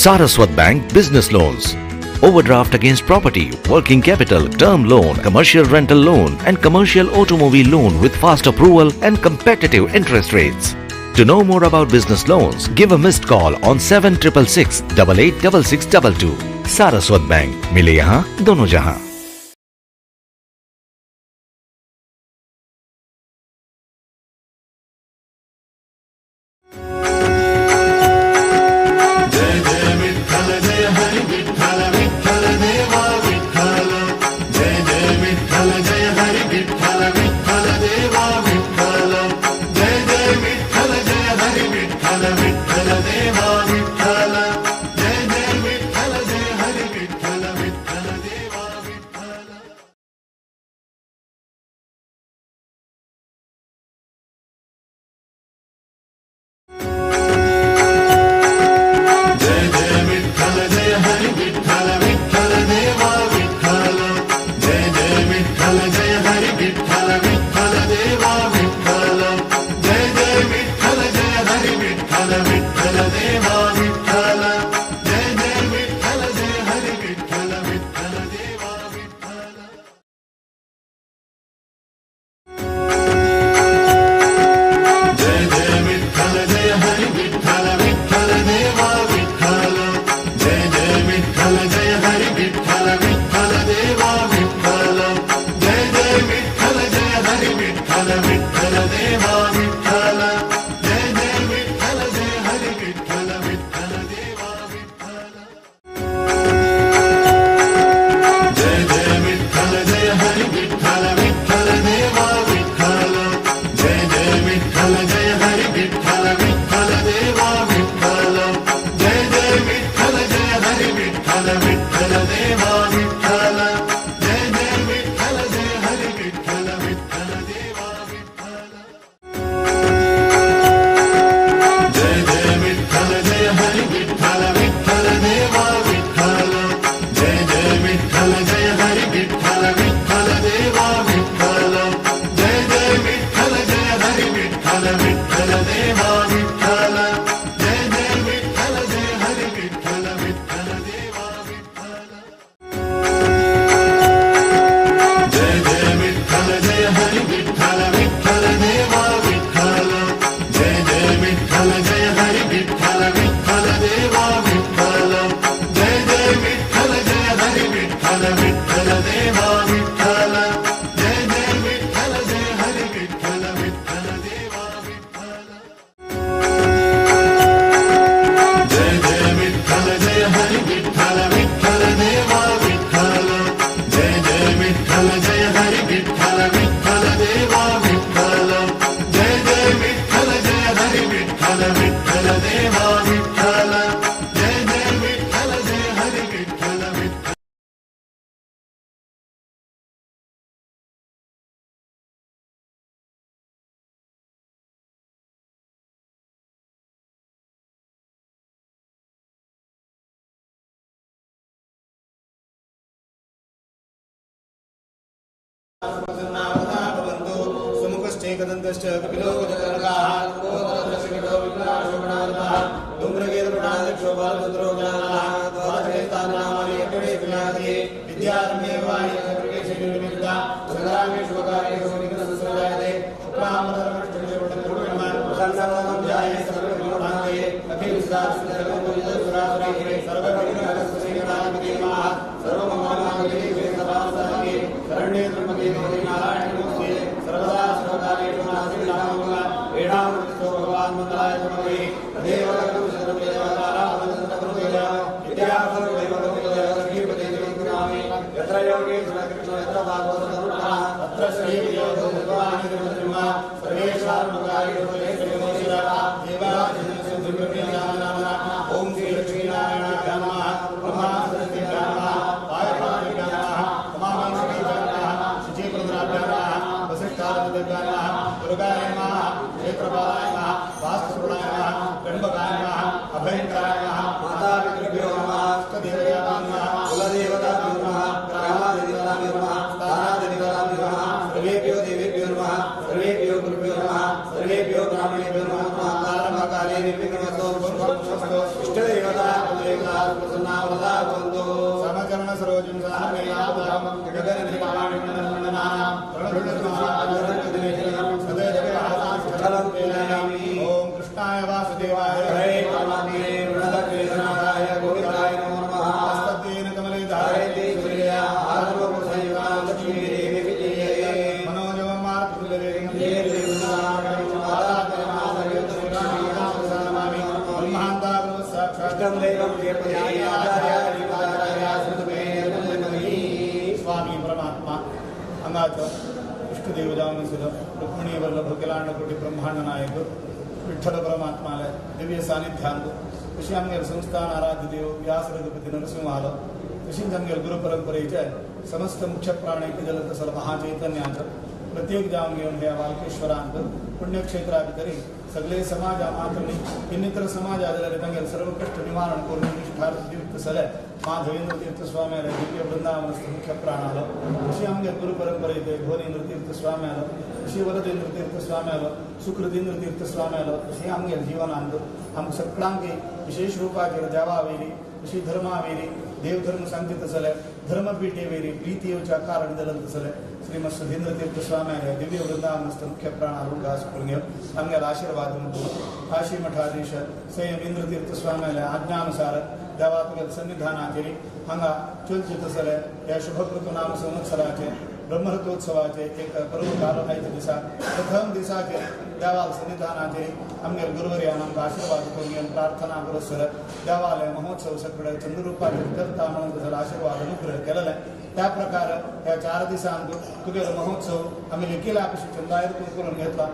Saraswat Bank Business Loans. Overdraft against property, working capital, term loan, commercial rental loan and commercial automobile loan with fast approval and competitive interest rates. To know more about business loans, give a missed call on 7666 886622. Saraswat Bank. मिले यहाँ दोनों जहाँ. ओम श्री लक्ष्मी नारायण ओम कृष्णाय वासुदेवाय हरे कृष्णाय गोविंदाय नमो नमः। हस्ततेन कमले धारयते सूर्या आर्द्रवसंयुता लक्ष्मी देवी विजये मनोजवं मार्गदर्शनं स्वामी परमात्मा अंगाच इष्टदेव जावनसिद रुक्मिणी वल्लभ किलांडकोटी ब्रह्मांड नायक विठ्ठल परमात्माला दिव्य सानिध्यांत तशी आमगेर संस्थान आराध्य देव व्यास रघुपती नरसिंह आलो तशीच आमगेर गुरु परंपरेचे समस्त मुख्य प्राणैक्य जलत सल महाचैतन्याचं प्रत्येक जावन घेऊन ह्या वालकेश्वरांत पुण्यक्षेत्रा भितरी सगळे समाज मातृणी ಇನ್ನಿತರ समाज आदले तांगे सर्व कष्ट निवारण करून निष्ठार्थ दिवस सले माधवेंद्र तीर्थ स्वामी दिव्य वृंदावन मुख्य प्राण आलो अशी आमगे गुरु परंपरेचे भोरेंद्र तीर्थ स्वामी आलो अशी वरदेंद्र तीर्थ स्वामी आलो सुकृतेंद्र तीर्थ स्वामी आलो अशी आमगे जीवनांत आम सगळ्यांगे विशेष रूपाचे देवावेरी अशी धर्मावेरी देवधर्म सांगित सले धर्मपीठे वेरी प्रीतीचा कारण दलंत सले श्रीमद सुधींद्र तीर्थ स्वामी दिव्य वृंदावन मुख्य प्राण आरोग्यास करून आमगे आशीर्वाद काशी मठाधीश संयम इंद्र तीर्थ स्वामी आज्ञानुसार देवात्मक सन्निधानाचेरी हांगा चलचित सले या शुभकृत नाम संवत्सराचे ब्रह्मरथोत्सवाचे एक पर्व काल आयच्या दिसा प्रथम दिसाचे देवाल सन्निधानाचेरी आमगे गुरुवर्यानं आशीर्वाद करून प्रार्थना करूसर देवालय महोत्सव सगळे चंद्ररूपाचे करता म्हणून आशीर्वाद अनुग्रह केलेला त्या प्रकार या 4 दिवसांत तुगेलो महोत्सव आम्ही लेखीला कशी चंदायतून करून घेतला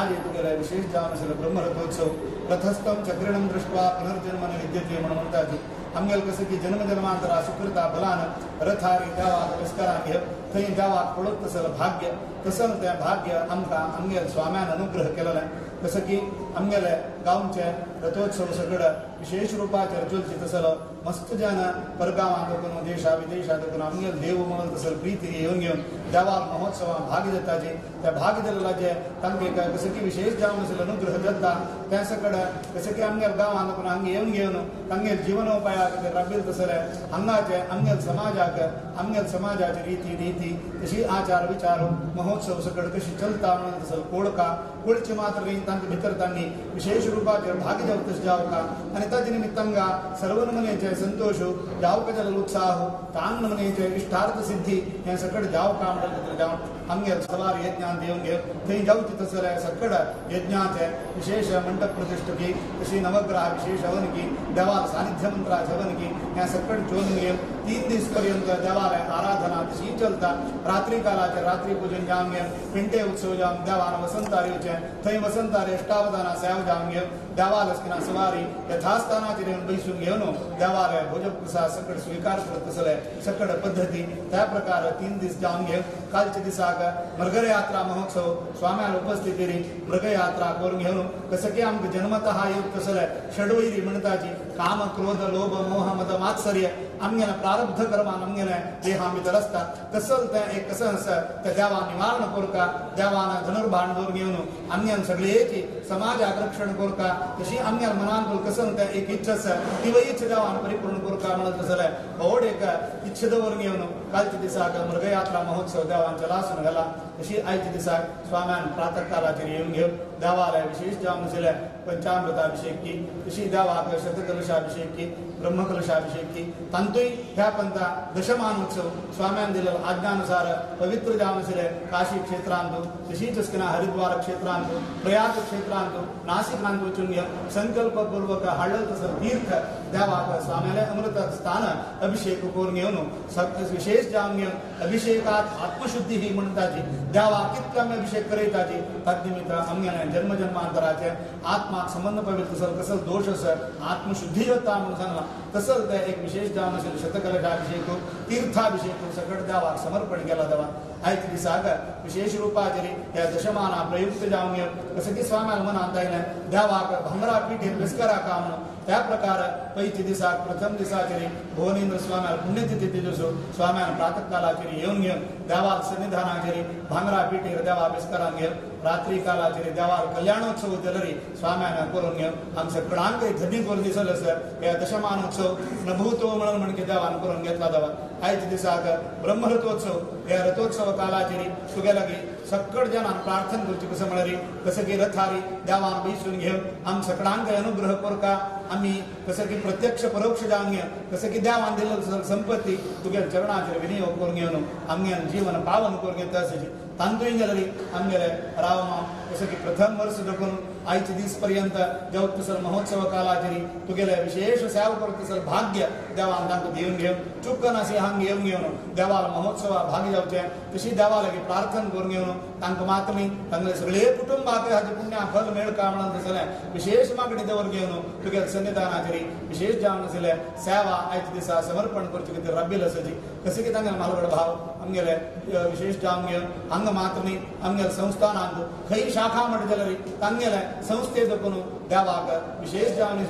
आज तुगेला विशेष जावन असेल ब्रह्मरथोत्सव रथस्थम चक्रणम दृष्ट्वा पुनर्जन्म विद्यते म्हणून म्हणतात आमगेल कसं की जन्मजन्मांतरा सुकृता बलान रथारी देवा विस्कारान घे थंय देवाक पळत तसं भाग्य तसं त्या भाग्य आमकां आमगेल स्वाम्यान अनुग्रह केलेला जसं की आमगेले गांवचे रथोत्सव सगळं विशेष रूपाचे चलचित तसलं मस्त जन परगावांतून देशा विदेशातून आमगेल देव म्हणून तसं प्रीती येऊन घेऊन देवा महोत्सवात भाग घेताचे त्या भाग दिलेलाचे तांगे कसं की विशेष जावन असेल अनुग्रह देता त्या सकड कसं की आमगेल गांवांतून हांगा येऊन घेऊन तांगे जीवनोपायाक ते राबील तसले हांगाचे आमगेल समाजाची रीती तशी आचार विचार महोत्सव सकड कशी चलता म्हणून तसं कोडका कोडची मात्र तांच्या भितर त्यांनी विशेष रूपाचे भाग जावतच जाव का आणि ताच्या निमित्तांगा सर्व नमनेचे संतोष जाव का जल उत्साह तांग नमनेचे इष्टार्थ सिद्धी हे सकड जाव का म्हणत जावन आमगे सवार यज्ञान देऊन घेऊ थंय जावची तसले सकड यज्ञाचे विशेष मंडप प्रतिष्ठकी तशी नवग्रह विशेष हवनकी देवाल सानिध्य मंत्राचे हवनकी हे सकड चोरून घेऊ 3 दिवस पर्यंत देवालय आराधना तशी चलता रात्री कालाचे रात्री पूजन जावन घेऊ पिंटे उत्सव जावन देवान वसंतारीचे थंय वसंतारी अष्टावधाना सेवा जावन घेऊ देवाल असकिना सवारी यथास्थानाचेर येवन बैसून घेवन देवालय भोजन प्रसाद सकड स्वीकार करत तसले सकड पद्धती त्या प्रकार 3 दीस जावन घेऊ कालच्या दिसाक मृगर यात्रा महोत्सव स्वाम्याला उपस्थितीरी मृग यात्रा करून घेऊन कसं की आमकां जन्मतः येवं तसले षडवैरी म्हणटाची काम क्रोध लोभ मोह मद मात्सर्य आमगेले प्रारब्ध कर्मान आमगेले देहा भितर आसता तसं तें एक कसं आसा त्या देवा निवारण करता देवान धनुर्बाण दवर घेवन आमगेन सगळेची समाजाक रक्षण करता तशी आमगेल मनान कसं तें एक इच्छा आसा ती इच्छा देवान परिपूर्ण करता म्हणत तसले व्हड एक इच्छा दवर घेवन कालच्या दिसाक मृगयात्रा महोत्सव देवांच्या लासून घाला तशी आयच्या दिसाक स्वाम्यान प्रातः कालाचेर येवन घेवन देवालय विशेष जावन आशिल्ले पंचामृताभिषेक की तशी देवाक शतकलशाभिषेक की ब्रह्मकलशाभिषेक की तांतूय ह्या पंथा दशमानोत्सव स्वाम्यान दिलेलो आज्ञानुसार पवित्र जावन आशिल्ले काशी क्षेत्रांत तशीच असकिना हरिद्वार क्षेत्रांत प्रयाग क्षेत्रांत नाशिकांत वचून घेवन संकल्पपूर्वक हाडल तसं तीर्थ देवाक स्वाम्याले अमृत स्थान अभिषेक करून घेवन विशेष जावन घेवन अभिषेकात आत्मशुद्धी ही म्हणटाची देवाक कितके आमी अभिषेक करयताची तद्निमित्त आमगेले जन्मजन्मांतराचे आत्माक संबंध पवित्र तसं कसं दोष आसा आत्मशुद्धी जाता म्हणून सांगला तसंच ते एक विशेष जावन आशिल्ले शतकलशाभिषेक तीर्थाभिषेक सकट देवाक समर्पण केला देवा आयच्या दिसाक विशेष रूपाचेरी ह्या दशमाना प्रयुक्त जावन घेवन कसं की स्वाम्यान मनांत आयलें देवाक भांगरा पिठेर विस्कराका म्हणून त्या प्रकार पैच्या दिसाक प्रथम दिसाचेरी भुवनेंद्र स्वाम्याल पुण्यतिथी दिवस स्वाम्यान प्रातः कालाचेरी येवन घेवन देवाल सन्निधानाचेरी भांगरा पिठेर देवा विस्करान घेवन रात्री कालाचेरी देवाल कल्याणोत्सव जलरी स्वाम्यान करून घेवन आमचे कळांक धनी करून दिसले सर ह्या दशमानोत्सव उत्सव नभूतो म्हणून म्हणजे देवान करून घेतला जावा. आयच्या दिसाक ब्रह्म रथोत्सव या रथोत्सव कालाचेरी तुगे लागी सक्कड जनान प्रार्थना करची कसं म्हणारी कसं की रथारी देवान बैसून घेऊन आम सकडांक अनुग्रह कोरका आम्ही कसं की प्रत्यक्ष परोक्ष जाऊन घे कसं की देवान दिलं संपत्ती तुगे चरणाचेर विनियोग करून घेऊन आमगे जीवन पावन करून घेत असायची तांदूळ गेली आमगेले रावमा कसं की प्रथम वर्ष देखून आयचे दीस पर्यंत जेव्हा तसं महोत्सव कालाचेरी तुगेले विशेष सेवा करत तसं भाग्य देवान तांकां दिवन घेवन चुक्कन अशी हांग येवन घेवन देवाला महोत्सवा भागी जावचे तशी देवा लागी प्रार्थना करून घेवन तांकां मातमी तांगले सगळे कुटुंबाक हाजे पुण्या फल मेळका म्हणून तसले विशेष मागणी दवर घेवन तुगेले सन्निधानाचेरी विशेष जावन असले सेवा आयच्या दिसा समर्पण करची कितें रब्बील आसाची कशें की तांगेले मालगड भाव आमगेले विशेष जावन घेवन हांगा मातमी आमगेले संस्थानांत खंय शाखा म्हणटा जाल्यार तांगेले संस्थे देखून देवाक विशेष जावन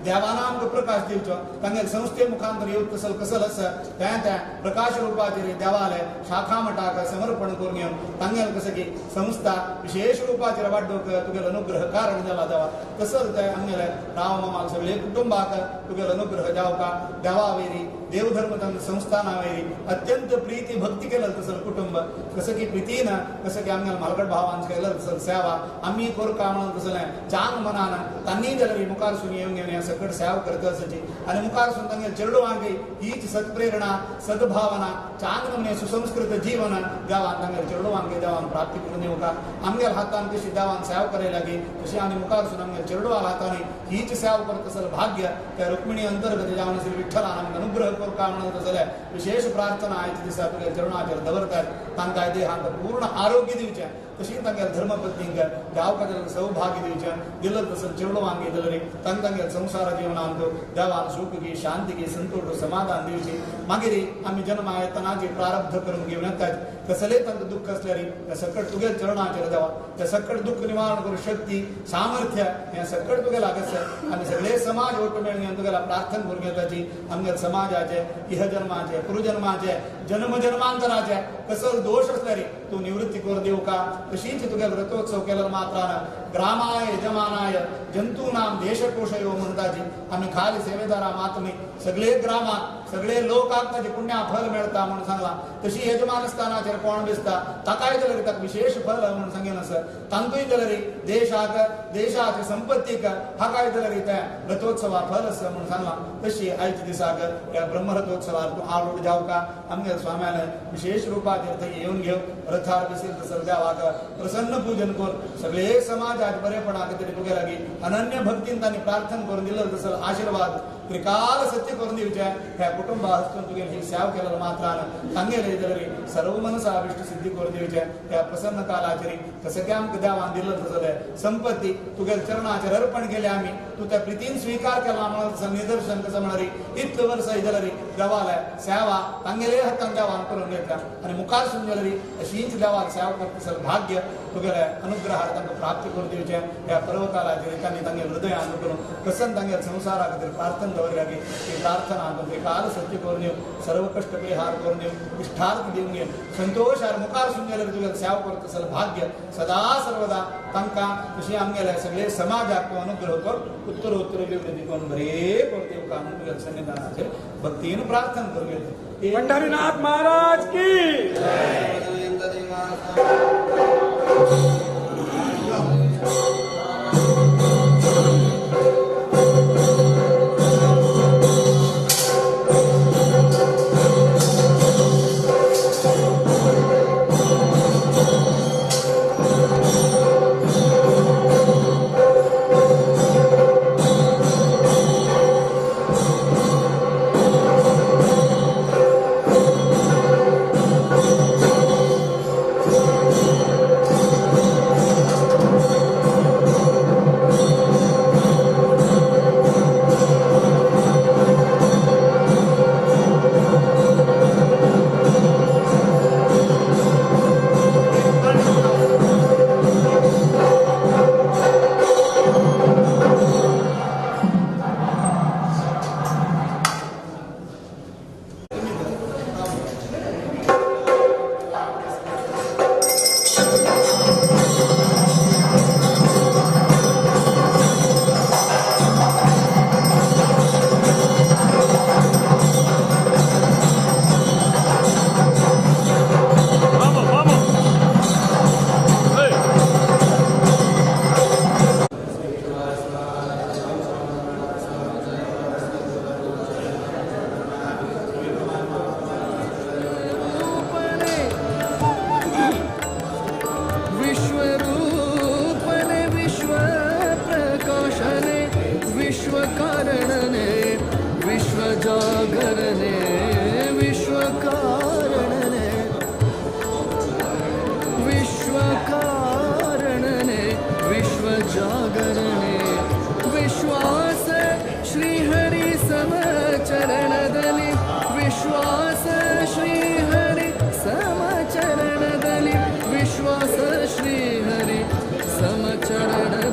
देवान आमकां प्रकाश दिवचो तांगेले संस्थे मुखांतर येवंक तसल कसल आसा त्या प्रकाश रूपाचेर देवाले शाखा मठाक समर्पण करून घेवन तांगेले कसं की संस्था विशेष रूपाचेर वाडोवक तुगेलो अनुग्रह कारण जाला देवा तसंच ते आमगेले राव मामाक सगळे कुटुंबाक तुगेलो अनुग्रह जावका देवा वेरी देवधर्म संस्थाना वेरी अत्यंत प्रीती भक्ती केलं तसं कुटुंब कसं की प्रितीन कसं की आमगेले मालगड भावांच केलं तसं सेवा आम्ही कोरका म्हणून तसं चांग मनान तांणी जाल्यार मुखारसून येवन घेवन ह्या सकट सेवा करत आसाची आनी मुखारसून तांगे चेडू वांगे हीच सत्प्रेरणा सद्भावना चांग नमने सुसंस्कृत जीवन देवान तांगे चेडू वांगे देवान प्राप्ती करून दिवका आमगेल हातान कशी देवान सेवा करे लागी तशी आनी मुखारसून आमगे चेडूवाल हातांनी हीच सेवा करत असल भाग्य त्या रुक्मिणी अंतर्गत जावन असेल विठ्ठलान आमकां अनुग्रह कोरका म्हणून जाल्यार विशेष प्रार्थना आयच्या दिसा तुगे चरणाचेर दवरतात तांकां देहांत पूर्ण आरोग्य दिवचें तशी तांगेले धर्मपत्नीक देवकाचेर सौभाग्य दिवचें दिलं तसं चेडू वांगे जाल्यार तांकां संसार जिवनांत देवान सुख गी शांती गी संतोष समाधान दिवची मागीर आमी जन्मा येतनाची प्रारब्ध करून घेवन येतात कसले तांकां दुःख असल्यार त्या सकट तुगे चरणाचेर देवा त्या सकट दुःख निवारण करूं शक्ती सामर्थ्य हें सकट तुगे लागस आमी सगळे समाज ओट मेळून घेवन तुगेला प्रार्थना करून घेवपाची आमगे समाजाचे इहजन्माचे पुरुजन्माचे जन्मजन्मांतराचे कसलो दोष असल्यार तूं निवृत्ती करून दिवका तशीच तुगेलो रथोत्सव केलो मात्रान ग्रामाय यजमानाय जंतूनां देशकोशयो म्हणटाची आमी खाली सेवेदारा मातमी सगळे ग्रामाक सगळे लोकांक ताचे पुण्या फल मेळटा म्हणून सांगला तशी यजमान स्थानाचेर कोण दिसता ताकाय जाल्यार ताका विशेष फल म्हणून सांगेन आसा तांतूय जाल्यार देशाक देशाचे संपत्तीक हाकाय जाल्यार त्या रथोत्सवा फल आसा म्हणून सांगला तशी आयच्या दिसाक ह्या ब्रह्मरथोत्सवाक तूं आवड जावका आमगे स्वाम्यान विशेष रूपाचेर थंय येवन घेवन रथार बसील तसर देवाक प्रसन्न पूजन कर सगळे समाजात बरेपणा खातीर तुगे लागी अनन्य भक्तीन तांणी प्रार्थना करून दिलो तसर आशीर्वाद त्रिकाल सत्य करून दिवचे ह्या कुटुंबा हस्तून तुगे ही सेवा केलेलो मात्रान तांगेले जाल्यार सर्व मनसा अभिष्ट सिद्धी करून दिवचे ह्या प्रसन्न कालाचेरी कसं की आमकां देवान दिलं तसलें संपत्ती तुगे चरणाचेर अर्पण केले आमी तूं त्या प्रितीन स्वीकार केला म्हणून निदर्शन कसं म्हणणारी इतले वर्स जाल्यार देवाला सेवा तांगेले हातान देवान करून घेतल्या आनी मुखार सुन जाल्यार अशीच देवाक सेवा करता भाग्य तुगेले अनुग्रहार तांकां प्राप्ती करून दिवचे ह्या पर्वकालाचेर तांणी तांगे हृदयान करून कसन तांगे संवसारा खातीर प्रार्थना दवरल्या की ती प्रार्थना त्रिकाल सत्य करून दिवन सर्व कष्ट परिहार करून दिवन इष्टार्थ दिवन घेवन संतोषार मुखार सुन जाल्यार तुगेले सेवा करता असल भाग्य सदा सर्वदा तांकां तशी आमगेले सगळे समाजाक तूं अनुग्रह कर उत्तरोत्तर अभिवृद्धी करून बरे करून दिवका म्हणून तुगेले सन्निधानाचेर भक्तीन प्रार्थना करून घेतली पंढरीनाथ महाराज की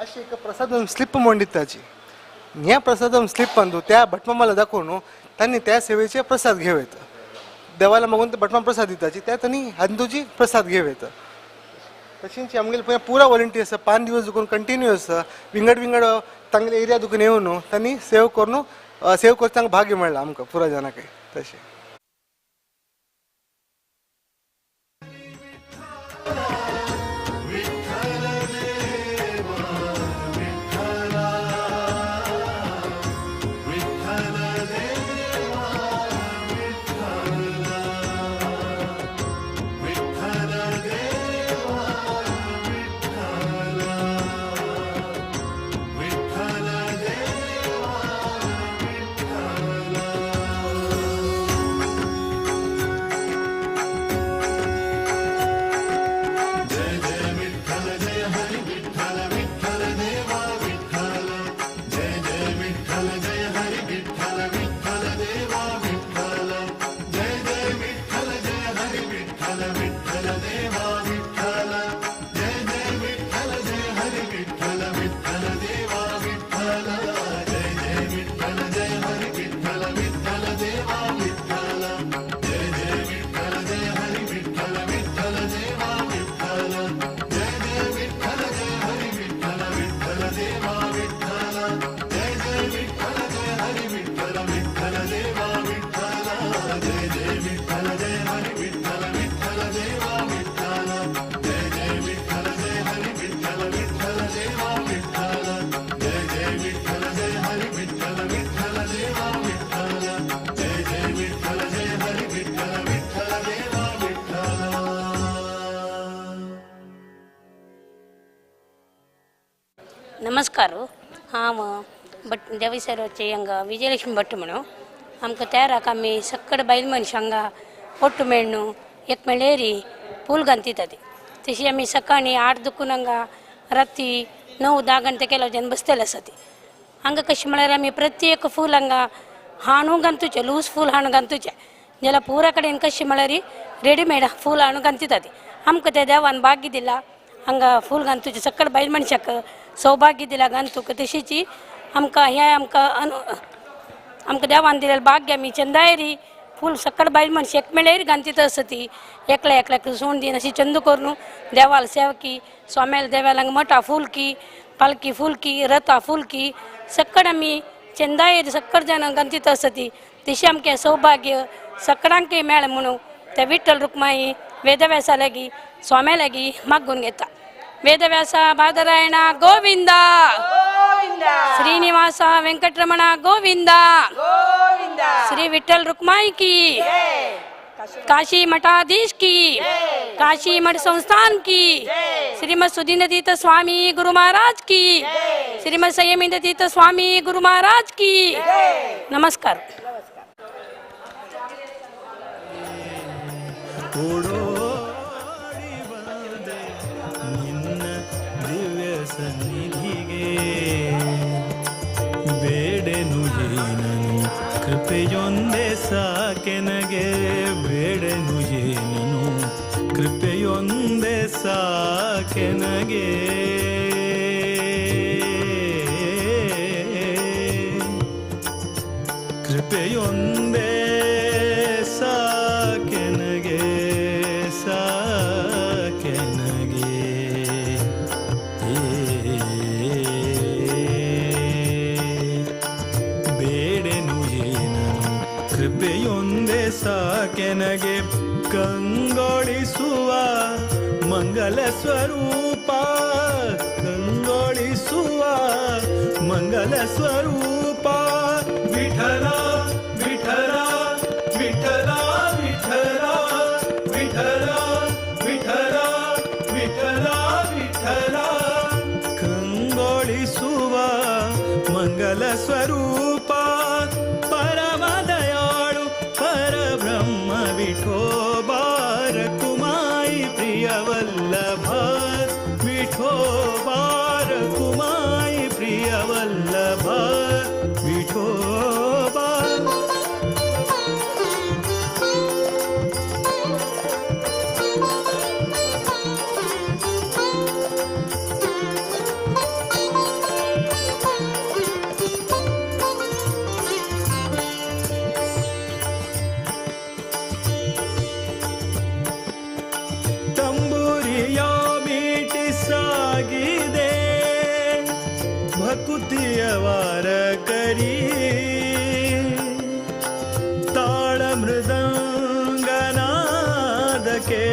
अशी एक प्रसाद स्लिप म्हणून दिताची. ह्या प्रसाद स्लिप बांधू त्या भटमामाला दाखवून त्यांनी त्या सेवेचे प्रसाद घेवेत. देवाला मागून ते भटमा प्रसाद दिताची त्या त्यांनी हंतूची प्रसाद घेवेत. तशींची आमगेले पुरा वॉलंटियर्स 5 दिवस दुखून कंटिन्युअस विंगड विंगड तांगले एरिया दुखून येऊन त्यांनी सेव करून सेव करताना भाग्य मेळ्ळा आमकां पुरा जाणांक तशें. नमस्कार. हांव देवसरचे हांगा विजयलक्ष्मी भट म्हणून आमकां त्या राक आमी सक्कड बायल मनशां हांगा ओट्टू मेळून एक मेळ्ळेरी फूल घांतिता ती तशी आमी सकाळी 8 दुखून हांगा राती 9-10 गंटे केलो जेन्ना बसतले आसा ती हांगा कशें म्हळ्यार आमी प्रत्येक फूल हांगा हाणू घालतुचें लूज फूल हाणू घालतुचें जाल्यार पुरा कडेन कशें म्हळ्यार रेडीमेड फूल हाणू घालतिता ती आमकां त्या देवान भाग्य दिला हांगा फूल घालतुचें सक्कड बायल मनशाक सौभाग्य दिला घालतूक तशीची आमकां हें आमकां देवान दिलेलें भाग्य आमी चंदायरी फूल सक्कड बायल मनशां एक मेळ्ळेर घालतिता आसा ती एकल्याक सोडून दिन अशी चंद करून देवाल सेवकी स्वाम्याल देवाल हांगा मठा फूल की पालकी फूल की रथा फूल की सक्कड आमी चंदायरी सक्कड जाण घालतिता आसा ती तशी आमकां सौभाग्य सक्कडांकय मेळ म्हणून त्या विठ्ठल रुक्माई वेदव्यासा लागी स्वाम्या लागी मागून घेता. वेदव्यासा बादरायण गोविंदा श्रीनिवास वेंकटरमण गोविंदा श्री विठ्ठल रुक्माई की काशी मठाधीश की काशी मठ संस्थान की श्रीमद सुधींद्रतीर्थ स्वामी गुरु महाराज की श्रीमद संयमींद्रतीर्थ स्वामी गुरु महाराज की. नमस्कार. ಬೇಡೆನು ಏನನು ಕೃಪೆಯೊಂದೇ ಸಾಕೆನಗೆ ಬೇಡೆನು ಏನನು ಕೃಪೆಯೊಂದೇ ಸಾಕೆನಗೆ ಕೃಪೆಯೊಂದೇ ಸಾಕೆನಗೆ ಸಾಕೆನಗೆ ಕೃಪೆಯೊಂದೇ ಸಾಕೆನಗೆ ಕಂಗೊಳಿಸುವ ಮಂಗಲ ಸ್ವರೂಪ ಕಂಗೊಳಿಸುವ ಮಂಗಲ ಸ್ವರೂಪ ವಿಠಲ ವಿಠಲ ವಿಠಲ ವಿಠಲ ವಿಠಲ ವಿಠಲ ವಿಠಲ ವಿಠಲ ಕಂಗೊಳಿಸುವ ಮಂಗಲ ಸ್ವರೂಪ विठोबा रखुमाई प्रिय वल्लभ विठोबा रखुमाई प्रिय वल्लभ विठोबा. भकुतिय वार करी ताळ मृदंगनाद के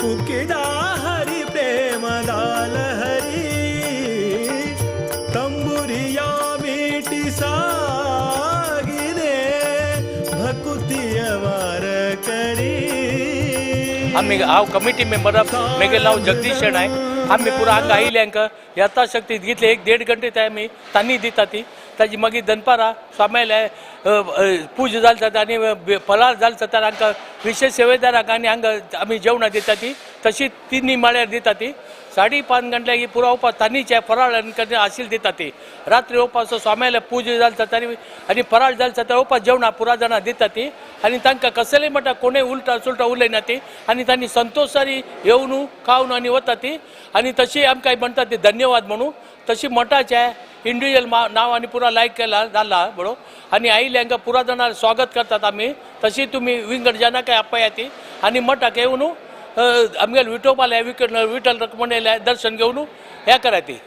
उकिडा हरि प्रेम दाल हरी तंबुरिया मीठी सागिने भकुतिय वार करी. आम्ही हांव कमिटी मेंबर मेगे नाव जगदीश शेण आहे. आम्ही पुरा हांगा आयिल्ल्यांक यथाशक्ती घेतले 1-1.5 घंटे ते आमी तांनी दिता ती ताजी मागीर दनपारां स्वाम्याले पूज जाली जाता आनी फलार जाली जाता हांकां विशेष सेवेदारांक आनी हांगा आमी जेवणां दिता ती तशी 3 निमाळ्यार दिता ती 5:30 गंटल्याक ही पुरा उपास तांनीचे फराळ आशिल्ली दिता ती रात्री उपास स्वाम्याले पूज जाली जाता आनी फराळ जाली जाता उपास जेवणां पुरा जाणां दिता ती आनी तांकां कसलेय म्हणटा कोणूय उलटा सुलटा उलयना ती आनी तांणी संतोषारी येवन खावन आनी वता ती आनी तशी आमकां म्हणटा ती धन्यवाद म्हणून तशी मठाचे इंडिविज्युअल नाव आनी पुरा लायक केला जाला बरो आनी आयिल्ल्यांक पुरा जाणां स्वागत करतात आमी तशी तुमी विंगड जनाक आपया ती आनी मठाक येवन आमगेले विठोबाले विठ्ठल रखुमाईले दर्शन घेवन हे करा ती.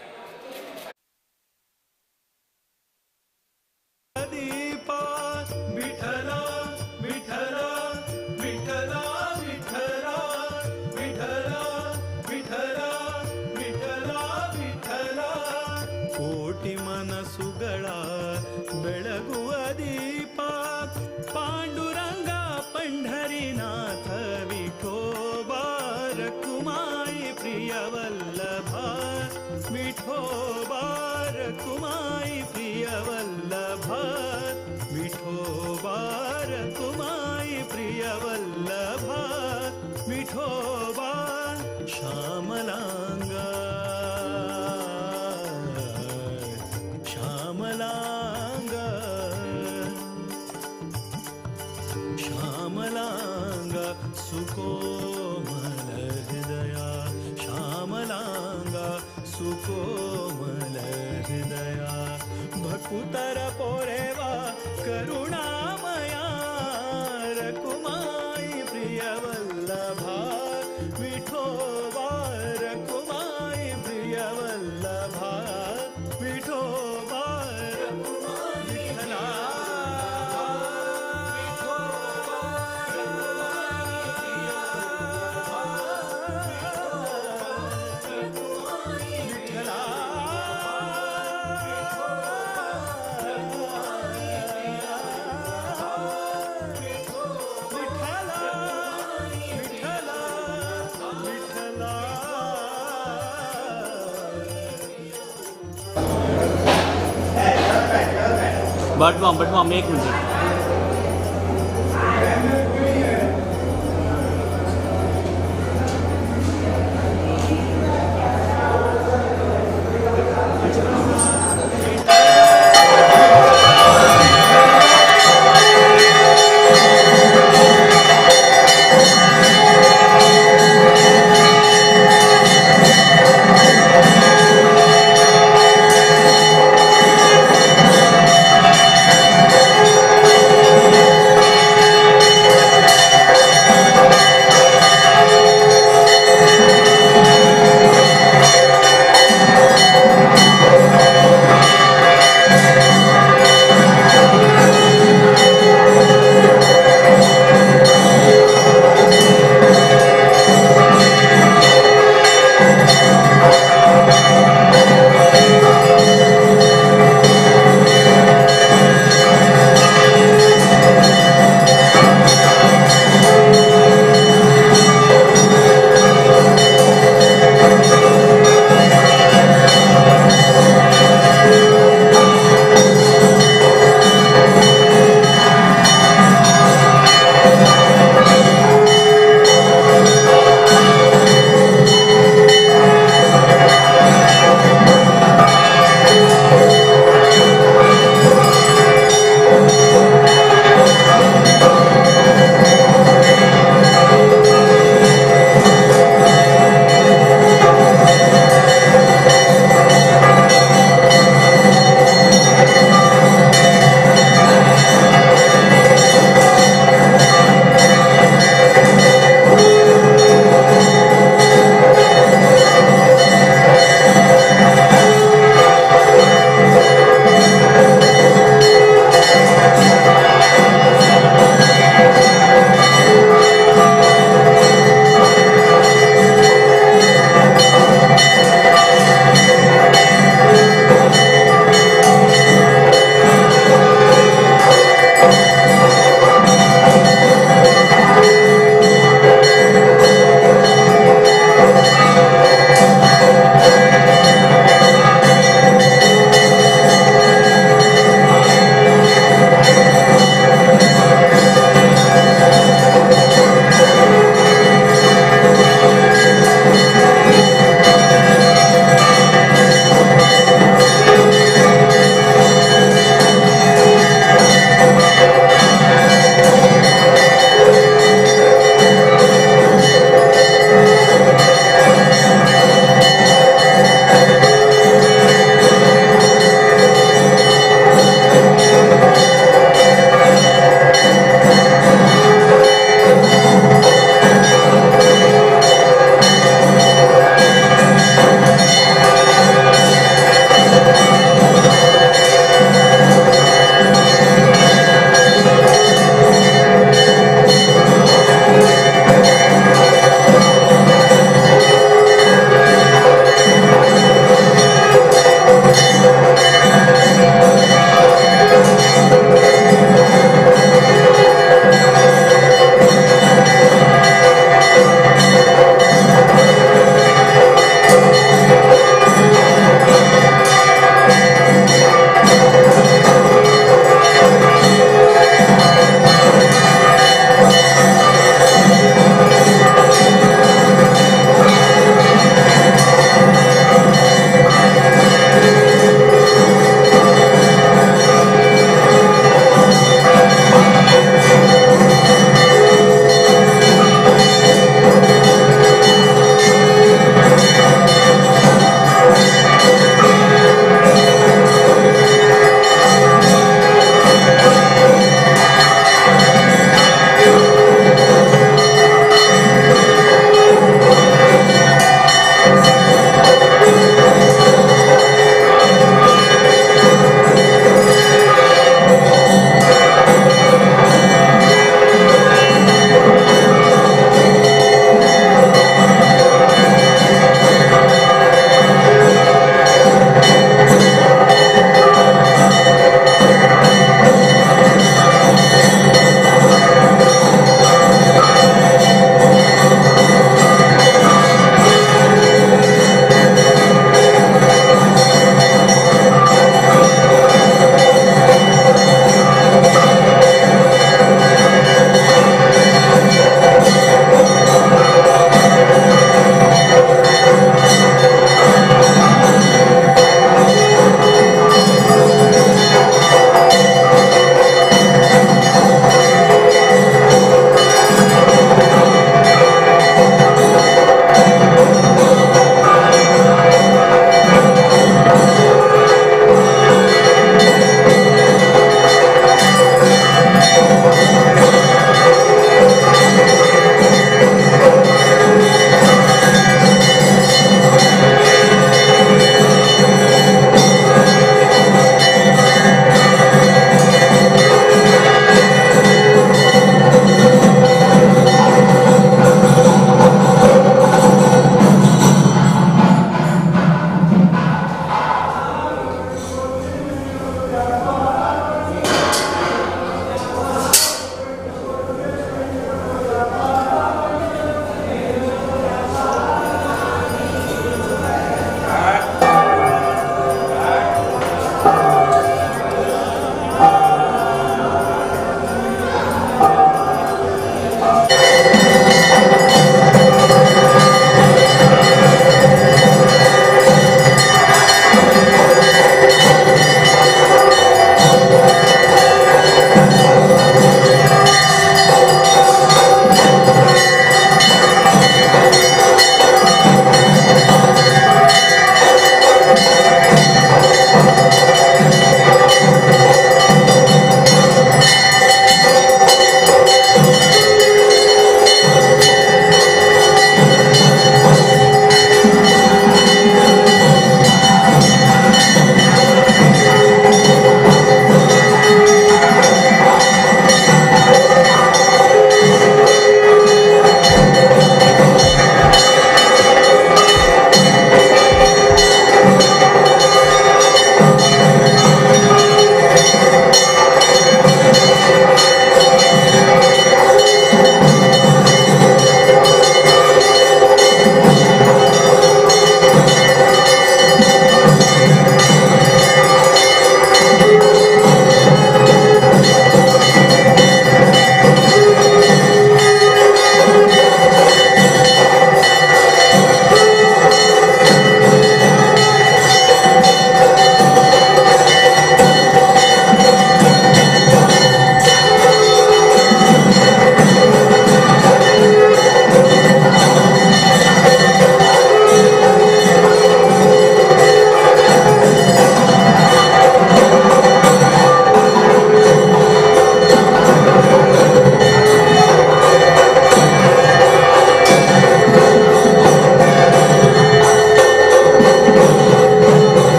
ಕೋಟಿ ಮನಸುಗಳ ಬೆಳಗುವ ದೀಪ ಪಾಂಡುರಂಗ ಪಂಢರಿನಾಥ ವಿಠೋಬಾ ರಖುಮಾಯಿ ಪ್ರಿಯ ವಲ್ಲಭ ವಿಠೋಬಾ ರಖುಮಾಯಿ ಪ್ರಿಯ ವಲ್ಲಭ ವಿಠೋಬಾ ರಖುಮಾಯಿ ಪ್ರಿಯ ವಲ್ಲಭ ವಿಠೋಬಾ ಶ್ಯಾಮಲಾಂಗ श्यामलांग श्यामलांग सुकोमल हृदया श्यामलांग सुकोमल हृदया भकुतर पोरेवा करुणामया रखुमाई प्रिय वल्लभा विठोबा रखुमाई प्रिय वल्लभा विठोबा बटवा एक minute.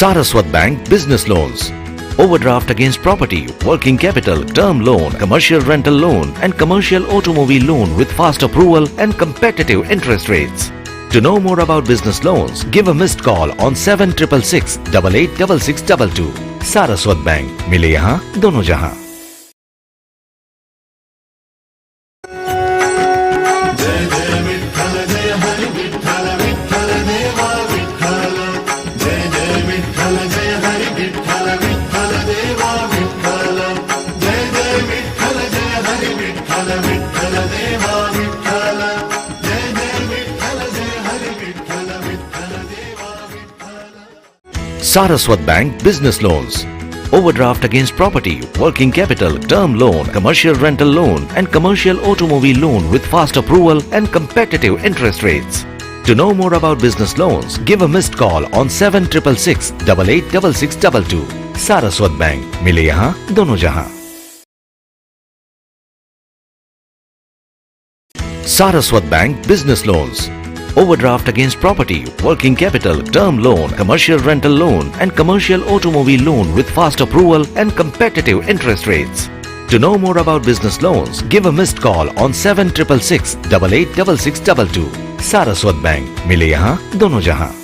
Saraswat Bank Business Loans. Overdraft against property, working capital, term loan, commercial rental loan and commercial automobile loan with fast approval and competitive interest rates. To know more about business loans, give a missed call on 7666 886622. Saraswat Bank. मिले यहाँ दोनों जहाँ. Saraswat Bank Business Loans. Overdraft against property, working capital, term loan, commercial rental loan and commercial automobile loan with fast approval and competitive interest rates. To know more about business loans, give a missed call on 7666 886622. Saraswat Bank. मिले यहाँ दोनों जहाँ. Saraswat Bank Business Loans. Overdraft against property, working capital, term loan, commercial rental loan and commercial automobile loan with fast approval and competitive interest rates. To know more about business loans, give a missed call on 7666 886622. Saraswat Bank. मिले यहाँ दोनों जहाँ.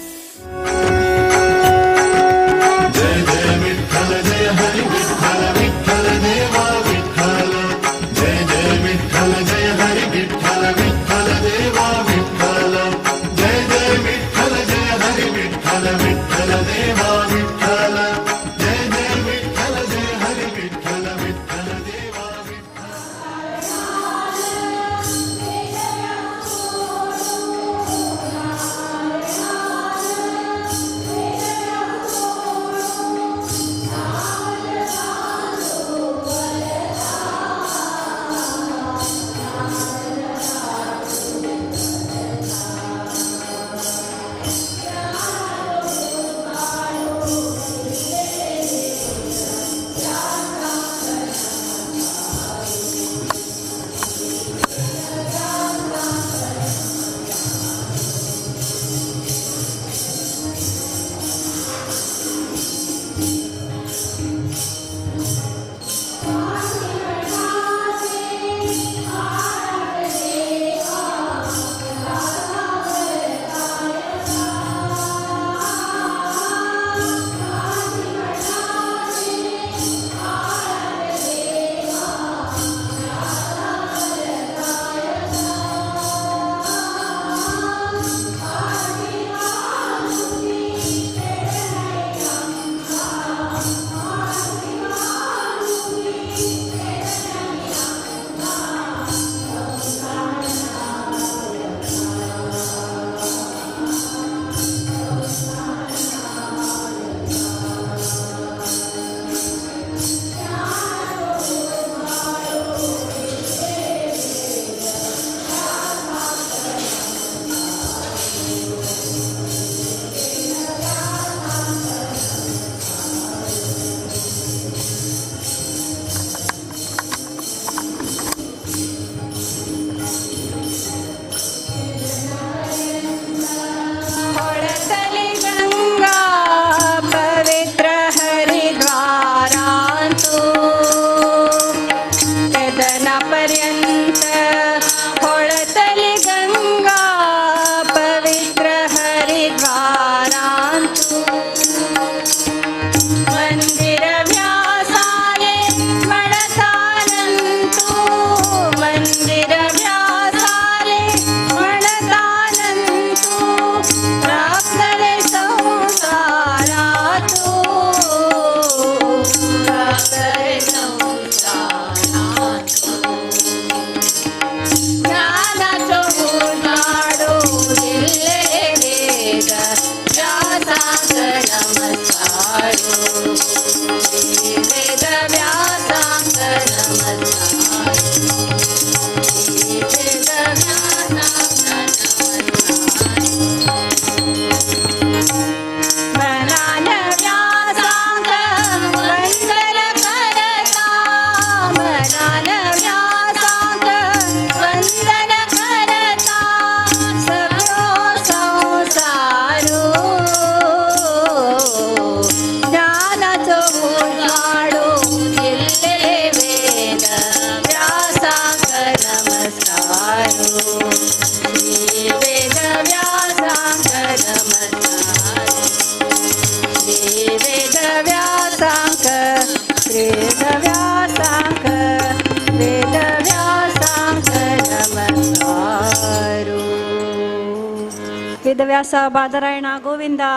वेदव्यास बादरायण गोविंदा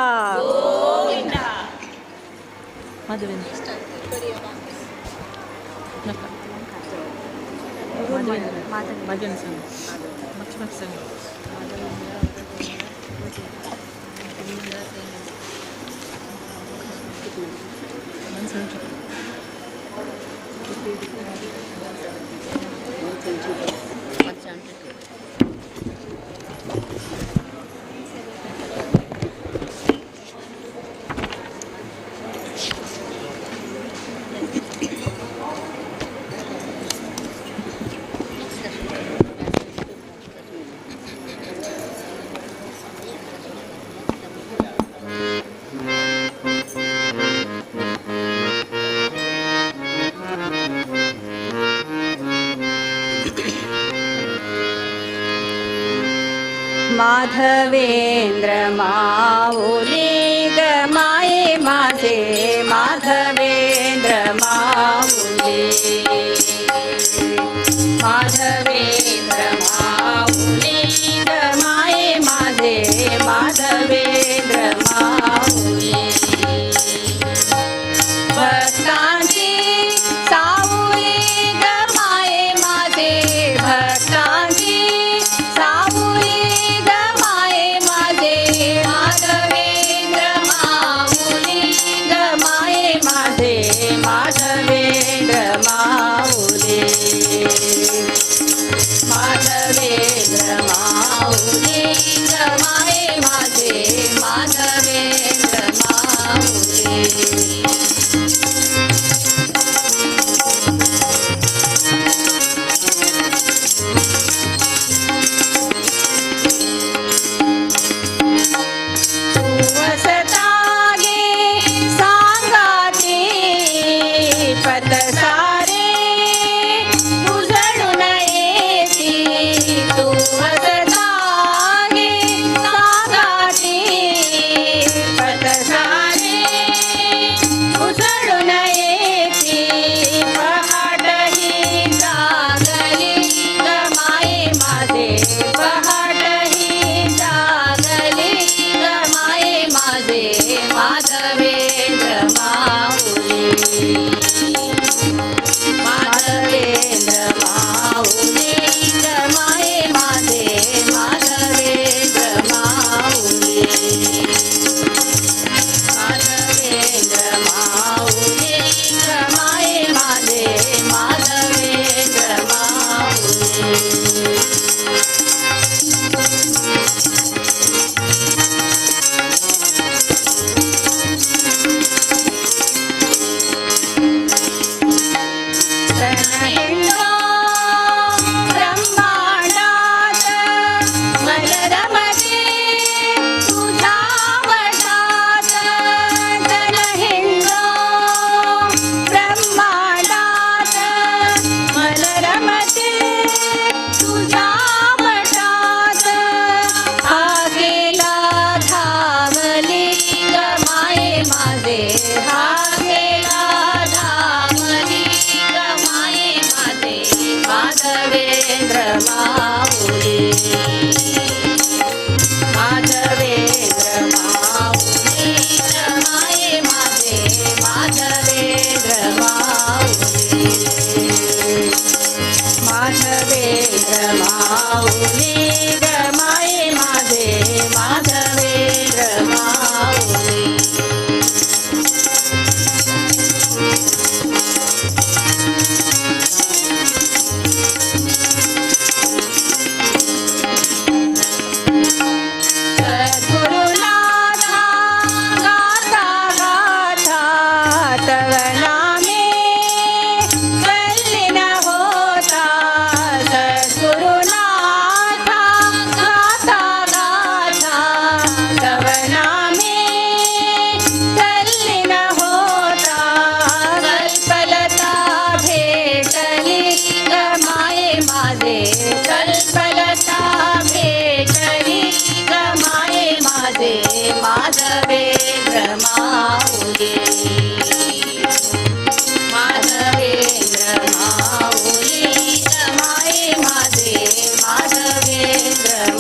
माधवेंद्र माऊली ग माये माझे माधवेंद्र माऊली माधवेंद्र माऊली ग माये माझे माधवेंद्र माऊली भक्तांची सावली ग माये माझे भक्तांची सावली माधवेंद्र माऊली ग माये माझे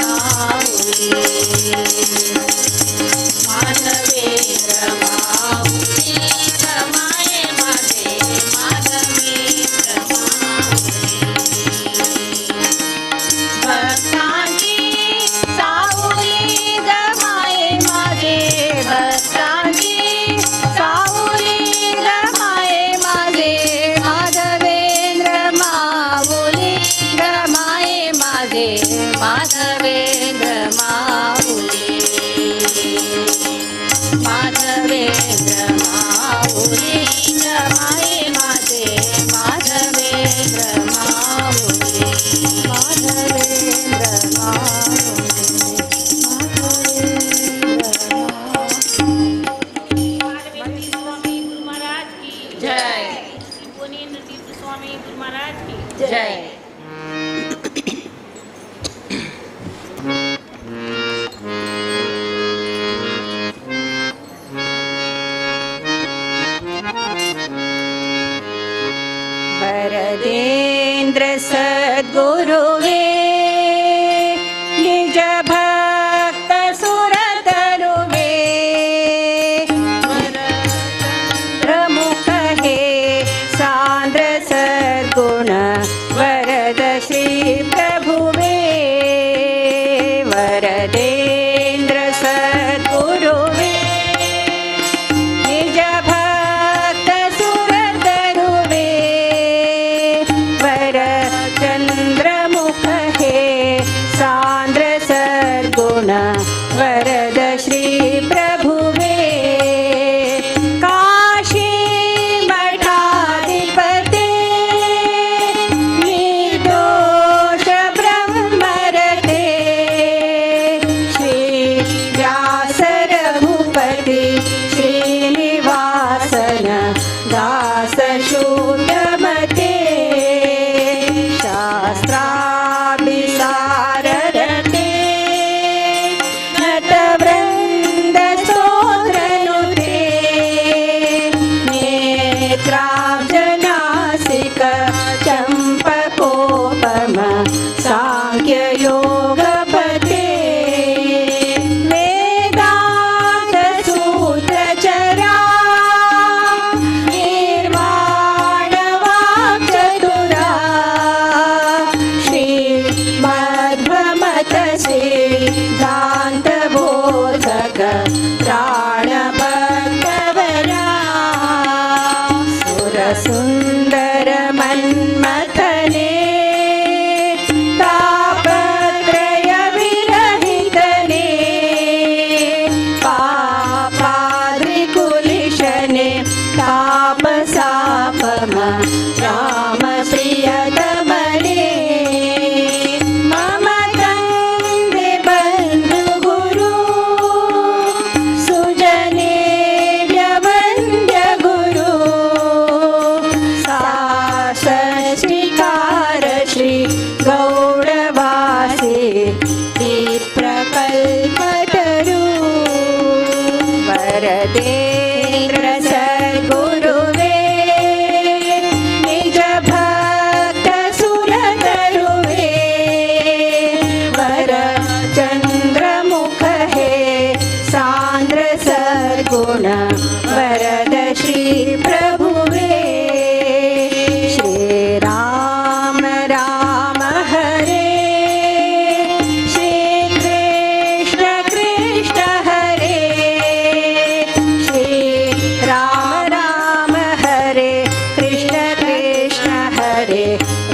माऊली माधवेंद्र माऊली रमाये माझे माधवेंद्र भक्तांची सावली गमाये माझे भक्तांची सावली गमाये माझे माधवेंद्र माऊली गमाये माझे माधवेंद्र माऊली माधवेंद्र माऊली गमाये माझे माधवेंद्र माऊली माधवेंद्र स्वामी गुरु महाराज की जय पुनीन्द्र तीर्थ स्वामी गुरु महाराज की जय वरदेन्द्र सद्गुरुवे निज भक्त सुरतरुवे प्रमुख हे सांद्र सद्गुण वरद श्री प्रभुवे वरदेन्द्र सद्गुरुवे निज भक्त सुरतरुवे वर चंद्रमुख हे सांद्र सद्गुण वरद श्री प्रभुवे काशी मठाधिपते निर्दोष ब्रह्मरते श्री व्यास रघुपति श्रीनिवासन दास शून्यमते शास्त्राभिसाररते नटवृन्द स्तोत्रनुते नेत्राब्जनासिक चम्पकोपम साङ्ख्ययोगपते वेदान्त सूत्रचरा निर्वाणवाक्चतुरा श्रीमध्वमत सिद्धान्तबोधक प्राणभक्तवरा सुरसुन्दर मन्मथने तापत्रय विरहितने पापाद्रिकुलिशने तापसापम राम प्रियतमने मम तन्दे बन्धु गुरु सुजने व्यवन्द्य गुरु शास्त्रिकार श्री गौडवासी विप्रकल्पतरु वरदेन्द्र सद्गुरुवे निज भक्त सुरतरुवे वर चंद्रमुख हे सांद्र सद्गुण वरद श्री प्रभुवे श्री राम राम हरे श्री कृष्ण कृष्ण हरे श्री राम राम हरे कृष्ण कृष्ण हरे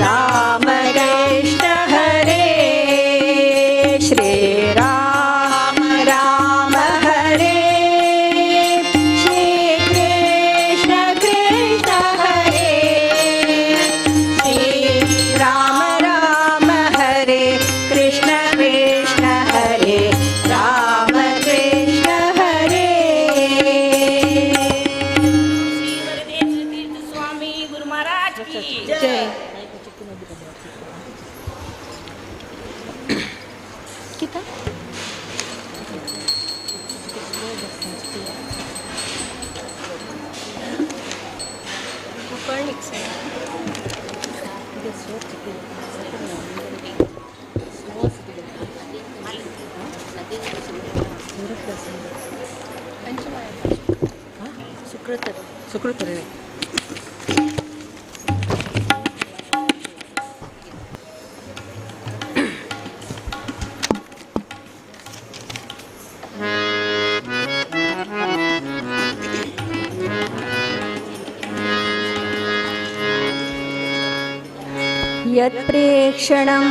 राम कृष्ण हरे श्री राम राम हरे श्री कृष्ण कृष्ण हरे श्री राम राम हरे कृष्ण कृष्ण हरे राम कृष्ण हरे श्री वरदेन्द्र तीर्थ स्वामी गुरु महाराज की जय सुकृतरे यत्प्रेक्षणं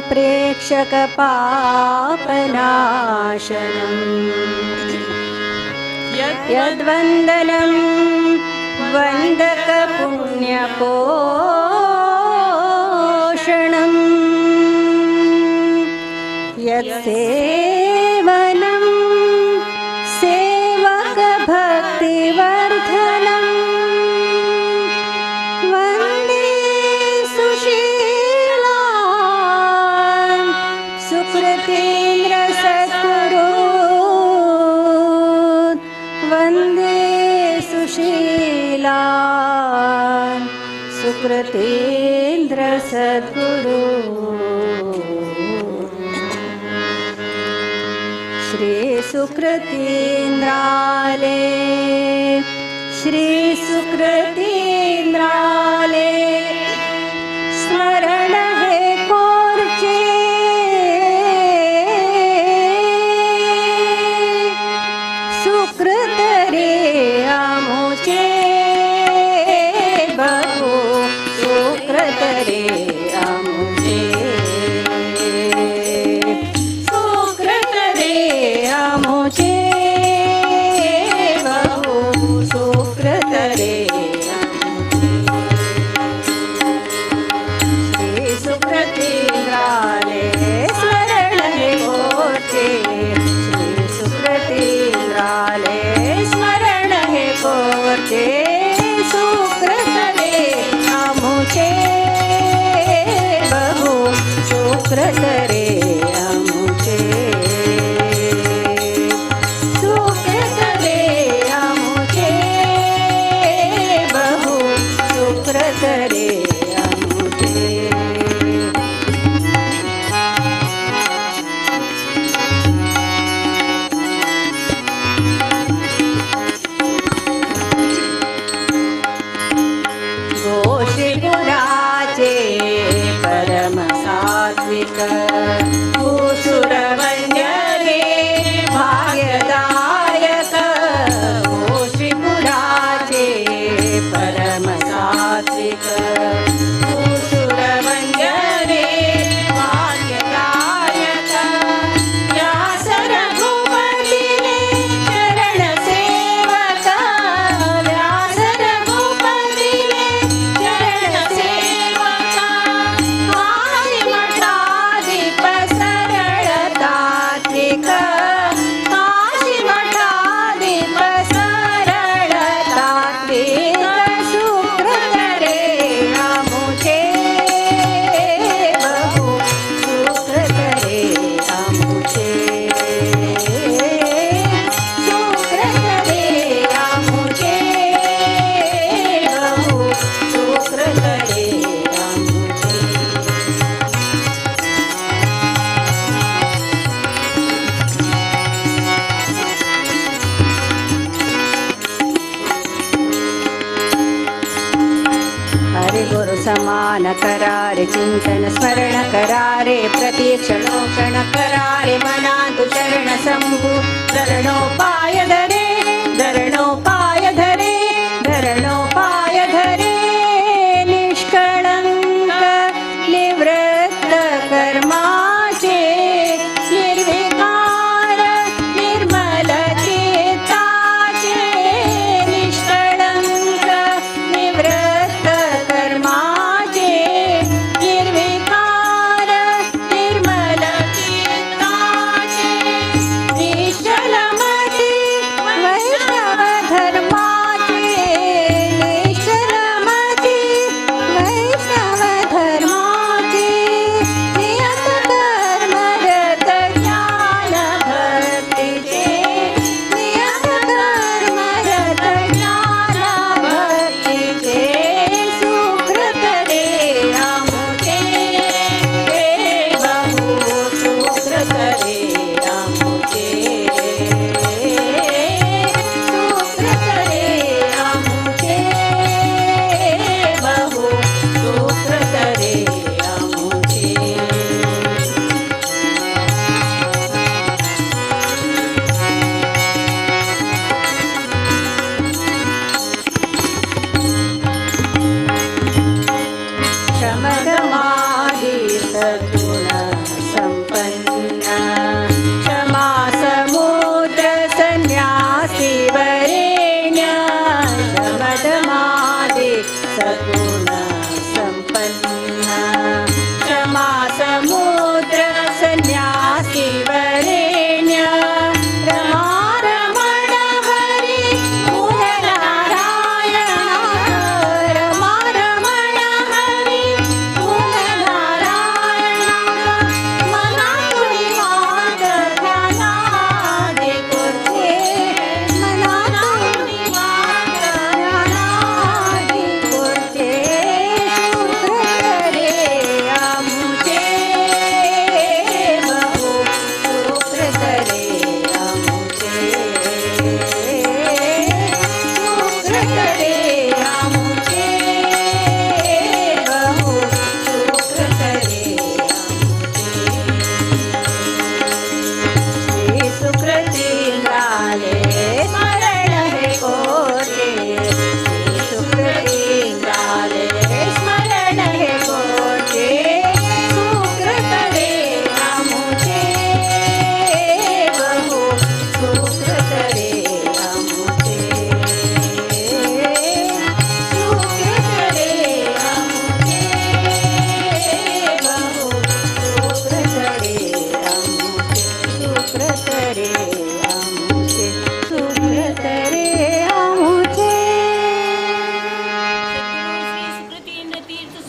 प्रेक्षकपापनाशनं यद्वन्दनं वन्दकपुण्यपोषणं यत्सेवनं सेवकभक्तिवर्धनं वन्दे सुशीलान् सुकृतेन्द्रसद्गुरून् वन्दे सुशीलान् सुकृतेन्द्रसद्गुरून् श्री सुकृतेन्द्राले श्री सुकृतेन्द्राले स्मरण हे कोरचे सुकृत रे आमुचे बहु सुकृत रे आमुचे सुकृत रे आमुचे बहु सुकृत रे श्री सुकृतेन्द्राले स्मरण हे कोरचे श्री सुकृतेन्द्राले स्मरण हे कोरचे सुकृत रे आमुचे बहु सुकृत रे आमुचे सुकृत रे आमुचे बहु सुकृत रे आमुचे गोशिपुराचे परम सात्विक भूसुरवन्द्य रे भाग्यदायक गोशिपुराचे परम सात्विक भूसुरवन्द्य रे भाग्यदायक व्यास रघुपतिने चरण सेवक व्यास रघुपतिने चरण सेवक काशी मठाधिप सरळतात्विक काशी मठाधिप सरळतात्विक सुकृत रे आमुचे बहु सुकृत रे आमुचे सुकृत रे आमुचे बहु सुकृत रे आमुचे हरे गुरु समान करारे चिंतन स्मरण करारे प्रतीक्षणोक्षण करारे मनातु शरण शंभु धरणोपाय धरे धरणोपाय धरे धरणोपाय धरे निष्कळंक निवृत्त कर्माचे निर्विकार निर्मल चित्ताचे निष्कळंक निवृत्त कर्माचे निर्विकार निर्मल चित्ताचे निश्चलमती वैष्णव धर्माचे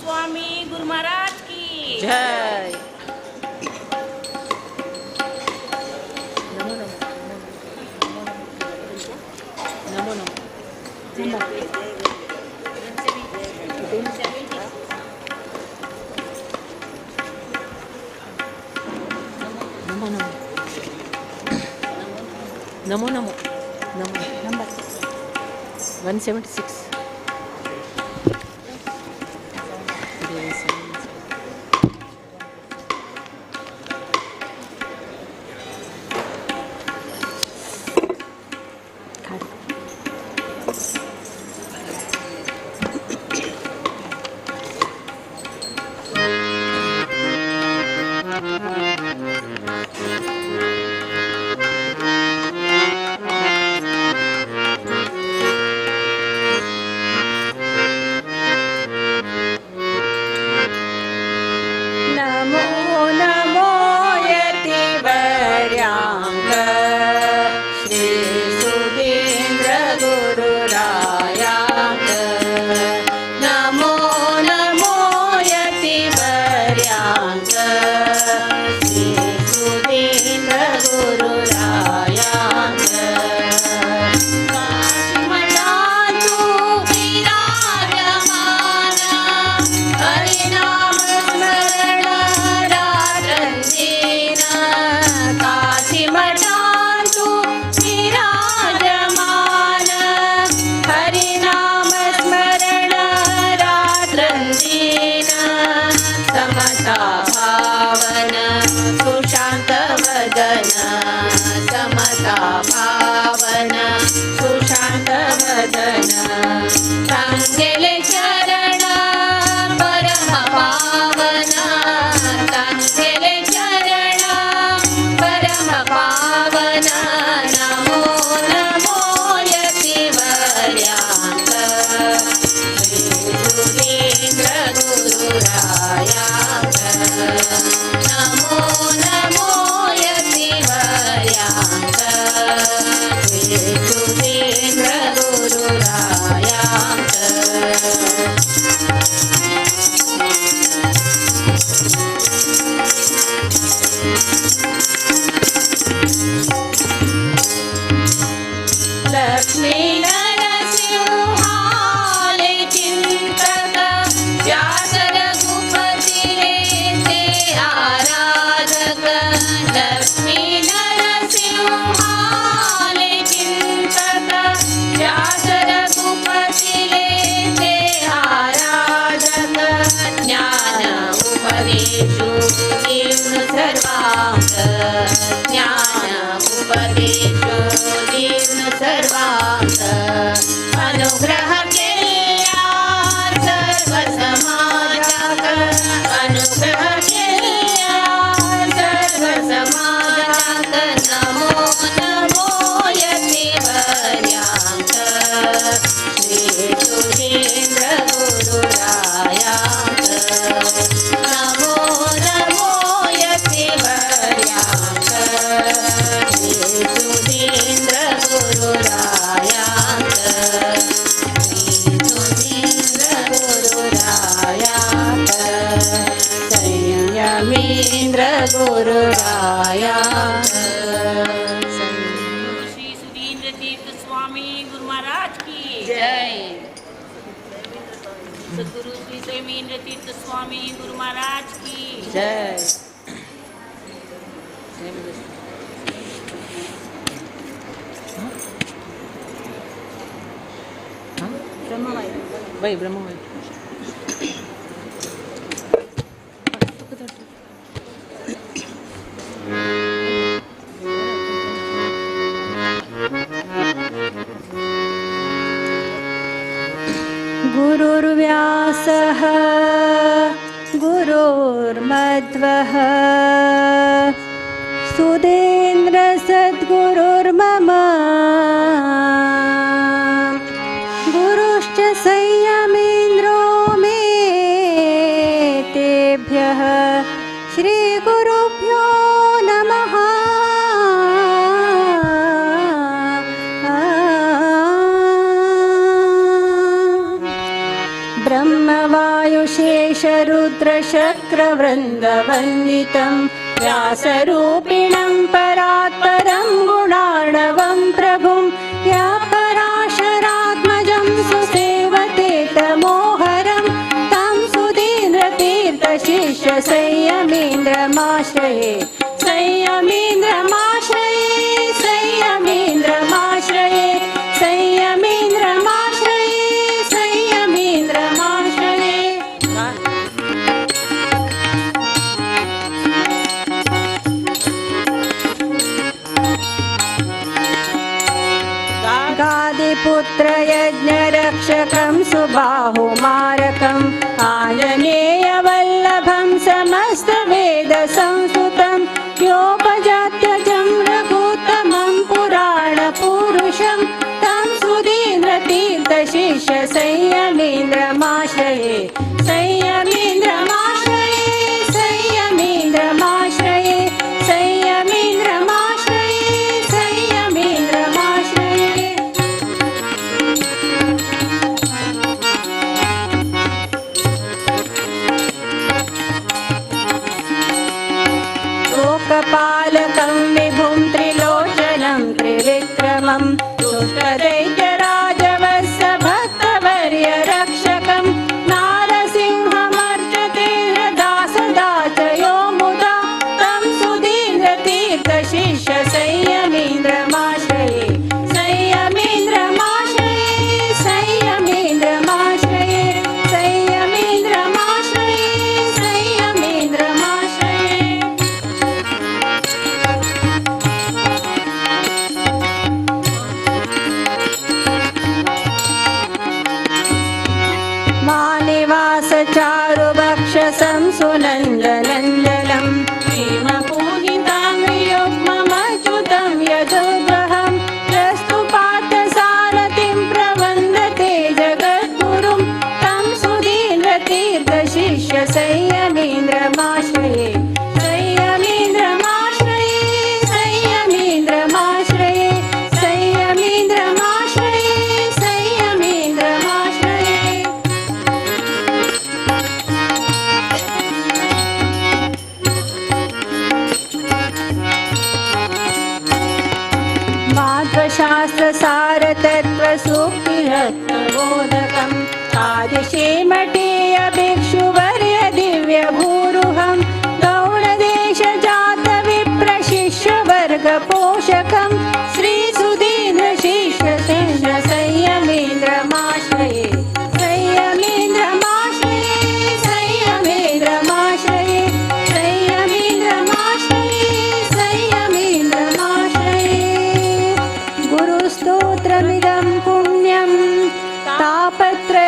स्वामी गुरु महाराज की जय. नमो नमो नमो नंबर 176. नमो नमो यतिवर्याङ्क श्री सुधीन्द्र गुरुरायाङ्क नमो नमो यतिवर्याङ्क श्री सुधीन्द्र गुरुरायाङ्क काशीमठातु विराजमान हरिनाम स्मरण रात्रन्दिन काशीमठातु विराजमान हरिनाम स्मरण रात्रन्दिन समता भावन सुशान्त वदन समता भावन सुशान्त वदन तङ्गेले चरण परम पावन तङ्गेले चरण परम पावन नमो नमो यतिवर्याङ्क श्री सुधीन्द्र गुरुरायाङ्क नमो नमो यतिवर्याङ्क श्री सुधीन्द्र गुरुरायाङ्क लक्ष्मी नरसिंहाले चिंतक व्यास रघुपति ते आराधक लक्ष्मी नरसिंहाले चिंतक व्यास रघुपति ते आराधक ज्ञान उपदेशु दीन सर्वांग ज्ञान उपदेशु दीन सर्वांग अनुग्रह केल्या सर्व समाजाक अनुग्रह केल्या सर्व समाजाक नमो नमो यतिवर्याङ्क श्री सुधीन्द्र गुरुरायाङ्क नमो नमो यतिवर्याङ्क श्री सुधीन्द्र गुरुरायाङ्क श्री सुधीन्द्र गुरुरायाङ्क संयमीन्द्र गुरुरायाङ्क श्री सुधीन्द्र तीर्थ स्वामी गुरु महाराज की जय सद्गुरु श्री संयमीन्द्र तीर्थ स्वामी गुरु महाराज की जय. वही ब्रह्मवायु गुरुर्व्यासः गुरुर्मध्वः सुधीन्द्र सद्गुरुर्मम गुरुश्च संयमीन्द्रो मे तेभ्यः श्रीगुरुभ्यो नमः ब्रह्मवायुशेष व्यासरुद्रशक्रवृन्दवन्दितं व्यासरूपिणं परात्परं गुणार्णवं प्रभुं या पराशरात्मजं सुसेवते तमोहरं तं सुधीन्द्रतीर्थशिष्य संयमीन्द्रमाश्रये संयमीन्द्रमाश्रये संयमीन्द्रमाश्रये संयमीन्द्रमाश्रये संयमीन्द्रमाश्रये गादिपुत्र यज्ञरक्षकं सुबाहुमारकम् आञ्जनेयवल्लभं समस्तवेदसंस्तुतं योपजात्यजं रघुत्तमं पुराणपुरुषं तं सुधीन्द्रतीर्थशिष्य संयमीन्द्रमाश्रये संयमीन्द्रमाश्रये संयमीन्द्रमाश्रये संयमीन्द्रमाश्रये संयमीन्द्रमाश्रये लोकपालकं विभुं त्रिलोचनं त्रिविक्रमं दुष्टदैत्यराजवस्य भक्तवर्यरक्षकं नारसिंहमर्चतेन्द्रदा सदा च यो मुदा तं सुधीन्द्रतीर्थशिष्य संयमीन्द्रमाश्रये संयमीन्द्रमाश्रये संयमीन्द्रमाश्रये संयमीन्द्रमाश्रये संयमीन्द्रमाश्रये मानिवासचारुभक्षसं सुनन्दनन्दनं भीमपूजिताङ्ग्रियुग्ममच्युतं यदुग्रहं यस्तुपार्थसारथिं प्रवन्दते जगद्गुरुं तं सुधीन्द्रतीर्थशिष्य संयमीन्द्रमाश्रये संयमीन्द्रमाश्रये संयमीन्द्रमाश्रये संयमीन्द्रमाश्रये संयमीन्द्रमाश्रये माध्वशास्त्रसारतत्त्वसूक्तिरत्नबोधकम् आदिशेमठेयभिक्षुवर्य दिव्यभूरुहं गौडदेशजातविप्रशिष्यवर्गपोषकं श्रीसुधीन्द्रशिष्य संयमीन्द्रमाश्रये संयमीन्द्रमाश्रये संयमीन्द्रमाश्रये संयमीन्द्रमाश्रये संयमीन्द्रमाश्रये गुरुस्तोत्रमिदं पुण्यं तापत्रयविनाशकं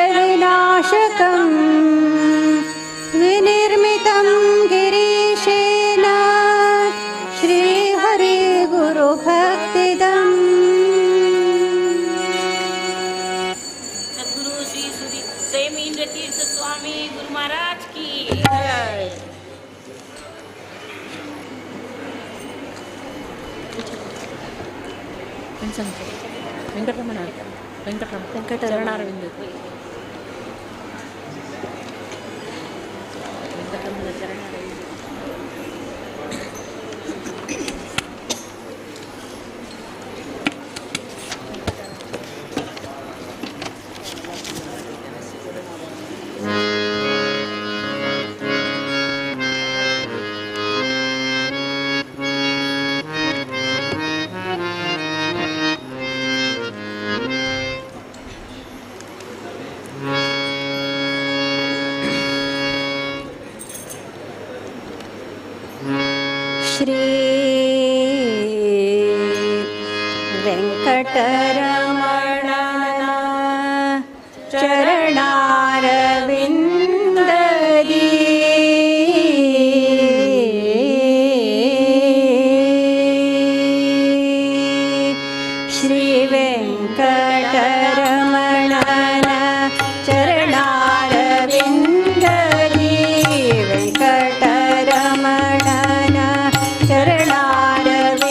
विनिर्मितं गिरीशेन श्रीहरिगुरुभक्तिदम् सद्गुरु श्री संयमीन्द्र तीर्थ स्वामी गुरु महाराज की ವೆಂಕಟರಮಣ ವೆಂಕಟರಮಣಾರವಿಂದ ವೆಂಕಟರಮಣ ಚರಣಾರವಿಂದ श्री वेंकटरमण चरणारविंददी श्री वेंकटरमण चरणारविंददी वेंकटरमण चरणारविंददी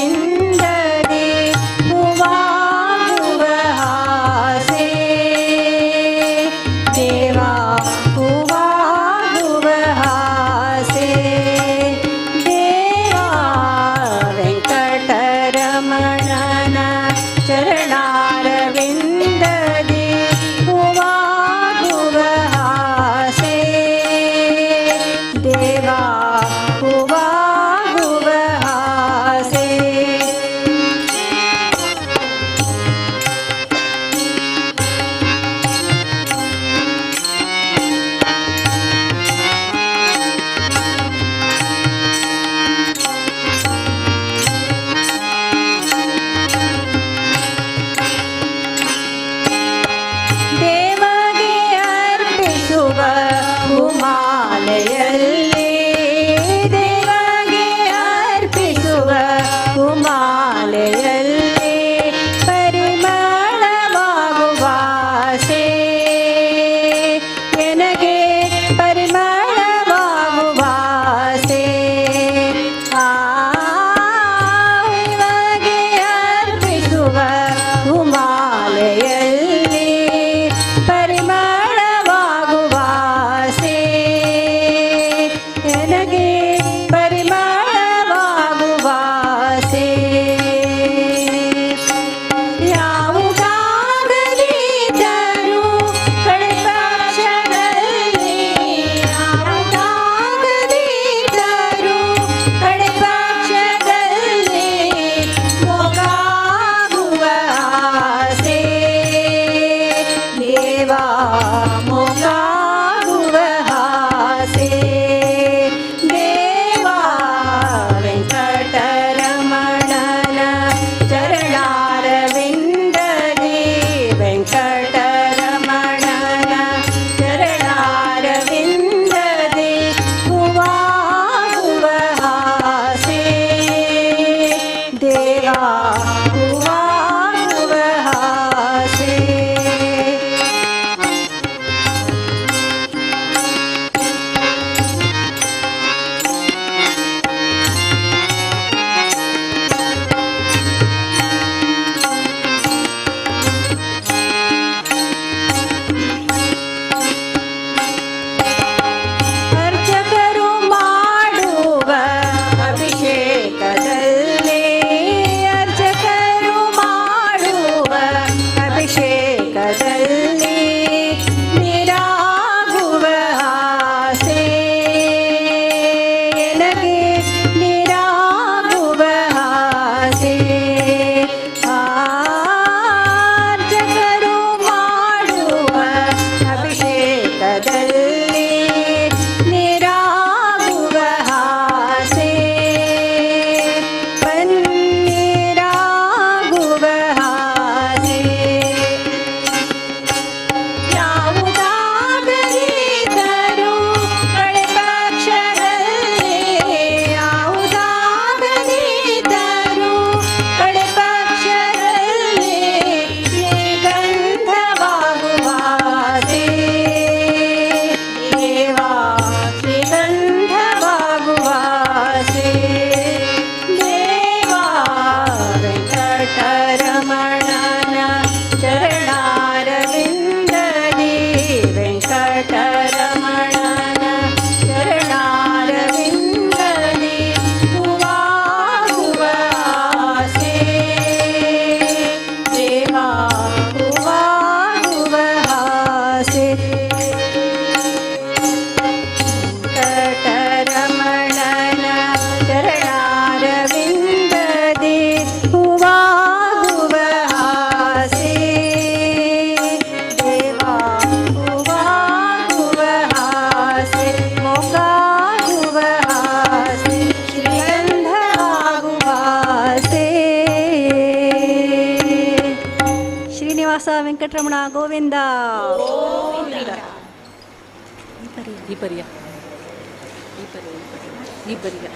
भुवा भुव ಮಾಲೆಯಲ್ಲಿ ದೇವಗೆ ಅರ್ಪಿಸುವ ಹೂಮಾಲೆಯಲ್ಲಿ ಪರಿಮಳವಾಗುವ ಆಸೆ ನನಗೆ ಪರಿಮಳವಾಗುವ ಆಸೆ ದೇವಗೆ ಅರ್ಪಿಸುವ ಹೂಮಾಲೆಯಲ್ಲಿ ಪರಿಮಳವಾಗುವ ಆಸೆ ನನಗೆ ಪರಿಮಳವಾಗುವ ಆಸೆ ಯಾವುದಾಗದಿದ್ದರೂ ಕಳೆಪಕ್ಷದಲ್ಲಿ ಯಾವುದಾಗದಿದ್ದರೂ ಕಳೆಪಕ್ಷದಲ್ಲಿ ಮೊಗ್ಗಾಗುವ ಆಸೆ ದೇವ ಮೊಗ್ಗಾಗುವ ಆಸೆ ದೇವ ವೆಂಕಟರಮಣನ ಚರಣಾರವಿಂದದಿ ವೆಂಕಟರಮಣನ ಚರಣಾರವಿಂದದಿ ಹೂವಾಗುವ ಆಸೆ ದೇವ ಹೂವಾಗುವ ಆಸೆ ಅರ್ಚಕರು ಮಾಡುವ ಅಭಿಷೇಕದಲ್ಲಿ ಅರ್ಚಕರು ಮಾಡುವ ಅಭಿಷೇಕದಲ್ಲಿ ನೀರಾಗುವ ಆಸೆ ನನಗೆ ನೀರಾಗುವ ಆಸೆ ಅರ್ಚಕರು ಮಾಡುವ ಅಭಿಷೇಕದಲ್ಲಿ ನೀರಾಗುವ ಆಸೆ ಪನ್ನೀರಾಗುವ ಆಸೆ ಯಾವುದಾಗದಿದ್ದರೂ ಕಳೆಪಕ್ಷದಲ್ಲಿ ಯಾವುದಾಗದಿದ್ದರೂ ಕಳೆಪಕ್ಷದಲ್ಲಿ ಶ್ರೀಗಂಧವಾಗುವ ಆಸೆ ದೇವ ಶ್ರೀಗಂಧವಾಗುವ ಆಸೆ ದೇವ ವೆಂಕಟರಮಣನ ಚರಣಾರವಿಂದದಿ ವೆಂಕಟರಮಣನ ಚರಣಾರವಿಂದದಿ ಹೂವಾಗುವ ಆಸೆ ದೇವ ಹೂವಾಗುವ ಆಸೆ ವೆಂಕಟರಮಣನ ಚರಣಾರವಿಂದದಿ ಹೂವಾಗುವ ಆಸೆ ದೇವ ಹೂವಾಗುವ ಆಸೆ ಮೊಗ್ಗಾಗುವ ಆಸೆ ಶ್ರೀಗಂಧವಾಗುವ ಆಸೆ ಶ್ರೀನಿವಾಸ ವೆಂಕಟರಮಣ ಗೋವಿಂದ ಈ ಪರಿಯ ಈ ಪರಿಯ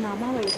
नामावळी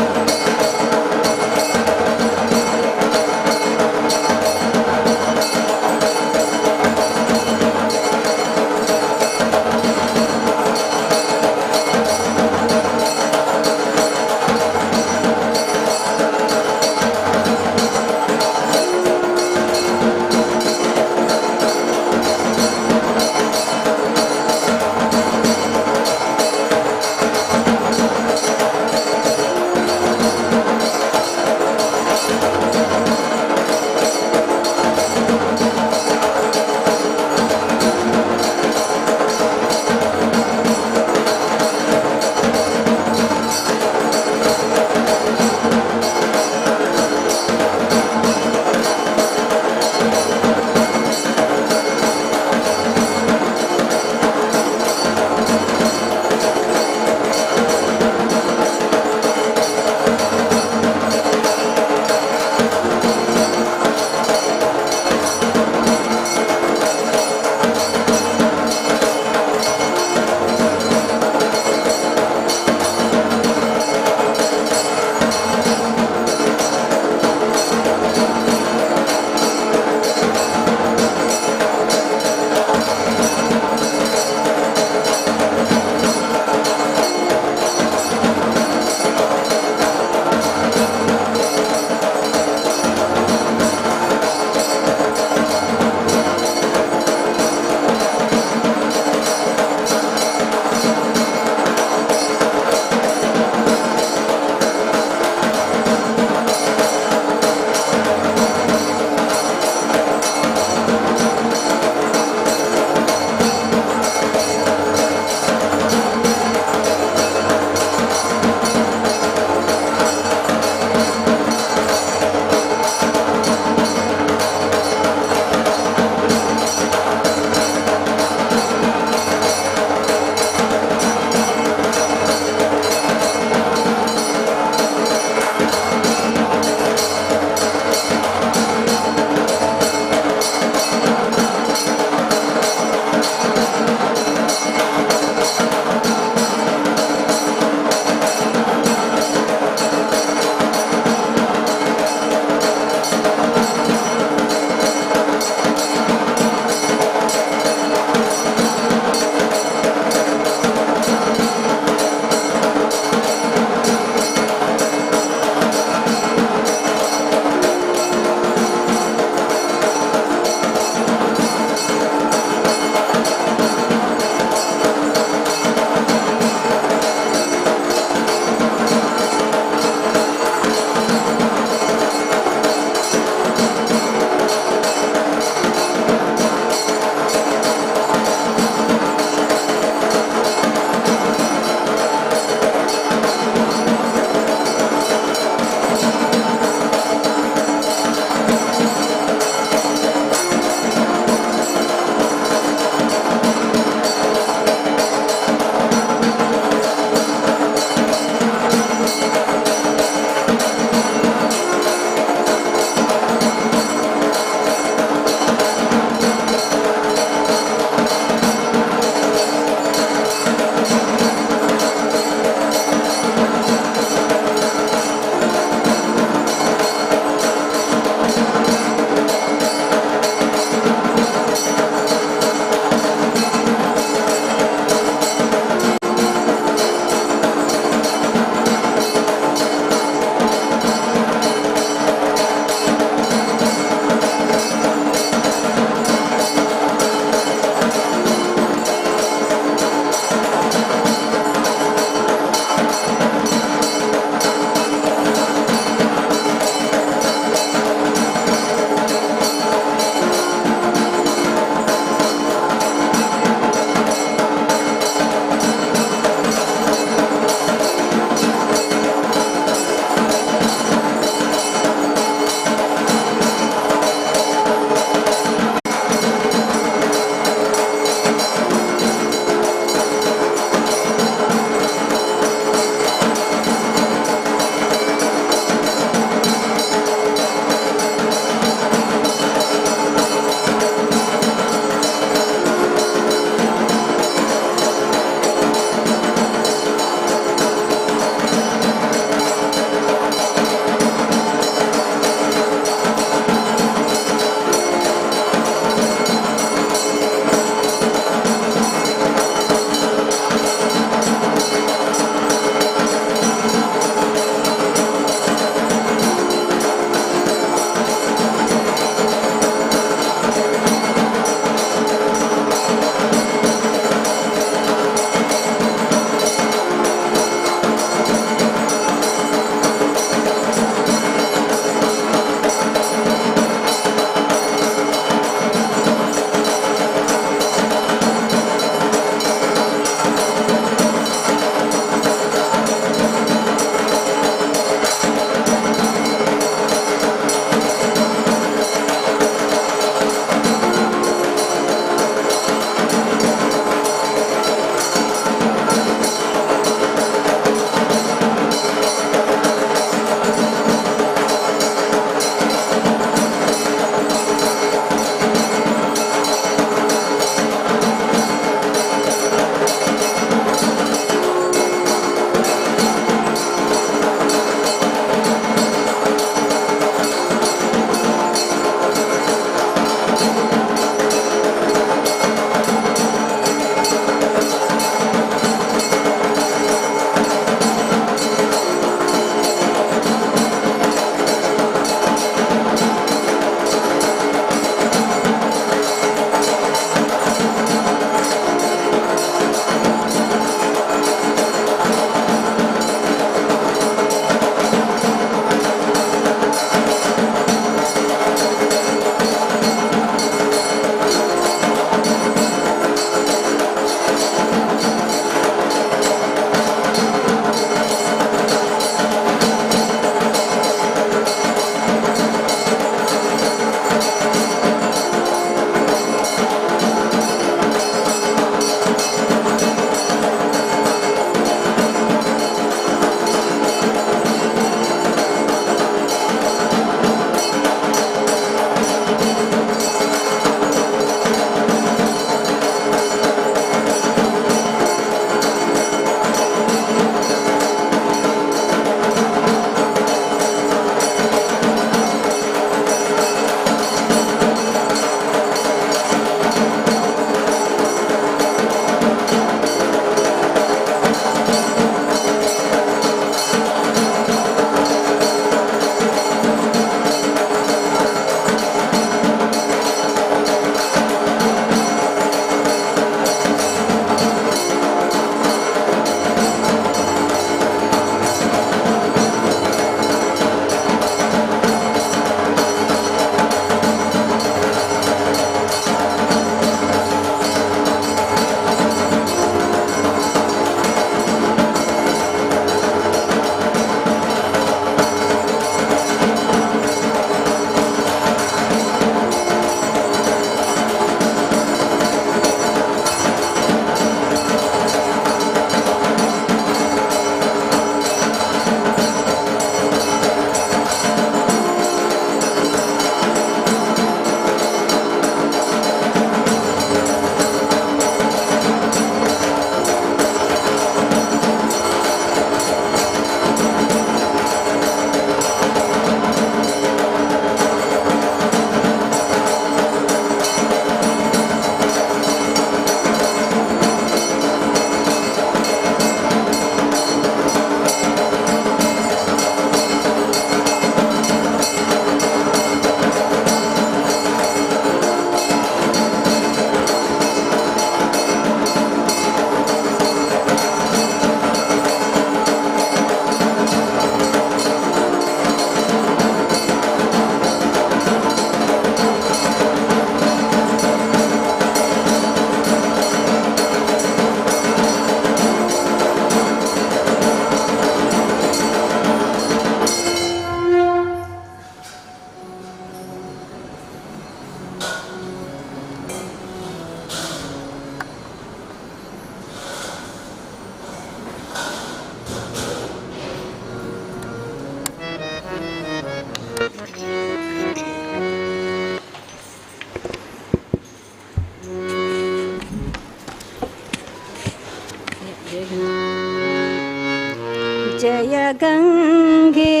जय गंगे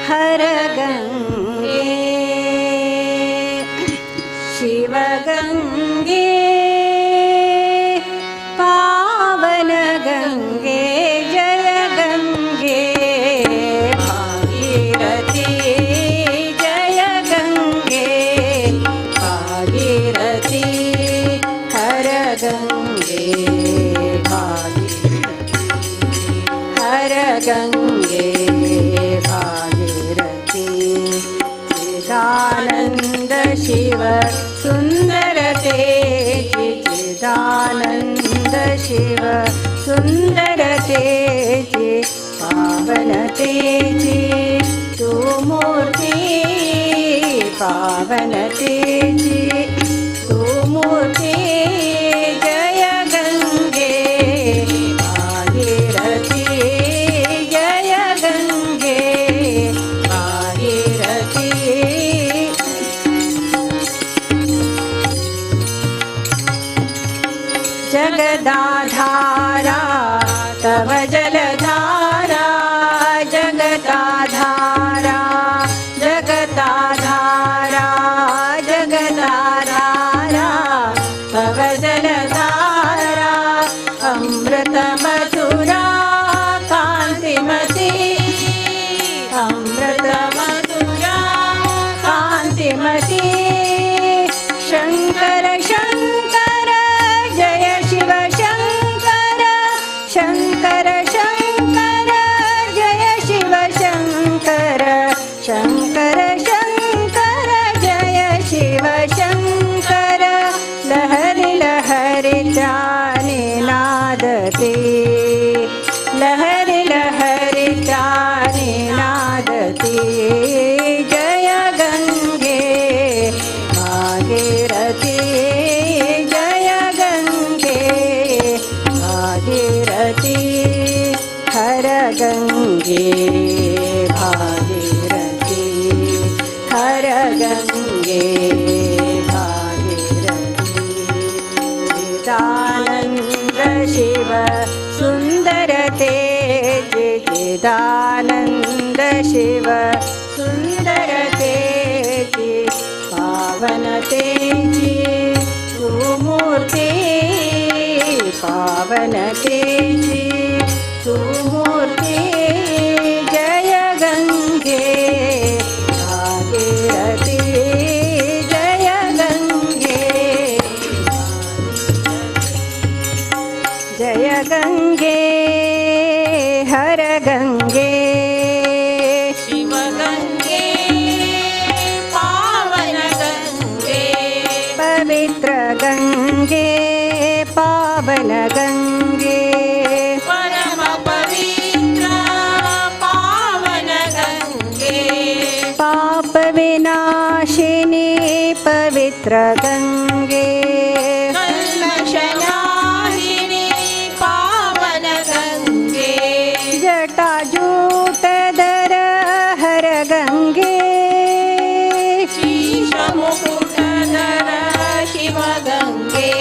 हर गंगे शिव गंगे पावन गंगे जय गंगे भागीरथी जय गंगे भागीरथी हर गंगे हर गंगे भागीरथी चिदानंद शिव सुंदर तेजी चिदानंद शिव सुंदर तेजी पावन तेजी तू मूर्ति पावन तेजी तू मूर्ति जय गंगे भागीरथी जय गंगे भागीरथी जगदाधारा तव जलधारा जगदाधारा जगदाधारा जगदाधारा तव जलधारा अमृत मथुरा कांतिमती अमृत मथुरा कांतिमती शंकर शंकर जय शिव शंकर शंकर शंकर जय शिव शंकर शंकर शंकर जय शिव शंकर लहरी लहरी जाने नादते लहरी लहरी जाने नादते जय गंगे भागीरथी जय गंगे भागीरथी हर गंगे भागीरथी हर गंगे भागीरथी चिदानंद शिव सुंदर तेजी चिदानंद शिव सुंदर तेजी पावन तेजी तू मूर्ति पावन तेजी तू मूर्ति जय गंगे भागीरथी जय गंगे जय गंगे हर गंगे शिव गंगे पावन गंगे पवित्र गंगे पावन गंगे परम पवित्र पावन गंगे पाप विनाशिनी पवित्र गंगे कल्मषनाशिनी पावन गंगे जटाजूटधर हर गंगे शीश मुकुटधर शिव गंगे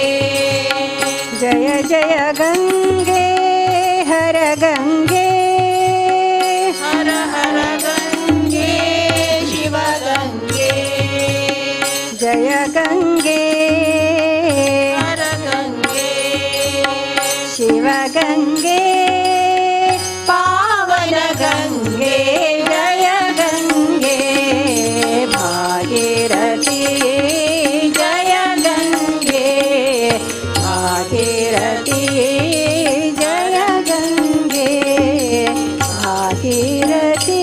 जय जय गंगे हर गंगे हर हर गंगे शिव गंगे जय गंगे हर गंगे शिव गंगे पावन गंगे जय गंगे भागीरथी जय गंगे भागीरथी जय गंगे भागीरथी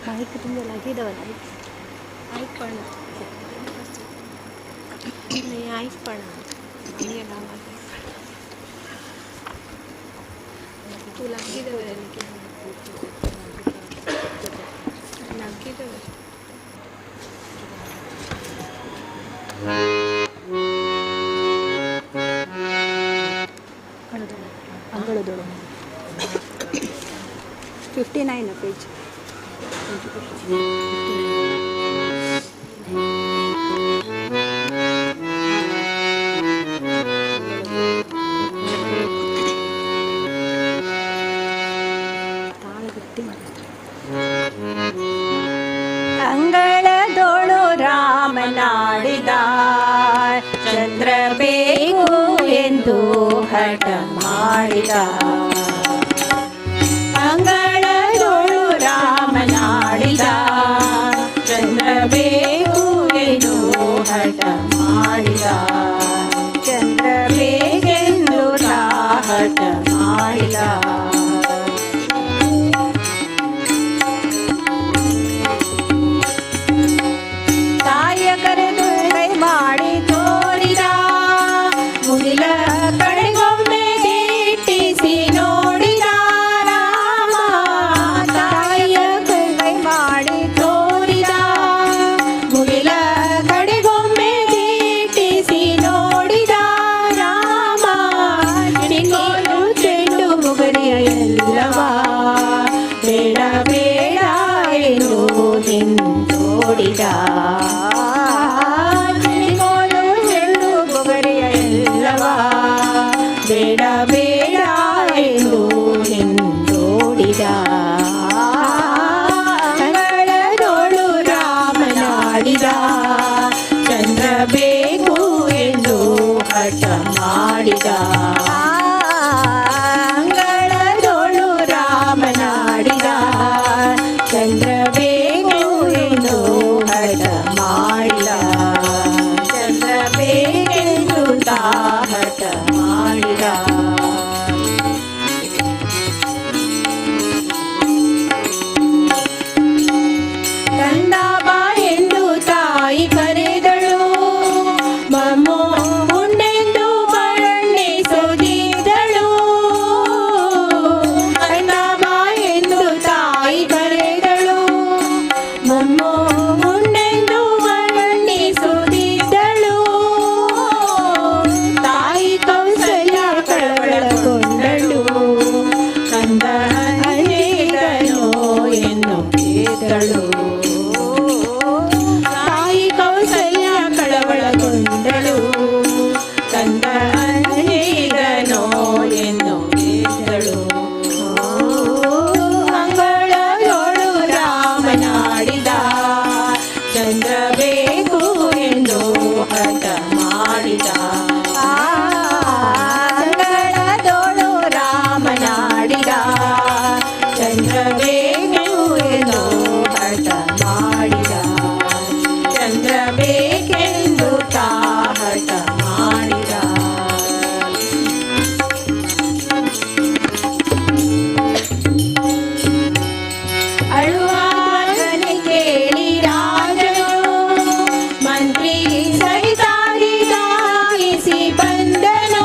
माइक तुमने लागिदवಲ್ಲ ಐಪಣ नहीं ಐಪಣ ये डाला तू लागिदवಲ್ಲ ನನಗೆ लागिदवಲ್ಲ ಅಂಗಳದೊಳಗೆ 59 ಪೇಜ್ ಮಾತನಾಡಿದ ಚಂದ್ರ ಬೇಕು ಎಂದು ಹಠ ಮಾಡಿದ ಅಂಗಳದೊಳು ರಾಮನಾಡಿದ ಚಂದ್ರ ಬೇಕು ಎಂದು ಹಠ ಮಾಡಿದ ಚಂದ್ರ ಬೇಕೆಂದು ಹಠ ಮಾಡಿದ ತಾಯಿಯ ಕರೆದು ಕೈ ಮಾಡಿ ತೋರಿದ ಮುಗಿಲ ಕಡೆಗೊಮ್ಮೆ ದಿಟ್ಟಿಸಿ ನೋಡಿದ ರಾಮ ತಾಯಿಯ ಕೈ ಮಾಡಿ ತೋರಿದ ಮುಗಿಲ ಕಡೆಗೊಮ್ಮೆ ದಿಟ್ಟಿಸಿ ನೋಡಿದ ರಾಮ ಚಿಣಿಕೋಲು ಚೆಂಡು ಮುಗರಿಯ ಎಲ್ಲವ ಬೇಡ ಬೇಡ ಎಂದು ನಿಂತೋಡಿದ ಚಿಣಿಕೋಲು ಚೆಂಡು ಮುಗರಿಯ ಎಲ್ಲವ ಬೇಡ ಬೇಡ ಎಂದು ನಿಂತೋಡಿದ ಅಂಗಳದೊಳು ರಾಮನಾಡಿದ ಚಂದ್ರ ಬೇಕು ಎಂದು ಹಠ ಮಾಡಿದ ಅಂಗಳದೊಳು ರಾಮನಾಡಿದ ಚಂದ್ರ ಬೇಕು ಎಂದು ಹಠ ಮಾಡಿದ ಚಂದ್ರ ಬೇಕೆಂದು ಹಠ ಮಾಡಿದ ಕಂದ ಬಾ ಎಂದು ತಾಯಿ ಕರೆದಳು ಮಮ್ಮೋ ಉಂಡೆಂದು ಬಣ್ಣಿಸುತ್ತಿದ್ದಳು ಕಂದ ಬಾ ಎಂದು ತಾಯಿ ಕರೆದಳು ಮಮ್ಮೋ ಉಂಡೆಂದು ಬಣ್ಣಿಸುತ್ತಿದ್ದಳು ತಾಯಿ ಕೌಸಲ್ಯ ಕಳವಳಗೊಂಡಳು ಕಂದ ಅಲ್ಲಿದನೋ ಎನ್ನುತ್ತಿದ್ದಳು ತಾಯಿ ಕೌಸಲ್ಯ ಕಳವಳಗೊಂಡಳು ಕಂದ ಅಲ್ಲಿದನೋ ಎನ್ನುತ್ತಿದ್ದಳು ಅಂಗಳದೊಳು ರಾಮನಾಡಿದ ಚಂದ್ರ ಬೇಕು ಎಂದು ಹಠ ಮಾಡಿದ ಅಂಗಳದೊಳು ರಾಮನಾಡಿದ ಚಂದ್ರ ಬೇಕು ಎಂದು ಹಠ ಮಾಡಿದ ಚಂದ್ರ ಬೇಕೆಂದು ಹಠ ಮಾಡಿದ ಅಳುವ ಧ್ವನಿ ಕೇಳಿ ರಾಜನು ಮಂತ್ರಿ ಸಹಿತಾಗಿ ಧಾವಿಸಿ ಬಂದನು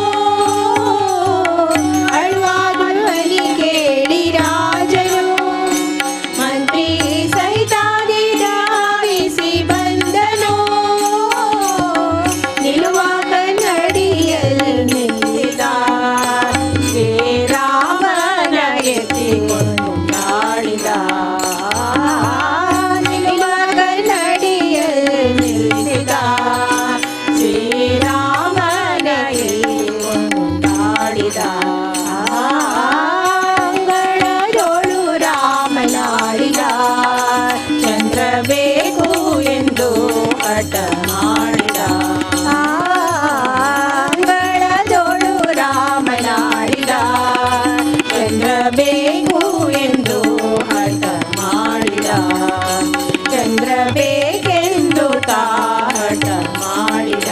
ಅಳುವ ಧ್ವನಿ ಕೇಳಿ ರಾಜನು ಮಂತ್ರಿ ಸಹಿತಾಗಿ ಧಾವಿಸಿ ಬಂದನು ನಿಲ್ಲುವ ಕನ್ನಡಿಯಲ್ಲಿ ನಿಂತಿದ ಶ್ರೀರಾಮನ ಎತ್ತಿಕೊಂಡು ನಾಡಿದ ನಿಲ್ಲುವ ಕನ್ನಡಿಯಲ್ಲಿ ನಿಲ್ಲಿಸಿದ ಶ್ರೀರಾಮನ ಎತ್ತಿಕೊಂಡು ನಾಡಿದ ಅಂಗಳದೊಳು ರಾಮನಾಡಿದ ಚಂದ್ರ ಬೇಕು ಎಂದು ಹಠ ಮಾಡಿದ ಅಂಗಳದೊಳು ರಾಮನಾಡಿದ ಚಂದ್ರ ಬೇಕು ಎಂದು ಹಠ ಮಾಡಿದ ಚಂದ್ರ ಬೇಕೆಂದು ಹಠ ಮಾಡಿದ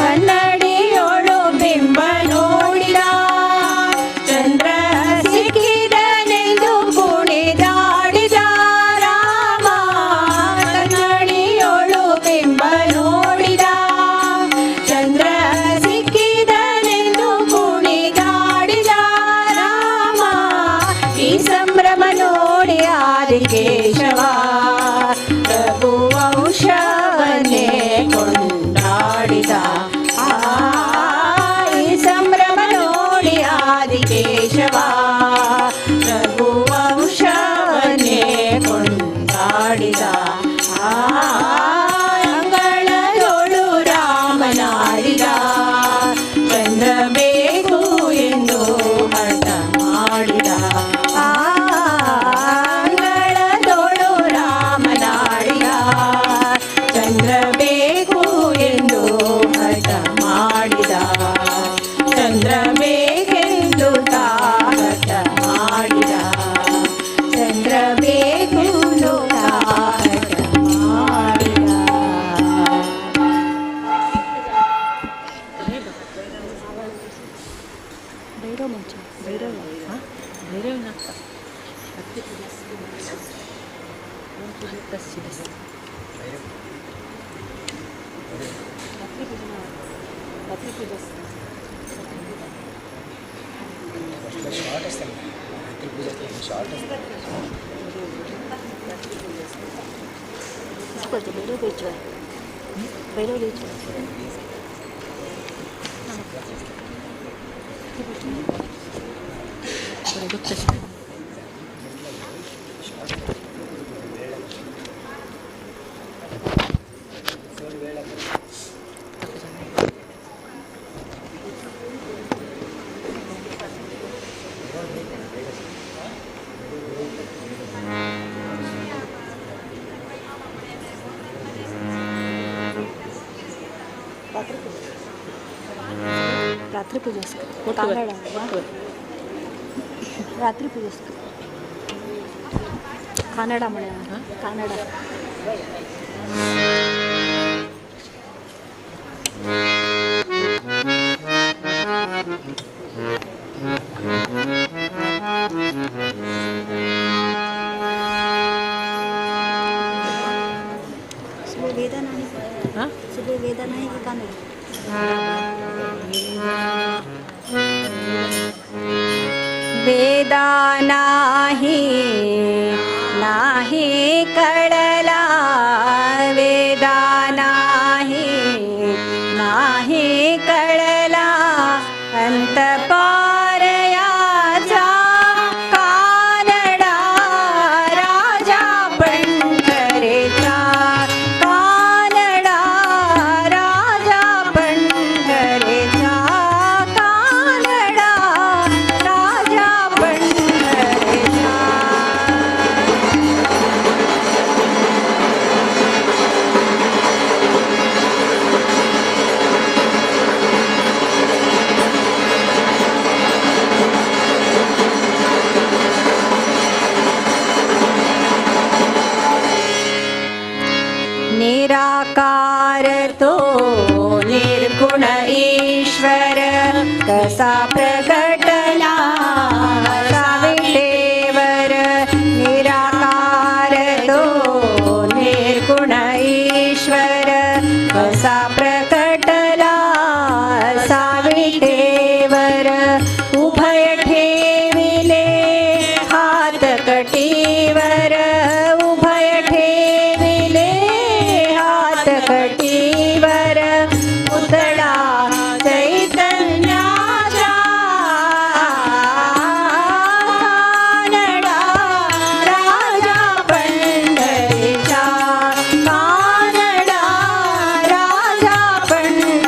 ಕನ್ನಡಿಯೊಳು ಬಿಂಬ ನೋಡಿದ ಚಂದ್ರ ಸಿಕ್ಕಿದನೆಂದು ಕುಣಿದಾಡಿದ ರಾಮ ಕನ್ನಡಿಯೊಳು ಬಿಂಬ ನೋಡಿದ रात्री पूजा रात्री पूजा कन्नಡ म्हणा कन्नಡ वेदा नाही सगळे वेदा नाही की कन्नड वेदा नाही नाही कळला वेदा नाही नाही कळला अंतपारयाचा कानडा राजा पंढरीचा कानडा राजा पंढरीचा कानडा राजा पंढरीचा निराकार तो निर्गुण ईश्वर कसा प्रगटला साविटेवर निराकार तो निर्गुण ईश्वर कसा प्रगटला साविटेवर उभय ठेविले हात कटीवर उभय ठेविले हात कटीवर पुतळा चैतन्याचा कानडा राजा पंढरीचा कानडा राजा पंढरीचा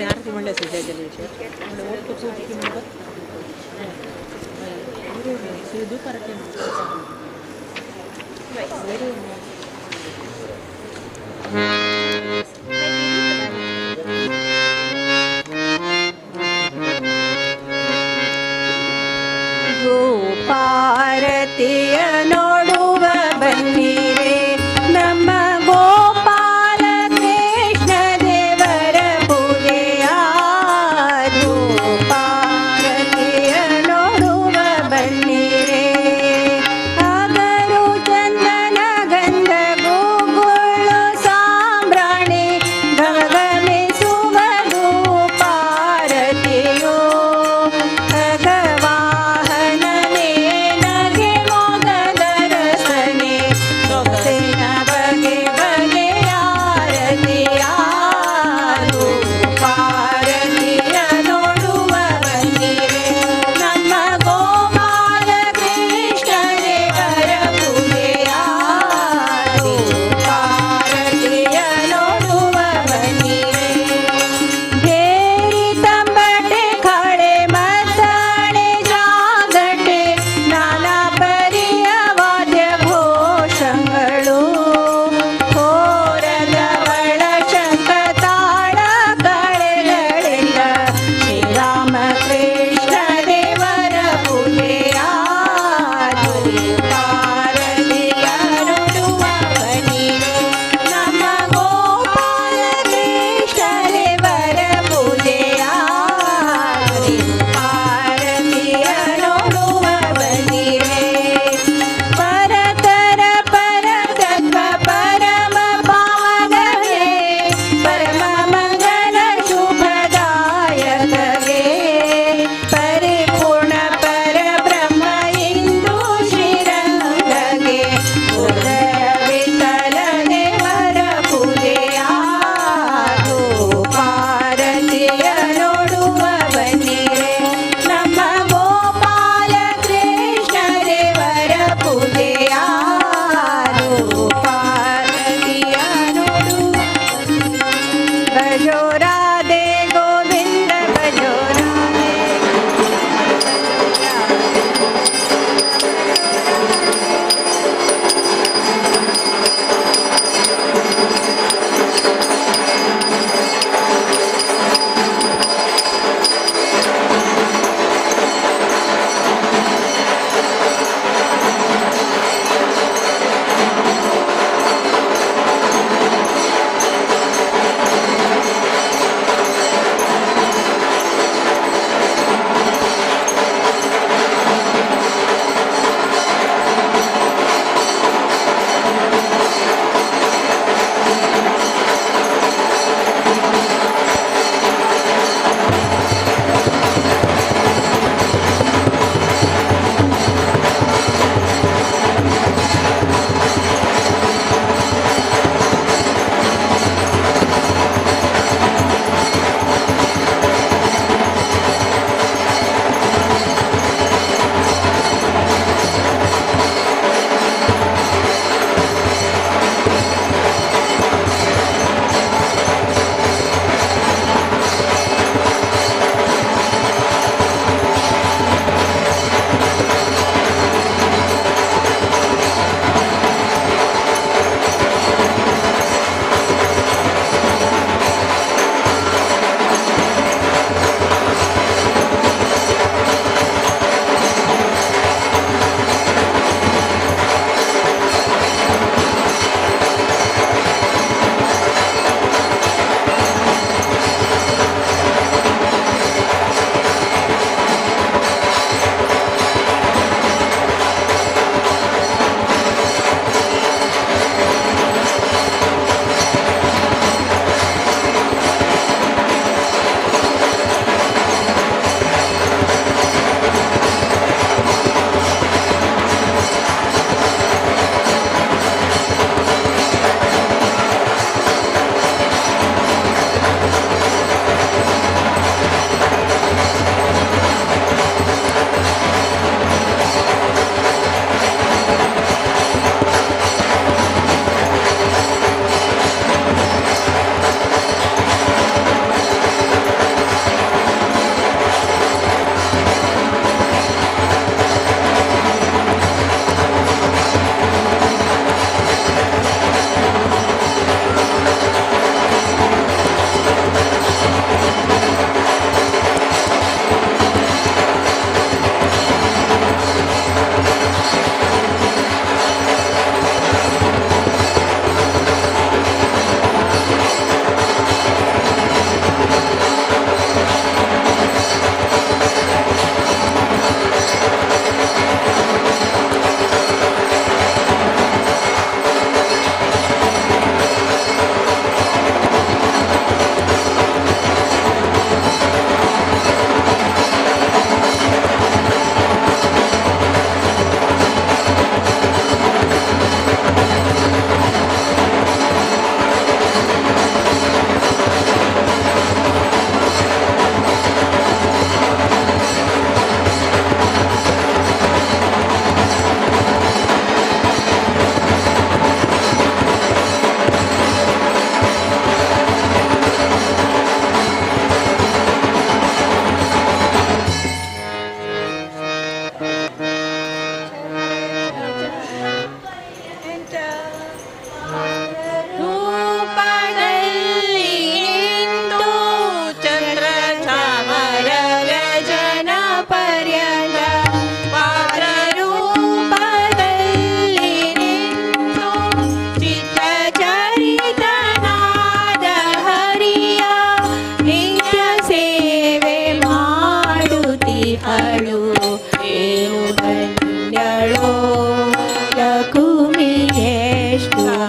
ಆರತಿ ಮಂಡ್ಯ ಸಿದ್ಧಾಜಲಿ ಒಟ್ಟು ಧೂಪಾರತಿ ಗೋಪಾರತಿಯ ನೋಡುವ ಬನ್ನಿರೆ ನಮ್ಮ ಗೋಪಾಲ ಕೃಷ್ಣ ದೇವರ ಪೂಜೆಯ ಗೋಪಾರತಿಯ ನೋಡುವ ಬನ್ನಿರೆ ಆಗರು ಚಂದನ ಗಂಧ ಗೋಗುಳು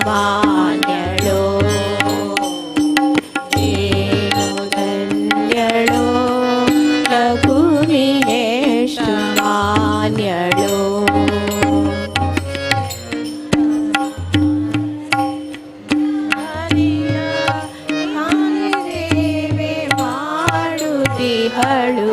ಮಾನ್ಯಳೋ ಏನು ಧನ್ಯಳೋ ರಘುವೀರೇಶು ಮಾನ್ಯಳೋ ಸೇವೆ ಮಾಡುತ್ತಿಹಳು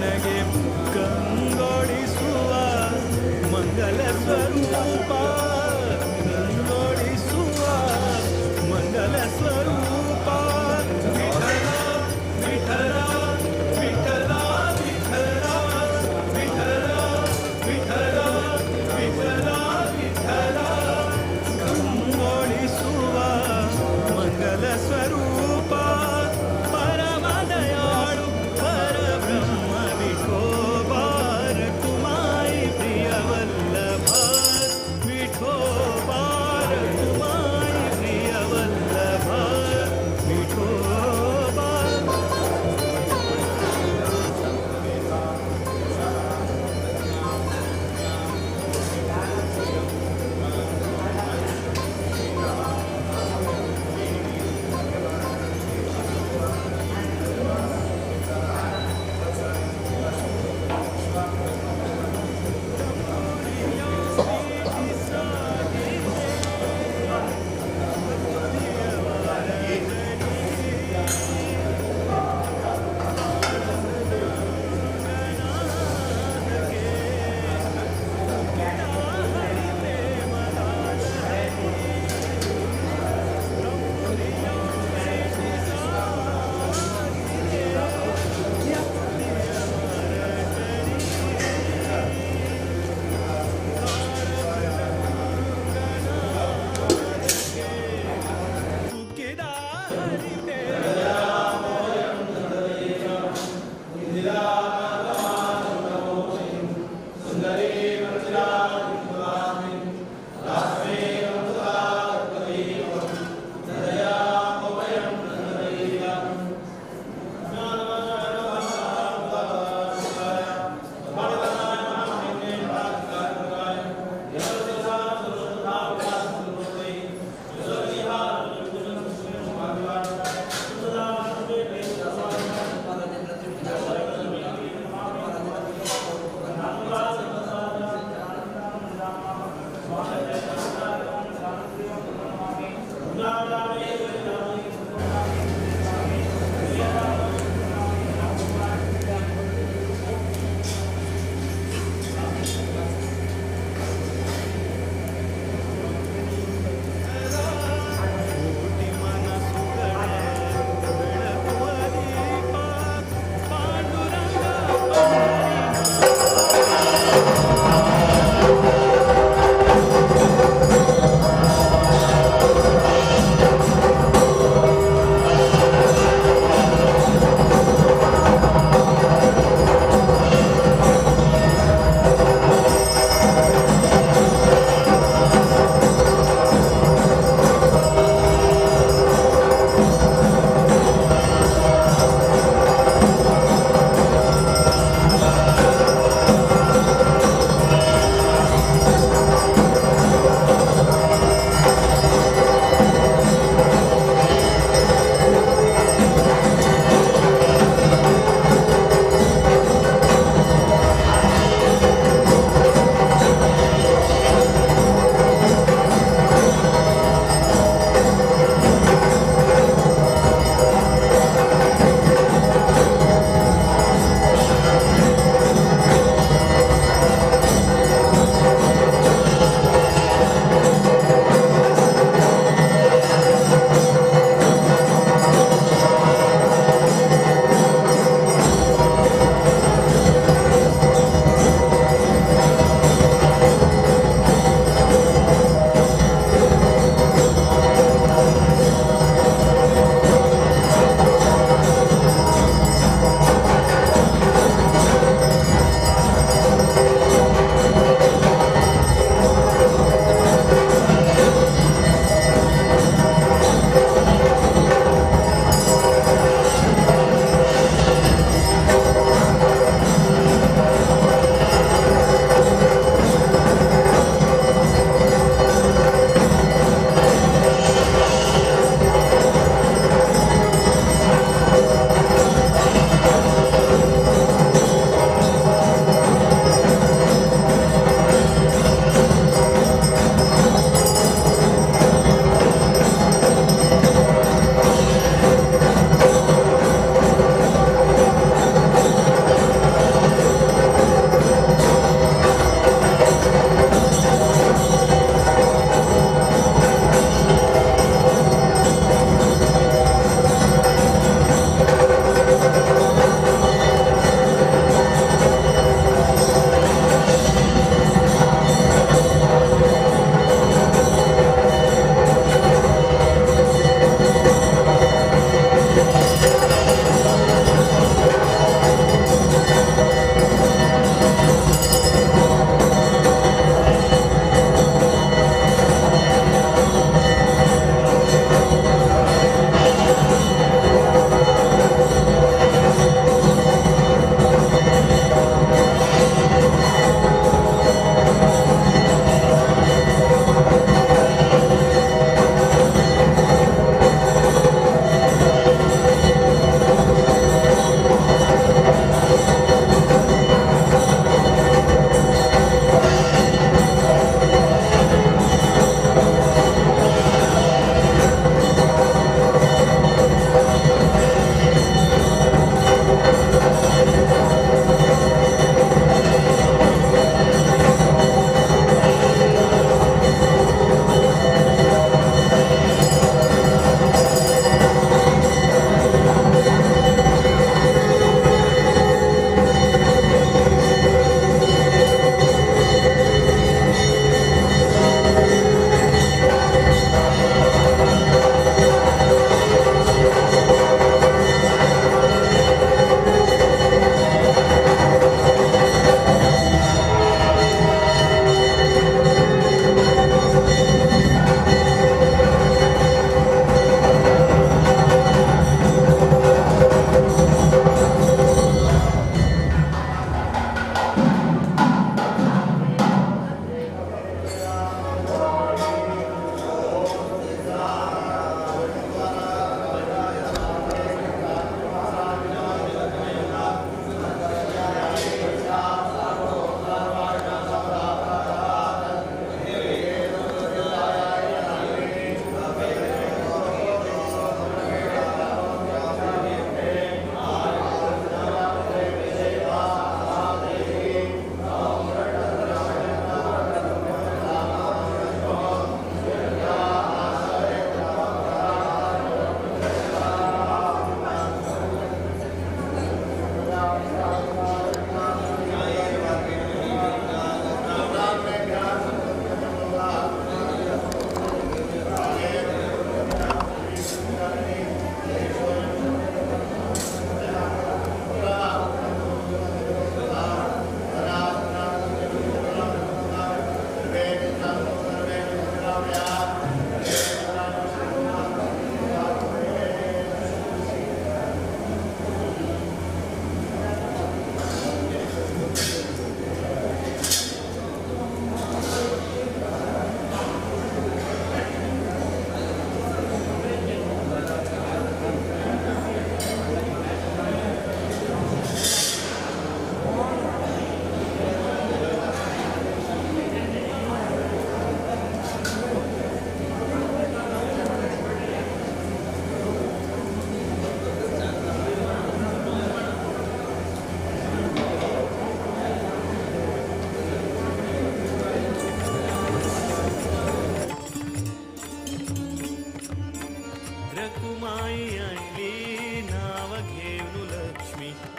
ನನಗೆ ಕಂಗೊಳಿಸುವ ಮಂಗಲ ಸ್ವರೂಪ ಕಂಗೊಳಿಸುವ ಮಂಗಲ ಸ್ವರೂಪ ವಿಠಲ ವಿಠಲ ವಿಠಲ ವಿಠಲ ವಿಠಲ ವಿಠಲ ವಿಠಲ ವಿಠಲ ಕಂಗೊಳಿಸುವ ಮಂಗಲ ಸ್ವರೂಪ ಪರಮ ದಯಾಳು ಪರಬ್ರಹ್ಮ ವಿಠೋ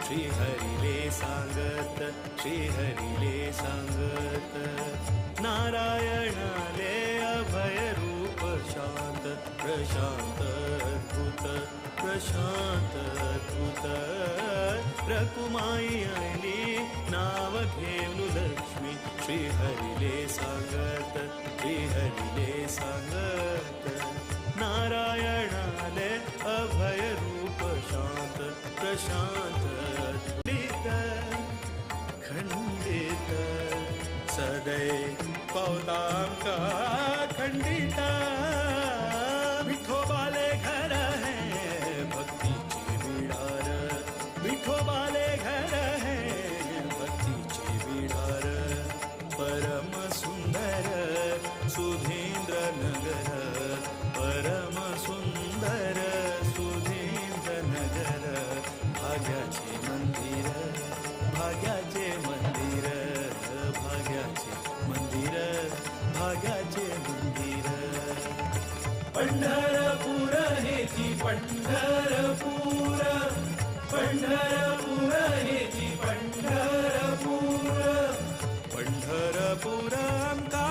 श्रीहरिले सांगत श्रीहरिले सांगत नारायणाले अभय रूप शांत प्रशांत अद्भुत प्रशांत अद्भुत रकुमाई आयली नाव घेऊन लक्ष्मी श्रीहरिले सांगत श्रीहरिले सांगत नारायणाले अभय रूप शांत प्रशांत खंडित सदैव पौतांका खंडित विठोबाले घर है भक्तीचे विडार विठोबाले घर है भक्तीचे विडार परम सुंदर सुधींद्र नगर परम सुंदर सुधींद्र नगर भाग्याचे मंदिर भाग्याचे मंदिर भाग्याचे मंदिर भाग्याचे मंदिर पंढरपूर हेची पंढरपूर पंढरपूर हेची पंढरपूर पंढरपूर आमका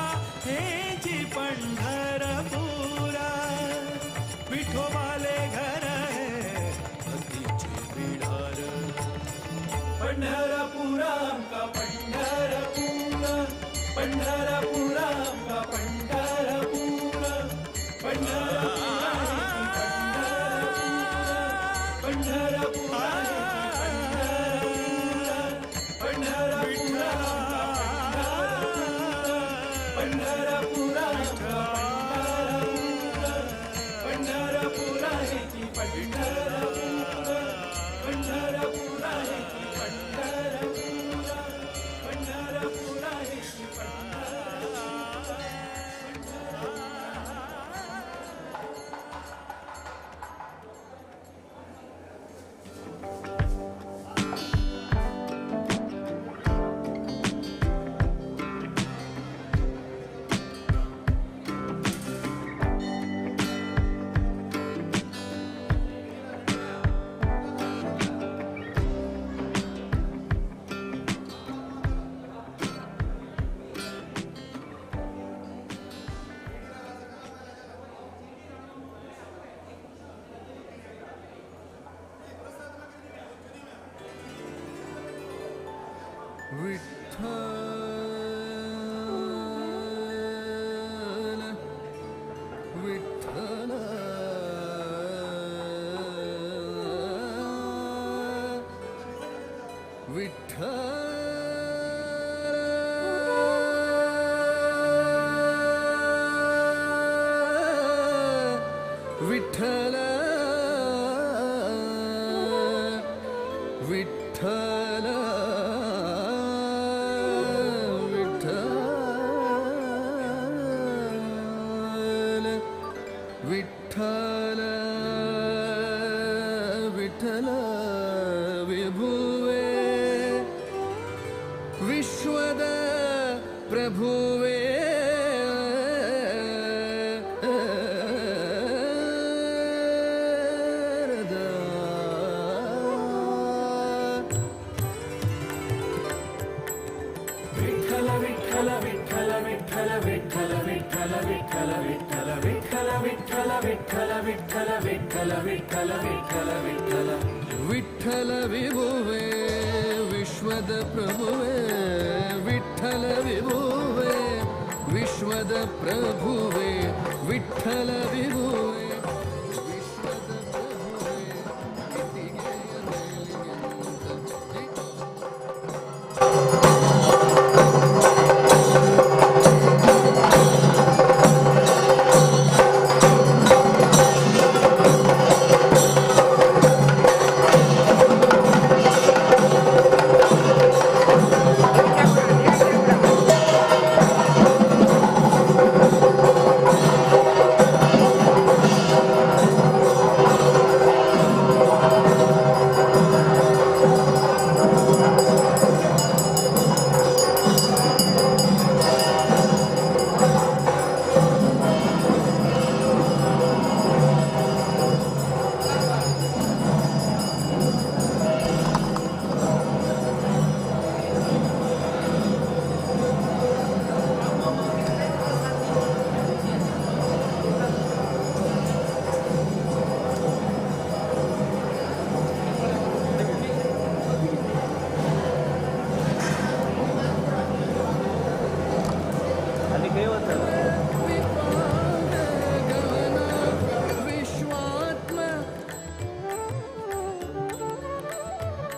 हेची पंढरपूर विठोबाले घर है भक्तीचे विडार पंढरपूर आमका पंढरपूर पंढरपूर आमका पंढरपूर पंढरपूर पंढरपूर विठ्ठल विभुवे विश्वद प्रभुवे विठ्ठल विभुवे विश्वद प्रभुवे विठ्ठल विभुवे विश्वद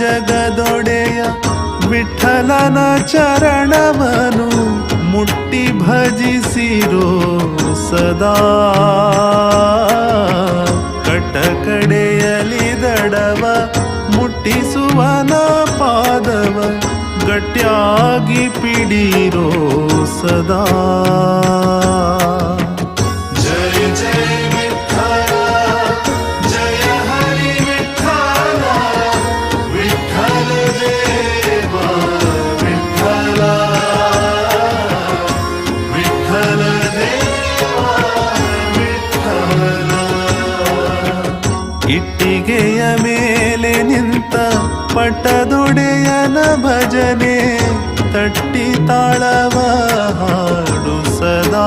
ಜಗದೊಡೆಯ ವಿಠಲನ ಚರಣವನು ಮುಟ್ಟಿ ಭಜಿಸಿರೋ ಸದಾ ಕಟಕಡೆಯಲಿ ದಡವ ಮುಟ್ಟಿಸುವನ ಪಾದವ ಗಟ್ಯಾಗಿ ಪಿಡಿರೋ ಸದಾ ಜಯ ಜಯ ವಿಠಲ ಜಯ ಹರಿ ವಿಠಲ ವಿಠಲ ದೇವ ವಿಠಲ ವಿಠಲ ದೇವ ವಿಠಲ ಇಟ್ಟಿಗೆಯ ಮೇಲೆ ನಿಂತ ಪಟ್ಟದೊಡೆಯನ ಭಜನೆ ತಟ್ಟಿ ತಾಳವ ಹಾಡು ಸದಾ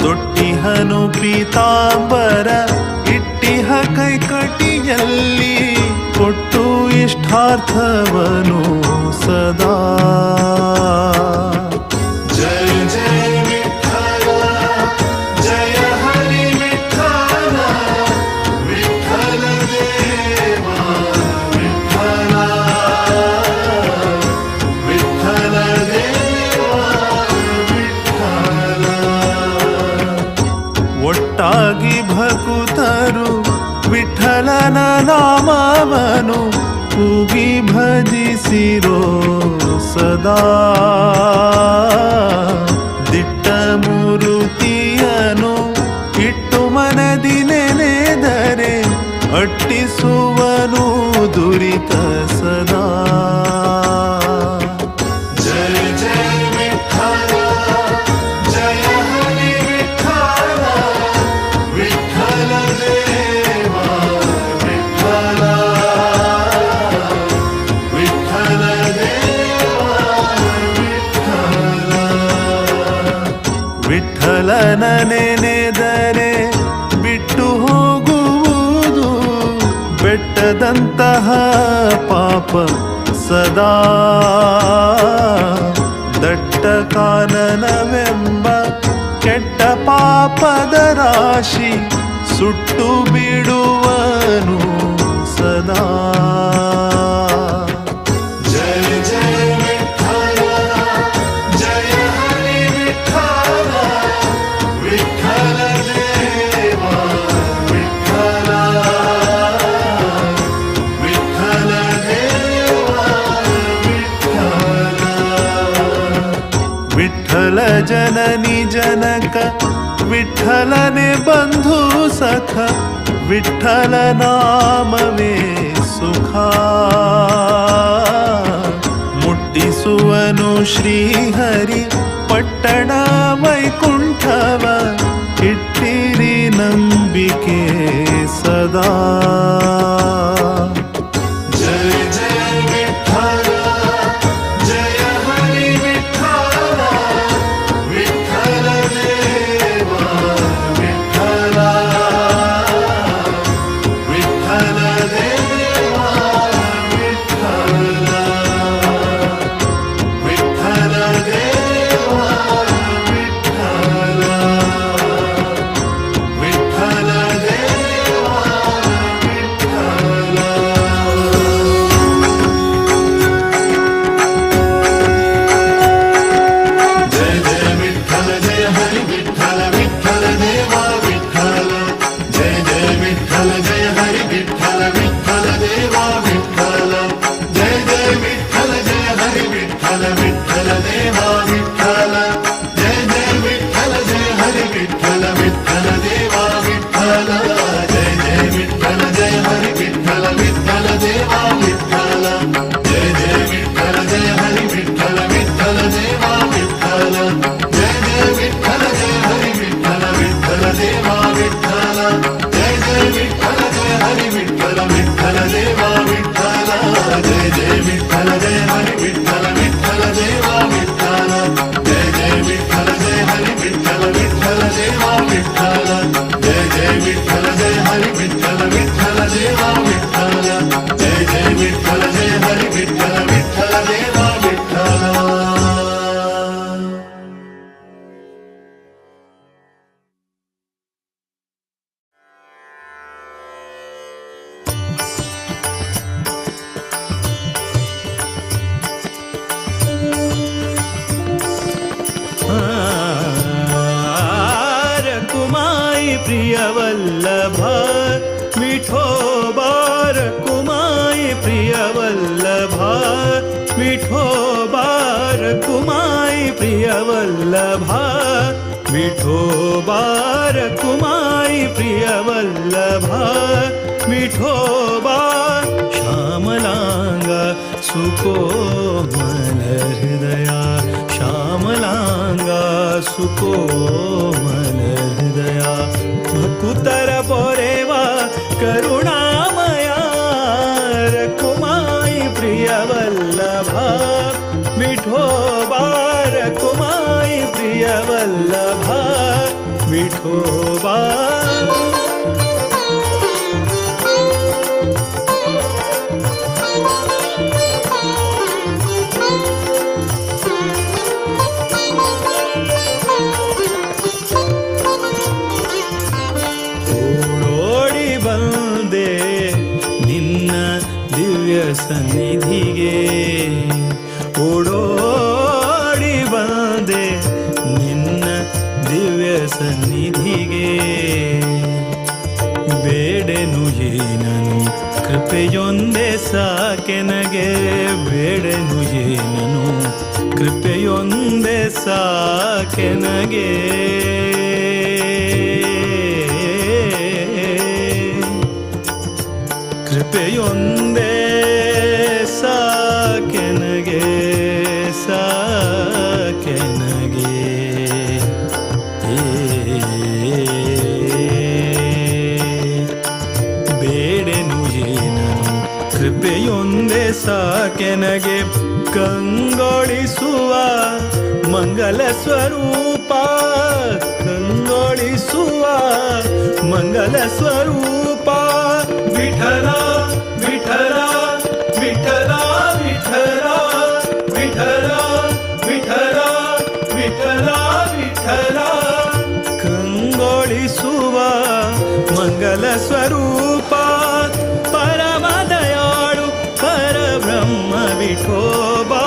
ತೊಟ್ಟಿಹನು ಪೀತಾಂಬರ ಇಟ್ಟಿಹ ಕೈಕಟಿಯಲ್ಲಿ ಕೊಟ್ಟು ಇಷ್ಟಾರ್ಥವನು ಸದಾ ಜಯ ಜಯ ವಿಠಲ ಜಯ ಹರಿ ವಿಠಲ ವಿಠಲ ದೇವ ವಿಠಲ ವಿಠಲ ದೇವ ವಿಠಲ ಒಟ್ಟಾಗಿ ಭಕುತರು ವಿಠಲನ ನಾಮವನು ಕೂಗಿ ಭಜಿಸಿರೋ ಸದಾ ದಿಟ್ಟ ಮೂರುತಿಯನು ಇಟ್ಟು ಮನದಿ ನೆನೆದರೆ ಅಟ್ಟಿಸುವನು ದುರಿತ ಸದಾ ಜಯ ಜಯ ವಿಠಲ ಜಯ ಹರಿ ವಿಠಲ ವಿಠಲ ದೇವ ವಿಠಲ ವಿಠಲ ದೇವ ವಿಠಲ ವಿಠಲನ ನೆನೆದರೆ ಬಿಟ್ಟು ಹೋಗುವುದು ಬೆಟ್ಟದಂತಹ ಪಾಪ ಸದಾ ದಟ್ಟ ಕಾನನವೆಂಬ ಕೆಟ್ಟ ಪಾಪದ ರಾಶಿ ಸುಟ್ಟು ಬಿಡುವನು ಸದಾ ಜಯ ಜಯ ವಿಠಲ ಜಯ ಹರಿ ವಿಠಲ ವಿಠಲ ದೇವ ವಿಠಲ ವಿಠಲ ದೇವ ವಿಠಲ ವಿಠಲ ಜನನಿ ಜನಕ ವಿಠಲನೆ ಬಂಧು ಸಖ ವಿಠಲ ನಾಮವೇ ಸುಖ ಮುಟ್ಟಿಸುವನು ಶ್ರೀಹರಿ ಪಟ್ಟಣ ವೈಕುಂಠವ ಇಟ್ಟಿರಿ ನಂಬಿಕೆ ಸದಾ ಜಯ ಜಯ ವಿಠಲ ಜಯ ಹರಿ ವಿಠಲ ವಿಠಲ ದೇವ ವಿಠಲ ವಿಠಲ ದೇವ ವಿಠಲ ವಿಠಲ ದೇವ ವಿಠಲ ವಿಠಲ ದೇವ ವಿಠಲ ಜಯ ಜಯ ವಿಠಲ ಜಯ ಹರಿ ವಿಠಲ ವಿಠಲ ದೇವ ವಿಠಲ ಜಯ ಜಯ ವಿಠಲ ಜಯ ಹರಿ ವಿಠಲ ವಿಠಲ ದೇವ ವಿಠಲ ಜಯ ಜಯ ವಿಠಲ ಜಯ ಹರಿ ವಿಠಲ ವಿಠಲ ದೇವ ವಿಠಲ ಜಯ ಜಯ ವಿಠಲ ಜಯ ಹರಿ ವಿಠಲ ವಿಠಲ ದೇವ ವಿಠಲ ಜಯ ಜಯ ವಿಠಲ ಜಯ ಹರಿ ವಿಠಲ ವಿಠಲ ದೇವ ವಿಠಲ ಜಯ ಜಯ ವಿಠಲ ಜಯ ಹರಿ ವಿಠಲ ವಿಠಲ ದೇವ ವಿಠಲ ಜಯ ಜಯ ವಿಠಲ ಜಯ ಹರಿ ವಿಠಲ ವಿಠಲ ದೇವ ವಿಠಲ ಜಯ ಜಯ ವಿಠಲ ಜಯ ಹರಿ ವಿಠಲ ವಿಠಲ ದೇವ ವಿಠಲ ಜಯ ಜಯ ವಿಠಲ ಜಯ ಹರಿ ವಿಠಲ ವಿಠಲ ದೇವ ವಿಠಲ ಜಯ ಜಯ ವಿಠಲ ಜಯ ಹರಿ ವಿಠಲ ವಿಠಲ ದೇವ ವಿಠಲ ಜಯ ಜಯ ವಿಠಲ ಜಯ ಹರಿ ವಿಠಲ ವಿಠಲ ದೇವ ವಿಠಲ ಜಯ ಜಯ ವಿಠಲ ಜಯ ಹರಿ ವಿಠಲ ವಿಠಲ ದೇವ ವಿಠಲ प्रियवल्लभा विठोबा रखुमाई प्रियवल्लभा विठोबा रखुमाई प्रियवल्लभा विठोबा रखुमाई प्रियवल्लभा विठोबा श्यामलांगा सुकोमल हृदया श्यामलांगा सुकोमल हृदया भकुतर पोरेवा करुणामया रखुमाई प्रियवल्लभा विठोबा रखुमाई प्रियवल्लभा विठोबा ಸನ್ನಿಧಿಗೆ ಓಡೋಡಿ ಬಂದೆ ನಿನ್ನ ದಿವ್ಯ ಸನ್ನಿಧಿಗೆ ಬೇಡೆನು ಏನನು ಕೃಪೆಯೊಂದೇ ಸಾಕೆನಗೆ ಬೇಡೆನು ಏನನು ಕೃಪೆಯೊಂದೇ ಸಾಕೆನಗೆ ಕೃಪೆಯೊಂದೇ ಸಾಕೆನಗೆ ಸಾಕೆನಗೆ ಬೇಡೆನು ಏನನು ಕೃಪೆಯೊಂದೇ ಸಾಕೆನಗೆ ಕಂಗೊಳಿಸುವ ಮಂಗಲ ಸ್ವರೂಪ ಕಂಗೊಳಿಸುವ ಮಂಗಲ ಸ್ವರೂಪ ವಿಠಲ ವಿಠಲ ವಿಠಲ ವಿಠಲ ವಿಠಲ ವಿಠಲ ವಿಠಲ ವಿಠಲ ಕಂಗೊಳಿಸುವ ಮಂಗಲ ಸ್ವರೂಪ ಪರಮ ದಯಾಳು ಪರಬ್ರಹ್ಮ ವಿಠೋಬಾ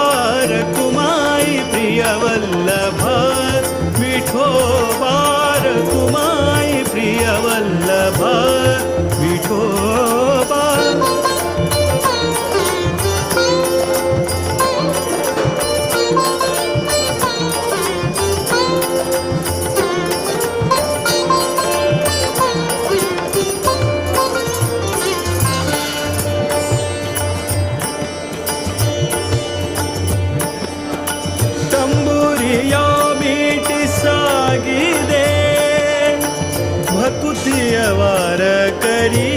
ರಖುಮಾಯಿ ಪ್ರಿಯವಲ್ಲಭ ವಿಠೋಬಾ ರಖುಮಾಯಿ ಪ್ರಿಯವಲ್ಲಭ ವಿಠೋಬಾ ತಂಬೂರಿಯ ಮೀಟಿ ಸಾಗಿದೆ ಭಕುತಿಯವರ ಕರಿ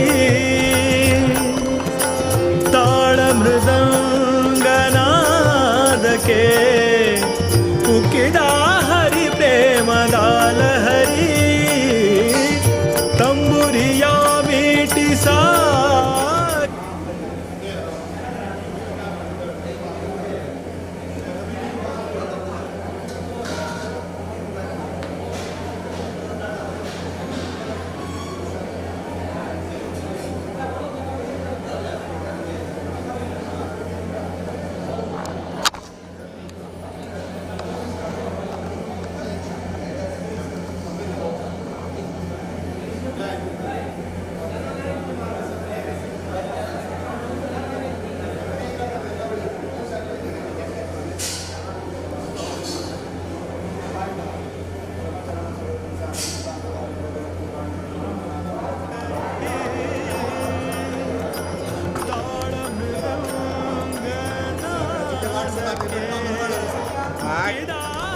ತಾಳ ಮೃದಂಗನಾದಕ್ಕೆ ಉಕ್ಕಿದ ಹರಿ ಪ್ರೇಮದಾಲ ಹರಿ ತಂಬೂರಿಯ ಮೀಟಿ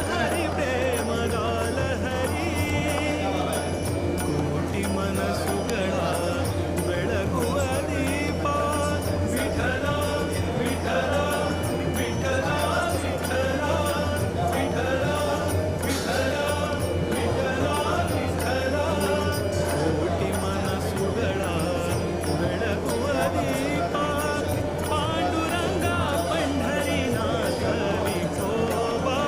ಹರಿ ಪ್ರೇಮದಾಲ ಹರಿ ಕೋಟಿ ಮನಸ್ಸುಗಳ ಬೆಳಗುವ ದೀಪ ವಿಠಲ ವಿಠಲ ವಿಠಲ ವಿಠಲ ವಿಠಲ ವಿಠಲ ವಿಠಲ ವಿಠಲ ಕೋಟಿ ಮನಸ್ಸುಗಳ ಬೆಳಗುವ ದೀಪ ಪಾಂಡುರಂಗ ಪಂಢರಿನಾಥ ವಿಠೋಬಾ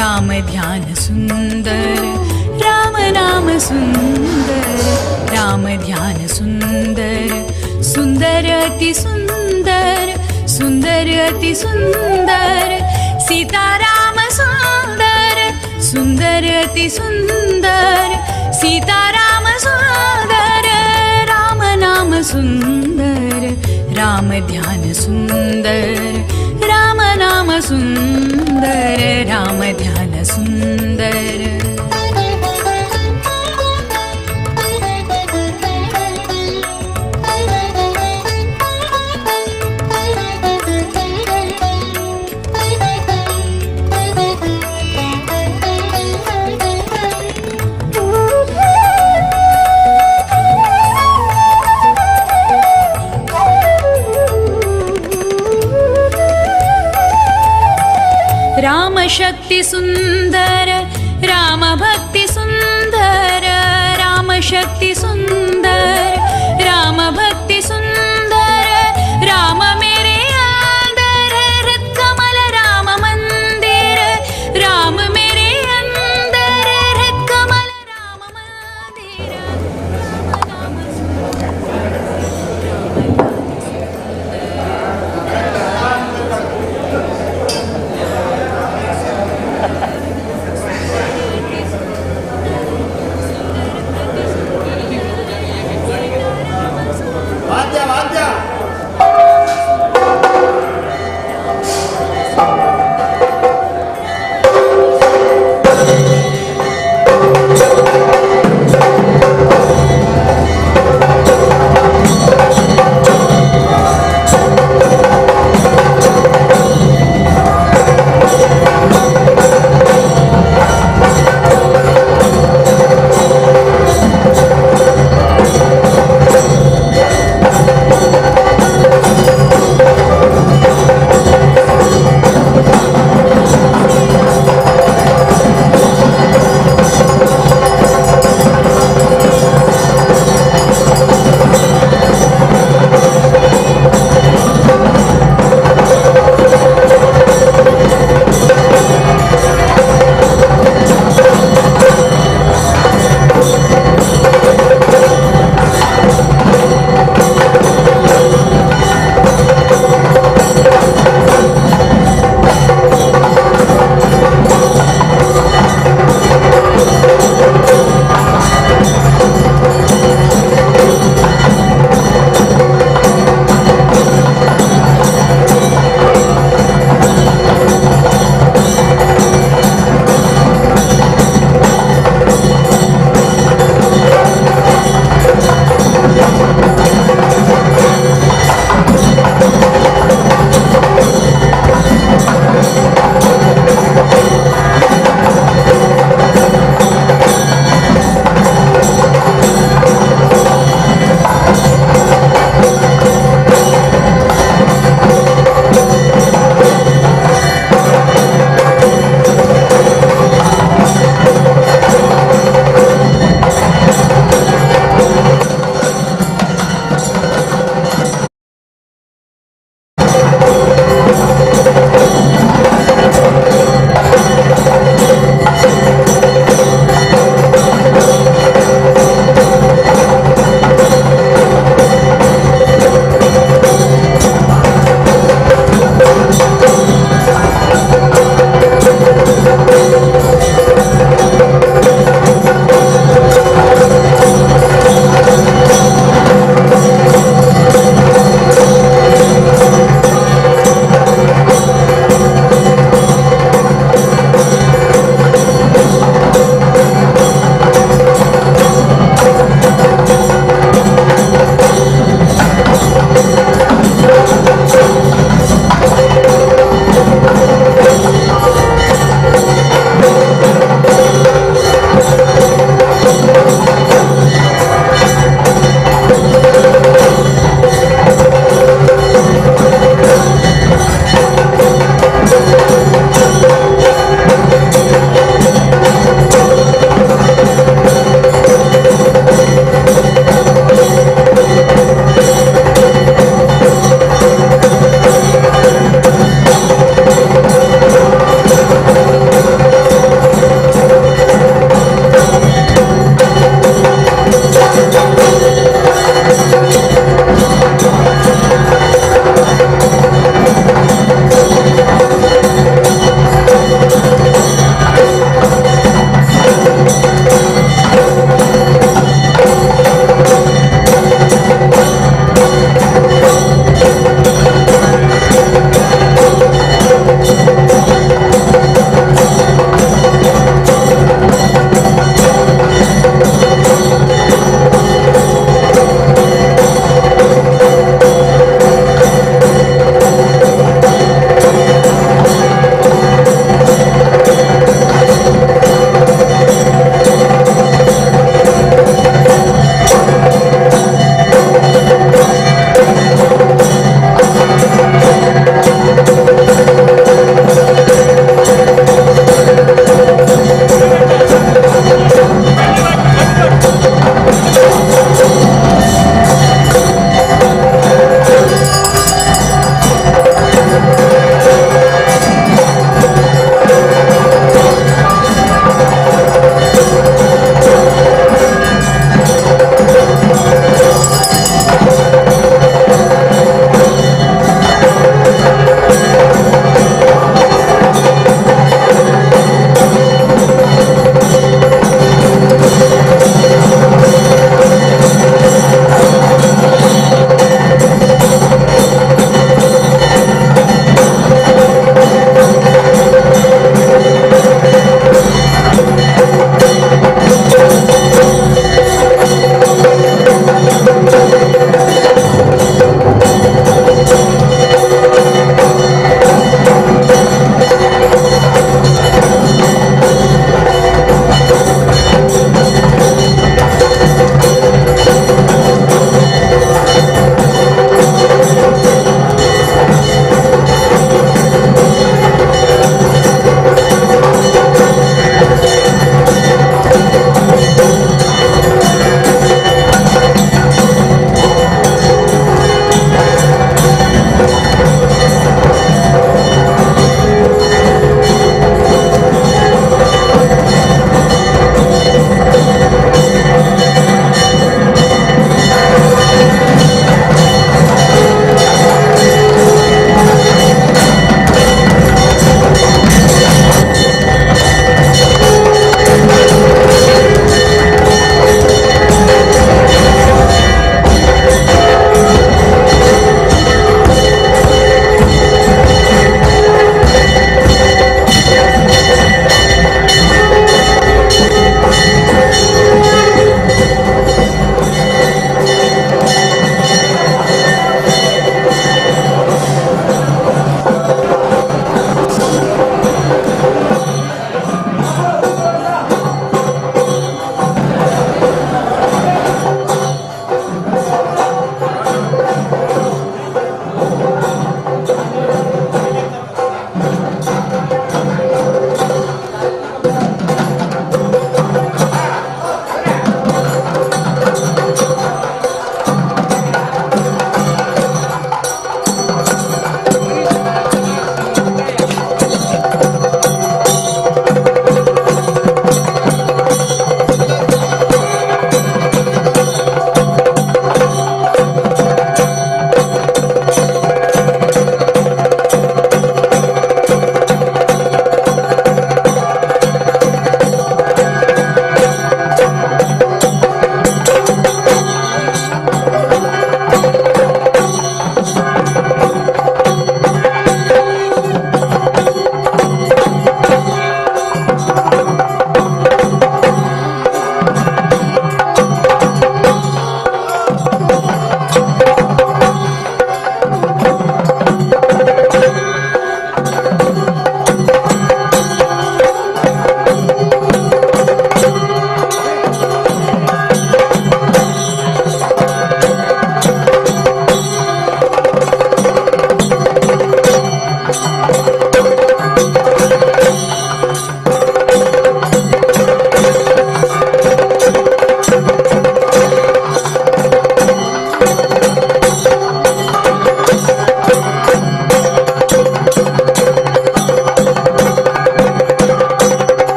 राम ध्यान सुंदर राम नाम सुंदर राम ध्यान सुंदर सुंदर अति सुंदर सुंदर अति सुंदर सीताराम सुंदर सुंदर अति सुंदर सीताराम सुंदर राम नाम सुंदर राम ध्यान सुंदर राम नाम सुंदर राम ध्यान सुंदर राम शक्ति सुंदर राम भक्ति सुंदर राम शक्ति सुंदर राम भक्ति सुंदर राम मेरे अंदर हृत कमल राम मंदिर राम मेरे अंदर हृत कमल राम मंदिर राम नाम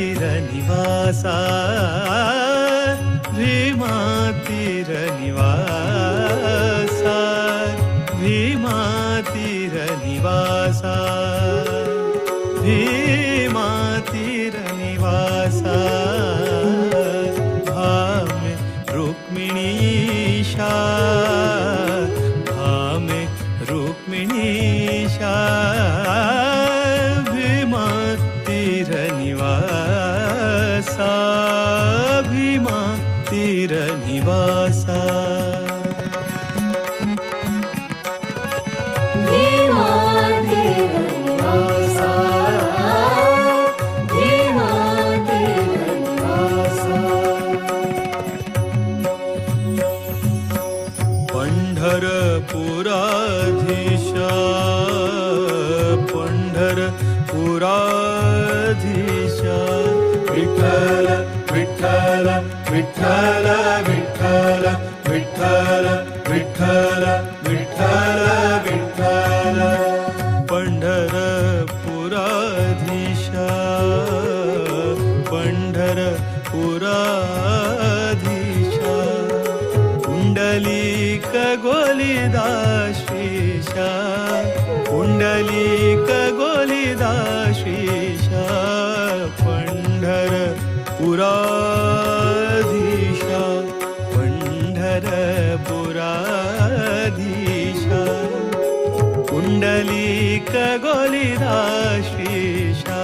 भीमातीरनिवासा भीमातीरनिवासा भीमातीरनिवासा भीमातीरनिवासा भामे रुक्मिणीशा भामे रुक्मिणीशा भीमातीरनिवासा भीमातीरनिवासा पंढरपुराधीशा पंढरपुराधीशा विठ्ठल विठ्ठल विठ्ठल विठ्ठल विठ्ठल विठ्ठल विठ्ठल विठ्ठल पंढरपुराधीशा पंढरपुराधीशा पुंडलिक गोलिदाशीशा पुंडलिक गोलिदाशीशा पंढरपुराधीशा पंढरपुराधीशा पुंडलिक गोलिदाशीशा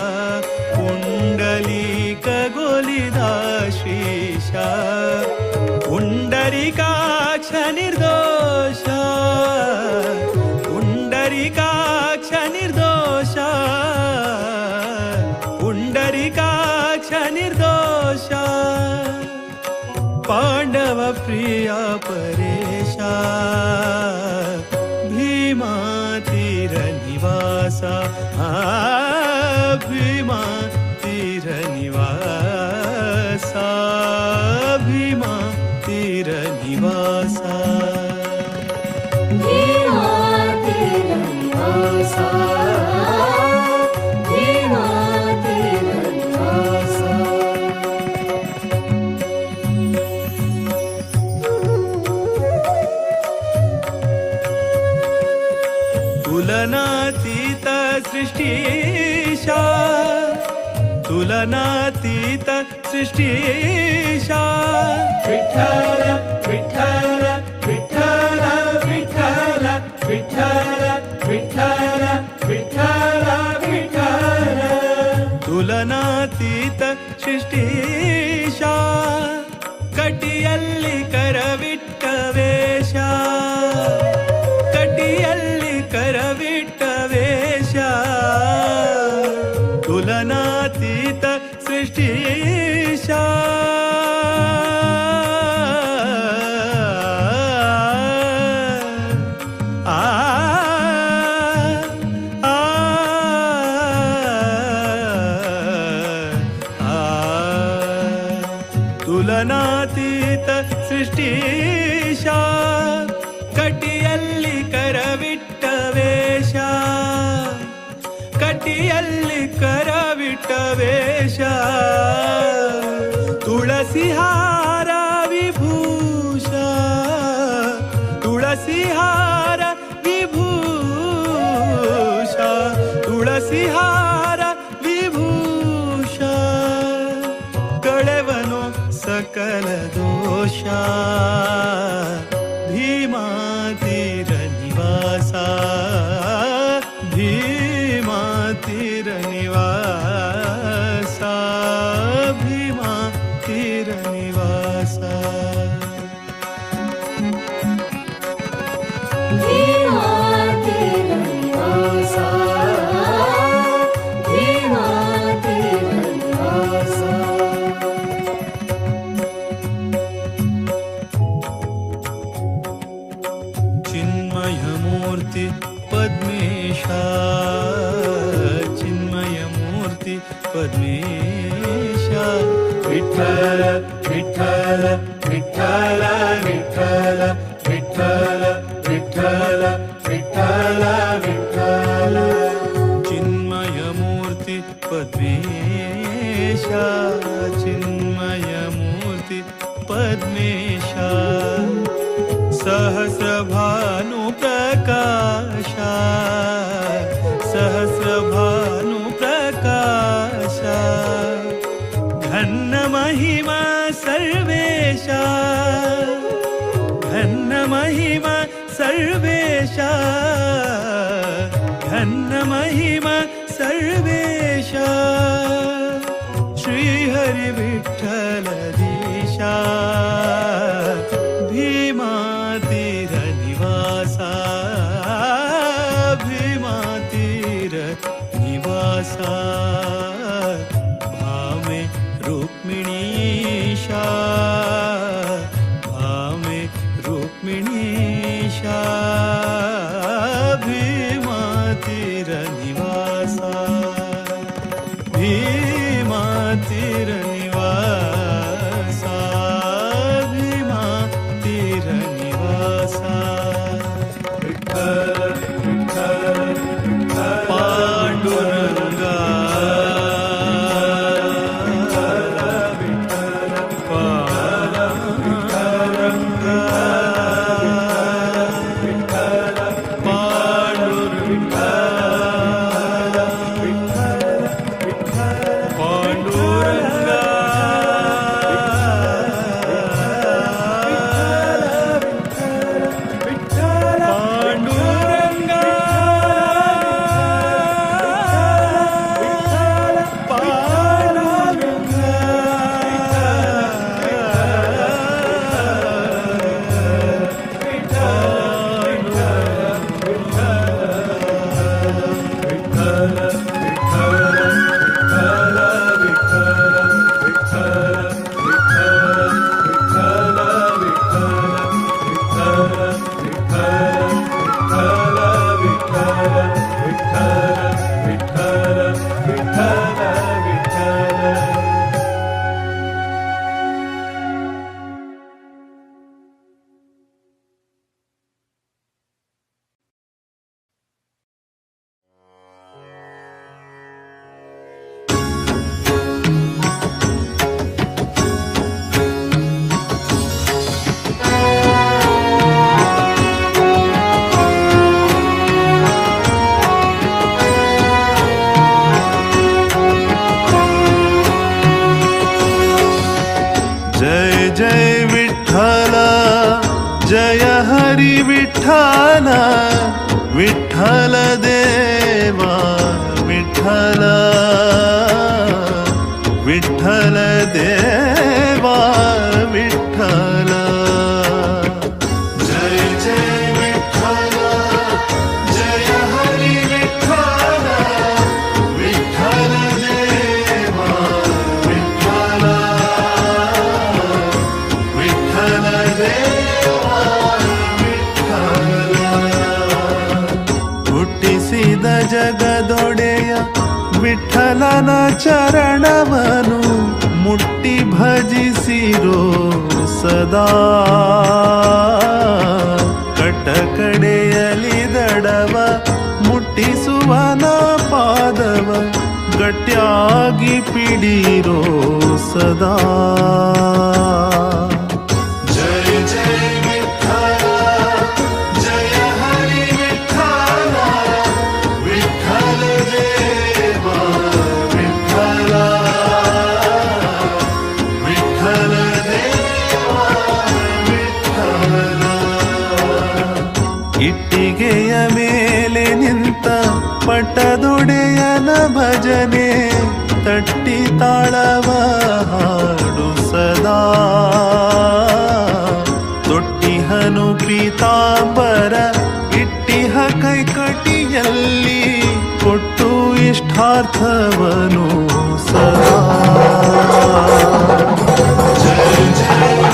पुंडलिक गोलिदाशीशा पुंडरीकाक्ष निर्दोषा पुंडरीकाक्ष निर्दोषा पुंडरीकाक्ष निर्दोषा पांडव प्रिया परेशा भीमातीरनिवासा भीमातीरनिवासा भीमातीरनिवासा भीमातीरनिवासा भीमातीरनिवासा तुलनातीत सृष्टीशा तुलनातीत सृष्टीशा विठ्ठल विठ्ठल विठ्ठल विठ्ठल विठ्ठल विठ्ठल विठ्ठल विठ्ठल तुलनातीत सृष्टीशा कटिಯಲ್ಲಿ ಕರವಿಟ್ಟ ವೇಷ ಕಟಿಯಲ್ಲಿ ಕರವಿಟ್ಟ ವೇಷ ತುಲನಾತೀತ ಸೃಷ್ಟಿಶಾ ತುಲನಾತೀತ ಸೃಷ್ಟೀಶ ಕಟಿಯಲ್ಲಿ ಕರವಿಟ್ಟ ವೇಷ ಕಟಿಯಲ್ಲಿ ಕರವಿಟ್ಟ ವೇಷ ತುಳಸಿಹಾರ ವಿಭೂಷ ತುಳಸಿಹಾರ ವಿಭೂಷ ತುಳಸಿಹಾರ ವಿಭೂಷ ಕಳೆವನು ಸಕಲ ದೋಷ ಭೀಮಾತೀರ ನಿವಾಸ ಭೀಮಾತೀರ ನಿವಾಸ ಭೀಮಾತೀರ ನಿವಾಸ ಭೀಮಾತೀರ ನಿವಾಸ ಭೀಮಾತೀರ ನಿವಾಸ चिन्मयमूर्ति पद्मेश चिन्मयमूर्ति पद्मेश विठ्ठल विठ्ठल विठ्ठल विठ्ठल विठ्ठल विठ्ठल विठ्ठल विठ्ठल चिन्मयमूर्ति पद्मेश चिन्मयमूर्ति पद्मेश सहस्रभानु प्रकाश सहस्रभानु प्रकाश घन्न महिमा सर्वेश घन्न महिमा सर्वेश घन्न महिमा सर्वेश श्री हरि विठ्ठल दीशा भीमातीर निवास भीमातीर निवास भामे रुक्मिणीशा भामे रुक्मिणीशा भीमातीर निवास भीमातीर निवास भीमातीर निवास पांडुरंगा विठ्ठल विठ्ठल देवा विठ्ठल विठ्ठल देवा विठ्ठल जय जय विठ्ठल जय हरि विठ्ठल विठ्ठल देवा विठ्ठल विठ्ठल देवा ಹುಟ್ಟಿಸಿದ ಜಗದೊಡೆಯ ವಿಠ್ಠಲನ ಚರಣವನು ಮುಟ್ಟಿ ಭಜಿಸಿರೋ ಸದಾ ಕಟ್ಟ ಕಡೆಯಲಿ ದಡವ ಮುಟ್ಟಿಸುವನ ಪಾದವ ಗಟ್ಟಿಯಾಗಿ ಪಿಡಿರೋ ಸದಾ. ಜಯ ಜಯ ವಿಠಲ ಜಯ ಹರಿ ವಿಠಲ ವಿಠಲ ದೇವ ವಿಠಲ ವಿಠಲ ದೇವ ವಿಠಲ. ಇಟ್ಟಿಗೆಯ ಮೇಲೆ ನಿಂತ ಪಟ್ಟದೊಡೆಯನ ಭಜನೆ ತಟ್ಟಿ ತಾಳವ ಹಾಡು ಸದಾ. ತೊಟ್ಟಿಹನು ಪೀತಾಂಬರ ಇಟ್ಟಿಹ ಕೈಕಟಿಯಲ್ಲಿ ಕೊಟ್ಟು ಇಷ್ಟಾರ್ಥವನು ಸದಾ. ಜಯ ಜಯ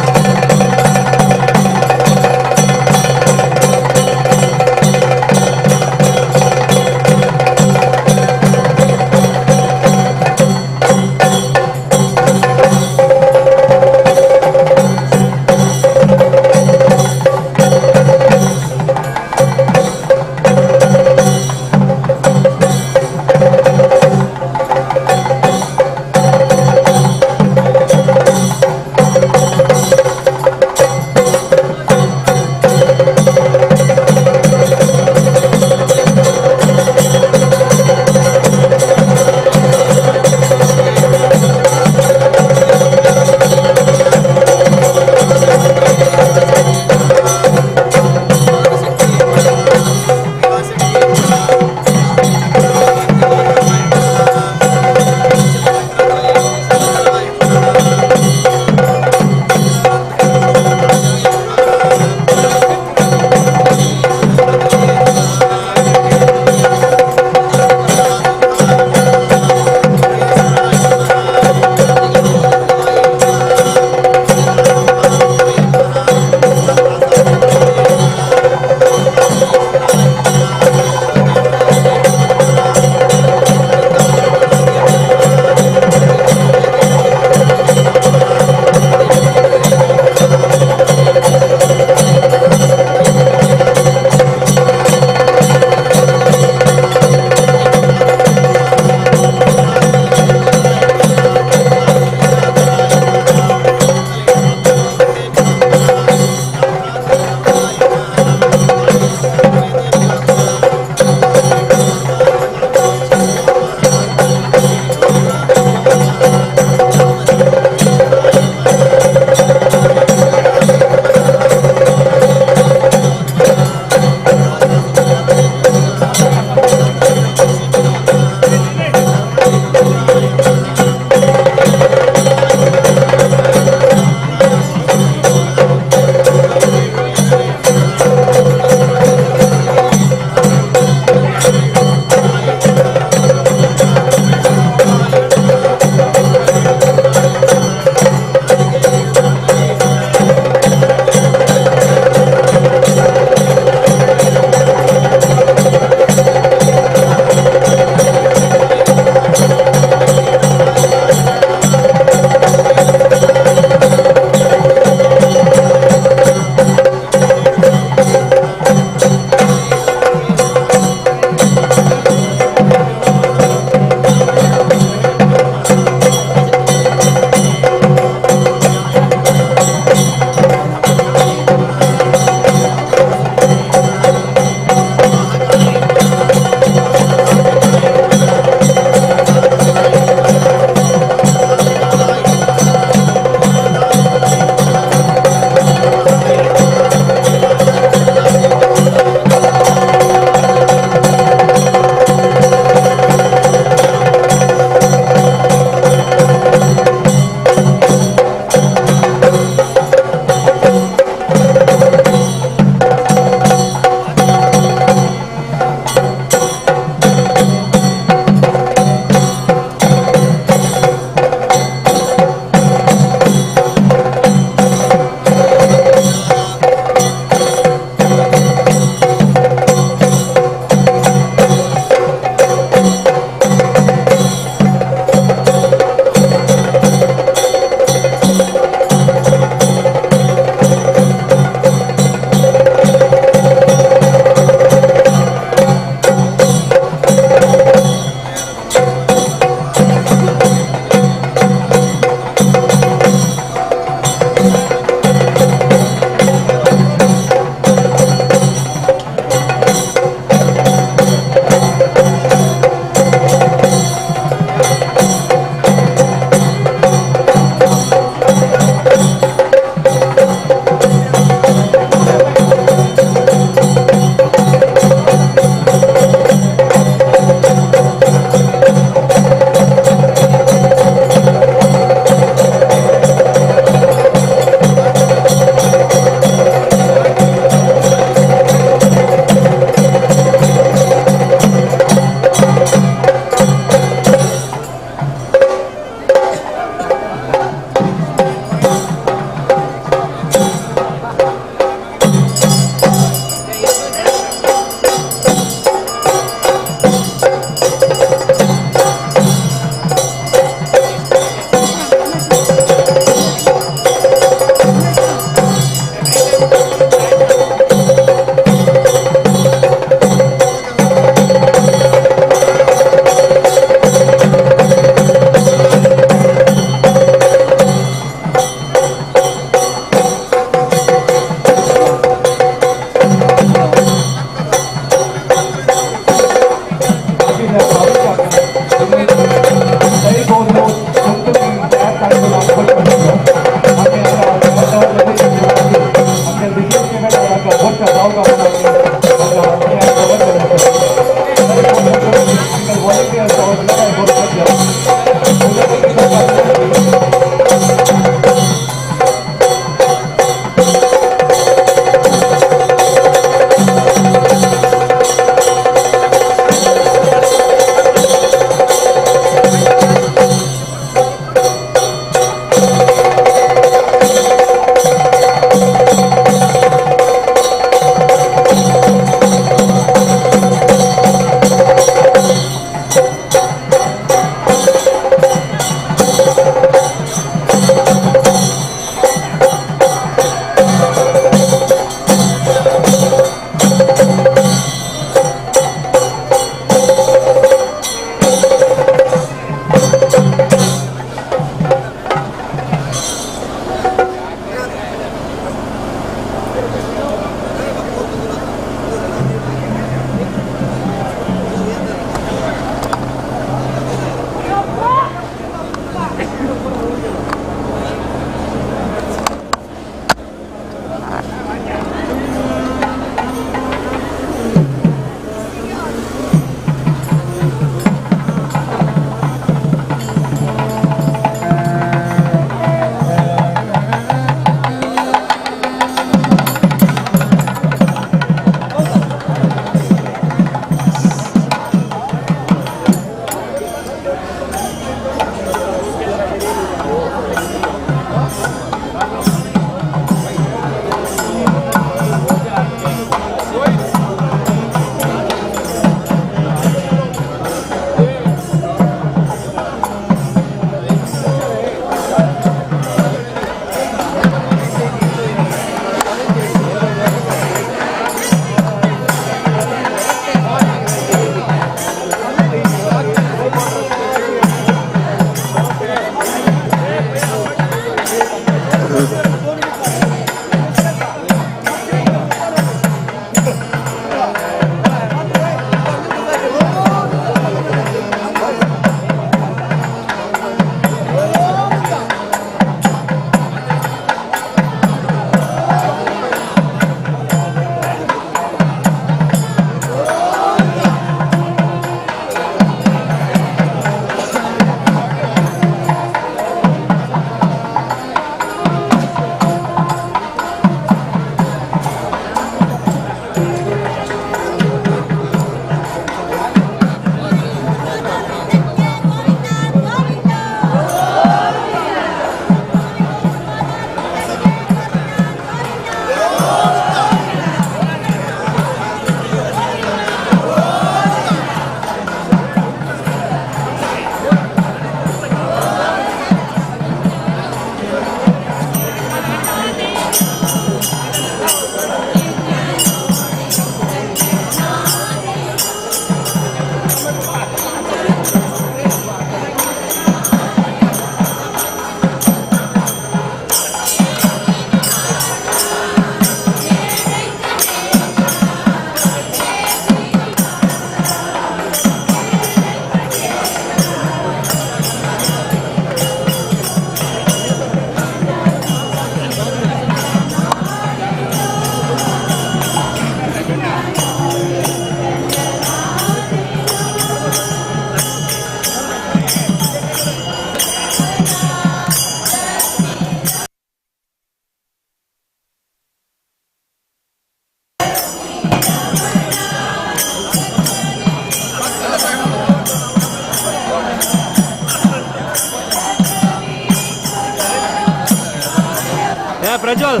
ಪ್ರಜ್ವಲ್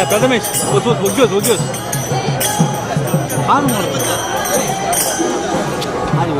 ಪ್ರಥಮೇಶ್ ಒಗ್ಯೋಸ್ ಆನ್ ಮಾಡು ಅದು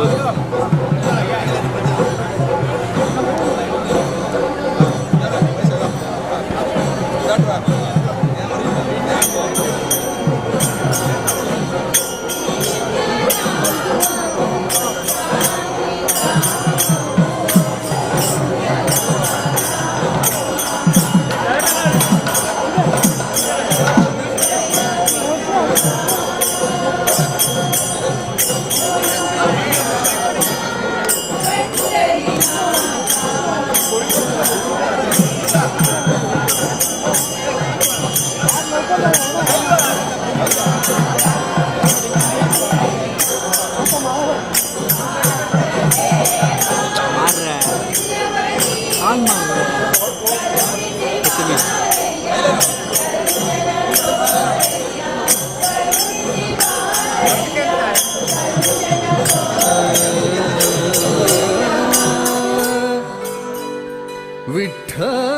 विठ्ठल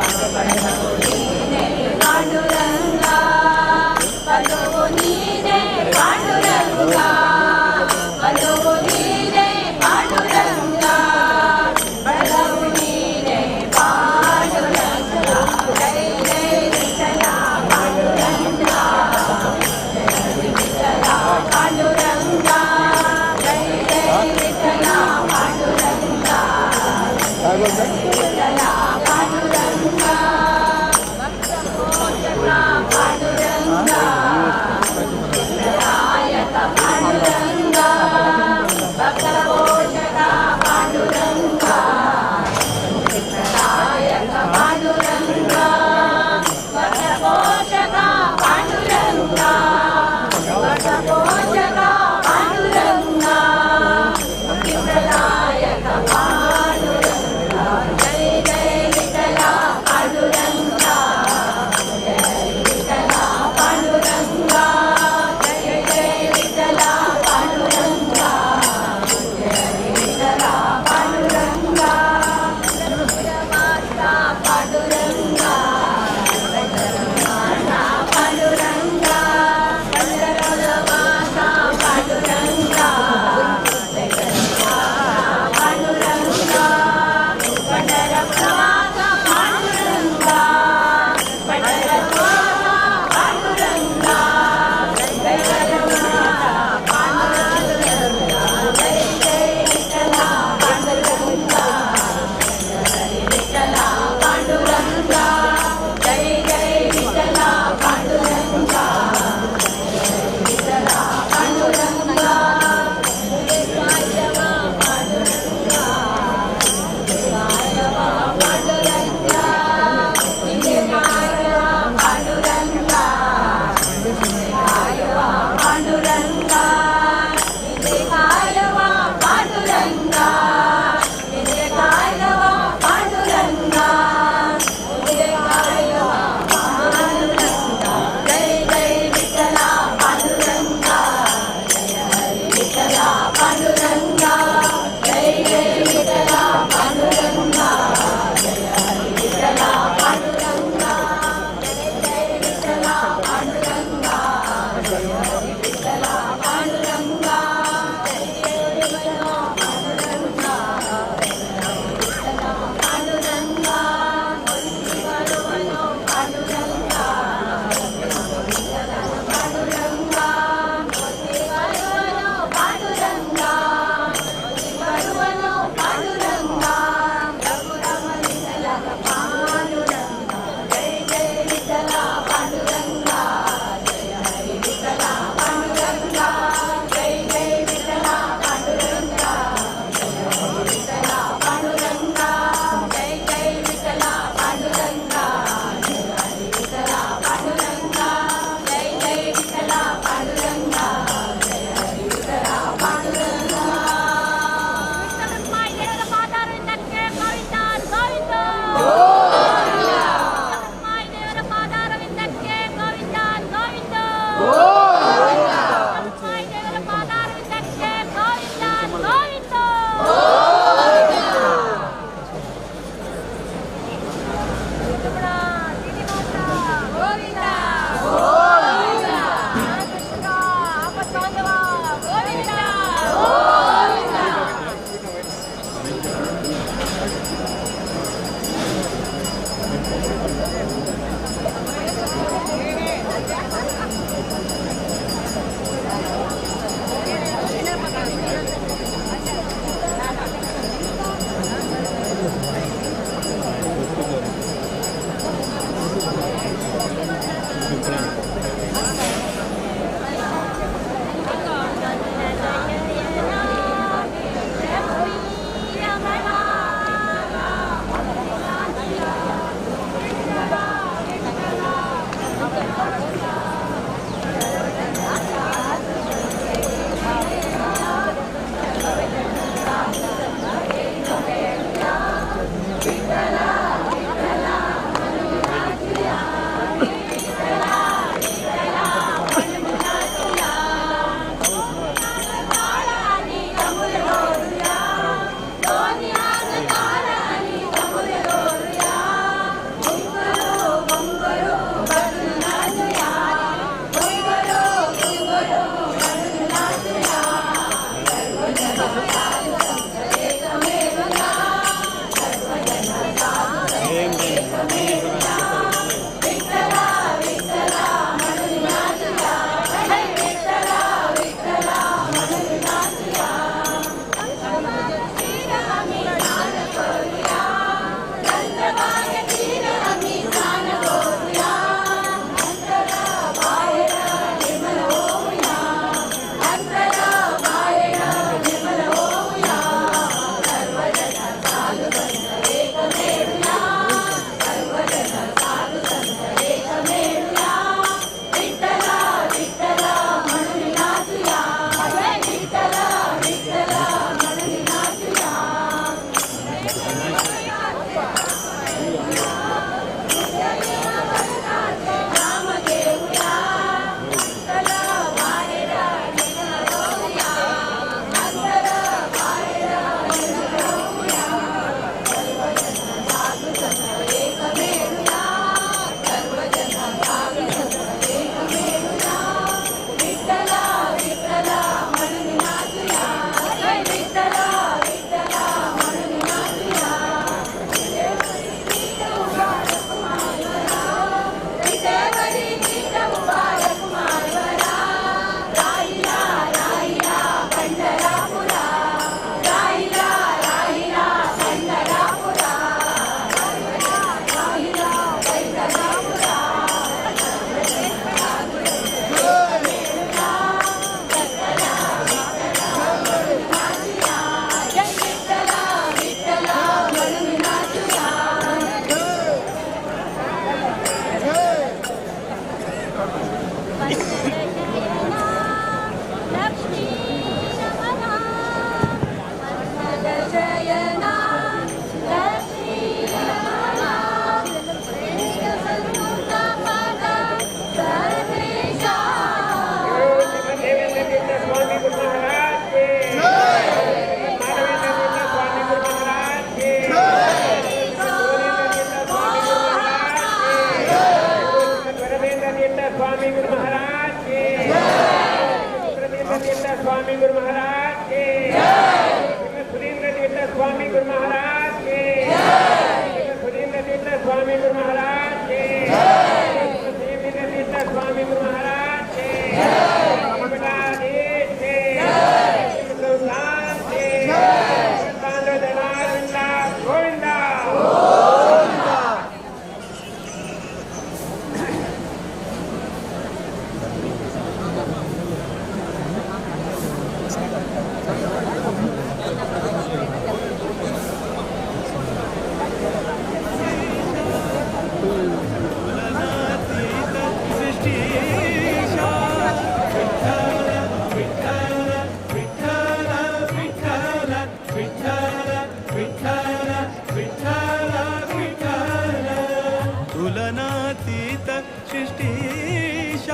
ತುಲನಾತೀತ ಸೃಷ್ಟೀಶ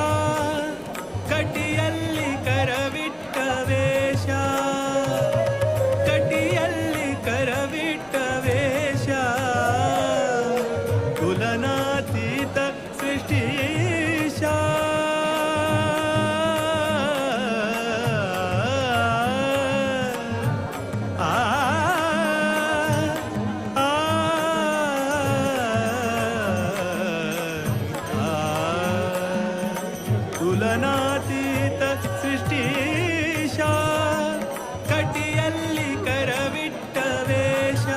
ಕಟಿಯಲ್ಲಿ ಕರವಿಟ್ಟ ವೇಷ ಕಟಿಯಲ್ಲಿ ಕರವಿಟ್ಟ ವೇಷ ತುಲನಾತೀತ ಸೃಷ್ಟೀಶ ತುಲನಾತೀತ ಸೃಷ್ಟೀಶ ಕಟಿಯಲ್ಲಿ ಕರವಿಟ್ಟ ವೇಷ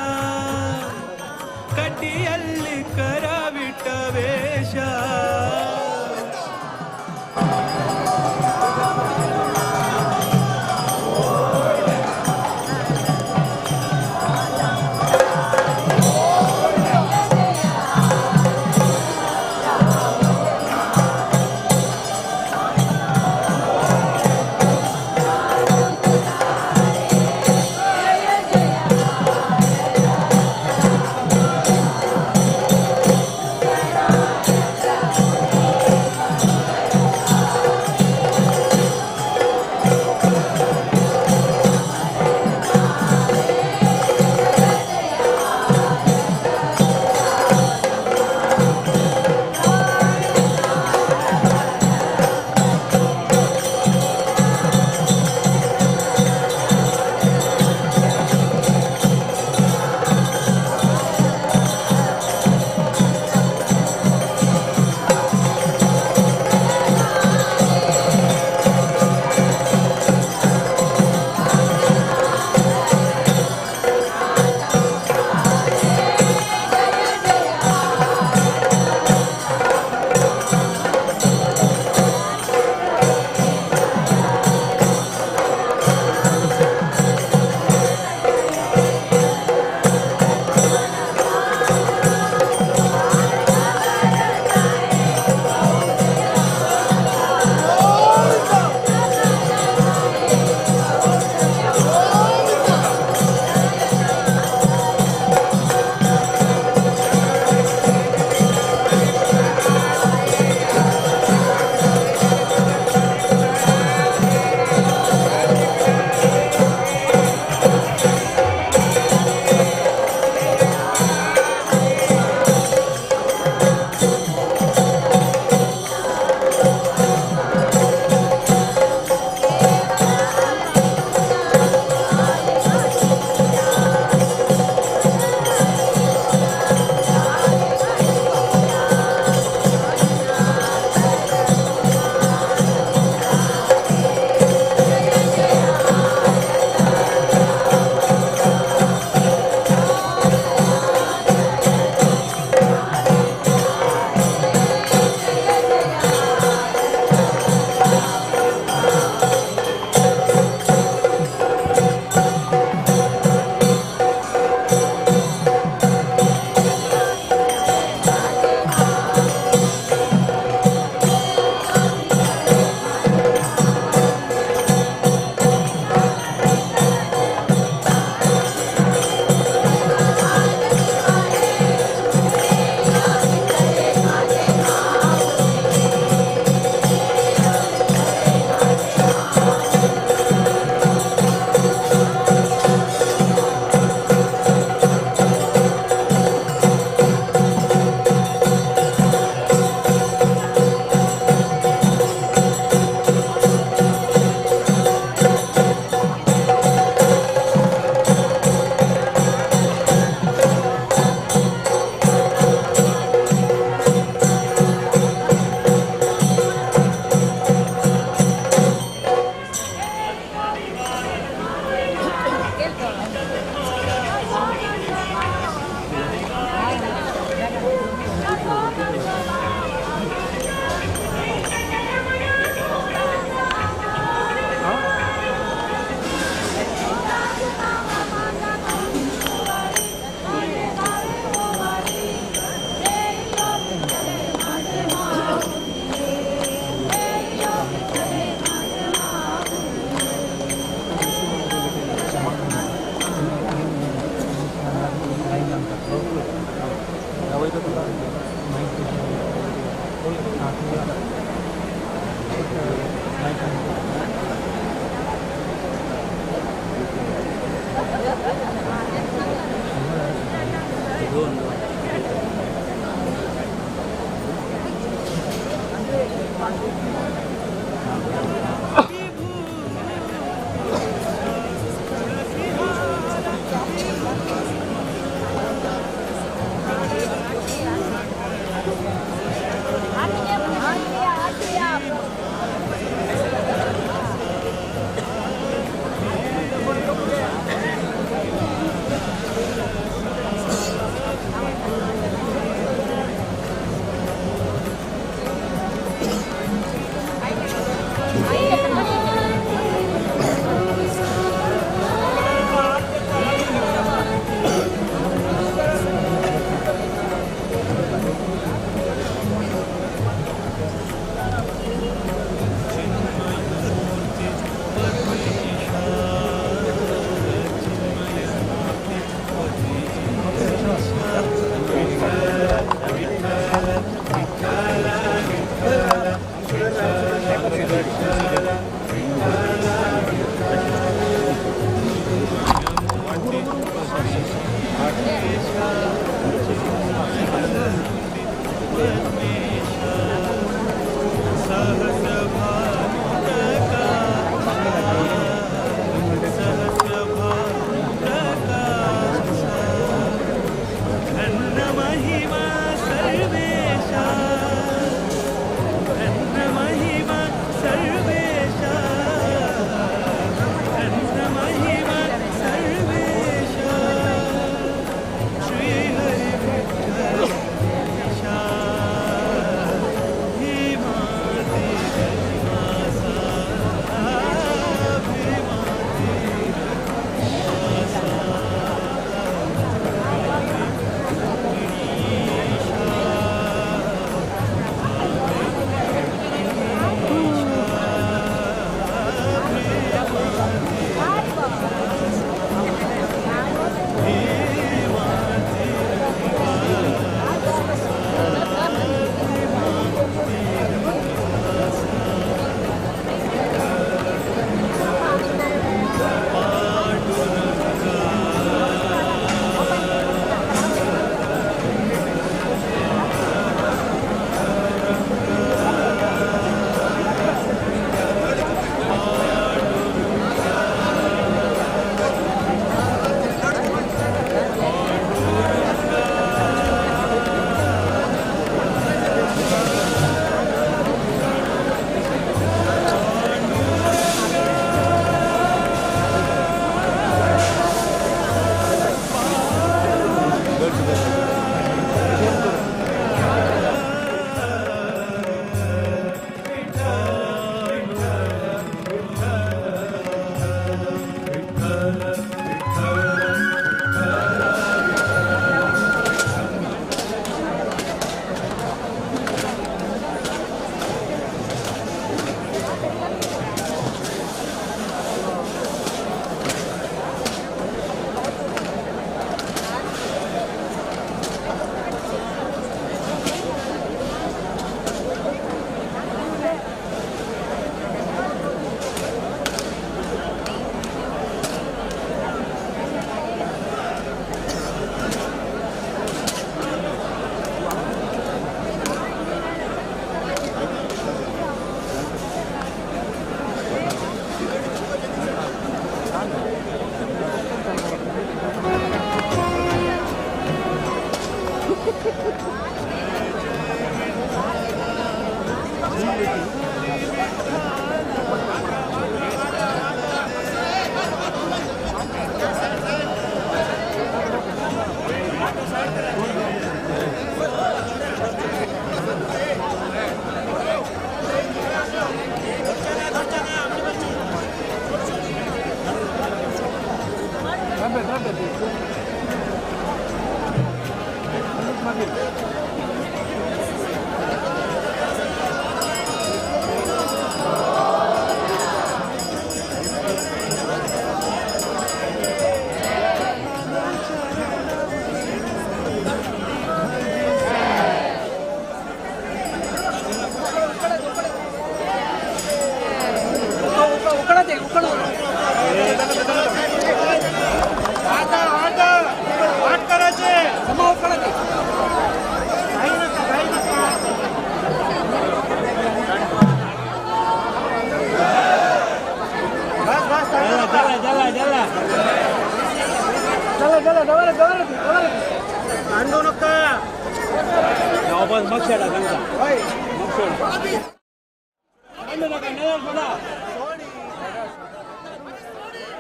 ಕಟಿಯಲ್ಲಿ ಕರವಿಟ್ಟ ವೇಷ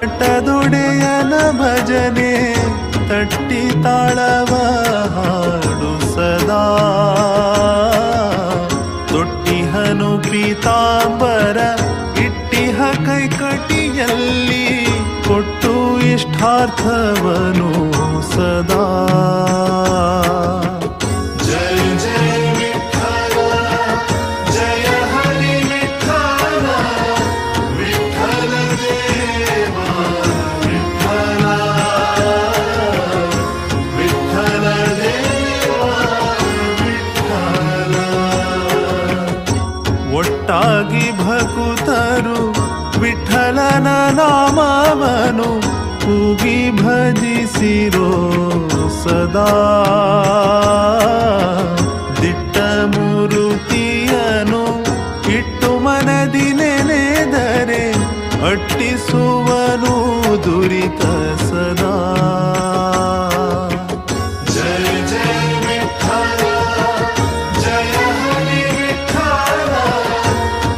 ಬೆಟ್ಟದೊಡೆಯನ ಭಜನೆ ತಟ್ಟಿ ತಾಳವ ಹಾಡು ಸದಾ ತೊಟ್ಟಿಹನು ಪೀತಾಂಬರ ಇಟ್ಟಿಹ ಕೈಕಟಿಯಲ್ಲಿ ಕೊಟ್ಟು ಇಷ್ಟಾರ್ಥವನು ಸದಾ ಜಯ ಜಯ ವಿಠಲ ಜಯ ಹರಿ ವಿಠಲ ವಿಠಲ ದೇವ ವಿಠಲ ವಿಠಲ ದೇವ ವಿಠಲ ಒಟ್ಟಾಗಿ ಭಕುತರು ವಿಠಲನ ನಾಮವನು ಕೂಗಿ ಭಜಿಸಿರೋ ಸದಾ ದಿಟ್ಟ ಮೂರುತಿಯನು ಇಟ್ಟು ಮನದಿ ನೆನೆದರೆ ಅಟ್ಟಿಸುವನು ದುರಿತ ಸದಾ ಜಯ ಜಯ ವಿಠಲ ಜಯ ಹರಿ ವಿಠಲ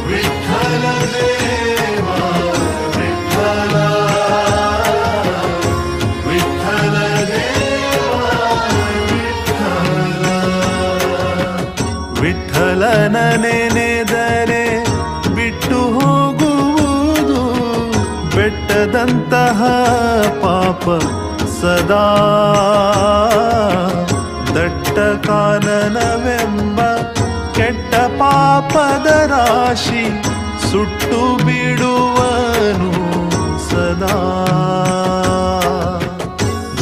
ವಿಠಲ ದೇವ ವಿಠಲ ವಿಠಲ ದೇವ ವಿಠಲ ವಿಠಲನ ನೆನೆದರೆ ಬಿಟ್ಟು ಹೋಗುವುದು ಬೆಟ್ಟದಂತಹ ಪಾಪ ಸದಾ ದಟ್ಟ ಕಾನನವೆಂಬ ಕೆಟ್ಟ ಪಾಪದ ರಾಶಿ ಸುಟ್ಟು ಬಿಡುವನು ಸದಾ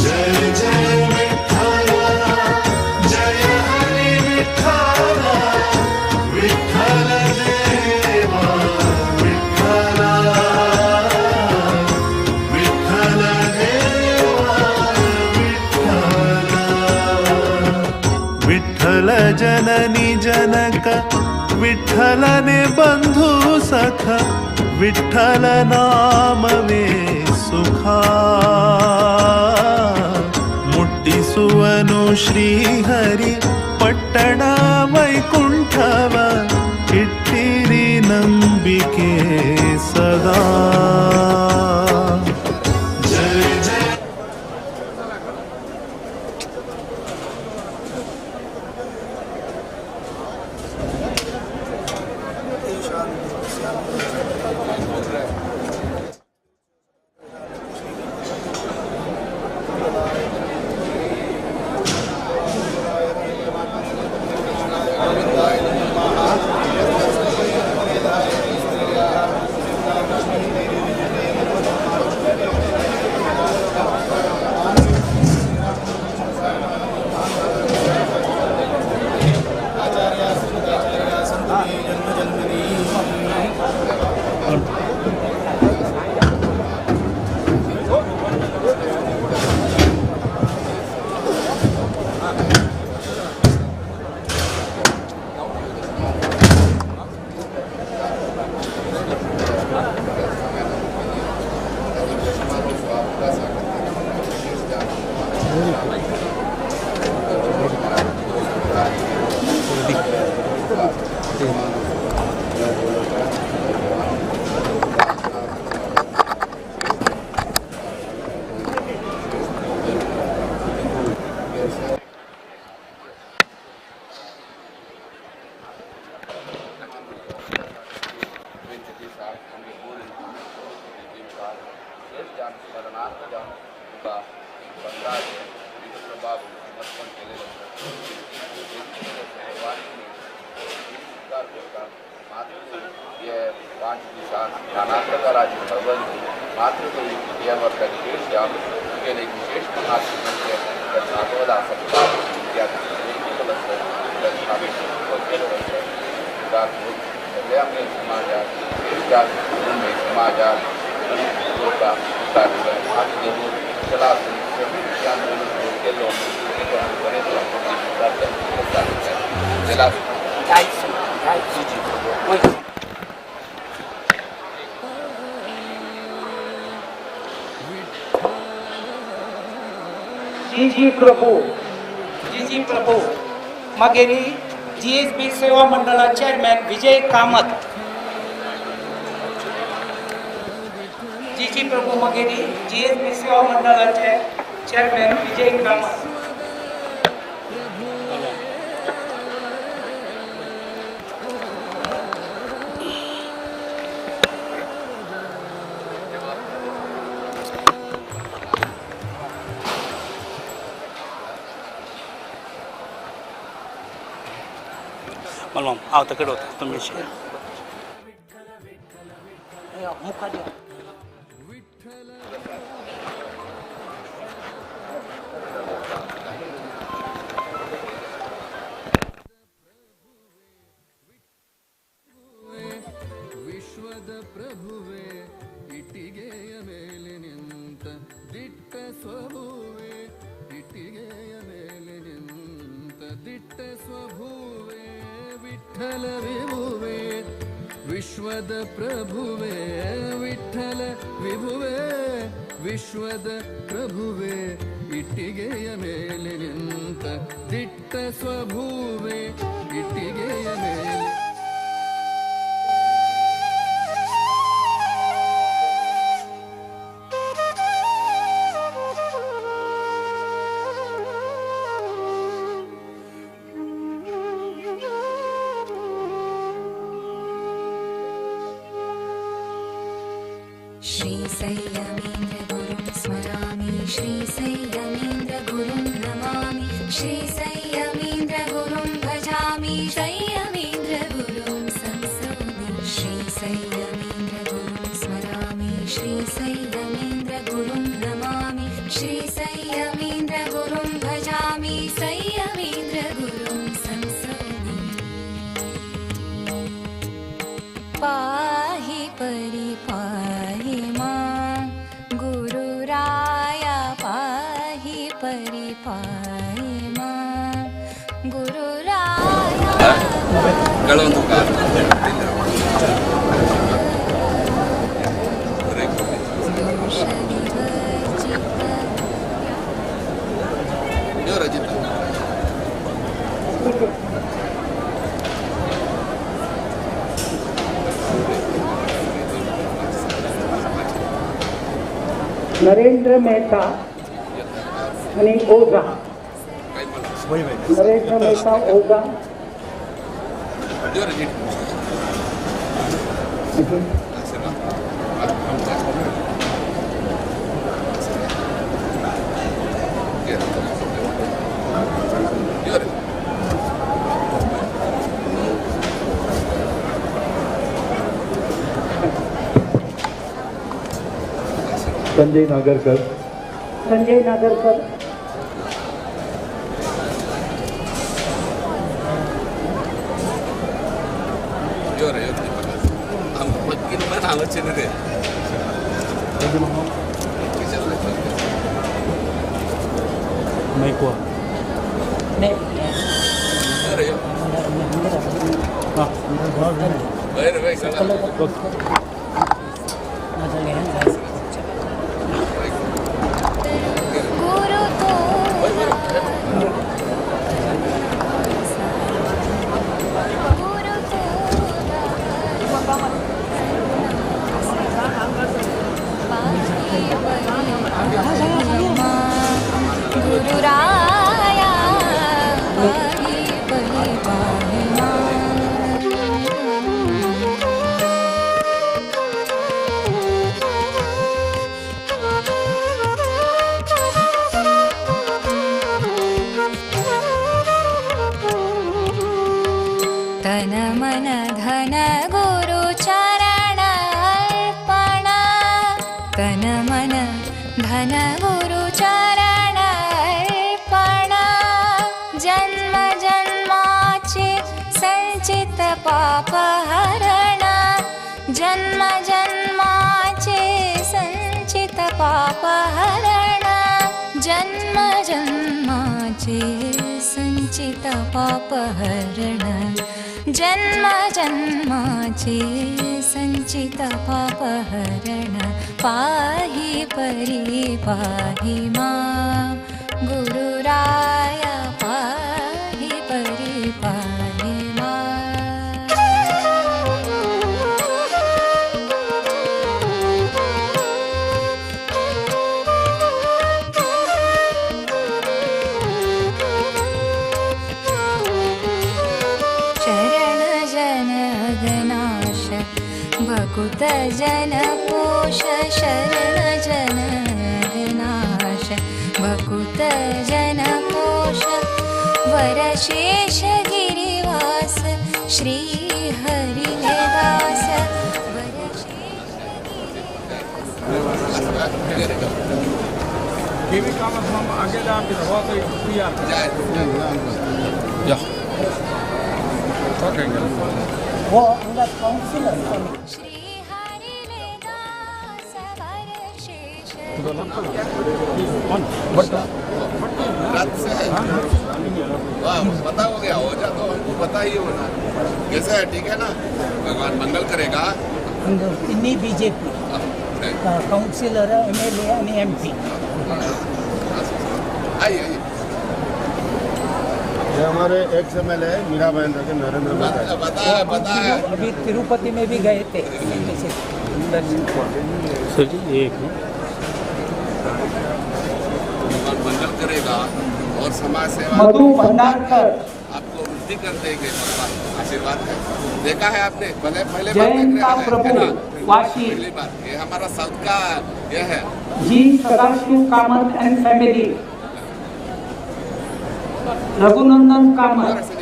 ಜಯ ಜಯ ವಿಠಲ ಜಯ ಹರಿ ವಿಠಲ ವಿಠಲ ದೇವ ವಿಠಲ ವಿಠಲ ದೇವ ವಿಠಲ ವಿಠಲ ಜನನಿ ಜನಕ ವಿಠಲನೆ ಬಂಧು ಸಖ ವಿಠಲ ನಾಮವೇ ಸುಖ ಮುಟ್ಟಿಸುವನು ಶ್ರೀಹರಿ ಪಟ್ಟಣ ವೈಕುಂಠವ ಇಟ್ಟಿರಿ ನಂಬಿಕೆ ಸದಾ ಜಯ ಜಯ स्वरूपा 15 प्रभाव समर्पण केलेलं मातृकाराची चळवळी मातृकवी या वर्गात विशेष यावं गेले विशेष महात्म्य भागवदा सप्ताह सगळ्या समाजात समाजात जी प्रभू मागेरी GSB सेवा मंडळा चेअरमॅन विजय कामत जी प्रभू मागेरी GSB सेवा मंडळाचे चेअरमॅन विजय कामत मलम आवता कडे होता तुम्ही मुखाली ವಿಶ್ವದ ಪ್ರಭುವೆ ಇಟ್ಟಿಗೆಯ ಮೇಲೆ ನಿಂತ ದಿಟ್ಟ ಸ್ವಭುವೆ ಇಟ್ಟಿಗೆಯ ಮೇಲೆ ನಿಂತ ದಿಟ್ಟ ಸ್ವಭುವೆ ವಿಠಲ ವಿಭುವೆ ವಿಶ್ವದ ಪ್ರಭುವೆ ವಿಠಲ ವಿಭುವೆ ವಿಶ್ವದ ಪ್ರಭುವೆ ಇಟ್ಟಿಗೆಯ ಮೇಲೆ ನಿಂತ ದಿಟ್ಟ ಸ್ವಭುವೆ ಇಟ್ಟಿಗೆಯ ಮೇಲೆ श्रीसंयमेन्द्रगुरुं स्मरामि श्रीसंयमेन्द्रगुरुं नमामि श्रीसंयमेन्द्रगुरुं भजामि संयमेन्द्रगुरुं संसौमि श्रीसंयमेन्द्रगुरुं स्मरामि श्रीसंयमेन्द्रगुरुं नमामि श्रीसंयमेन्द्रगुरुं भजामि संयमेन्द्रगुरुं संसौमि पाहि परिपाहि मां गुरुराया पाहि परिपाहि मां गुरुराया नरेंद्र मेहता आणि ओझा नरेंद्र मेहता ओझा संजय नागरकर गुरुराया पाहि परिपाहि मां गुरुचरण अर्पण जन्म जन्माचे संचित पाप हरण जन्म जन्माचे संचित पाप हरण जन्म जन्माचे संचित पाप हरण जन्म जन्माचे संचित पाप हरण पाहि परी पाहि मां गुरुराय पाहि परी पाहि भकुत जन पोष शरण जन नाश भकुत जन पोष वरशेष गिरिवास श्री हरिदास आगे वो अंदर काउंसिलर पता हो गया हो जा तो हमको पता ही होना कैसा है ठीक है ना भगवान मंगल करेगा इन्हीं बीजेपी काउंसिलर MLA आणि MP आइए ये हमारे एक्स MLA मीरा बहन के नरेंद्र पता है अभी तिरुपति में भी गए थे सर जी एक मंगल करेगा और समाज सेवा मधु भंडारकर आपको वृद्धि कर देंगे भगवान आशीर्वाद है देखा है आपने पहले पहले जैन का प्रभु वाशी पहली बार ये हमारा साउथ का ये है जी सदाशिव कामत एंड फैमिली रघुनंदन कामत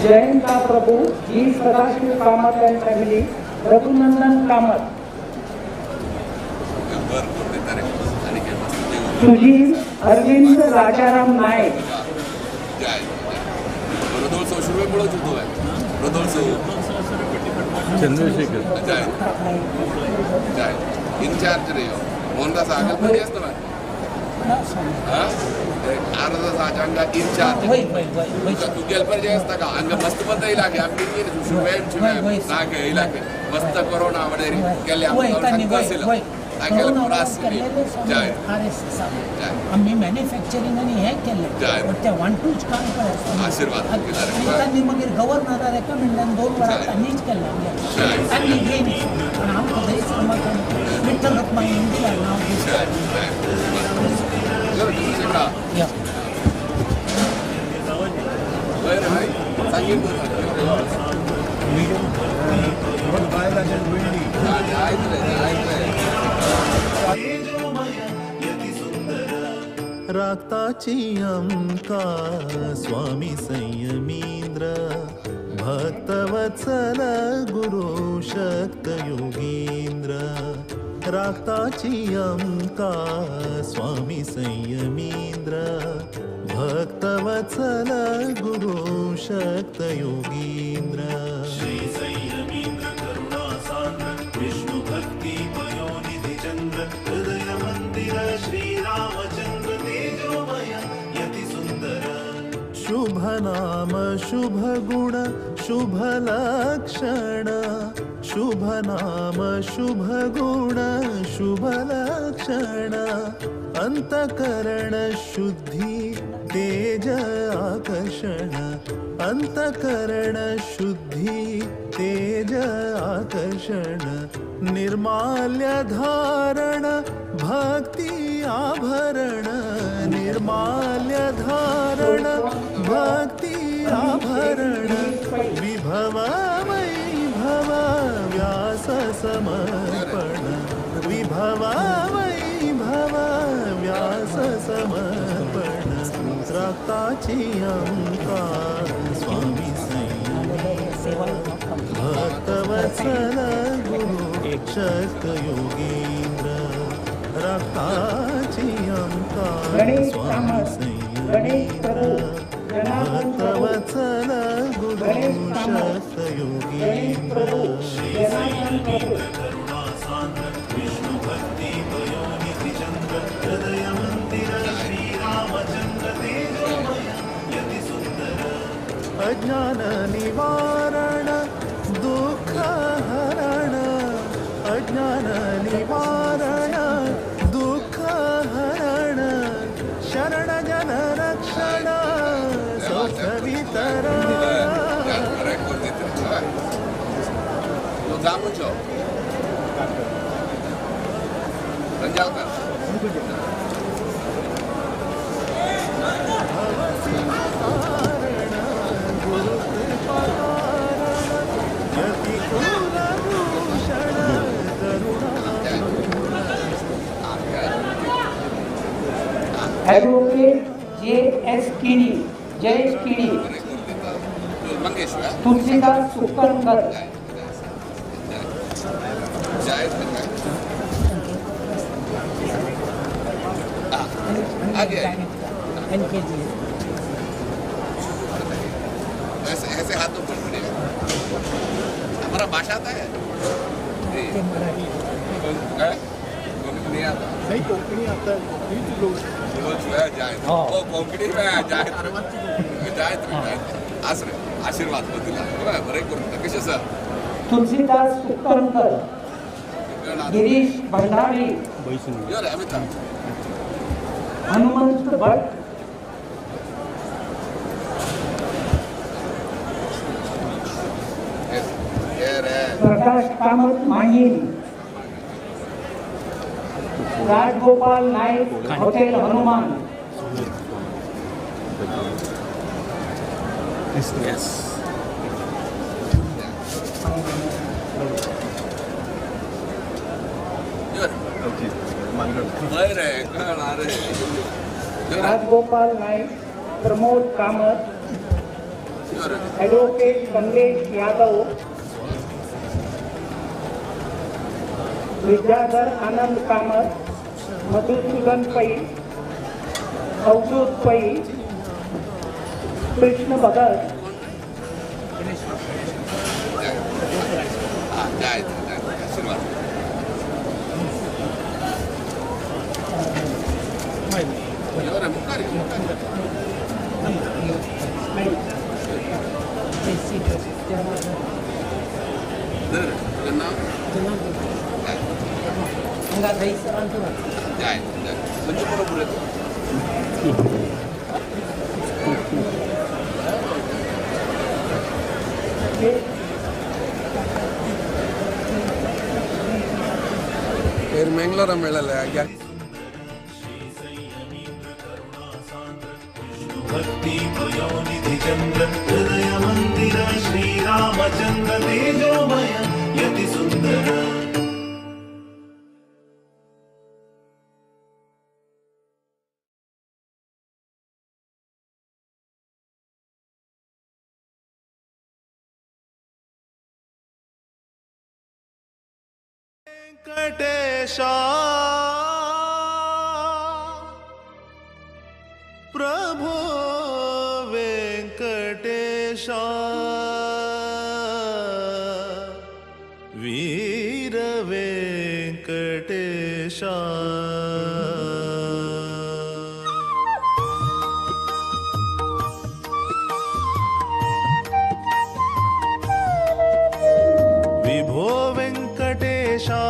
जैन का प्रभु जी सदाशिव कामत एंड फैमिली रघुनंदन कामत सुजीत अरविंद राजाराम नायक रथोत्सव शुरुवेमुळे होतो आहे रथोत्सव चंद्रशेखर जाय इन्चार्ज रे मोहनदास आगल पण असतो ना अर्धा अंग इन्चार्ज तू गेल पर जे असता का अंग मस्त बंद इलाके आम्ही शुभेम नागे इलाके मस्त कोरोना वडेरी गेले आपण आम्ही मॅन्युफॅक्चरिंग आणि हे केले पण त्या वन टूच काम करायचं आशीर्वाद त्यांनी मागीर गव्हर्नर रेकमेंडन 2 वरां त्यांनीच केलें त्यांनी घेयन पण आमकां दहीसर विठ्ठल रखुमाई मंदिर नांव राक्ताची अंका स्वामी संयमींद्र भक्तवत्सल गुरु शक्त योगींद्र राक्ताची अंका स्वामी संयमींद्र भक्तवत्सल गुरु शक्त योगींद्र श्री संयमींद्र करुणा सान्द्र विष्णु भक्ति पयोनिधि चंद्र हृदय मंदिर श्री रामचंद्र तेजोमय यति सुंदर शुभ नाम शुभ गुण शुभ लक्षण शुभ नाम शुभ गुण शुभ लक्षण अंतकरण शुद्धि तेज आकर्षण अंतकरण शुद्धि तेज आकर्षण निर्माल्य धारण भक्ति आभरण निर्माल्य धारण भक्ति आभरण विभव वैभव व्यास समर्पण विभव वैभव व्यास समर्पण रक्ताची अंका स्वामी संयमींद्र भक्तवत्सल गुरु शक्तयोगींद्र रक्ताची आमका स्वामी संयमींद्र भक्तवत्सल गुरु शक्तयोगींद्र श्री संयमींद्र करुणा सान्द्र विष्णु भक्ति पयोनिधि चंद्र हृदय मंदिर श्री रामचंद्र तेजोमय यति सुंदर अज्ञान निवारण दुःख हरण अज्ञान निवारण दुःख हरण शरण जन रक्षण सुख वितरण एडवोकेट J.S. किडी जयेश किडी तुलसीदास सुकणकर ऐसे हाथों पर पड़ेगा हमारा भाषा आता है नहीं आता नहीं कोंकणी आता है कोंकणी में जायत आशीर्वाद दिला बरे करून कसे सर तुलसीदास सुकणकर गिरीश भंडारी हनुमंत भट्ट प्रकाश कामत मांगीन Rajgopal Naik hotel Hanuman Yes. Rajgopal Naik Pramod Kamat advocate Kamlesh Yadav Vidyadhar Anand Kamat Madhusudan Pai Avdhoot पै कृष्ण भगत मंगलोर मिळालं भक्ति पयोनिधि चंद्र हृदय मंदिर श्री रामचंद्र तेजोमय यति सुंदर वेंकटेशा प्रभो वेंकटेशा वीर वेंकटेशा विभो वेंकटेशा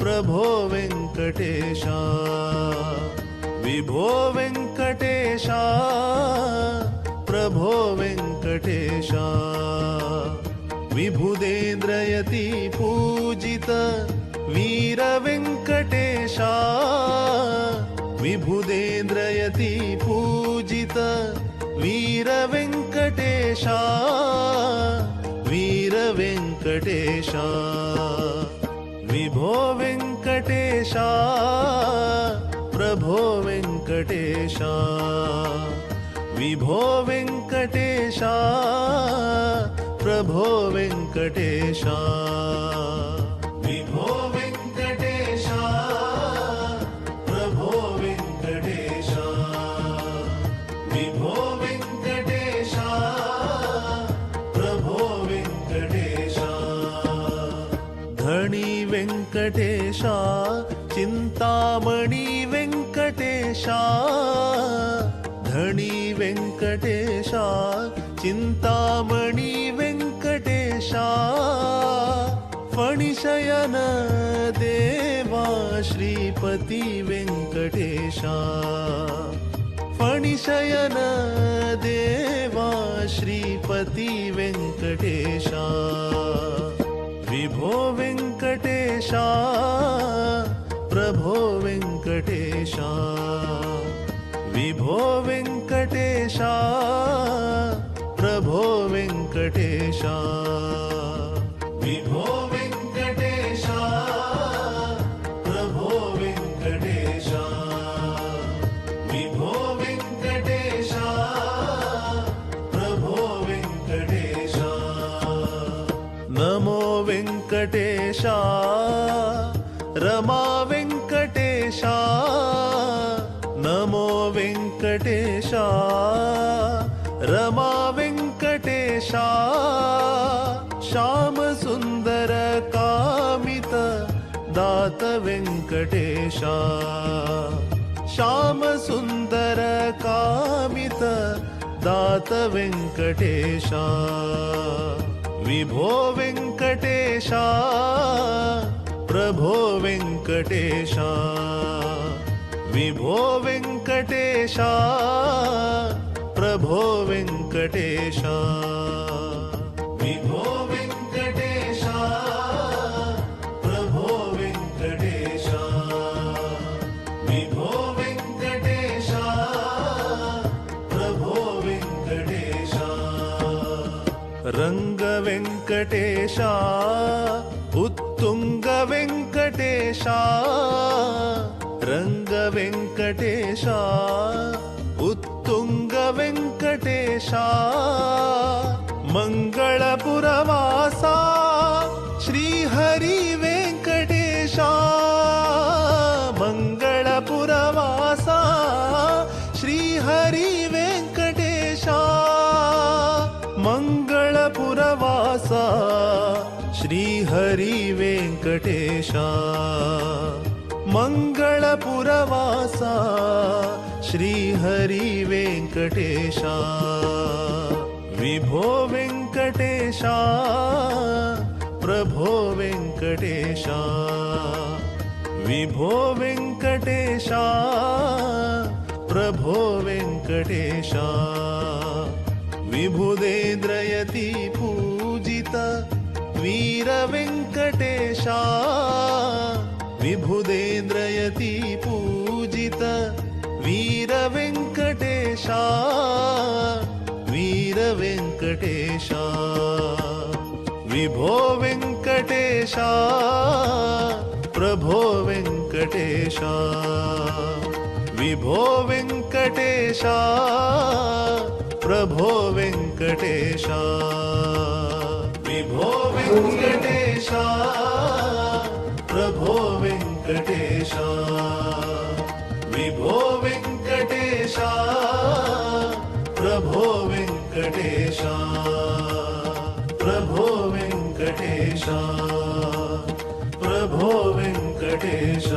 प्रभो वेंकटेशा विभो वेंकटेशा प्रभो वेंकटेशा विभुदेन्द्रयति पूजित वीर वेंकटेशा विभुदेन्द्रयति पूजित वीर वेंकटेशा वीर वेंकटेशा विभो वेंकटेशा प्रभो वेंकटेशा विभो वेंकटेशा प्रभो ವೆಂಕಟೇಶ ವಿಭೋ ವೆಂಕಟೇಶ ಪ್ರಭೋ ವೆಂಕಟೇಶ ವಿಭೋ ವೆಂಕಟೇಶ ಪ್ರಭೋ ವೆಂಕಟೇಶ ಧಣಿ ವೆಂಕಟೇಶ ಚಿಂತಾಮಣಿ ವೆಂಕಟೇಶ ಧಣಿ ವೆಂಕಟೇಶ ಚಿಂತಾಮಣಿ ವೆಂಕಟೇಶ ಫಣಿಶಯನ ದೇವಾ ಶ್ರೀಪತಿ ವೆಂಕಟೇಶ ಫಣಿಶಯನ ದೇವಾ ಶ್ರೀಪತಿ ವೆಂಕಟೇಶ ವಿಭೋ ವೆಂಕಟೇಶ ಪ್ರಭೋ ವೆಂಕಟೇಶ ವಿಭೋ ವೆಂಕಟೇಶ ಪ್ರಭೋ ವೆಂಕಟೇಶ ವಿಭೋ ವೆಂಕಟೇಶ ಪ್ರಭೋ ವೆಂಕಟೇಶ ವಿಭೋ ವೆಂಕಟೇಶ ಪ್ರಭೋ ವೆಂಕಟೇಶ ನಮೋ ವೆಂಕಟೇಶ ರಮಾ ವೆಂಕಟೇಶ ನಮೋ ವೆಂಕಟೇಶ ರಮಾ ವೆಂಕಟೇಶ ಶ್ಯಾಮ ಸುಂದರ ಕಾಮಿತ ದಾತ ವೆಂಕಟೇಶ ಶ್ಯಾಮ ಸುಂದರ ಕಾಮಿತ ದಾತ ವೆಂಕಟೇಶ ವಿಭೋ ವೆಂಕಟೇಶ ಪ್ರಭೋ ವೆಂಕಟೇಶ ವಿಭೋ ವೆಂಕಟೇಶ ಪ್ರಭೋ ವೆಂಕಟೇಶ ವಿಭೋ ವೆಂಕಟೇಶ ಪ್ರಭೋ ವೆಂಕಟೇಶ ವಿಭೋ ವೆಂಕಟೇಶ ಪ್ರಭೋ ವೆಂಕಟೇಶ ರಂಗ ವೆಂಕಟೇಶ ಉತ್ತುಂಗ ವೆಂಕಟೇಶ ರಂಗ ವೆಂಕಟೇಶ ಉತ್ತುಂಗ ವೆಂಕಟೇಶ ಮಂಗಳಪುರವಾಸ ಶ್ರೀಹರಿ ವೆಂಕಟೇಶ ಮಂಗಳಪುರವಾಸ ಶ್ರೀಹರಿ ವೆಂಕಟೇಶ ಮಂಗಳಪುರವಾಸ ಶ್ರೀಹರಿ ವೆಂಕಟೇಶ ಮಂಗಳಪುರವಾಸ ಶ್ರೀಹರಿ ವೆಂಕಟೇಶ ವಿಭೋ ವೆಂಕಟೇಶ ಪ್ರಭೋ ವೆಂಕಟೇಶ ವಿಭೋ ವೆಂಕಟೇಶ ಪ್ರಭೋ ವೆಂಕಟೇಶ ವಿಭುದೇಂದ್ರಯತಿ ಪೂಜಿತ ವೀರ ವೆಂಕಟೇಶ ವಿಭುದೇಂದ್ರಯತಿ ಪೂಜಿತ ವೀರ ವೆಂಕಟೇಶ ವೀರ ವೆಂಕಟೇಶ ವಿಭೋ ವೆಂಕಟೇಶ ಪ್ರಭೋ ವೆಂಕಟೇಶ ವಿಭೋ ವೆಂಕಟೇಶ ಪ್ರಭೋ ವೆಂಕಟೇಶ ವಿಭೋ ವೆಂಕಟೇಶ ಪ್ರಭೋ ವೆಂಕಟೇಶ ವಿಭೋ ವೆಂಕಟೇಶ ಪ್ರಭೋ ವೆಂಕಟೇಶ ಪ್ರಭೋ ವೆಂಕಟೇಶ ಪ್ರಭೋ ವೆಂಕಟೇಶ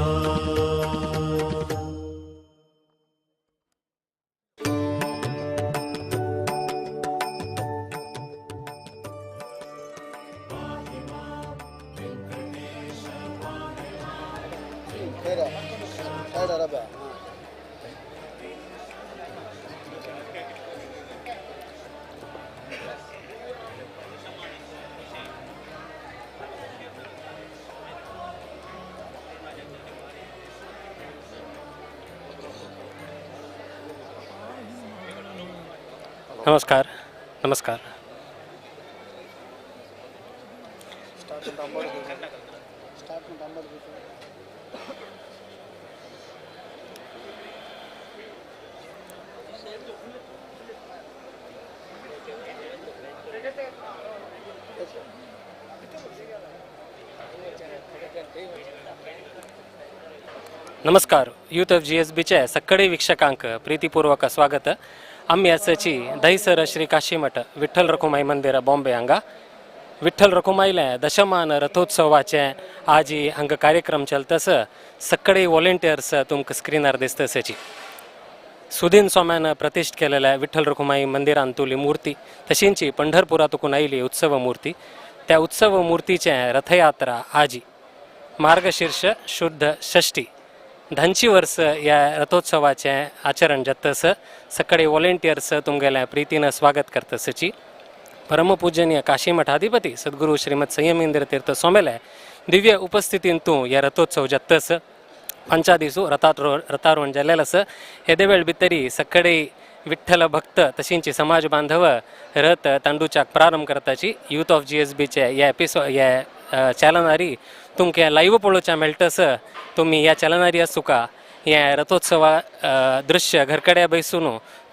नमस्कार नमस्कार नमस्कार. यूथ ऑफ GSBच्या सगळे वीक्षकांक प्रीतीपूर्वक स्वागत. आम्ही आजची दहिसर श्री काशीमठ विठ्ठल रखुमाई मंदिर बॉम्बे हांगा विठ्ठल रखुमाईले दशमान रथोत्सवाचे आज हांगा कार्यक्रम चलतस. सगळे वॉलंटियर्स तुमकां स्क्रीनार दिसतसची. सुदीन स्वाम्यान प्रतिष्ठ केलेल्या विठ्ठल रखुमाई मंदिरांतुली मूर्ती तशींची पंढरपुरातून आयली उत्सव मूर्ती. त्या उत्सव मूर्तीचे रथयात्रा आजी मार्गशीर्ष शुद्ध षष्ठी 10ची वर्ष या रथोत्सवाचे आचरण जातस. सगळे वॉलंटियर्स तुमगेल्या प्रीतीनं स्वागत करतसची. परमपूजनीय काशी मठाधिपती सद्गुरू श्रीमद संयमेंद्र तीर्थ स्वामीले दिव्य उपस्थितीन तूं या रथोत्सव जातस. 5 दीस रथारोहण जाल्लेलें आसा. येदे वेळ भितरी सगळे विठ्ठल भक्त तशींची समाज बांधव रथ तांडूच्याक प्रारंभ करताची. यूथ ऑफ GSBचे ह्या चॅनलारी तुमकां लाईव्ह पळोवचें मेळटस. तुम्ही या चॅनलारी आसुका हे रथोत्सवा दृश्य घरकडे बैसून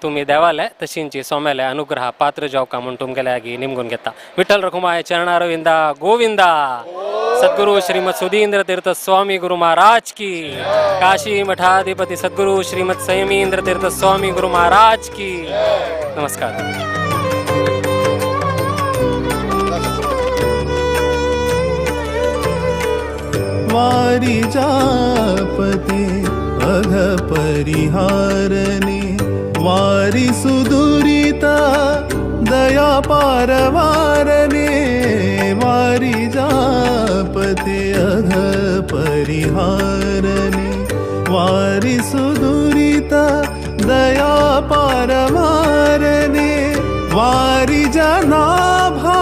तुम्ही देवाले तशींची सोमेले अनुग्रह पात्र जावका म्हणून तुमगेल्या आगी निमगून घेता. विठ्ठल रखुमाय चरणारविंदा गोविंदा. सद्गुरू श्रीमद सुधींद्र तीर्थ स्वामी गुरु महाराज की. काशी मठाधिपती सद्गुरू श्रीमद संयमेंद्र तीर्थ स्वामी गुरु महाराज की. नमस्कार. वारी जापते अघ परिहारने वारी सुदुरिता दया पारवारने वारी जापते अघ परिहारने वारी सुदुरिता दया पारवारने वारी जनाभा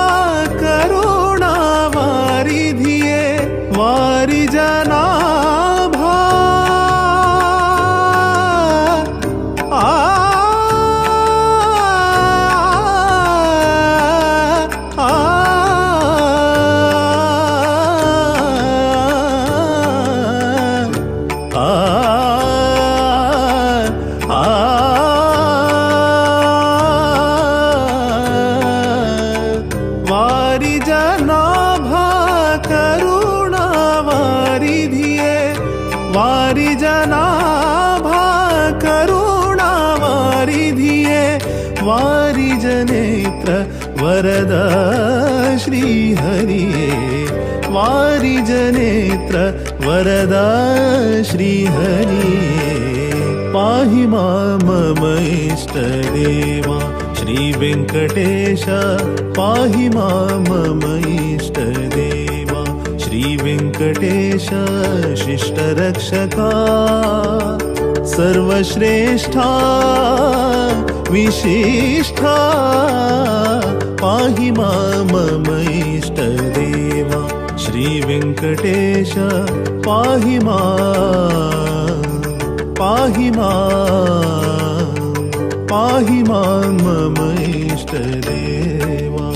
करुणा वारी धिये वारी जनाभा वारी जनाभा करुणा वारी धिये वारी जनाभा करुणा वारी धिये वारी जनेत्र वरदा श्री हरिये वारी जनेत्र वरदा श्री हरिये पाहि मां मम इष्टदेवा श्री वेंकटेश पाहि मां मम इष्टदेवा श्री वेंकटेश शिष्टरक्षका सर्वश्रेष्ठा विशिष्ठा पाहि मां मम इष्टदेवा श्री वेंकटेश पाहि मां मम इष्टदेवा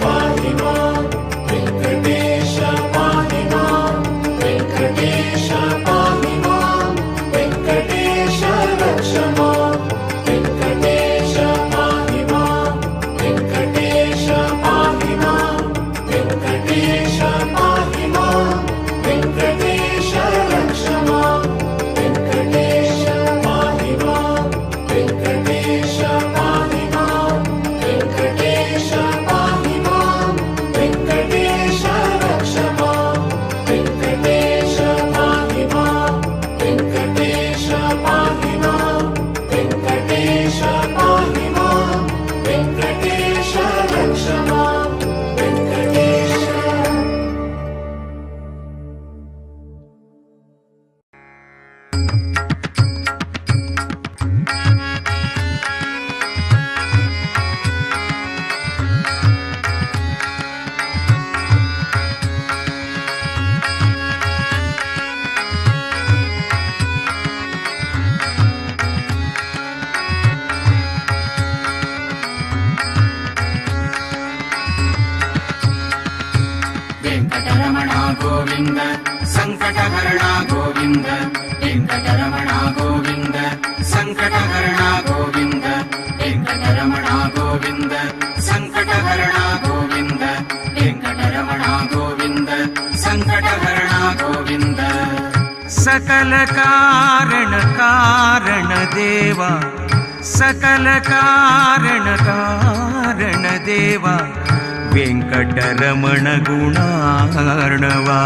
पाहि मां वेंकटेश पाहि मां वेंकटेश पाहि मां वेंकटेश रक्ष मां वेंकटेश पाहि मां वेंकटेश पाहि मां वेंकटेश पाहि मां वेंकटेश रक्ष मां वेंकटेश पाहि मां वेंकटेश पाहि मां वेंकटेश पाहि मां वेंकटेश रक्ष मां वेंकटेश पाहि मां वेंकटेश पाहि मां वेंकटेश पाहि मां वेंकटेश रक्ष मां वेंकटेश. वेंकटरमणा गोविंद संकटहरणा गोविंद वेंकटरमणा गोविंद संकटहरणा गोविंद वेंकटरमणा गोविंद संकटहरणा गोविंद वेङ्कटरमणा गोविन्द सङ्कटहरणा गोविन्द सकल कारण कारण देवा सकल कारण कारण देवा वेङ्कटरमण गुणार्णवा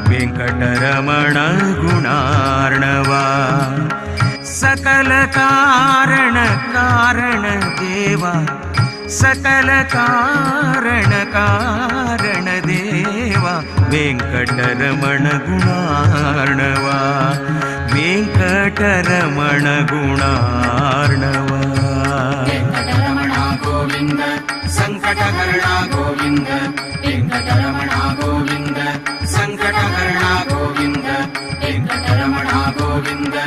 वेङ्कटरमण गुणार्णवा सकल कारण कारण देवा सकल कारण कारण देवा वेङ्कटरमण गुणार्णवा वेङ्कटरमण गुणार्णवा वेङ्कटरमणा गोविन्द सङ्कटहरणा गोविन्द वेङ्कटरमणा गोविन्द सङ्कटहरणा गोविन्द वेङ्कटरमणा गोविन्द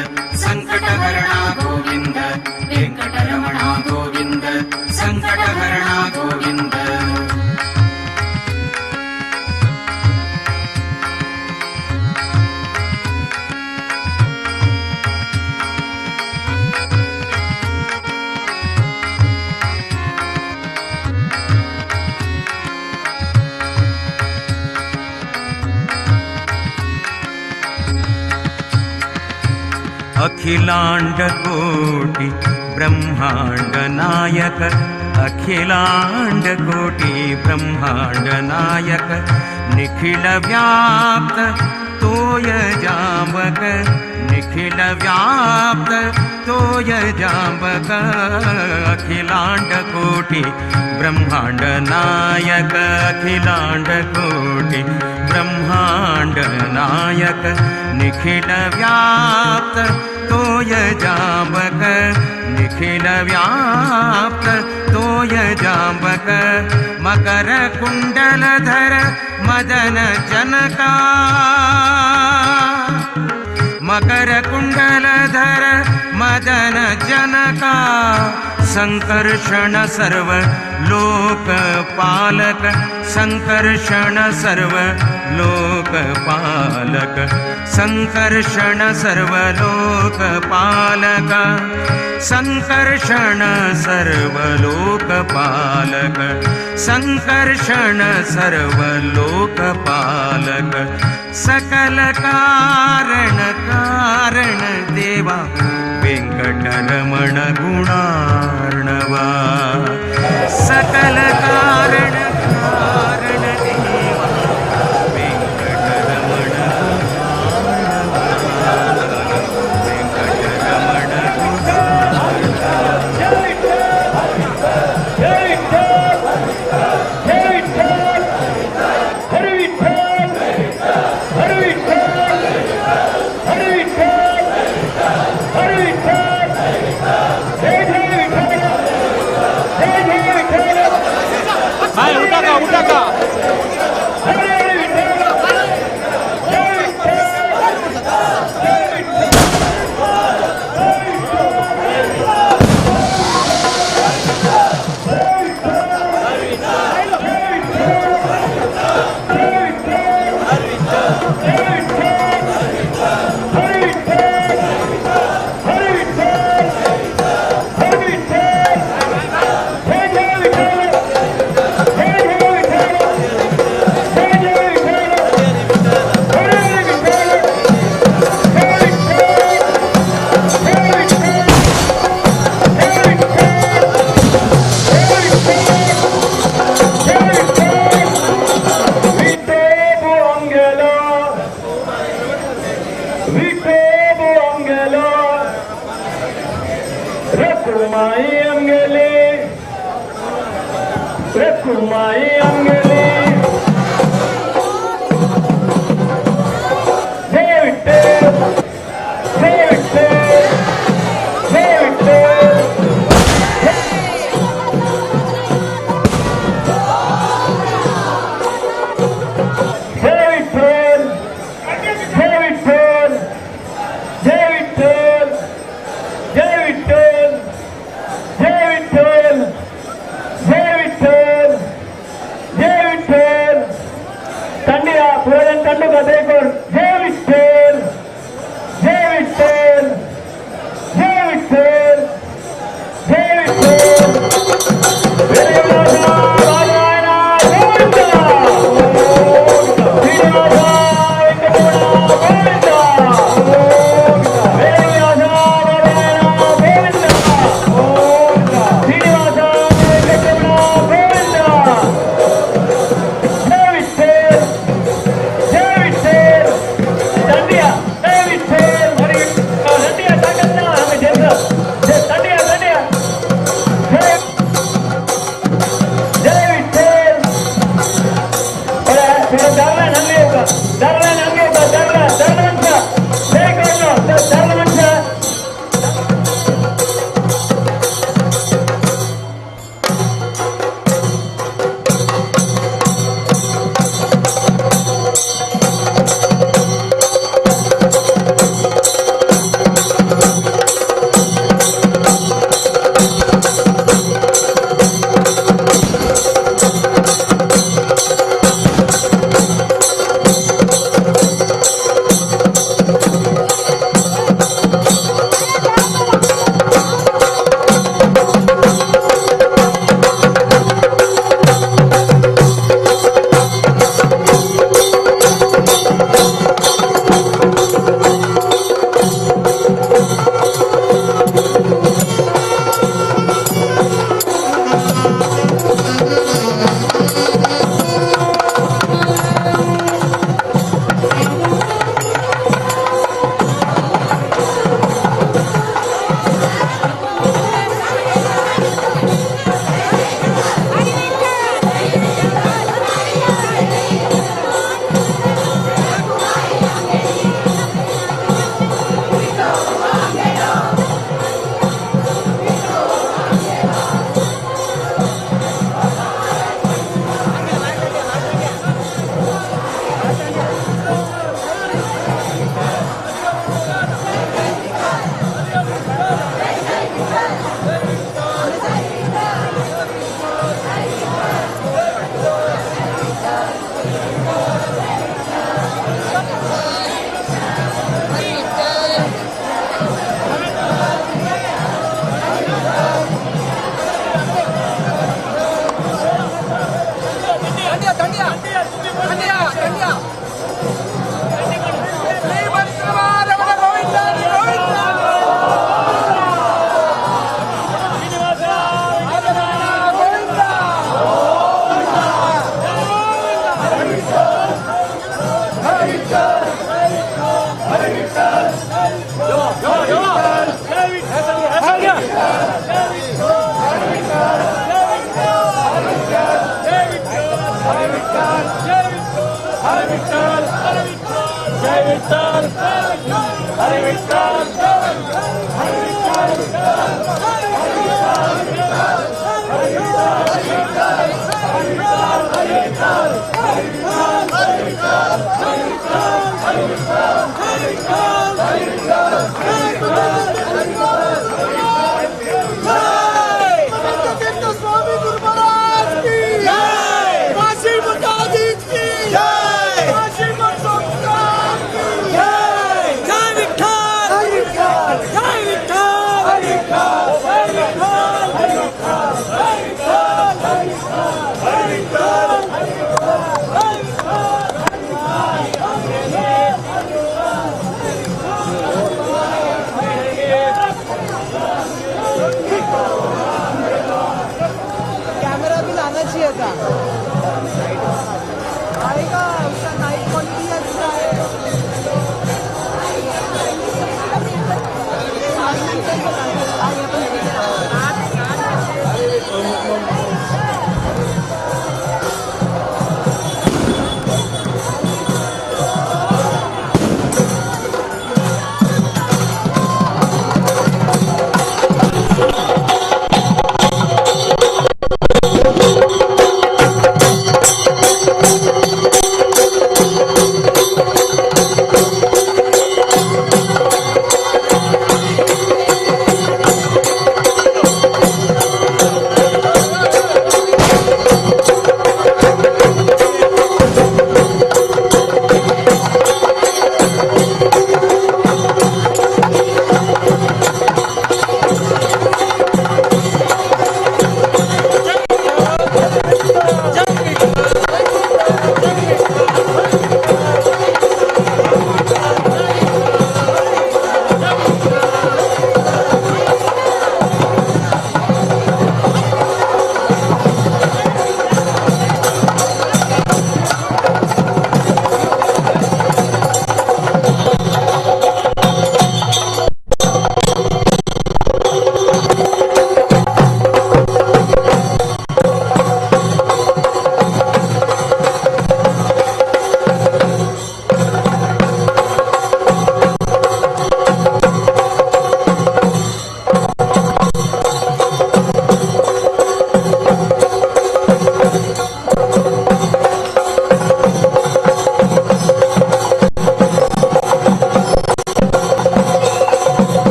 सङ्कटहरणा गोविन्द वेङ्कटरमणा गोविन्द सङ्कटहरणा गोविन्द अखिलांड कोटि ब्रह्मांड नायक अखिलांड कोटि ब्रह्मांड नायक निखिल व्याप्त तोय जाम्बक निखिल व्याप्त तोय जाम्बक अखिलांड कोटि ब्रह्मांड नायक अखिलांड कोटि ब्रह्मांड नायक निखिल व्याप्त तोय जाम्बक निखिल व्याप्त तोय जाम्बक मकर कुंडलधर मदन जनका मकर कुंडलधर मदन जनका संकर्षण सर्व लोकपालक संकर्षण सर्व लोकपालक संकर्षण सर्व लोकपालक संकर्षण सर्व लोकपालक संकर्षण सर्व लोकपालक सकल कारण कारण देवा वेङ्कटरमण गुणार्णवा सकल कारण कारण देवा वेङ्कटरमण वेङ्कटरमण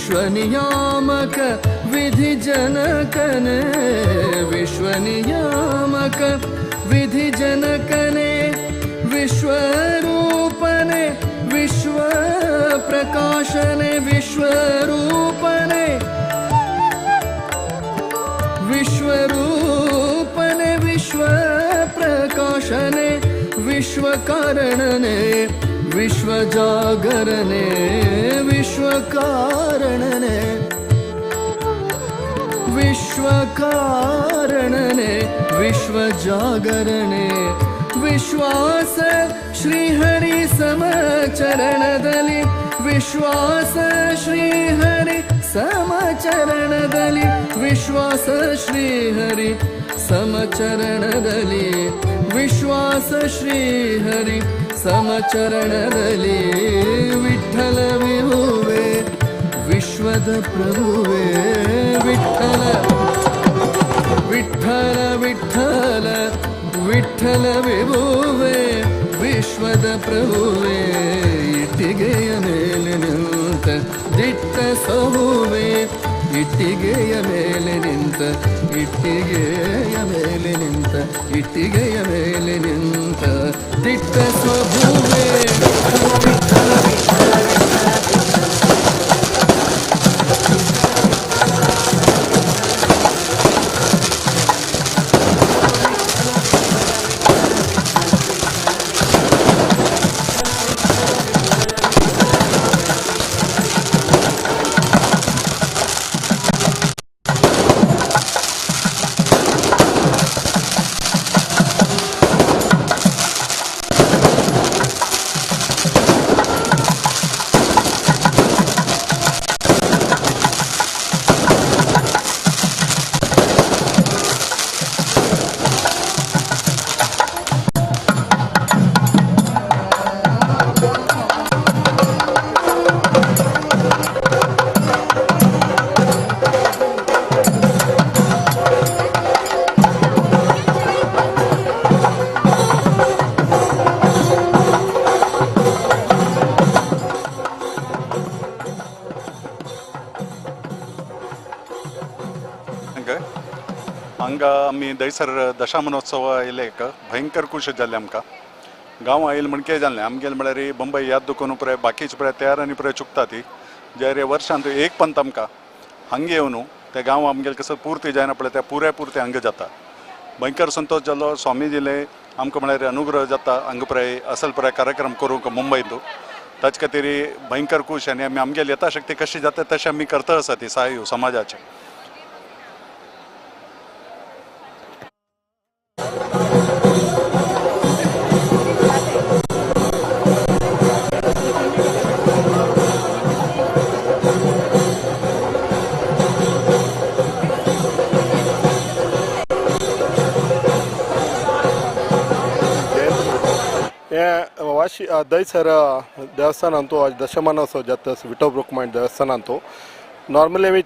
विश्वनियामक विधि जनकने विश्वनियामक विधि जनकने विश्वरूपने विश्व प्रकाशने विश्वरूपने विश्वरूपने विश्व प्रकाशने विश्वकारणने विश्वजागरणे विश्वकारणने विश्वकारणने विश्वजागरणे विश्वास श्रीहरि समचरणदलि विश्वास श्रीहरि समचरणदलि विश्वास श्रीहरि समचरणदलि विश्वास श्रीहरि समचरणदलि विठ्ठल विभुवे विश्वद प्रभुवे विठ्ठल विठ्ठल विठ्ठल विठ्ठल विभुवे विश्वद प्रभुवे इಟ್ಟಿಗೆಯ ಮೇಲೆ ನಿಂತ ದಿಟ್ಟ ಸ್ವಭುವೆ ಇಟ್ಟಿಗೆಯ ಮೇಲೆ ನಿಂತ ಇಟ್ಟಿಗೆಯ ಮೇಲೆ ನಿಂತ ಇಟ್ಟಿಗೆಯ ಮೇಲೆ ನಿಂತ ದಿಟ್ಟ ಸ್ವಭುವೆ हांगा आमी दहिसर दशामनोत्सव येयलेक भयंकर खुशी जाल्ली आमकां गांव येयले म्हणके जाल्लें आमगेले म्हळ्यार बंबई याद दुखून पुराय बाकीचे पुराय तयार आनी पुराय चुकता ती जे वर्सांत एक पंत आमकां हांगा येवन ते गांव आमगेले कसं पूर्ती जायना पळय त्या पुरे हांगा जाता भयंकर संतोष जालो स्वामी दिले आमकां म्हळ्यार अनुग्रह जाता हांगा पुराय असल पुराय कार्यक्रम करूंक मुंबईत ताचे खातीर भयंकर खूश आनी आमी आमगेली यथाशक्ती कशी जाता तशें आमी करता आसा ती सहाय्य समाजाचे ದಹಿಸರ ದೇವಸ್ಥಾನ ಅಂತೂ ದಶಮಾನೋತ್ಸವ जाता विठ्ठल रुक्माई देवस्थान ಅಂತೂ नॉर्मली आमी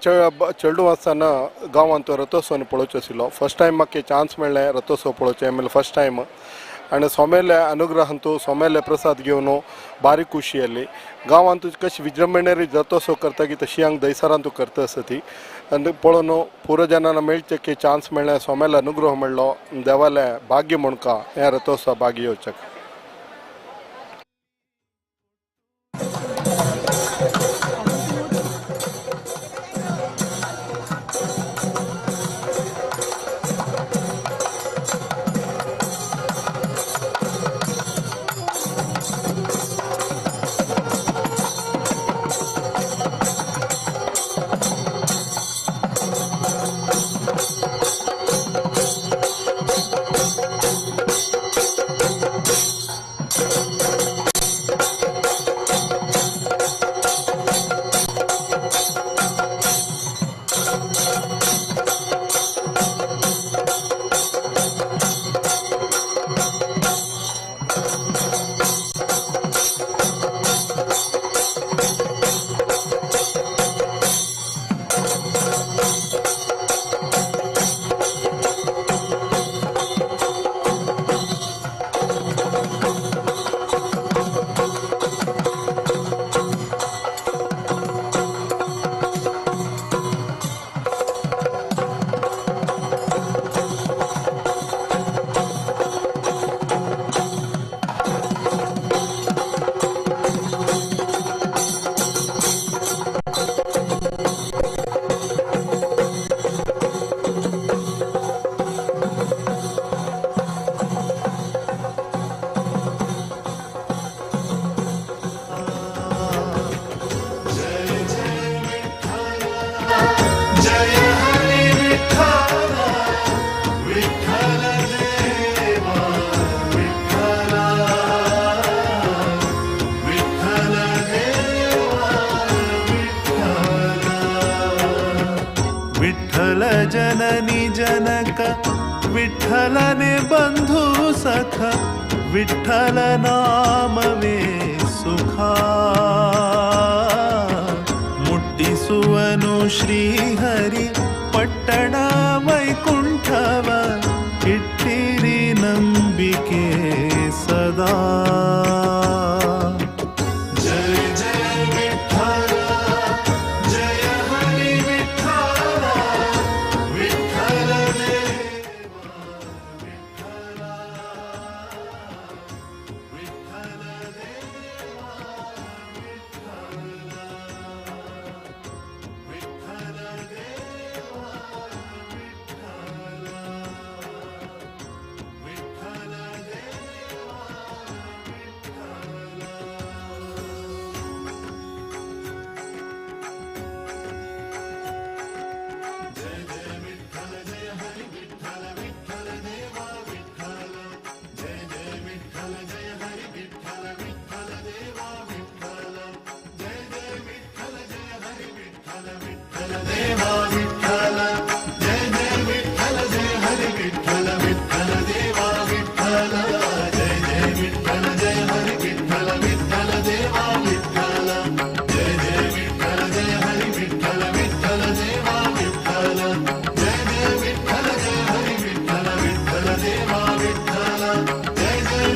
चेडू आसतना गांवांत रथोत्सव पळोवचो आशिल्लो फर्स्ट टायम म्हाका चान्स मेळ्ळें रथोत्सव पळोवचें आमी फर्स्ट टायम आनी सोमेले अनुग्रह ಅಂತೂ सोमेले प्रसाद घेवन बारी खुशी आली गांवांत कशी विजृंभणेरी रथोत्सव करता की तशी हांगा दहिसरांतू करता आसा ती आनी पळोवन पुरो जनांना मेळचे की चान्स मेळ्ळें सोमेले अनुग्रह मेळ्ळो देवाले भाग्य म्हणका ह्या रथोत्सव भागी येवचें निजनक विठ्ठलने बंधू सख विठ्ठल नामवे सुखा मुट्टिसुवनु श्रीहरि पट्टण वैकुंठव इट्टिरि ನಂಬಿಕೆ सदा जय जय विठ्ठल जय हरि विठ्ठल विठ्ठल देवा विठ्ठल जय जय विठ्ठल जय हरि विठ्ठल विठ्ठल देवा विठ्ठल जय जय विठ्ठल जय हरि विठ्ठल विठ्ठल देवा विठ्ठल जय जय विठ्ठल जय हरि विठ्ठल विठ्ठल देवा विठ्ठल जय जय विठ्ठल जय हरि विठ्ठल विठ्ठल देवा विठ्ठल जय जय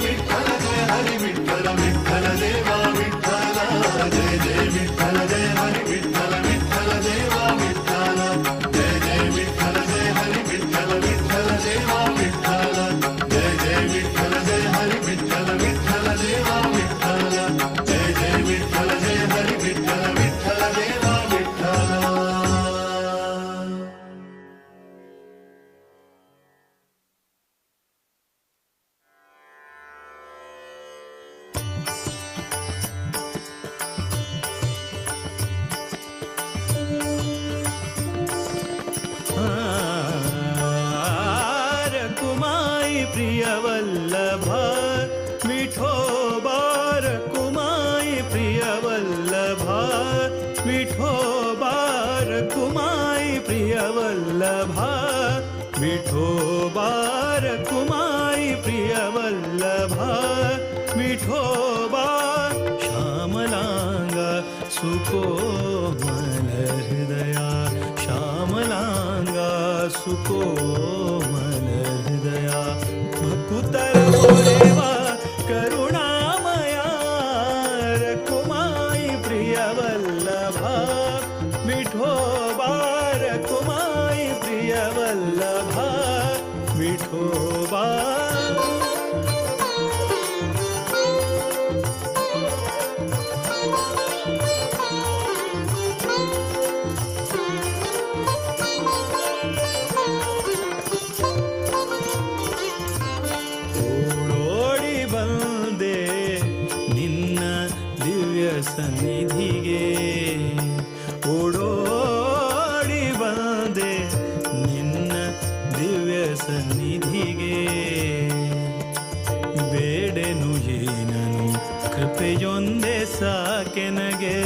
विठ्ठल जय हरि विठ्ठल विठ्ठल देवा विठ्ठल जय जय विठ्ठल जय हरि विठ्ठल विठ्ठल देवा विठ्ठल जय जय विठ्ठल जय हरि विठ्ठल विठ्ठल देवा विठ्ठल जय जय विठ्ठल जय हरि विठ्ठल विठ्ठल देवा विठ्ठल जय जय विठ्ठल जय हरि विठ्ठल विठ्ठल देवा विठ्ठल रकुमाई प्रिय वल्लभ विठोबा रकुमाई प्रिय वल्लभ विठोबा रकुमाई प्रिय वल्लभ विठोबा रकुमाई प्रिय वल्लभ विठोबा श्यामलांगा सुकोमल हृदया श्यामलांगा सुकोमल हृदया भकुतर देवा करुणामया रकुमाई प्रिय वल्लभा विठोबा रकुमाई प्रिय वल्लभा विठोबा ಓಡೋಡಿ ಬಂದೆ ನಿನ್ನ ದಿವ್ಯ ಸನ್ನಿಧಿಗೆ ಓಡೋಡಿ ಬಂದೆ ನಿನ್ನ ದಿವ್ಯ ಸನ್ನಿಧಿಗೆ ಬೇಡೆನು ಏನನು ಕೃಪೆಯೊಂದೇ ಸಾಕೆನಗೆ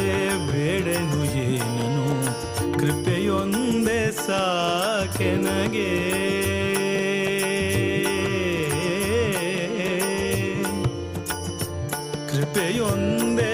ಬೇಡೆನು ಏನನು ಕೃಪೆಯೊಂದೇ ಸಾಕೆನಗೆ ಕೃಪೆಯೊಂದೇ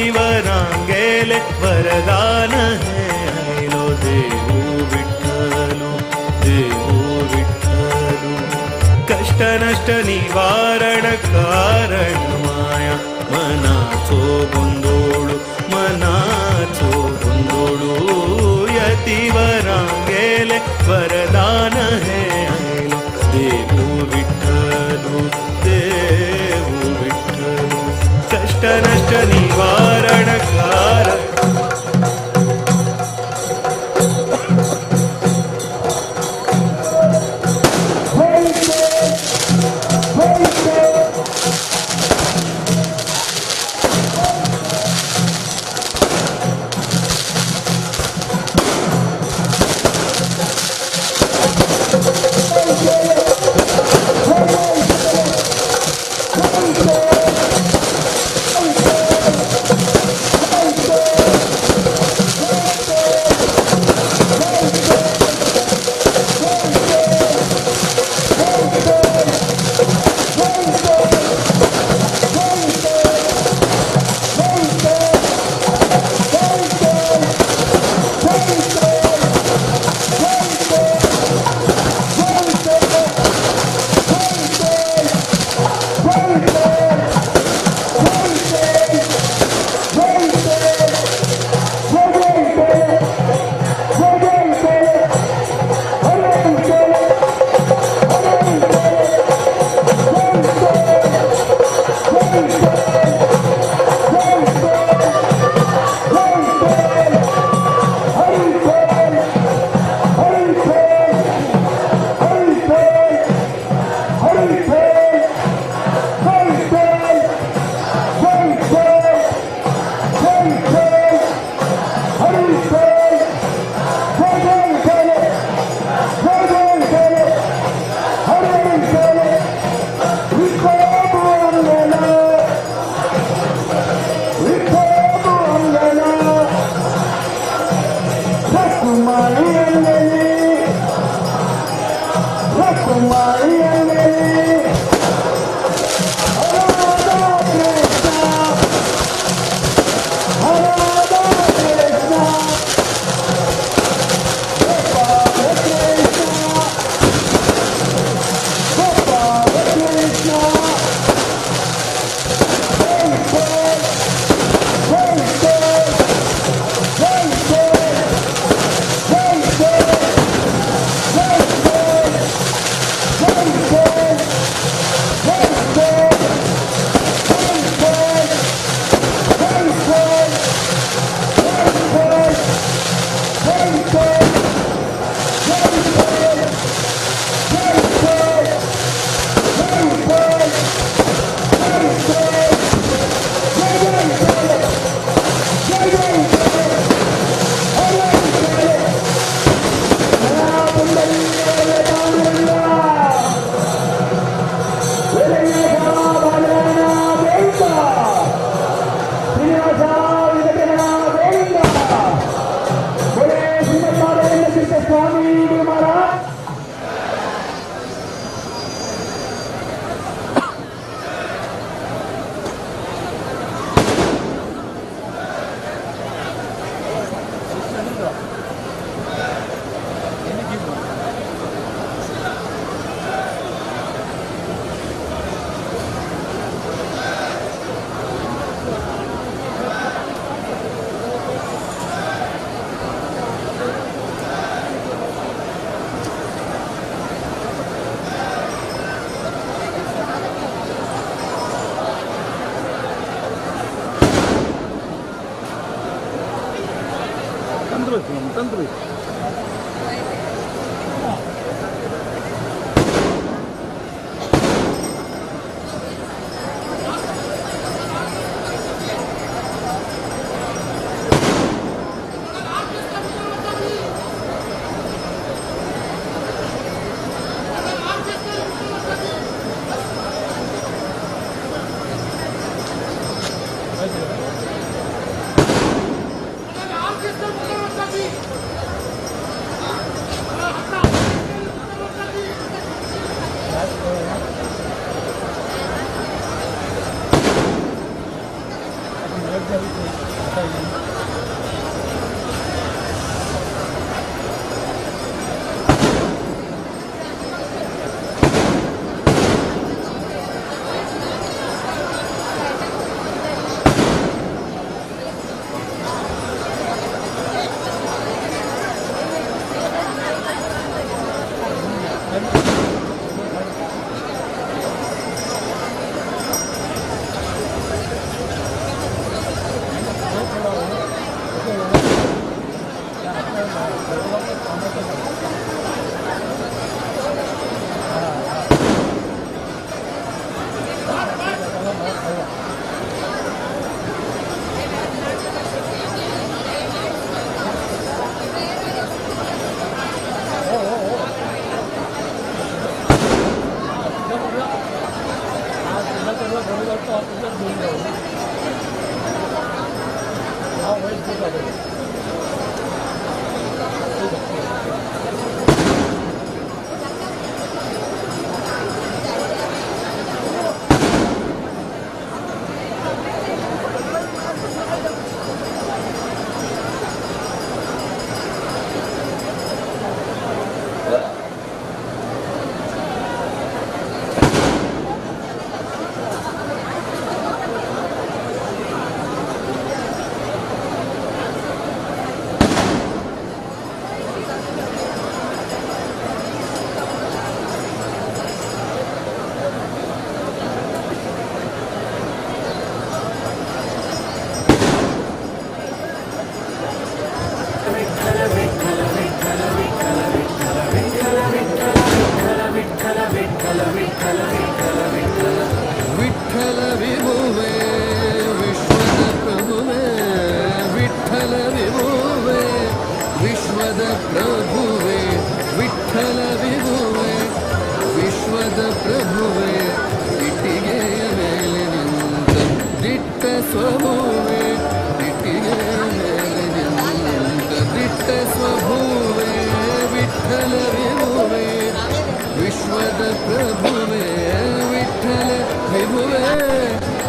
यतिवरांगेले वरदान है ऐलो देऊ विठ्ठलू देऊ विठ्ठलू कष्ट नष्ट निवारण कारण माया मनाचो गोंधोळू मनाचो गोंधोळू यतिवरांगेले वरदान है ऐलो देऊ विठ्ठलू देऊ विठ्ठलू कष्ट नष्ट निवारण कारण ಸ್ವಭೂವೆ ದಿಟ್ಟಿಗೆ ಮೇಲೆ ನಿಂತ ದಿಟ್ಟ ಸ್ವಭೂವೆ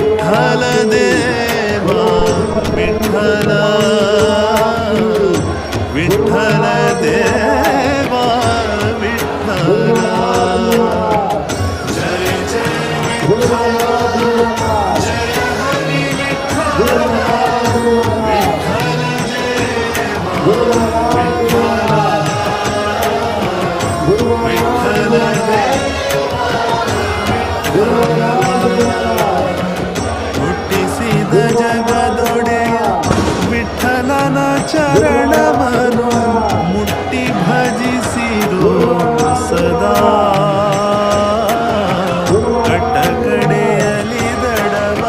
विठ्ठल देवा विठ्ठल विठ्ठल देवा विठ्ठल जय जय विठ्ठल जय हरि विठ्ठल विठ्ठल देवा विठ्ठल ಹುಟ್ಟಿಸಿದ ಜಗದೊಡೆಯ ವಿಠಲನ ಚರಣವನು ಮುಟ್ಟಿ ಭಜಿಸಿರೋ ಸದಾ ಕಟ್ಟಕಡೆಯಲಿ ದಡವ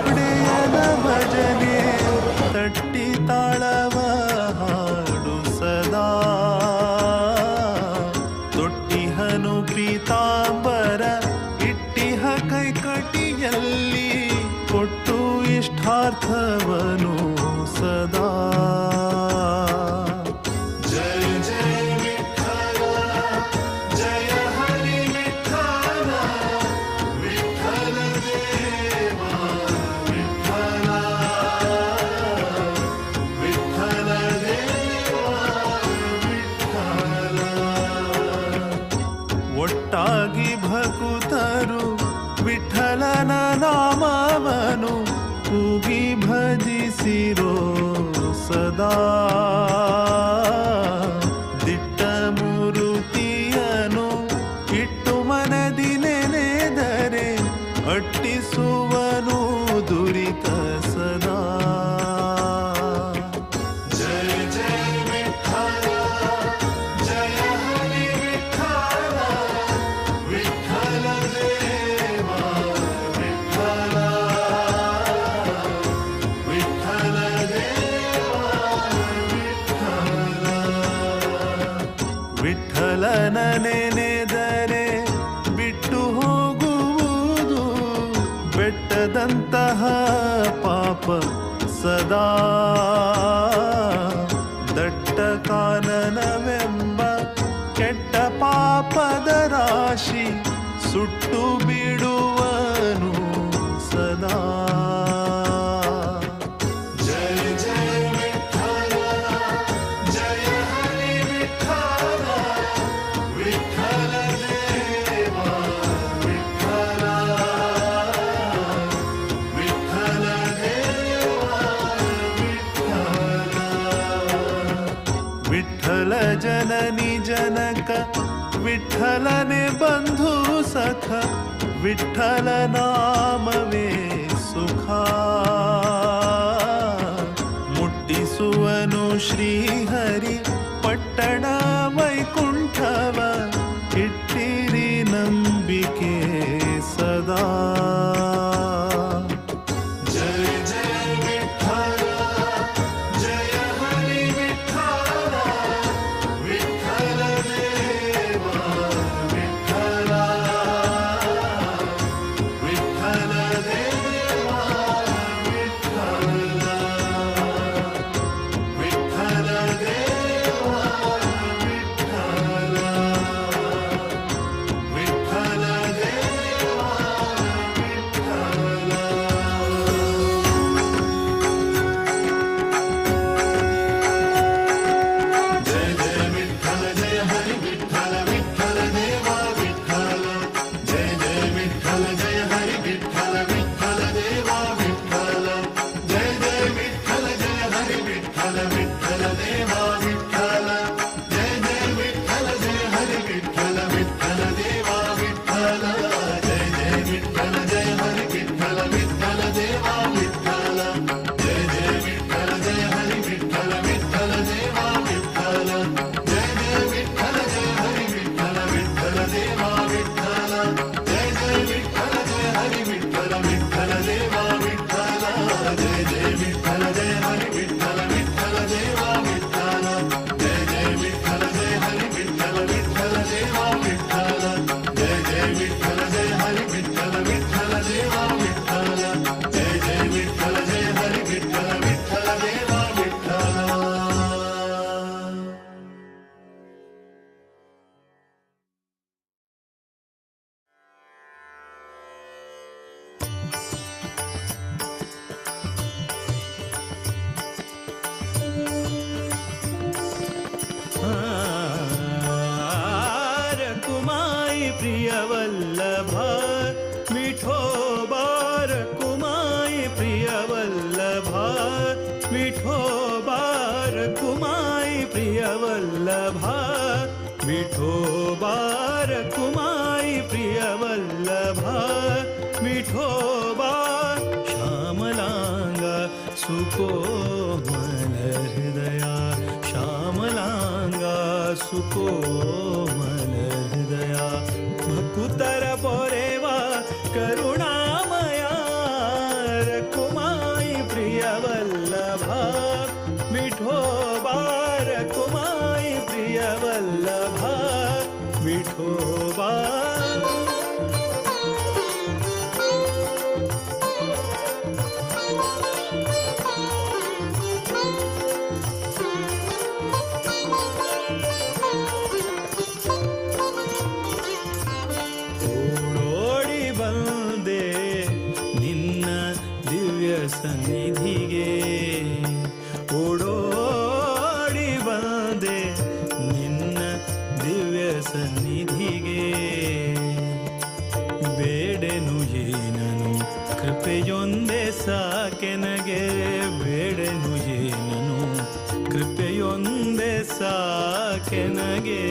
ಒಡೆಯನ ಭಜನೆ ತಟ್ಟಿ ತಾಳವ ಹಾಡು ಸದಾ ತೊಟ್ಟಿಹನು ಪೀತಾಂಬರ ಇಟ್ಟಿಹ ಕೈಕಟಿಯಲ್ಲಿ ಕೊಟ್ಟು ಇಷ್ಟಾರ್ಥವನು ಸದಾ ಜಯ ಜಯ ವಿಠ್ಠಲ ಜಯ ಹರಿ ವಿಠ್ಠಲ ವಿಠ್ಠಲ ದೇವಾ ವಿಠ್ಠಲ ವಿಠ್ಠಲ ದೇವಾ ವಿಠ್ಠಲ ಒಟ್ಟಾಗಿ ಭಕುತರು ವಿಠಲನ ನಾಮವನು ಕೂಗಿ ಭಜಿಸಿರೋ ಸದಾ ದಿಟ್ಟ ಮೂರುತಿಯನು ಇಟ್ಟು ಮನದಿ ನೆನೆದರೆ ಅಟ್ಟಿಸುವನು ದುರಿತ ಸದಾ ಜಯ ಜಯ ವಿಠ್ಠಲ ಜಯ ಹರಿ ವಿಠ್ಠಲ ವಿಠ್ಠಲ ದೇವಾ ವಿಠ್ಠಲ ವಿಠ್ಠಲ ದೇವಾ ವಿಠ್ಠಲ ವಿಠ್ಠಲನ ನೆನೆದರೆ ಬಿಟ್ಟು ಹೋಗುವುದು ಬೆಟ್ಟದಂತಹ ಪಾಪ ಸದಾ ದಟ್ಟ ಕಾನನವೆಂಬ ಕೆಟ್ಟ ಪಾಪದ ರಾಶಿ ಸುಟ್ಟು ಬಿಡುವನು ಸದಾ ಜಯ ಜಯ ವಿಠ್ಠಲ ಜಯ ಹರಿ ವಿಠ್ಠಲ ವಿಠ್ಠಲ ದೇವಾ ವಿಠ್ಠಲ ವಿಠ್ಠಲ ದೇವಾ ವಿಠ್ಠಲ ವಿಠ್ಠಲ ಜನನಿ ಜನಕ ವಿಠ್ಠಲನೆ ಬಂಧು ಸಖ ವಿಠ್ಠಲ ನಾಮವೇ ಸುಖ ಮುಟ್ಟಿಸುವನು ಶ್ರೀಹರಿ ಪಟ್ಟಣ ವೈಕುಂಠವ ಇಟ್ಟಿರಿ ನಂಬಿಕೆ ಸದಾ ಜಯ ಜಯ ವಿಠ್ಠಲ ಜಯ ಹರಿ ವಿಠ್ಠಲ ವಿಠ್ಠಲ ದೇವಾ ವಿಠ್ಠಲ ವಿಠ್ಠಲ ದೇವಾ ವಿಠ್ಠಲ ವಿಠ್ಠಲ ದೇವಾ विठोबा रखुमाई प्रिय वल्लभा विठोबा रखुमाई प्रिय वल्लभा विठोबा श्यामलांगा सुकोमल हृदया श्यामलांगा सुकोमल हृदया भकुतर पोरेवा करुणामया रखुमाई प्रिय वल्लभा विठोबा रखुमाई प्रिय वल्लभा विठोबा ಸನ್ನಿಧಿಗೆ ಓಡೋಡಿ ಬಂದೆ ನಿನ್ನ ದಿವ್ಯ ಸನ್ನಿಧಿಗೆ ಬೇಡೆನು ಏನನು ಕೃಪೆಯೊಂದೇ ಸಾಕೆನಗೆ ಬೇಡೆನು ಏನನು ಕೃಪೆಯೊಂದೇ ಸಾಕೆನಗೆ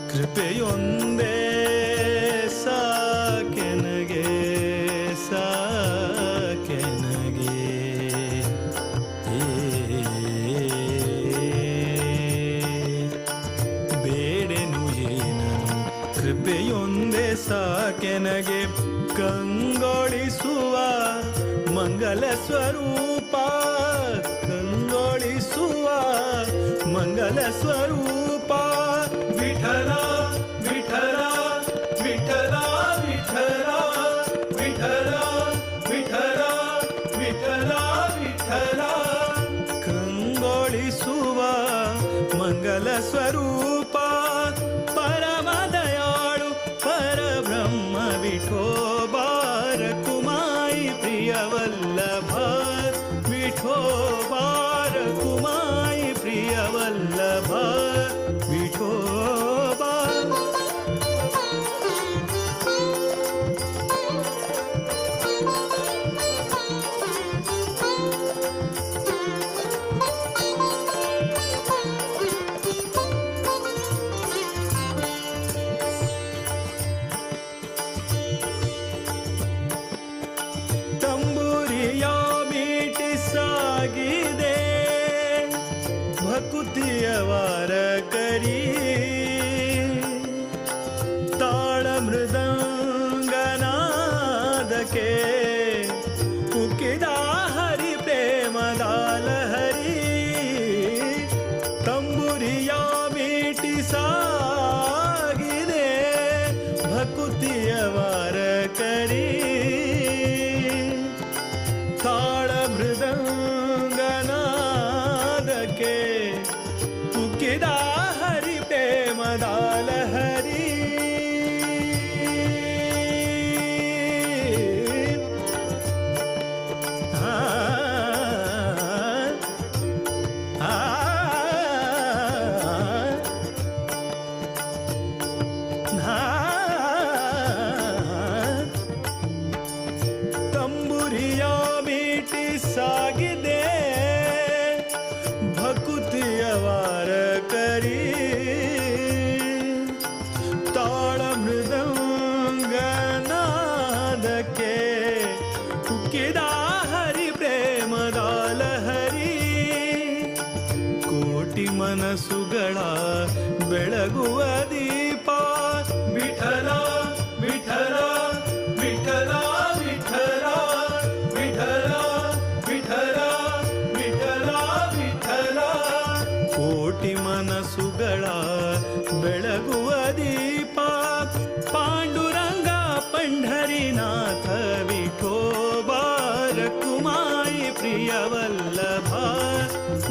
ಕೃಪೆಯೊಂದೇ ಸಾಕೆನಗೆ ಸಾಕೆನಗೆ ಬೇಡೆನು ಏನನು ಕೃಪೆಯೊಂದೇ ಸಾಕೆನಗೆ ಕಂಗೊಳಿಸುವ ಮಂಗಲ ಸ್ವರೂಪ ಕಂಗೊಳಿಸುವ ಮಂಗಲ ಸ್ವರೂಪ ವಿಠಲ ವಿಠಲ ವಿಠಲ ವಿಠಲ ವಿಠಲ ವಿಠಲ ವಿಠಲ ವಿಠಲ ಕಂಗೊಳಿಸುವ ಮಂಗಲ ಸ್ವರೂಪ ಪರಮ ದಯಾಳು ಪರಬ್ರಹ್ಮ ವಿಠೋಬಾ ರಖುಮಾಯಿ ಪ್ರಿಯ ವಲ್ಲಭ ವಿಠೋಬಾ ರಖುಮಾಯಿ ಪ್ರಿಯ ವಲ್ಲಭ ವಿಠೋಬಾ ತಂಬುರಿಯ ಮೀಟಿ ಸಾಗಿದೆ ಭಕುತಿಯವಾರ ಕರಿ ತಾಳ ಮೃದಂಗನಾದಕ್ಕೆ ಉಕ್ಕಿದ ಹರಿ ಪ್ರೇಮದಾಲ ಹರಿ ತಂಬುರಿಯ ಮೀಟಿ ಸಾಗಿದೆ ಭಕುತಿಯವಾರ ಕರಿ ತಾಳ ಮೃದಂಗನಾದಕ್ಕೆ ಉಕ್ಕಿದ ಹರಿ ಪ್ರೇಮದಾಲ ಹರಿ ತಂಬುರಿಯ ಮೀಟಿ ಸಾಗಿದೆ ಭಕುತಿಯವಾರ ಕರಿ ತಾಳ ಮೃದಂಗನಾದಕ್ಕೆ ಉಕ್ಕಿದ ಹರಿ ಪ್ರೇಮದಾಲ ಹರಿ ಕೋಟಿ ಮನಸ್ಸುಗಳ ಬೆಳಗುವ ದೀಪ ವಿಠಲ ವಿಠಲ ವಿಠಲ ವಿಠಲ ವಿಠಲ ವಿಠಲ ವಿಠಲ ವಿಠಲ ಕೋಟಿ ಮನಸ್ಸುಗಳ ಬೆಳಗುವ ದೀಪ ಪಾಂಡುರಂಗ ಪಂಢರಿನಾಥ ವಿಠೋಬಾ ರಖುಮಾಯಿ ಪ್ರಿಯ ವಲ್ಲಭ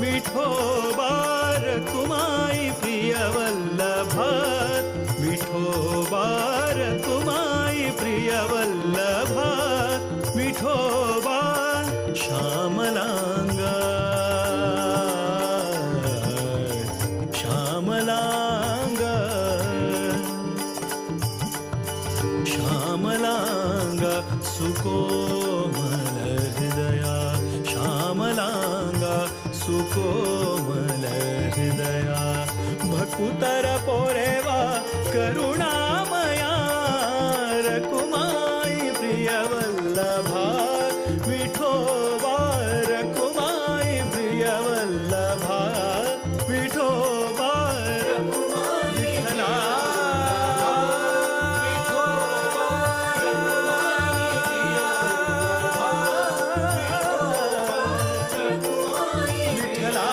ವಿಠೋಬಾ ರಖುಮಾಯಿ ಪ್ರಿಯ ವಲ್ಲಭ सुकोमल हृदया श्यामलांगा सुकोमल हृदया भकुतर पोरेवा करुणामया रकुमाई प्रिय वल्लभा विठोबा रकुमाई प्रिय वल्लभा विठोबा विठ्ठला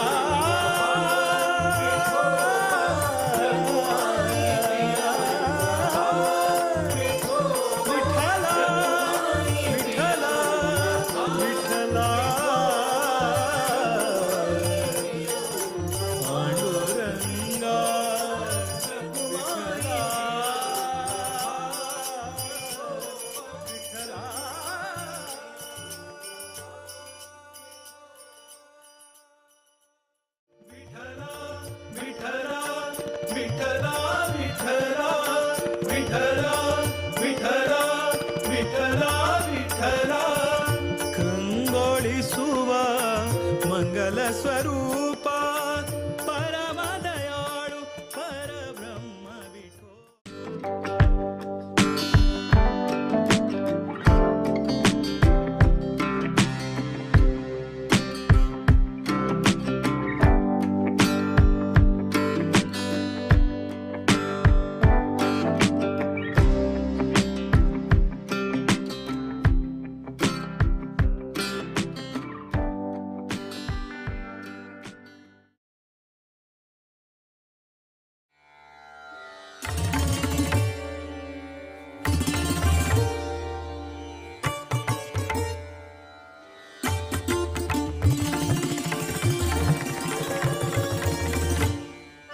मंगल स्वरूप परम दयाळु परब्रह्म विठो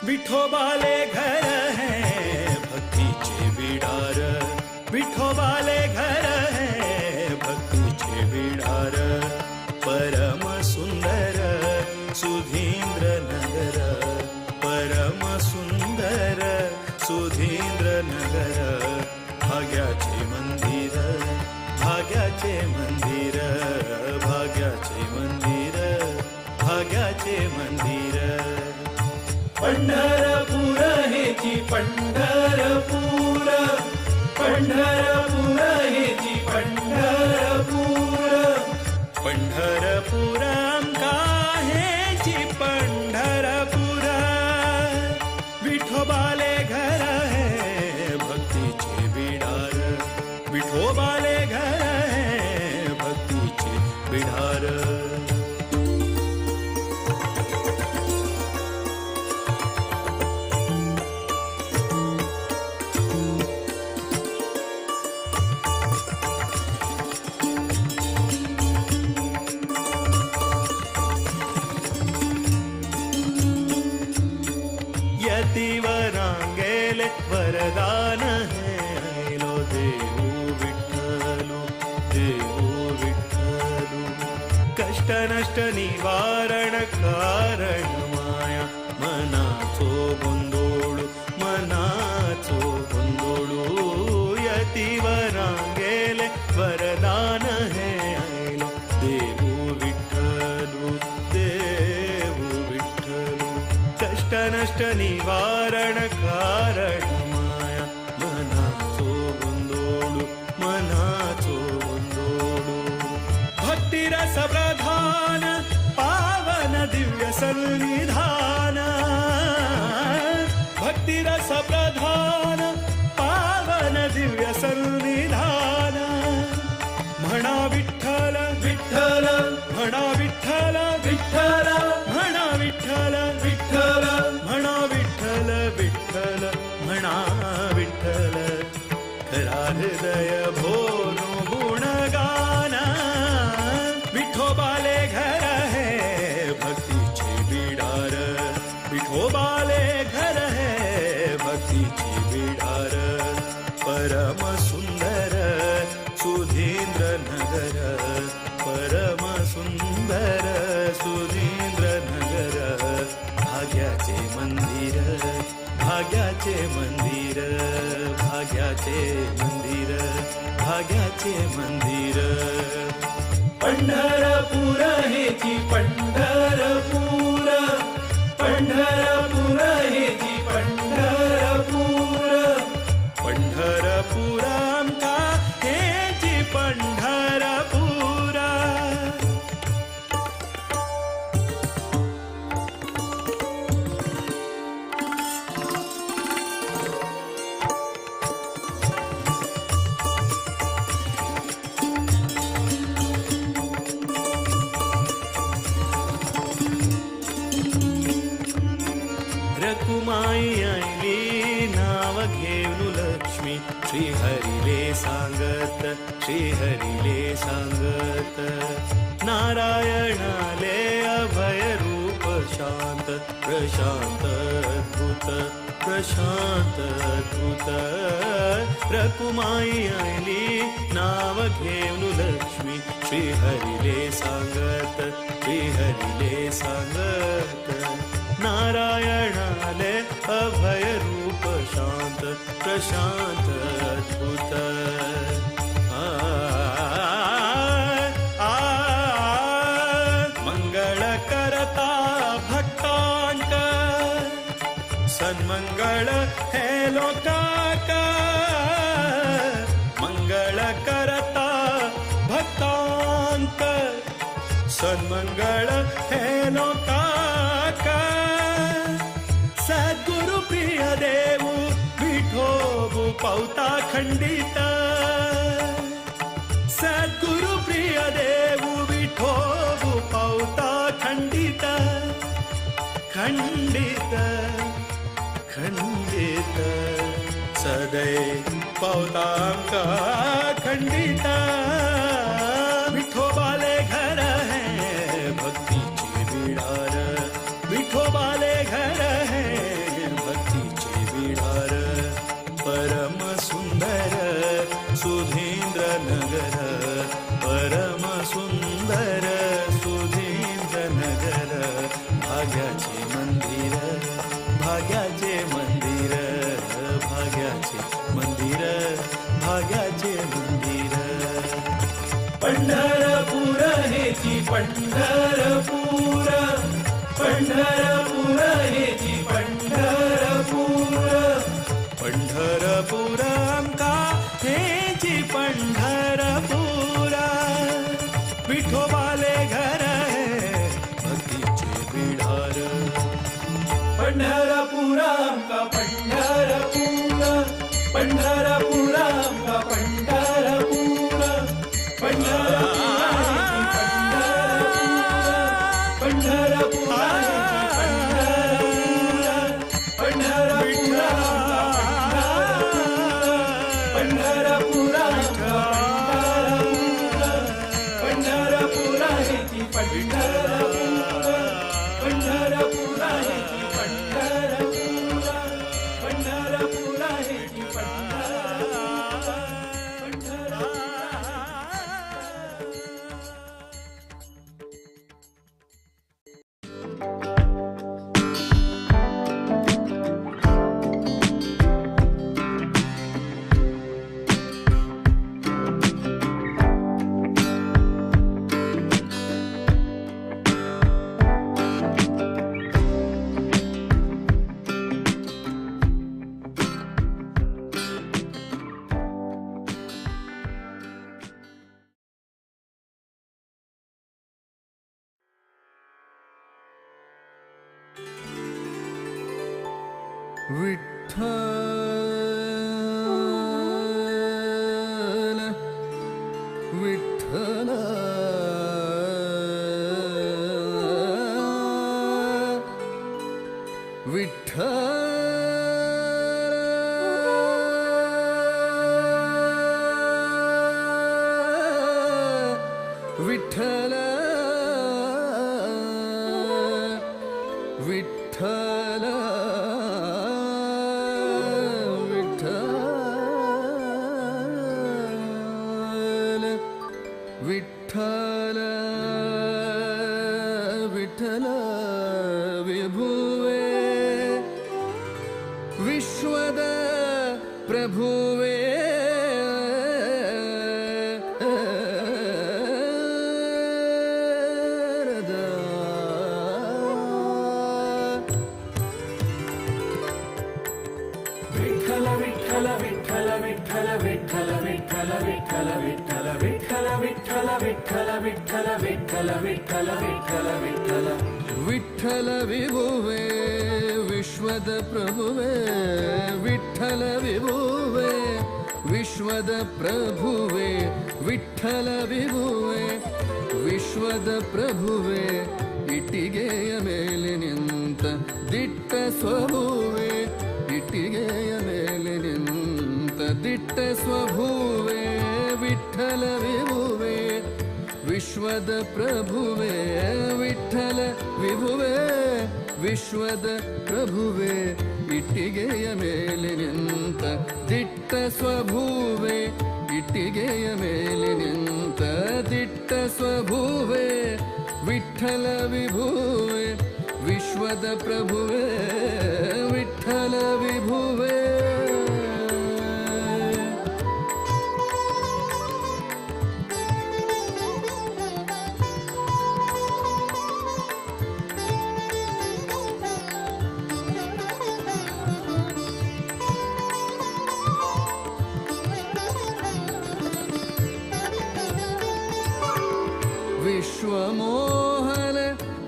विठोबाले घर है भक्तीचे बिडार विठोबाले घर है भक्तीचे बिडार परम सुंदर सुधींद्र नगर परम सुंदर सुधींद्र नगर भाग्याचे मंदिर भाग्याचे मंदिर भाग्याचे मंदिर भाग्याचे मंदिर पंढरपूर हेची पंढरपूर पंढरपूर हेची पंढरपूर पंढरपूर आमका हेची पंढरपूर विठोबाले घर है भक्तीचे बिडार विठोबाले घर है भक्तीचे बिडार यतिवरांगेले वरदान है ऐलो देऊ विठ्ठलू कष्ट नष्ट निवारण कारण माया मनाचो गोंधोळू यतिवरांगेले वरदान है ऐलो देऊ विठ्ठलू कष्ट नष्ट निवारण कारण माया मनाचो गोंधोळू भक्ती रस प्रधान पावन दिव्य सन्निधान भक्ती रस प्रधान पावन दिव्य सन्निधान म्हणा विठ्ठल विठ्ठल म्हणा विठ्ठल विठ्ठल म्हणा विठ्ठल विठ्ठल म्हणा विठ्ठल विठ्ठल म्हणा विठ्ठल खरा हृदय भोनो गुणगान विठोबाले घर है भक्तीचे बिडार विठोबाले घर है भक्तीचे बिडार परम सुंदर सुधींद्र नगर परम सुंदर सुधींद्र नगर भाग्याचे मंदिर भाग्याचे मंदिर भाग्याचे मंदिर भाग्याचे मंदिर पंढरपूर हेची पंढरपूर पंढरपूर हेची पंढरपूर पंढरपूर आमका हेची पंढरपूर रकुमाई आयली नाव घेऊन लक्ष्मी श्रीहरीले सांगत श्रीहरीले सांगत नारायणाले अभय रूप शांत प्रशांत अद्भुत प्रशांत अद्भुत रकुमाई आयली नाव घेऊन लक्ष्मी श्रीहरीले सांगत श्रीहरीले सांगत नारायणाले अभय रूप शांत प्रशांत अद्भुत मंगळ करता भक्तांक सन्मंगळ हे लोकांक मंगळ करता भक्तांक सन्मंगळ हे लोकांक सद्गुरु प्रिय देऊ विठोबू पावता खंडित सद्गुरु प्रिय देऊ विठोबू पावता खंडित खंडित खंडित सदैव पावतांका खंडित विठोबाले घर है भक्तीची बिडार विठोबाले घर है भक्तीचे बिडार परम सुंदर सुधींद्र नगर परम सुंदर सुधींद्र नगर भाग्याचे मंदिर भाग्याचे मंदिर भाग्याचे मंदिर भाग्याचे मंदिर पंढरपूर हेची पंढरपूर पंढरपूर हेची पंढरपूर पंढरपूर आमका हेची पंढरपूर विठोबाले घर है भक्तीचे बिडार पंढरपूर आमका पंढरपूर पंढरपूर आमका पंढरपूर पंढरपूर पंढरपूर विठ्ठल विठ्ठल विठ्ठल विठ्ठल विठ्ठल विठ्ठल विठ्ठल विभुवे विश्वद प्रभुवे ವಿಠಲ ವಿಠಲ ವಿಠಲ ವಿಠಲ ವಿಠಲ ವಿಠಲ ವಿಠಲ ವಿಠಲ ವಿಭುವೇ ವಿಶ್ವದ ಪ್ರಭುವೇ ವಿಠಲ ವಿಭುವೇ ವಿಶ್ವದ ಪ್ರಭುವೇ ವಿಠಲ ವಿಭುವೇ ವಿಶ್ವದ ಪ್ರಭುವೇ ಇಟ್ಟಿಗೆಯ ಮೇಲೆ ನಿಂತ ದಿಟ್ಟ ಸ್ವಭುವೇ ಇಟ್ಟಿಗೆಯ ಮೇಲೆ ನಿಂತ ದಿಟ್ಟ ಸ್ವಭುವೇ ವಿಠಲ ವಿಭುವೇ ವಿಶ್ವದ ಪ್ರಭುವೇ ವಿಠಲ ವಿಭುವೇ ವಿಶ್ವದ ಪ್ರಭುವೇ ಇಟ್ಟಿಗೆಯ ಮೇಲೆ ನಿಂತ ದಿಟ್ಟ ಸ್ವಭುವೇ ಇಟ್ಟಿಗೆಯ ಮೇಲೆ ನಿಂತ ದಿಟ್ಟ ಸ್ವಭುವೇ ವಿಠಲ ವಿಭುವೇ ವಿಶ್ವದ ಪ್ರಭುವೇ ವಿಠಲ ವಿಭುವೇ ವಿಶ್ವಮೋಹನ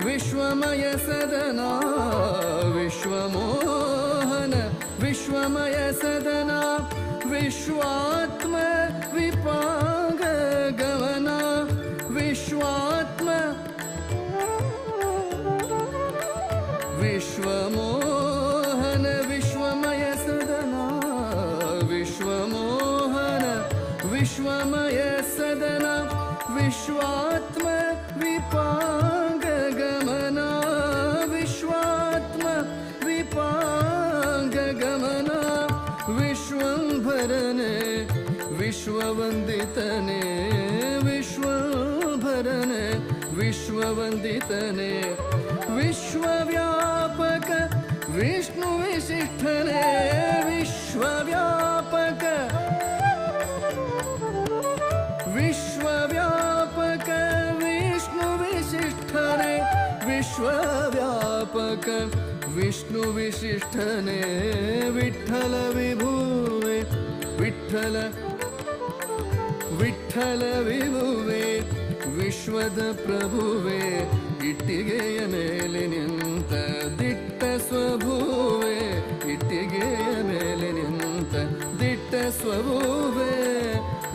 ವಿಶ್ವಮಯ ಸದನಾ ವಿಶ್ವಮೋಹನ ವಿಶ್ವಮಯ ಸದನಾ ವಿಶ್ವಾತ್ಮ ವಿಪಾಗ ಗಮನ ವಿಶ್ವಾತ್ಮ ವಿಶ್ವಮೋಹನ ವಿಶ್ವಮಯ ಸದನಾ ವಿಶ್ವಮೋಹನ ವಿಶ್ವಮಯ ಸದನಾ ವಿಶ್ವಾತ್ಮ ವಿಪಾಂಗ ಗಮನ ವಿಶ್ವಾತ್ಮ ವಿಪಾಂಗ ಗಮನ ವಿಶ್ವಂಭರನೆ ವಿಶ್ವವಂದಿತನೆ ವಿಶ್ವಂಭರನೆ ವಿಶ್ವವಂದಿತನೆ ವಿಶ್ವವ್ಯಾಪಕ ವಿಷ್ಣು ವಿಶಿಷ್ಠನೆ ವಿಶ್ವವ್ಯಾಪಕ ವಿಶ್ವವ್ಯಾಪಕ ವಿಷ್ಣು ವಿಶಿಷ್ಠನೆ ವಿಶ್ವವ್ಯಾಪಕ ವಿಷ್ಣು ವಿಶಿಷ್ಠನೆ ವಿಠಲ ವಿಭುವೇ ವಿಠಲ ವಿಠಲ ವಿಭುವೇ ವಿಶ್ವದ ಪ್ರಭುವೇ ಇಟ್ಟಿಗೆಯ ಮೇಲೆ ನಿಂತ ದಿಟ್ಟ ಸ್ವಭುವೇ ಇಟ್ಟಿಗೆಯ ಮೇಲೆ ನಿಂತ ದಿಟ್ಟ ಸ್ವಭುವೇ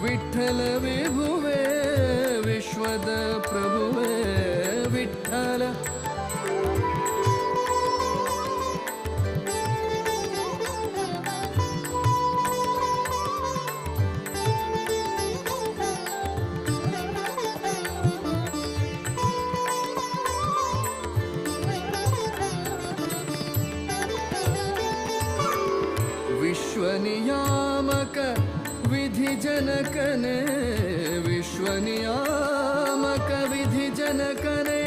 ವಿಠಲ ವಿಭುವೇ ವಿಶ್ವದ ಪ್ರಭುವೇ ವಿಠಲ ವಿಶ್ವನಿಯಾಮಕ ವಿಧಿ ಜನಕನೇ ವಿಶ್ವನಿಯಾಮಕ ವಿಧಿ ಜನಕನೇ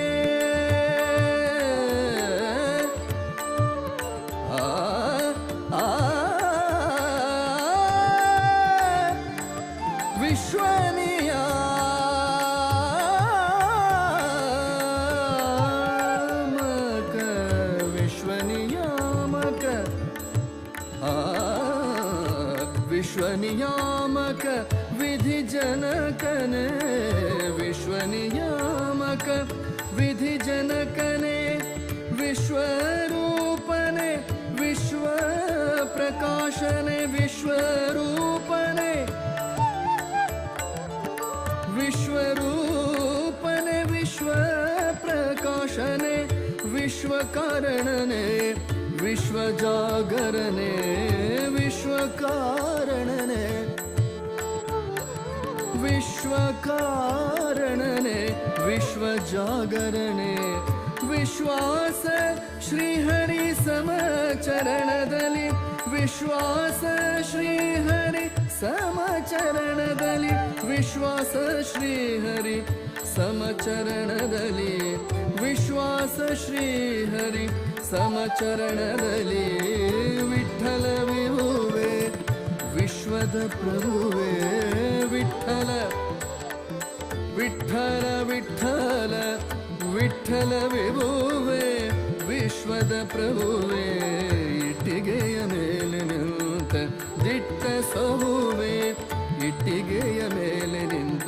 ವಿಶ್ವನಿಯಾಮಕ ವಿಧಿ ಜನಕನೇ ವಿಶ್ವನಿಯಾಮಕ ವಿಧಿ ಜನಕನೇ ವಿಶ್ವರೂಪನೆ ವಿಶ್ವ ಪ್ರಕಾಶನೆ ವಿಶ್ವರೂಪನೆ ವಿಶ್ವರೂಪನೆ ವಿಶ್ವ ಪ್ರಕಾಶನೆ ವಿಶ್ವಕಾರಣನೆ ವಿಶ್ವಜಾಗರನೆ ವಿಶ್ವಕಾರಣನೆ ವಿಶ್ವಕಾರಣನೆ ವಿಶ್ವಜಾಗರನೆ ವಿಶ್ವಾಸ ಶ್ರೀಹರಿ ಸಮಚರಣದಲ್ಲಿ ವಿಶ್ವಾಸ ಶ್ರೀಹರಿ ಸಮಚರಣದಲ್ಲಿ ವಿಶ್ವಾಸ ಶ್ರೀಹರಿ ಸಮಚರಣದಲ್ಲಿ ವಿಶ್ವಾಸ ಶ್ರೀಹರಿ ಸಮಚರಣದಲ್ಲಿ ವಿಠಲ ವಿಭುವೇ ವಿಶ್ವದ ಪ್ರಭುವೇ ವಿಠಲ ವಿಠಲ ವಿಠಲ ವಿಠಲ ವಿಭುವೇ ವಿಶ್ವದ ಪ್ರಭುವೇ ಇಟ್ಟಿಗೆಯ ಮೇಲೆ ನಿಂತ ದಿಟ್ಟ ಸ್ವಭುವೇ ಇಟ್ಟಿಗೆಯ ಮೇಲೆ ನಿಂತ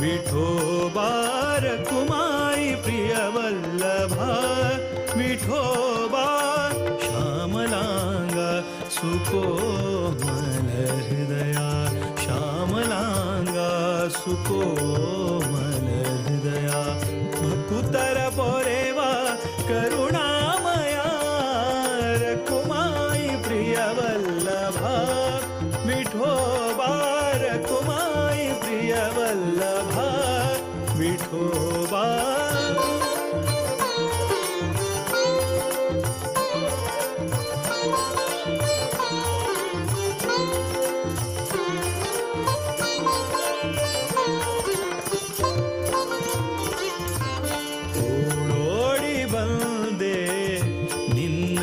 विठोबा रखुमाई प्रिय वल्लभा विठोबा श्यामलांगा सुकोमल हृदया श्यामलांगा सुकोमल हृदया भकुतर पोरेवा करुणामया रखुमाई प्रिय वल्लभा विठोबा रखुमाई प्रिय वल्लभा विठोबा ಓಡೋಡಿ ಬಂದೆ ನಿನ್ನ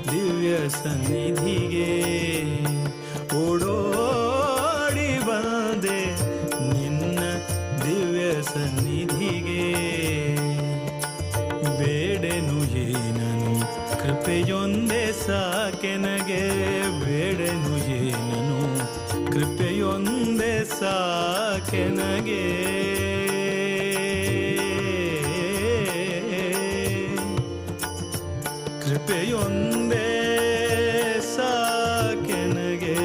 ದಿವ್ಯ ಸನ್ನಿಧಿಗೆ ಓಡೋಡಿ ಬಂದೆ ನಿನ್ನ ದಿವ್ಯ ಸನ್ನಿಧಿಗೆ ಬೇಡೆನು ಏನನು ಕೃಪೆಯೊಂದೇ ಸಾಕೆನಗೆ ಬೇಡೆನು ಏನನು ಕೃಪೆಯೊಂದೇ ಸಾಕೆನಗೆ ಕೃಪೆಯೊಂದೇ ಸಾಕೆನಗೆ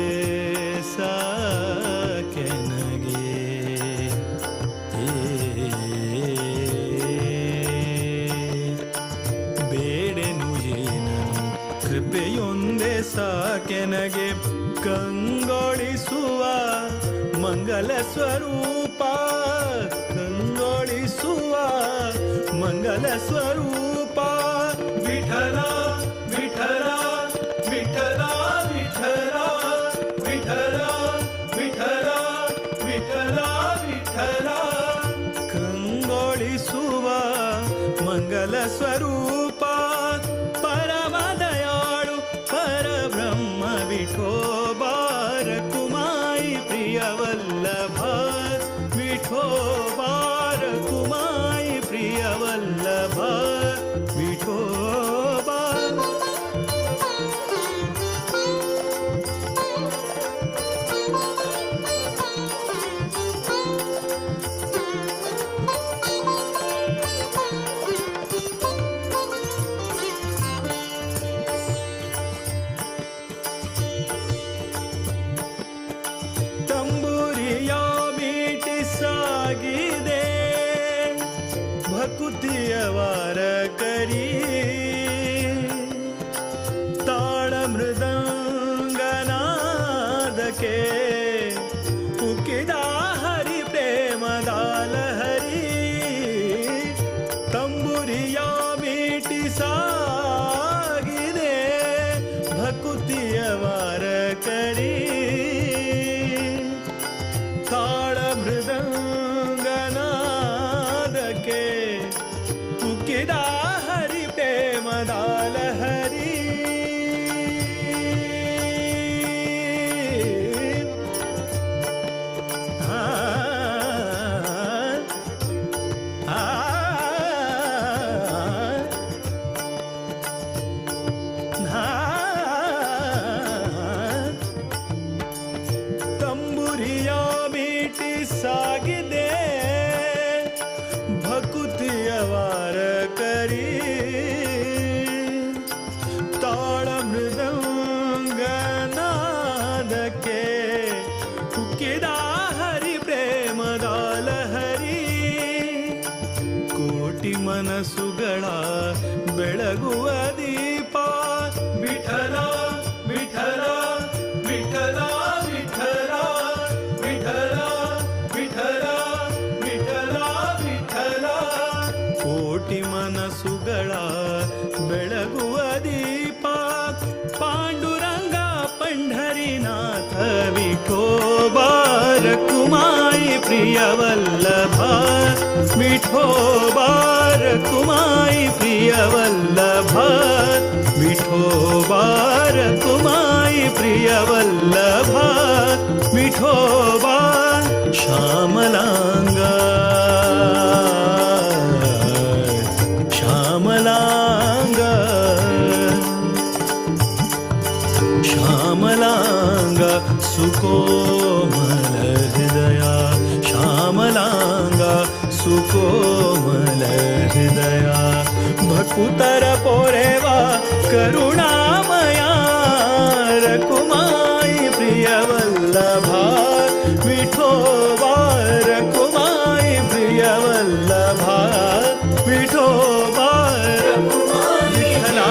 ಸಾಕೆನಗೆ ಬೇಡೆನು ಏನನು ಕೃಪೆಯೊಂದೇ ಸಾಕೆನಗೆ ಕಂಗೊಳಿಸುವ ಮಂಗಲ ಸ್ವರೂಪ ಕಂಗೊಳಿಸುವ ಮಂಗಲ ಸ್ವರೂಪ ವಿಠಲ ವಿಠಲ ವಿಠಲ ವಿಠಲ ವಿಠಲ ವಿಠಲ ವಿಠಲ ವಿಠಲ ಕಂಗೊಳಿಸುವ ಮಂಗಲ ಸ್ವರೂಪ ಪರಮ ದಯಾಳು ಪರಬ್ರಹ್ಮ ವಿಠೋಬಾ ರಖುಮಾಯಿ ಪ್ರಿಯ ವಲ್ಲಭ ವಿಠೋಬಾ ರಖುಮಾಯಿ ಪ್ರಿಯ ವಲ್ಲಭ ವಿಠೋಬಾ ತಂಬೂರಿಯ ಮೀಟಿ ಸಾಗಿದೆ ಭಕುತಿಯವಾರ ಕರಿ ತಾಳ ಮೃದಂಗನಾದಕ್ಕೆ ಉಕ್ಕಿದ ಹರಿ ಪ್ರೇಮದಾಲ ಹರಿ ತಂಬುರಿಯ ಮೀಟಿ ಸಾಗಿದೆ ಭಕುತಿಯವಾರ ಕರಿ ತಾಳ ಮೃದಂಗನಾದಕ್ಕೆ ಉಕ್ಕಿದ ಹರಿ ಪ್ರೇಮದಾಲ ಹರಿ ತಂಬುರಿಯ ಮೀಟಿ ಸಾಗಿದೆ ಭಕುತಿಯವಾರ ಕರಿ ತಾಳ ಮೃದಂಗನಾದಕ್ಕೆ ಉಕ್ಕಿದ ಹರಿ ಪ್ರೇಮದಾಲ ಹರಿ ಕೋಟಿ ಮನಸ್ಸುಗಳ ಬೆಳಗುವ ದೀಪ ವಿಠಲ ವಿಠಲ ವಿಠಲ ವಿಠಲ ವಿಠಲ ವಿಠಲ ವಿಠಲ ವಿಠಲ ಕೋಟಿ ಮನಸ್ಸುಗಳ ಬೆಳಗುವ ದೀಪ ಪಾಂಡುರಂಗ ಪಂಢರಿನಾಥ ವಿಠೋಬಾ ರಖುಮಾಯಿ ಪ್ರಿಯ ವಲ್ಲಭ ವಿಠೋಬಾ ರಖುಮಾಯಿ ಪ್ರಿಯ ವಲ್ಲಭ ವಿಠೋಬಾ ರಖುಮಾಯಿ ಪ್ರಿಯ ವಲ್ಲಭ ವಿಠೋಬಾ ಶ್ಯಾಮಲಾಂಗ ಶ್ಯಾಮಲಾಂಗ ಶ್ಯಾಮಲಾಂಗ ಸುಕೋಮಲ ಹೃದಯ ಶ್ಯಾಮಲಾಂಗ सुकोमल हृदया भकुतर पोरेवा करुणामया रकुमाई प्रिय वल्लभा विठोबा रकुमाई प्रिय वल्लभा विठोबा विठ्ठला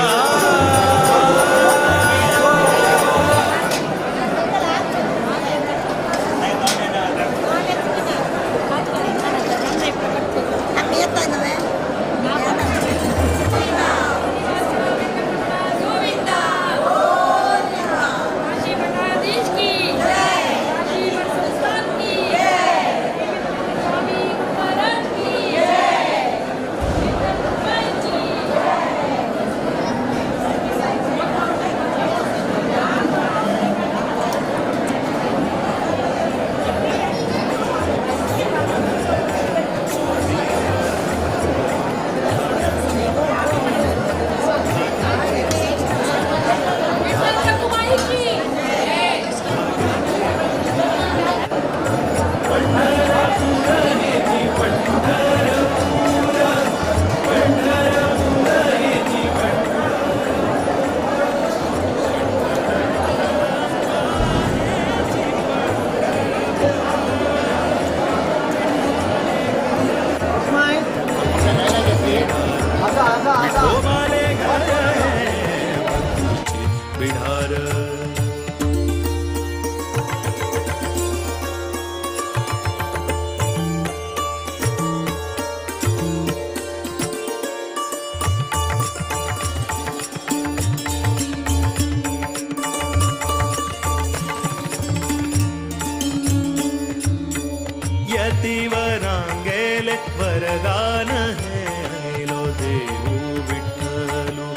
यतिवरांगेले वरदान है ऐलो देऊ विठ्ठलू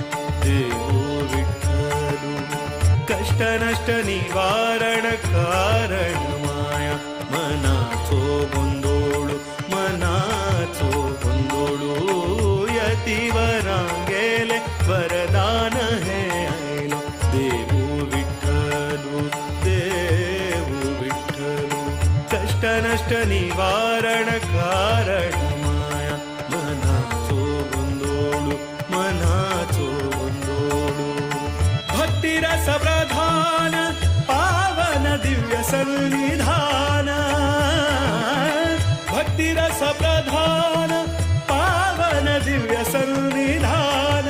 कष्ट नष्ट निवारण कारण माया मनाचो गोंधोळू यतिवरांगेले वरदान है ऐलो देऊ विठ्ठलू कष्ट नष्ट निवारण कारण माया मनाचो गोंधोळू भक्तिरस प्रधान पावन दिव्य सन्निधान भक्तिरस प्रधान पावन दिव्य सन्निधान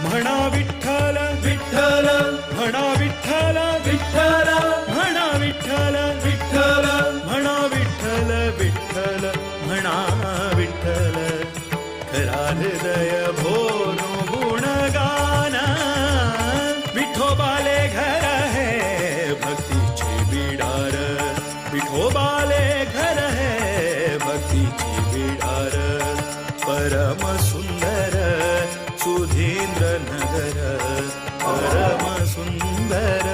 म्हणा विठ्ठल विठ्ठल म्हणा विठ्ठल विठ्ठल म्हणा विठ्ठल विठ्ठल म्हणा विठ्ठल विठ्ठल म्हणा विठ्ठल खरा हृदय भोनो गुणगान विठोबाले घर है भक्तीचे बिडार विठोबाले घर है भक्तीचे बिडार परम सुंदर सुधींद्र नगर परम सुंदर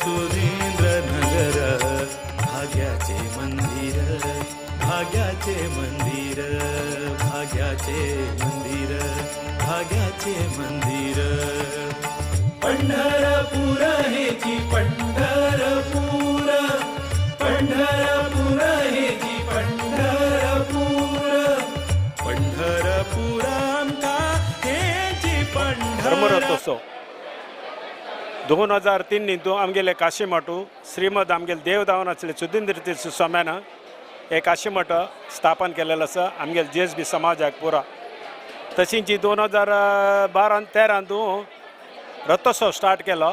सुधींद्र नगर भाग्याचे मंदिर भाग्याचे मंदिर भाग्याचे मंदिर भाग्याचे मंदिर पंढरपूर हेची पंढरपूर पंढरपूर हेची पंढरपूर पंढरपूर आमका हेची ब्रह्मरथोत्सव 2003 निंतू आमगेले काशी मठू श्रीमद आमगेले देवदावन आसले सुधींद्र तीर्थ स्वाम्यान हे काशी मठ स्थापन केलेलो आसा आमगेले GSB समाजाक पुरा तशीच 2012-13 रथोत्सव स्टार्ट केलो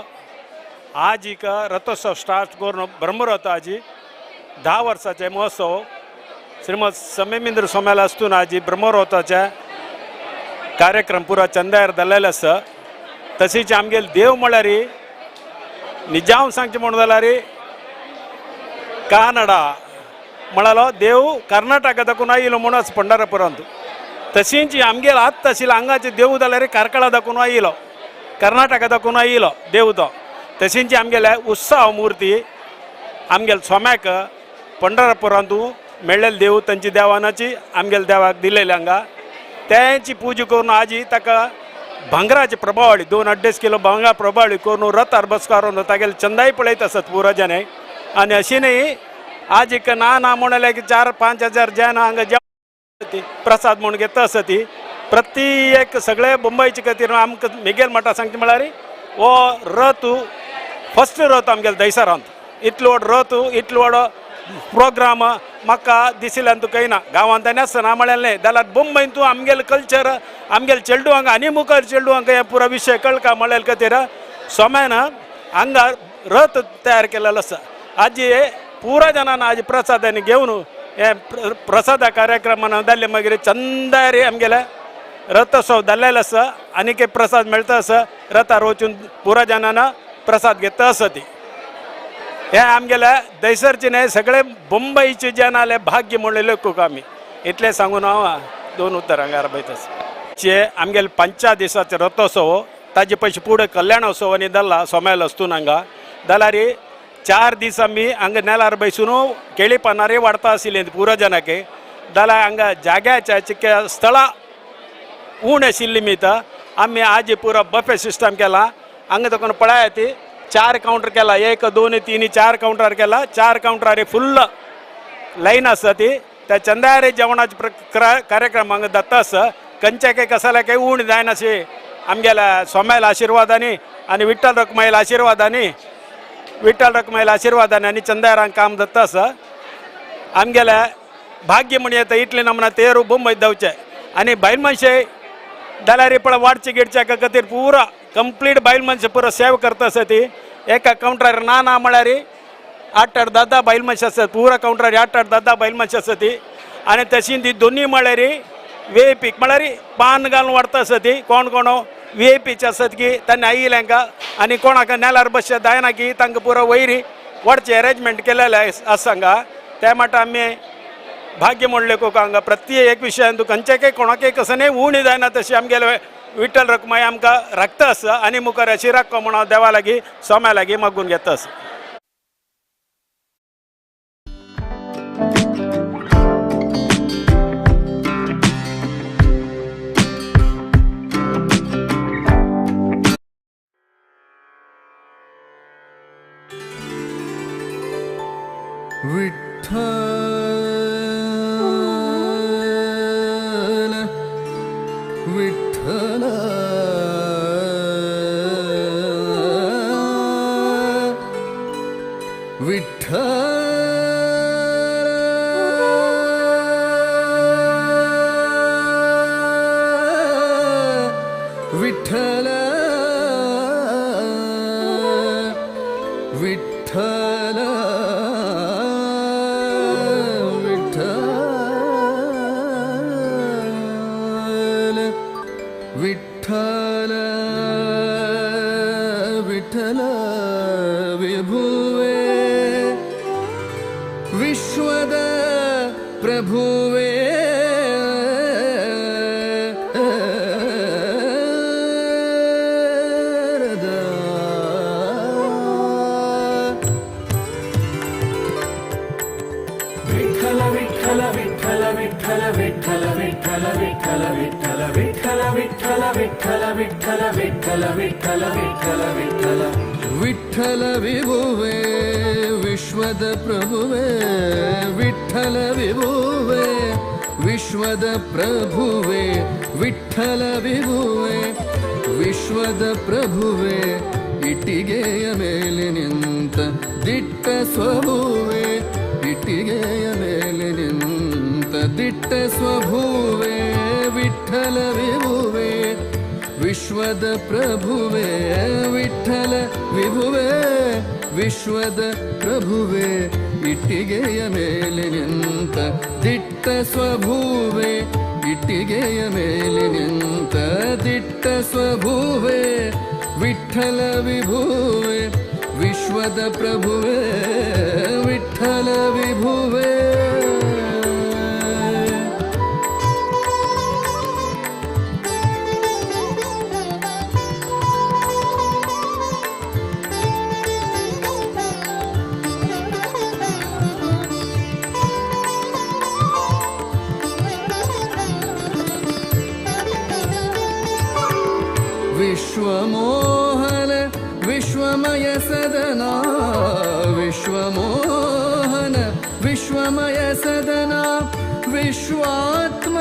आज एक रथोत्सव स्टार्ट करून ब्रह्मरथ आजी 10 वर्साचे महोत्सव श्रीमद समेंद्र स्वाम्याला आसतून आजी ब्रह्मरथाचे कार्यक्रम पुरा चंद्यार जाल्लेलो आसा तशीच आमगेले देव म्हळ्यार निजाम सांगचे म्हणून जाल्यार कानडा म्हणालो देव कर्नाटका दाखून आयलो म्हणून पंढरपुरांत तशीच आमगेले आत्ता आशिल्ले हांगाचे देव जाल्यार कारकळा दाखून आयलो कर्नाटका दाखून आयलो देव तो तशीच आमगेले उत्सव मूर्ती आमगेले स्वाम्याक पंढरपुरांत मेळ्ळेले देव तांची देवानाची आमगेले देवाक दिलेले हांगा त्यांची पूजा करून आजी ताका भांगराची प्रभावळी 2-2.5 किलो भांगर प्रभावळी करून रथार बसकारून तागेले चंदाई पळयत आसत पुरो जने आनी अशी न्ही आज एक ना म्हणले की 4-5 हजार जन हांगा प्रसाद म्हणून घेता आसा ती प्रत्येक सगळे मुंबईचे खातीर आमकां मेगेल मठा सांगता म्हळ्यार हो रथ फर्स्ट रथ आमगेले दहिसरांत इतलो व्हड रथ इतलो व्हड प्रोग्राम म्हाका दिसल्यान तुका ना गांवांत आनी आसतना म्हळ्यार जाल्यार मुंबईन तूं आमगेले कल्चर आमगेले चेडूआंक आनी मुखार चेडूआंक हे पुरो विशय कळका म्हळ्यार खातीर सोम्यान हांगा रथ तयार केलेलो आसा आजी पुरा जाणांना आज प्रसादांनी घेवन हे प्रसादा कार्यक्रमान जाल्ले मागीर चंदारी आमगेले रथोत्सव जाल्लेलो आसा आनी एक प्रसाद मेळटा आसा रथार वचून पुरा जाणांना प्रसाद घेता आसा ती हे आमगेले दहिसरचे न्हय सगळे मुंबईचे जनाले भाग्य म्हणलेले लोक आमी इतले सांगून हांव 2 उतर हांगा आरबयतास चे आमगेले 5 दिसाचे रथोत्सव ताजे पयशे फुडें कल्याणोत्सव आनी जाल्ला सोम्याल वस्तून हांगा जाल्यार 4 दीस आमी हांगा नेलार बसून केळी पानारे वाडता आशिल्ली पुरो जनाके जाल्यार हांगा जाग्याच्या चिक्के स्थळां उण आशिल्ली मिता आमी आज पुरो बफे सिस्टम केला हांगा तकून पळया ती 4 काउंटर केला 1 2 3 4 काउंटर केला 4 काउंटरार फुल्ल लायन आसा ती त्या चंद्यारे जेवणाचे कार्यक्रम हांगा जाता आसा खंयच्या कसाल्या काही उण जायना अशें आमगेल्या सोम्याल आशिर्वादांनी आनी विठ्ठल रखुमायला आशिर्वादांनी आनी चंद्यारांक काम जाता आसा आमगेल्या भाग्य म्हण येता इतले नमना तेरू मुंबय जावचे आनी बायल मनशे जाल्यार पळय वाडचे गिडच्या खातीर पुरा कंप्लीट बायल मनशां पुरो सेव करता आसा ती एका काउंटरार ना म्हळ्यार 8 10 बायल मनशां आसात पुरा काउंटरार 8 10 बायल मनशां आसा ती आनी तशी ती दोनी म्हळ्यार VIP म्हळ्यार पान घालून वाडटा आसा ती कोण VIPचे आसात की तांणी आयिल्ल्यांका आनी कोणाक नेल्यार बसचे जायना की तांकां पुरो वयरी वाडचे अरेंजमेंट केलेले आसा हांगा त्या माट आमी भाग्य म्हणले कोक हांगा प्रत्येक विशयान तूं खंयचे कोणाकय कसं उणी जायना तशी आमगेले विठ्ठल रखुमाई आमकां राखता आसा आनी मुखार अशी राखो म्हणून हांव देवा लागीं सोम्या लागीं मागून घेता आसा विठ्ठल विठ्ठल विठ्ठल विठ्ठल विठ्ठल विठ्ठल विठ्ठल विभुवे विश्वद प्रभुवे विठ्ठल विठ्ठल विठ्ठल विठ्ठल विठ्ठल विठ्ठल विठ्ठल विठ्ठल विठ्ठल विठ्ठल विठ्ठल विठ्ठल विठ्ठल विठ्ठल विठ्ठल विठ्ठल विभुवे विश्वद प्रभुवे विठ्ठल विभुवे विश्वद प्रभुवे विठ्ठल विभुवे विश्वद प्रभुवे इटिಗೆಯ ಮೇಲೆ ನಿಂತ ದಿಟ್ಟ ಸ್ವಭುವೆ ಇಟ್ಟಿಗೆಯ ಮೇಲೆ ನಿಂತ ದಿಟ್ಟ ಸ್ವಭುವೆ ವಿಠ್ಠಲ ವಿಭುವೆ ವಿಶ್ವದ ಪ್ರಭುವೆ ವಿಠ್ಠಲ ವಿಭುವೆ ವಿಶ್ವದ ಪ್ರಭುವೆ ಇಟ್ಟಿಗೆಯ ಮೇಲೆ ನಿಂತ ದಿಟ್ಟ ಸ್ವಭುವೆ ಇಟ್ಟಿಗೆಯ ಮೇಲೆ ನಿಂತ ದಿಟ್ಟ ಸ್ವಭುವೆ ವಿಠ್ಠಲ ವಿಭುವೆ ವಿಶ್ವದ ಪ್ರಭುವೆ ವಿಠ್ಠಲ ವಿಭುವೆ विश्वमोहन विश्वमय सदना विश्वमोहन विश्वमय सदना विश्वात्म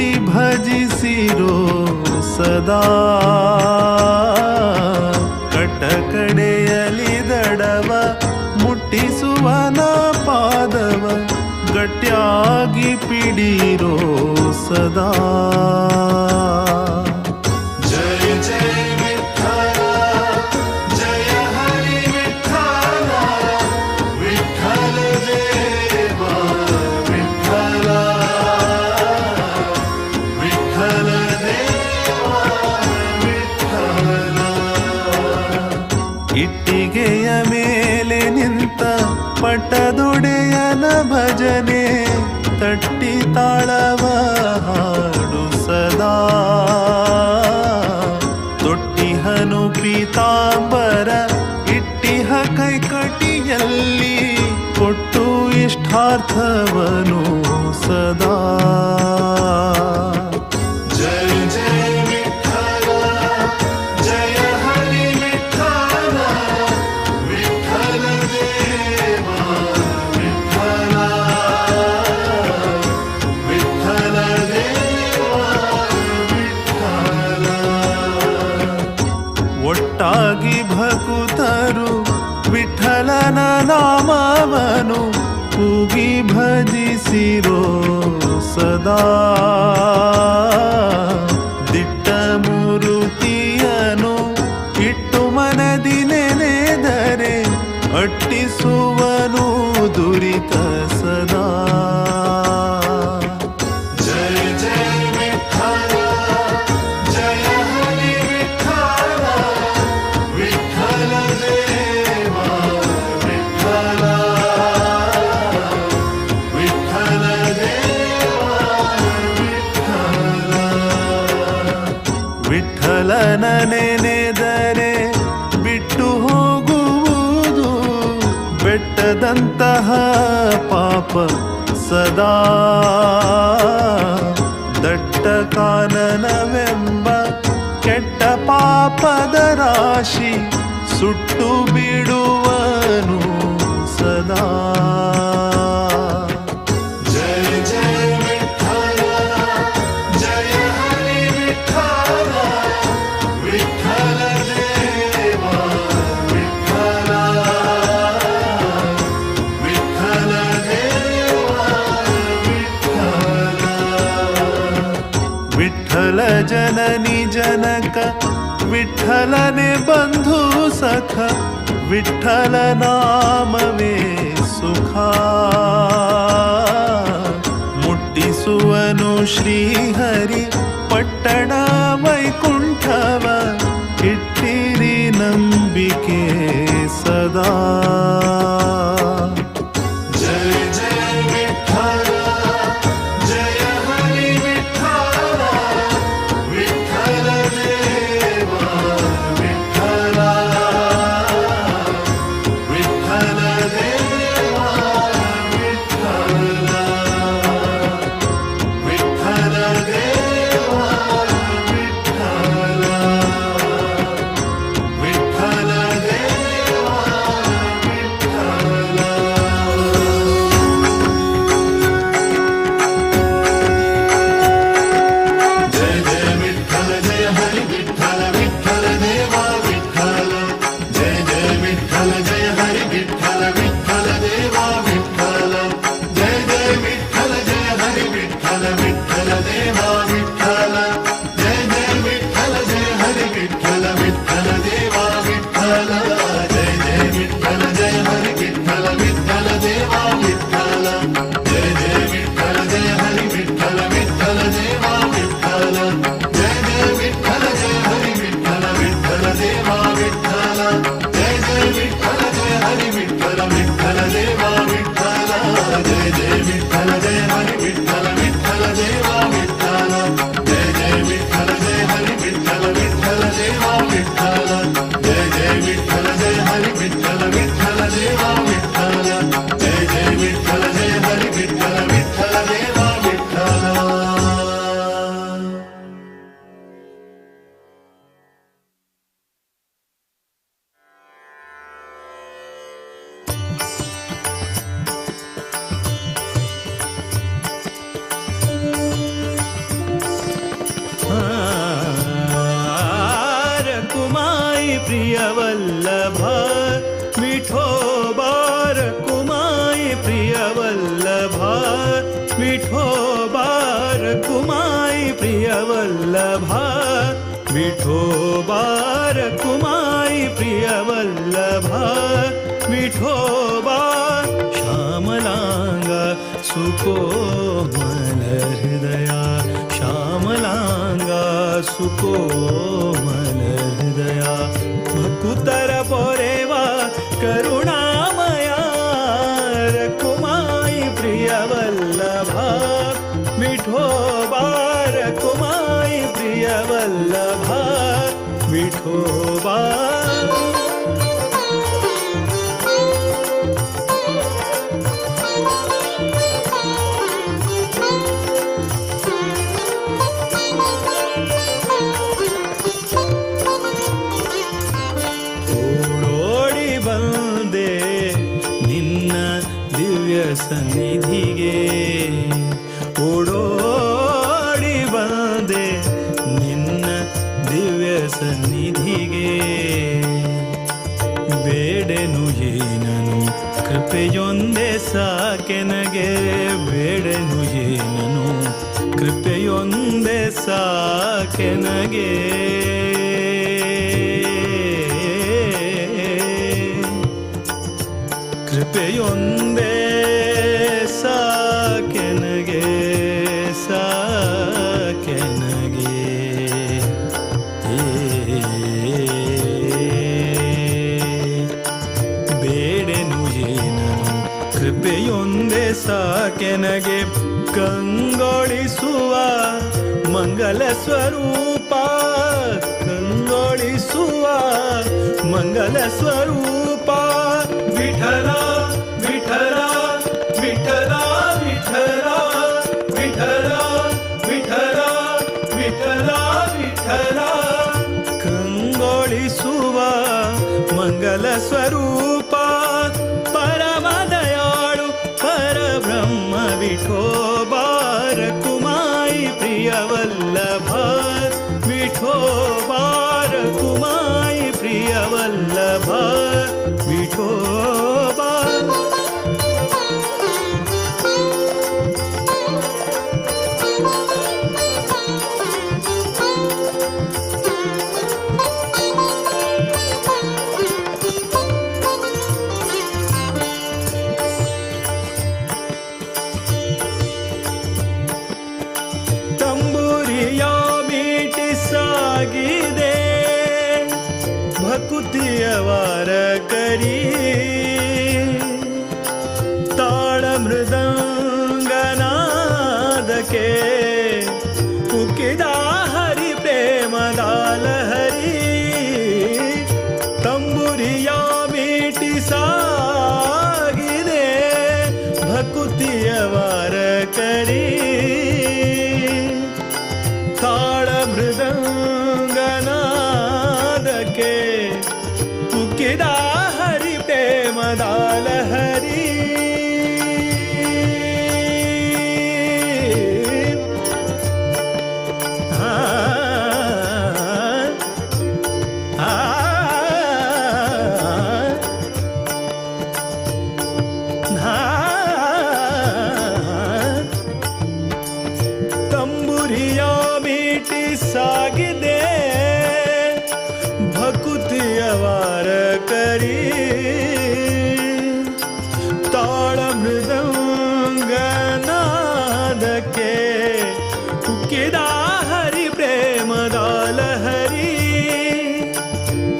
ಇಟ್ಟಿ ಭಜಿಸಿರೋ ಸದಾ ಕಟಕಡೆಯಲಿ ದಡವ ಮುಟ್ಟಿಸುವನ ಪಾದವ ಗಟ್ಟಿಯಾಗಿ ಪಿಡಿರೋ ಸದಾ. ಜಯ ಜಯ ವಿಠಲ ಜಯ ಹರಿ ವಿಠಲ ವಿಠಲ ದೇವ ವಿಠಲ ವಿಠಲ ದೇವ ವಿಠಲ. ಇಟ್ಟಿಗೆಯ ಮೇಲೆ ನಿಂತ ಪಟ್ಟದೊಡೆಯನ ಭಜನೆ ತಟ್ಟಿ ತಾಳವ ಹಾಡು ಸದಾ. ತೊಟ್ಟಿಹನು ಪೀತಾಂಬರ ಇಟ್ಟಿಹ ಕೈಕಟಿಯಲ್ಲಿ ಕೊಟ್ಟು ಇಷ್ಟಾರ್ಥವನು ಸದಾ. ಜಯ ಜಯ ವಿಠಲ ಜಯ ಹರಿ ವಿಠಲ ವಿಠಲ ದೇವ ವಿಠಲ ವಿಠಲ ದೇವ ವಿಠಲ. ಒಟ್ಟಾಗಿ ಭಕುತರು ವಿಠಲನ ನಾಮವನು ಕೂಗಿ ಭಜಿಸಿರೋ ಸದಾ. ದಿಟ್ಟ ಮೂರುತಿಯನು ಇಟ್ಟು ಮನದಿ ನೆನೆದರೆ ಅಟ್ಟಿಸುವನು ದುರಿತ ಸದಾ. ಜಯ ಜಯ ವಿಠಲ ಜಯ ಹರಿ ವಿಠಲ ವಿಠಲ ದೇವ ವಿಠಲ ವಿಠಲ ದೇವ ವಿಠಲ. ವಿಠಲನ ನೆನೆದರೆ ಬಿಟ್ಟು ಹೋಗುವುದು ಬೆಟ್ಟದಂತಹ ಪಾಪ ಸದಾ. ದಟ್ಟ ಕಾನನವೆಂಬ ಕೆಟ್ಟ ಪಾಪದ ರಾಶಿ ಸುಟ್ಟು ಬಿಡುವನು ಸದಾ. ಜಯ ಜಯ ವಿಠಲ ಜಯ ಹರಿ ವಿಠಲ ವಿಠಲ ದೇವ ವಿಠಲ ವಿಠಲ ದೇವ ವಿಠಲ. ವಿಠಲ ಜನನಿ ಜನಕ ವಿಠಲನೆ ಬಂಧು ಸಖ ವಿಠಲ ನಾಮವೇ ಸುಖ. ಮುಟ್ಟಿಸುವನು ಶ್ರೀಹರಿ ಪಟ್ಟಣ ವೈಕುಂಠವ ಇಟ್ಟಿರಿ ನಂಬಿಕೆ ಸದಾ. ಜಯ ಜಯ ವಿಠಲ ಜಯ ಹರಿ ವಿಠಲ ವಿಠಲ ದೇವ ವಿಠಲ ವಿಠಲ ದೇವ ವಿಠಲ ವಿಠಲ ದೇವ ವಿಠಲ ವಿಠಲ ದೇವ ವಿಠಲ. ಜಯ ಜಯ ವಿಠಲ ಜಯ ಹರಿ ವಿಠಲ ವಿಠಲ ದೇವ ವಿಠಲ. ಜಯ ಜಯ ವಿಠಲ ಜಯ ಹರಿ ವಿಠಲ ವಿಠಲ ದೇವ ವಿಠಲ. ಜಯ ಜಯ ವಿಠಲ ಜಯ ಹರಿ ವಿಠಲ ವಿಠಲ ದೇವ ವಿಠಲ. ಜಯ ಜಯ ವಿಠಲ ಜಯ ಹರಿ ವಿಠಲ ವಿಠಲ ದೇವ ವಿಠಲ. ಜಯ ಜಯ ವಿಠಲ ಜಯ ಹರಿ ವಿಠಲ ವಿಠಲ ದೇವ ವಿಠಲ. ಜಯ ಜಯ ವಿಠಲ ಜಯ ಹರಿ ವಿಠಲ ವಿಠಲ ದೇವ ವಿಠಲ. ಜಯ ಜಯ ವಿಠಲ ಜಯ ಹರಿ ವಿಠಲ ವಿಠಲ ದೇವ ವಿಠಲ. ಜಯ ಜಯ ವಿಠಲ ಜಯ ಹರಿ ವಿಠಲ ವಿಠಲ ದೇವ ವಿಠಲ. ಜಯ ಜಯ ವಿಠಲ ಜಯ ಹರಿ ವಿಠಲ ವಿಠಲ प्रियवल्लभा विठोबा रखुमाई प्रियवल्लभा विठोबा रखुमाई प्रियवल्लभा विठोबा रखुमाई प्रियवल्लभा विठोबा श्यामलांगा सुकोमल हृदया श्यामलांगा सुकोमल हृदया भकुतर पोरेवा करुणामया रखुमाई प्रियवल्लभा विठोबा रखुमाई प्रियवल्लभा विठोबा ಸನ್ನಿಧಿಗೆ ಓಡೋಡಿ ಬಂದೆ ನಿನ್ನ ದಿವ್ಯ ಸನ್ನಿಧಿಗೆ ಬೇಡೆನು ಏನನು ಕೃಪೆಯೊಂದೇ ಸಾಕೆನಗೆ ಬೇಡೆನು ಏನನು ಕೃಪೆಯೊಂದೇ ಸಾಕೆನಗೆ ಕೃಪೆಯೊಂದೇ ಸಾಕೆನಗೆ ಸಾಕೆನಗೆ ಬೇಡೆನು ಏನನು ಕೃಪೆಯೊಂದೇ ಸಾಕೆನಗೆ ಕಂಗೊಳಿಸುವ ಮಂಗಲ ಸ್ವರೂಪ ಕಂಗೊಳಿಸುವ ಮಂಗಲ ಸ್ವರೂಪ ವಿಠಲ ವಿಠಲ ವಿಠಲ ವಿಠಲ ವಿಠಲ ವಿಠಲ ವಿಠಲ ವಿಠಲ ಕಂಗೊಳಿಸುವ ಮಂಗಲ ಸ್ವರೂಪ ಪರಮ ದಯಾಳು ಪರಬ್ರಹ್ಮ ವಿಠೋಬಾ ರಖುಮಾಯಿ ಪ್ರಿಯವಲ್ಲಭ ವಿಠೋಬಾ ರಖುಮಾಯಿ ಪ್ರಿಯವಲ್ಲಭ ವಿಠೋಬಾ ಭಕುತಿಯವಾರ ಕರಿ ತಾಳ ಮೃದಂಗನಾದಕ್ಕೆ ಉಕ್ಕಿದ ಹರಿ ಪ್ರೇಮದಾಲ ಹರಿ ತಂಬುರಿಯ ಮೀಟಿ ಸಾಗಿದೆ ಭಕುತಿಯವಾರ ಕರಿ ತಾಳ ಮೃದಂಗನಾದಕ್ಕೆ ಉಕ್ಕಿದ ಹರಿ ಪ್ರೇಮದಾಲ ಹರಿ ತಂಬುರಿಯ ಮೀಟಿ ಸಾಗಿದೆ ಭಕುತಿಯವಾರ ಕರಿ ತಾಳ ಮೃದಂಗನಾದಕ್ಕೆ ಉಕ್ಕಿದ ಹರಿ ಪ್ರೇಮದಾಲ ಹರಿ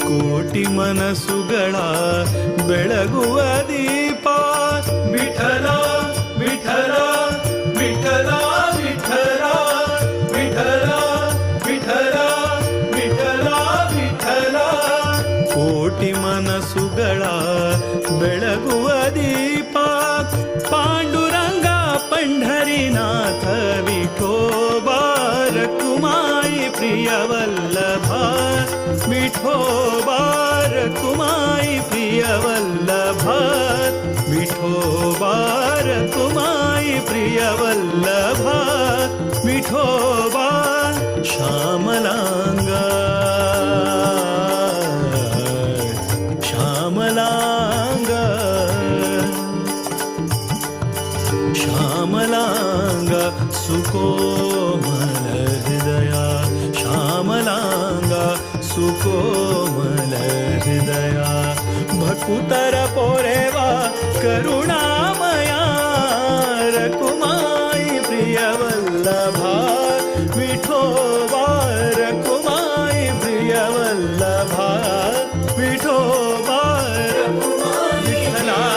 ಕೋಟಿ ಮನಸ್ಸುಗಳ ಬೆಳಗುವ ದೀಪ ವಿಠಲ ವಿಠಲ ವಿಠಲ ವಿಠಲ ವಿಠಲ ವಿಠಲ ವಿಠಲ ವಿಠಲ ಕೋಟಿ ಮನಸ್ಸುಗಳ ಬೆಳಗುವ ದೀಪ ಪಾಂಡುರಂಗ ಪಂಢರಿನಾಥ ವಿಠೋಬಾ ರಖುಮಾಯಿ ಪ್ರಿಯವಲ್ಲಭ ವಿಠೋಬಾ ರಖುಮಾಯಿ ಪ್ರಿಯವಲ್ಲಭ ವಿಠೋಬಾ ರಖುಮಾಯಿ ಪ್ರಿಯವಲ್ಲಭ ವಿಠೋಬಾ ಶ್ಯಾಮಲಾಂಗ हृदया श्यामलांगा सुकोमल हृदया भकुतर पोरेवा करुणामया रकुमाई प्रिय वल्लभा विठोबा रकुमाई प्रिय वल्लभा विठोबा विठ्ठला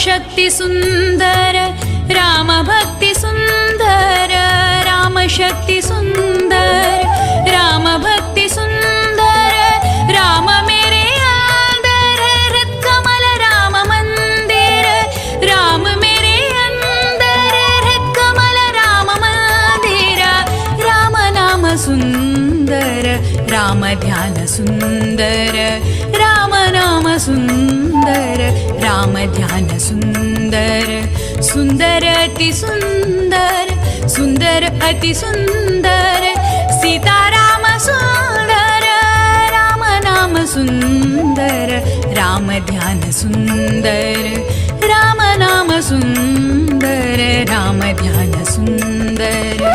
शक्ति सुंदर राम भक्ति सुंदर राम शक्ति सुंदर राम भक्ति सुंदर राम मेरे अंदर हृद कमल राम मंदिर राम मेरे अंदर हृद कमल राम मंदिर राम नाम सुंदर राम ध्यान सुंदर राम नाम सुंदर राम ध्यान सुंदर सुंदर अति सुंदर सुंदर अति सुंदर सीता राम सुंदर राम नाम सुंदर राम ध्यान सुंदर राम नाम सुंदर राम ध्यान सुंदर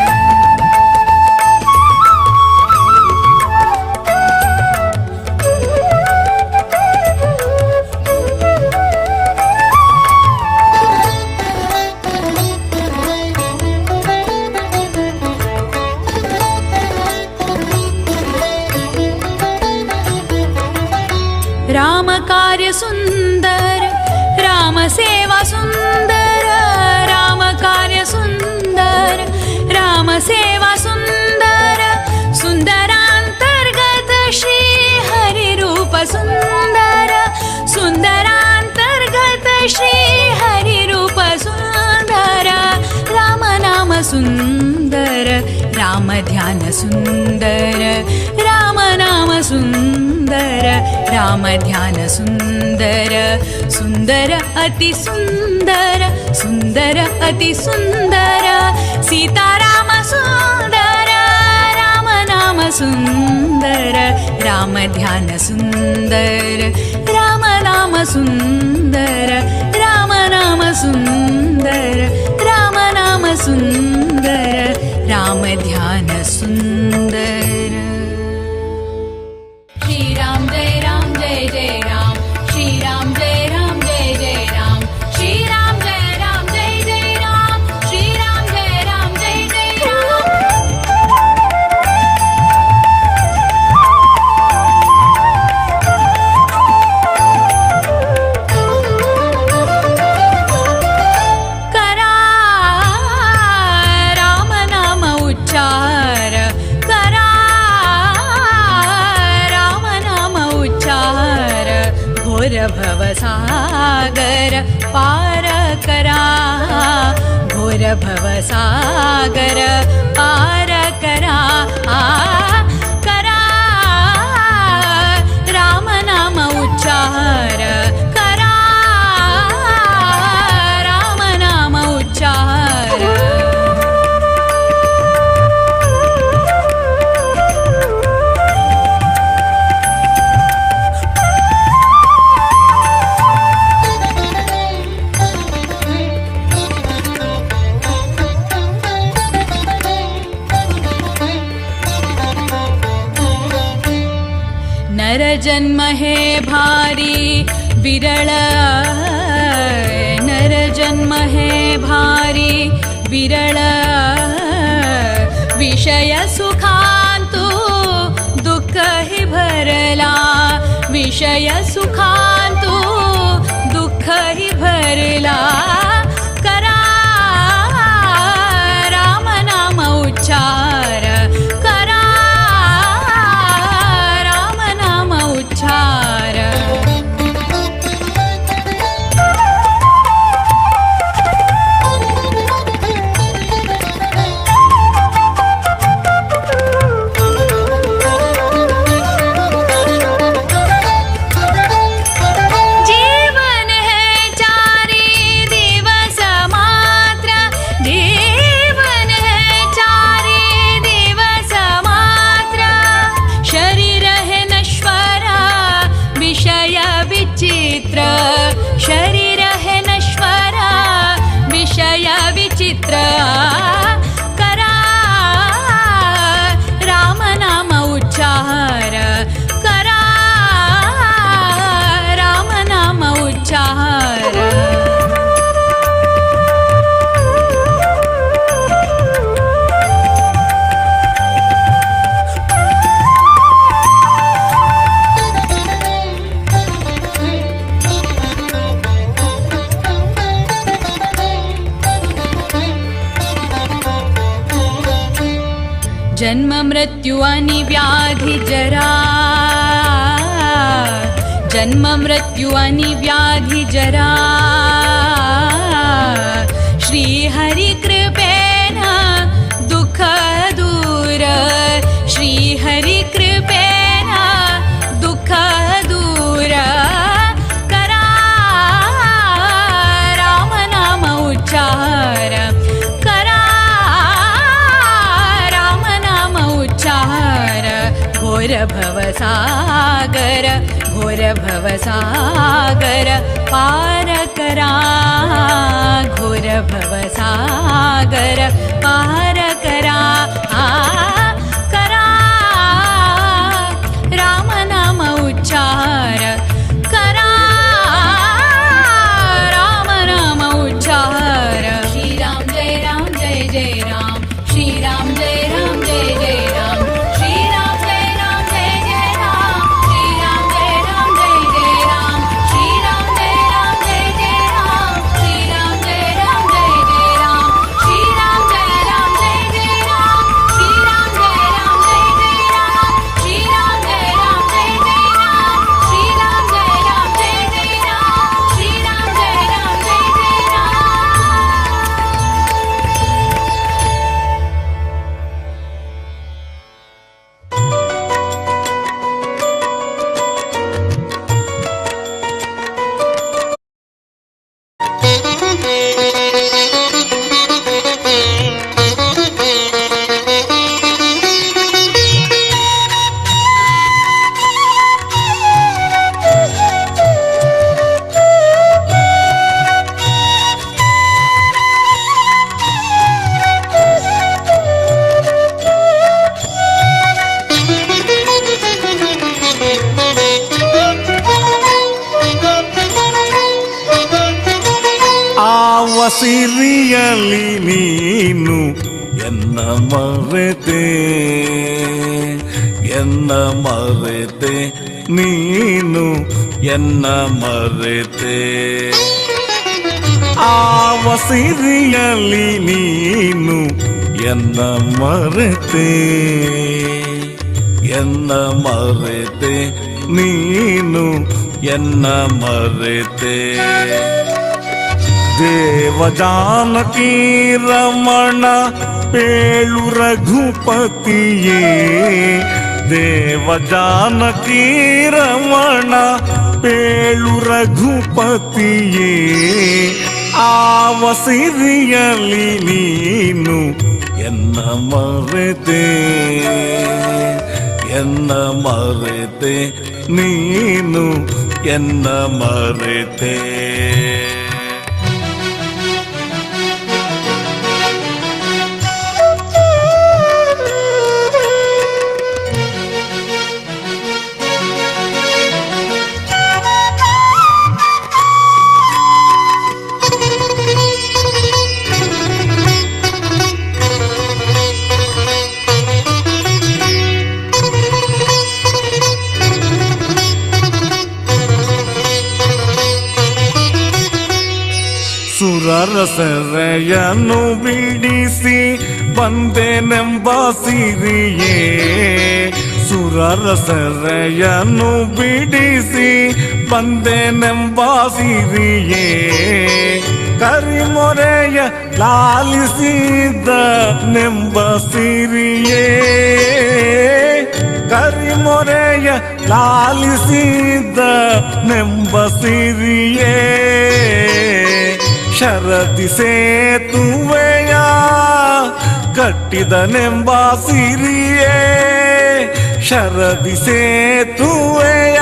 राम कार्य सुंदर राम सेवा सुंदर राम कार्य सुंदर राम सेवा सुंदर सुंदरांतर्गत श्री हरि रूप सुंदर सुंदरांतर्गत श्री हरि रूप सुंदर राम नाम सुंदर राम ध्यान सुंदर राम नाम सुंदर राम ध्यान सुंदर सुंदर अति सुंदर सुंदर अति सुंदर सीता राम सुंदर राम नाम सुन्दर राम ध्यान सुन्दर राम नाम सुन्दर राम नाम सुन्दर राम नाम सुन्दर राम ध्यान सुन्दर। श्री राम जय जय राम श्री राम जय जय राम श्री राम जय जय राम श्री राम जय जय राम। करा राम नाम उच्चार करा राम नाम उच्चार घोर भवसागर पार करा घोर भवसागर पार करा करा राम नाम उच्चार करा राम नाम उच्चार। नर जन्म है भारी विरल नर जन्म है भारी विरल विषय सुखांतु दुःख ही भरला विषय सुखांतु दुःख ही भरला करा राम नाम उच्चार करा राम नाम उच्चार। जीवन है चारी दिवस मात्र जीवन है चारी दिवस मात्र शरीर है नश्वर विषय विचित्र शरीर है नश्वर विषय विचित्र करा राम नाम उच्चार करा राम नाम उच्चार। जन्म मृत्यु आणि व्याधी जरा जन्म मृत्यु आणि व्याधी जरा श्री हरि कृपेन दुःख दूर श्री हरि कृपेन दुःख दूर करा राम नाम उच्चार करा राम नाम उच्चार। घोर भवसागर पार करा घोर भवसागर पार करा करा राम नाम उच्चार करा राम नाम उच्चार। श्री राम जय जय राम श्री राम जय जय राम श्री राम जय जय राम श्री राम जय जय राम श्री राम जय जय राम श्री राम जय जय राम श्री राम जय जय राम श्री राम ಸಿರಿಯಲಿ ನೀನು ಎನ್ನ ಮರೆತೆ ಎನ್ನ ಮರೆತೆ ನೀನು ಎನ್ನ ಮರೆತೆ ಆವ ಸಿರಿಯಲಿ ನೀನು ಎನ್ನ ಮರೆತೆ ಎನ್ನ ಮರೆತೆ ನೀನು ಎನ್ನ ಮರೆತೆ ದೇವಜಾನಕಿ ರಮಣ ಪೇಳು ರಘುಪತಿಯೇ ದೇವಜಾನಕಿ ರಮಣ ಪೇಳು ರಘುಪತಿಯೇ ಆವ ಸಿರಿಯಲಿ ನೀನು ಎನ್ನ ಮರೆತೆ ಎನ್ನ ಮರೆತೆ ನೀನು ಎನ್ನ ಮರೆತೆ ಸುರರ ಸೆರೆಯನ್ನು ಬಿಡಿಸಿ ಬಂದೆನೆಂಬ ಸಿರಿಯೇ ಸುರರ ಸೆರೆಯನ್ನು ಬಿಡಿಸಿ ಬಂದೆನೆಂಬ ಸಿರಿಯೇ ಕರಿಮೊರೆಯ ಲಾಲಿಸಿದ ನೆಂಬ ಸಿರಿಯೇ ಕರಿಮೊರೆಯ ಲಾಲಿಸಿದ ನೆಂಬ ಸಿರಿಯೇ ಶರದಿ ಸೇತುವೆಯ ಕಟ್ಟಿದನೆಂಬ ಸಿರಿಯೇ ಶರದಿ ಸೇತುವೆಯ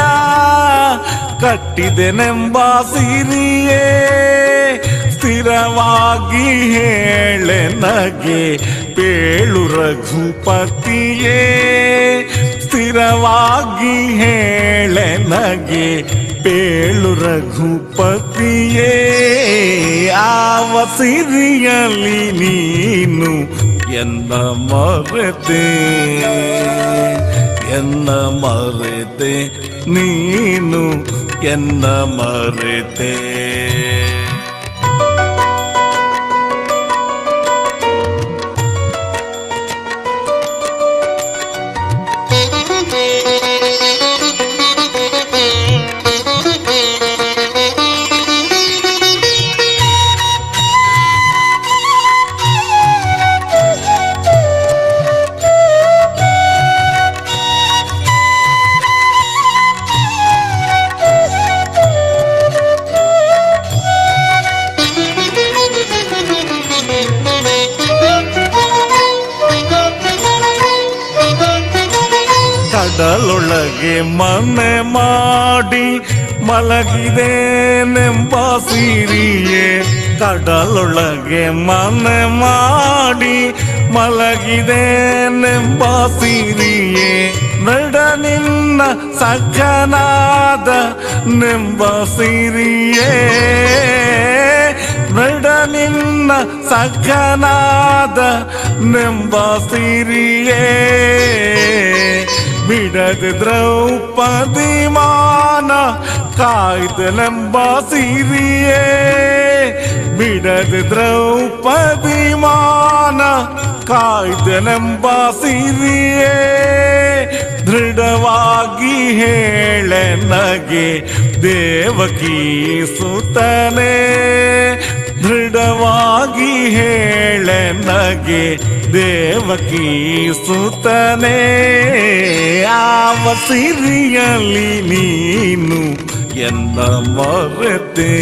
ಕಟ್ಟಿದೆನೆಂಬ ಸಿರಿಯೇ ಸ್ಥಿರವಾಗಿ ಹೇಳೆ ನಗೆ ಪೇಳು ರಘುಪತಿಯೇ ಸ್ಥಿರವಾಗಿ ಹೇಳೆ ನಗೆ ಪೇಳು ರಘುಪತಿಯೇ ಆವ ಸಿರಿಯಲಿ ನೀನು ಎನ್ನ ಮರೆತೆ ಎನ್ನ ಮರೆತೆ ನೀನು ಎನ್ನ ಮರೆತೆ ಕಡಲೊಳಗೆ ಮನೆ ಮಾಡಿ ಮಲಗಿದೇನೆಂಬ ಸಿರಿಯೇ ಕಡಲೊಳಗೆ ಮನೆ ಮಾಡಿ ಮಲಗಿದೇನೆಂಬ ಸಿರಿಯೇ ನಡ ನಿನ್ನ ಸಖನಾದ ನೆಂಬ ಸಿರಿಯೇ ನಡ ನಿನ್ನ ಸಖನಾದ ನೆಂಬ ಸಿರಿಯೇ ಬಿಡದ ದ್ರೌಪದಿ ಮಾನ ಕಾಯ್ದನೆಂಬ ಸಿರಿಯೇ ಬಿಡದ ದ್ರೌಪದಿ ಮಾನ ಕಾಯ್ದನೆಂಬ ಸಿರಿಯೇ ದೃಢವಾಗಿ ಹೇಳೆ ನಗೆ ದೇವಕಿ ಸುತನೇ ದೃಢವಾಗಿ ಹೇಳೆ ನಗೆ ದೇವಕಿ ಸುತನೇ ಆವ ಸಿರಿಯಲಿ ನೀನು ಎನ್ನ ಮರೆತೆ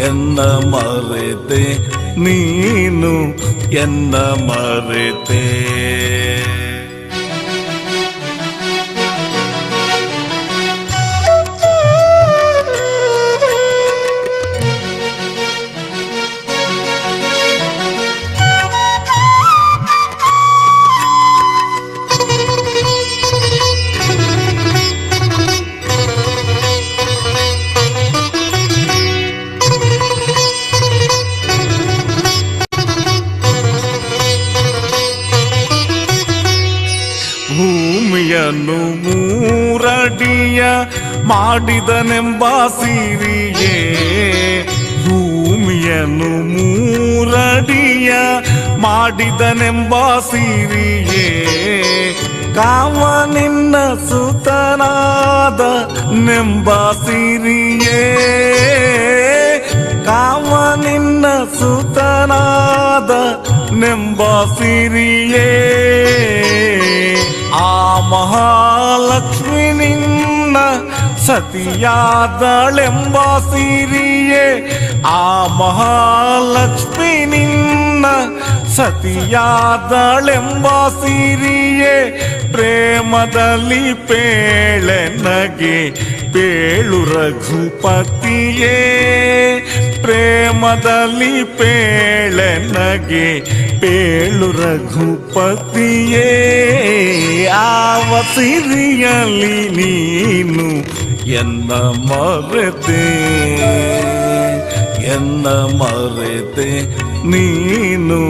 ಎನ್ನ ಮರೆತೆ ನೀನು ಎನ್ನ ಮರೆತೆ ಮಾಡಿದನೆಂಬ ಸಿರಿಯೇ ಭೂಮಿಯನ್ನು ಮೂರಡಿಯ ಮಾಡಿದನೆಂಬ ಸಿರಿಯೇ ಕಾಮ ನಿನ್ನ ಸುತನಾದ ನೆಂಬ ಸಿರಿಯೇ ಕಾಮ ನಿನ್ನ ಸುತನಾದ ನೆಂಬ ಸಿರಿಯೇ ಆ ಮಹಾಲಕ್ಷ್ಮಿ ನಿನ್ನ ಸತಿಯಾದಳೆಂಬ ಸಿರಿಯೇ ಆ ಮಹಾಲಕ್ಷ್ಮಿ ನಿನ್ನ ಸತಿಯಾದಳೆಂಬ ಸಿರಿಯೇ ಪ್ರೇಮದಲ್ಲಿ ಪೇಳೆನಗೆ ಪೇಳು ರಘುಪತಿಯೇ ಪ್ರೇಮದಲ್ಲಿ ಪೇಳೆನಗೆ ಪೇಳು ರಘುಪತಿಯೇ ಆವ ಸಿರಿಯಲಿ ನೀನು ಎನ್ನ ಮರೆತೆ ಎನ್ನ ಮರೆತೆ ನೀನು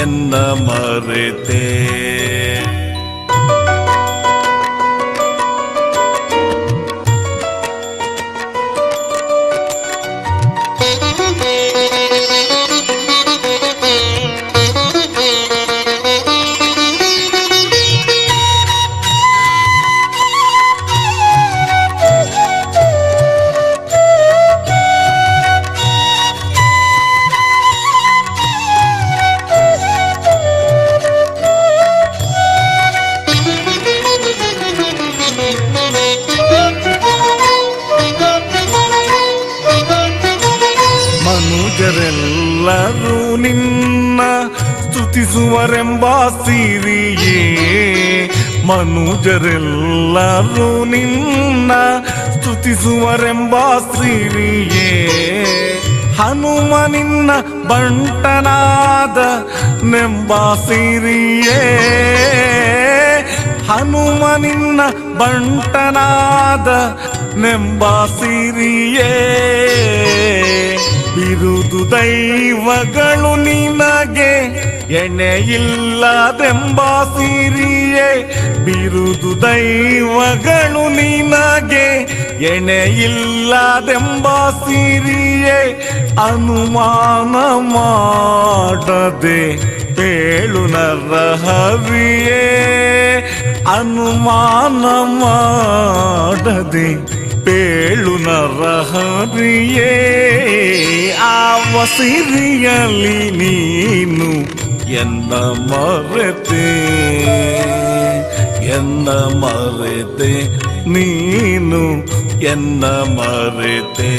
ಎನ್ನ ಮರೆತೆ ಮನುಜರೆಲ್ಲರೂ ನಿನ್ನ ಸ್ತುತಿಸುವರೆಂಬ ಸಿರಿಯೇ ಮನುಜರೆಲ್ಲರೂ ನಿನ್ನ ಸ್ತುತಿಸುವರೆಂಬ ಸಿರಿಯೇ ಹನುಮ ನಿನ್ನ ಬಂಟನಾದ ನೆಂಬ ಸಿರಿಯೇ ಹನುಮ ನಿನ್ನ ಬಂಟನಾದ ನೆಂಬ ಸಿರಿಯೇ ಬಿರುದು ದೈವಗಳು ನಿನಗೆ ಎಣೆಯಿಲ್ಲದೆಂಬ ಸಿರಿಯೇ ಬಿರುದು ದೈವಗಳು ನಿನಗೆ ಎಣೆಯಿಲ್ಲದೆಂಬ ಸಿರಿಯೇ ಅನುಮಾನ ಮಾಡದೆ ಪೇಳು ನರಹರಿಯೇ ಅನುಮಾನ ಮಾಡದೆ ಪೇಳು ನರಹರಿಯೇ ಆವ ಸಿರಿಯಲಿ ನೀನು ಎನ್ನ ಮರೆತೆ ಎನ್ನ ಮರೆತೆ ನೀನು ಎನ್ನ ಮರೆತೆ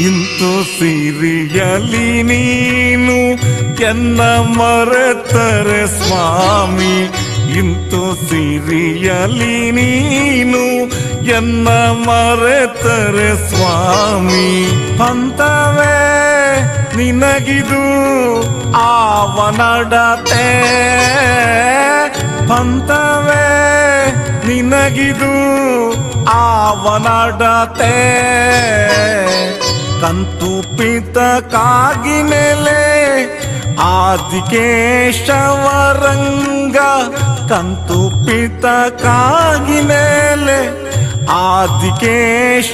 ಇಂತು ಸಿರಿಯಲಿ ನೀನು ಎನ್ನ ಮರೆತರೆ ಸ್ವಾಮಿ ಇಂತು ಸಿರಿಯಲಿ ನೀನು ಎನ್ನ ಮರೆತರೆ ಸ್ವಾಮಿ ಪಂತವೇ ನಿನಗಿದು ಆವನಡತೆ ಪಂತವೇ ನಿನಗಿದು ಆವನಡತೆ ಕಂತು ಪಿತಕ್ಕಾಗಿ ನೆಲೆ ಆದಿಕೇಶವರಂಗ ಕಂತು ಪಿತಕ್ಕಾಗಿ ನೆಲೆ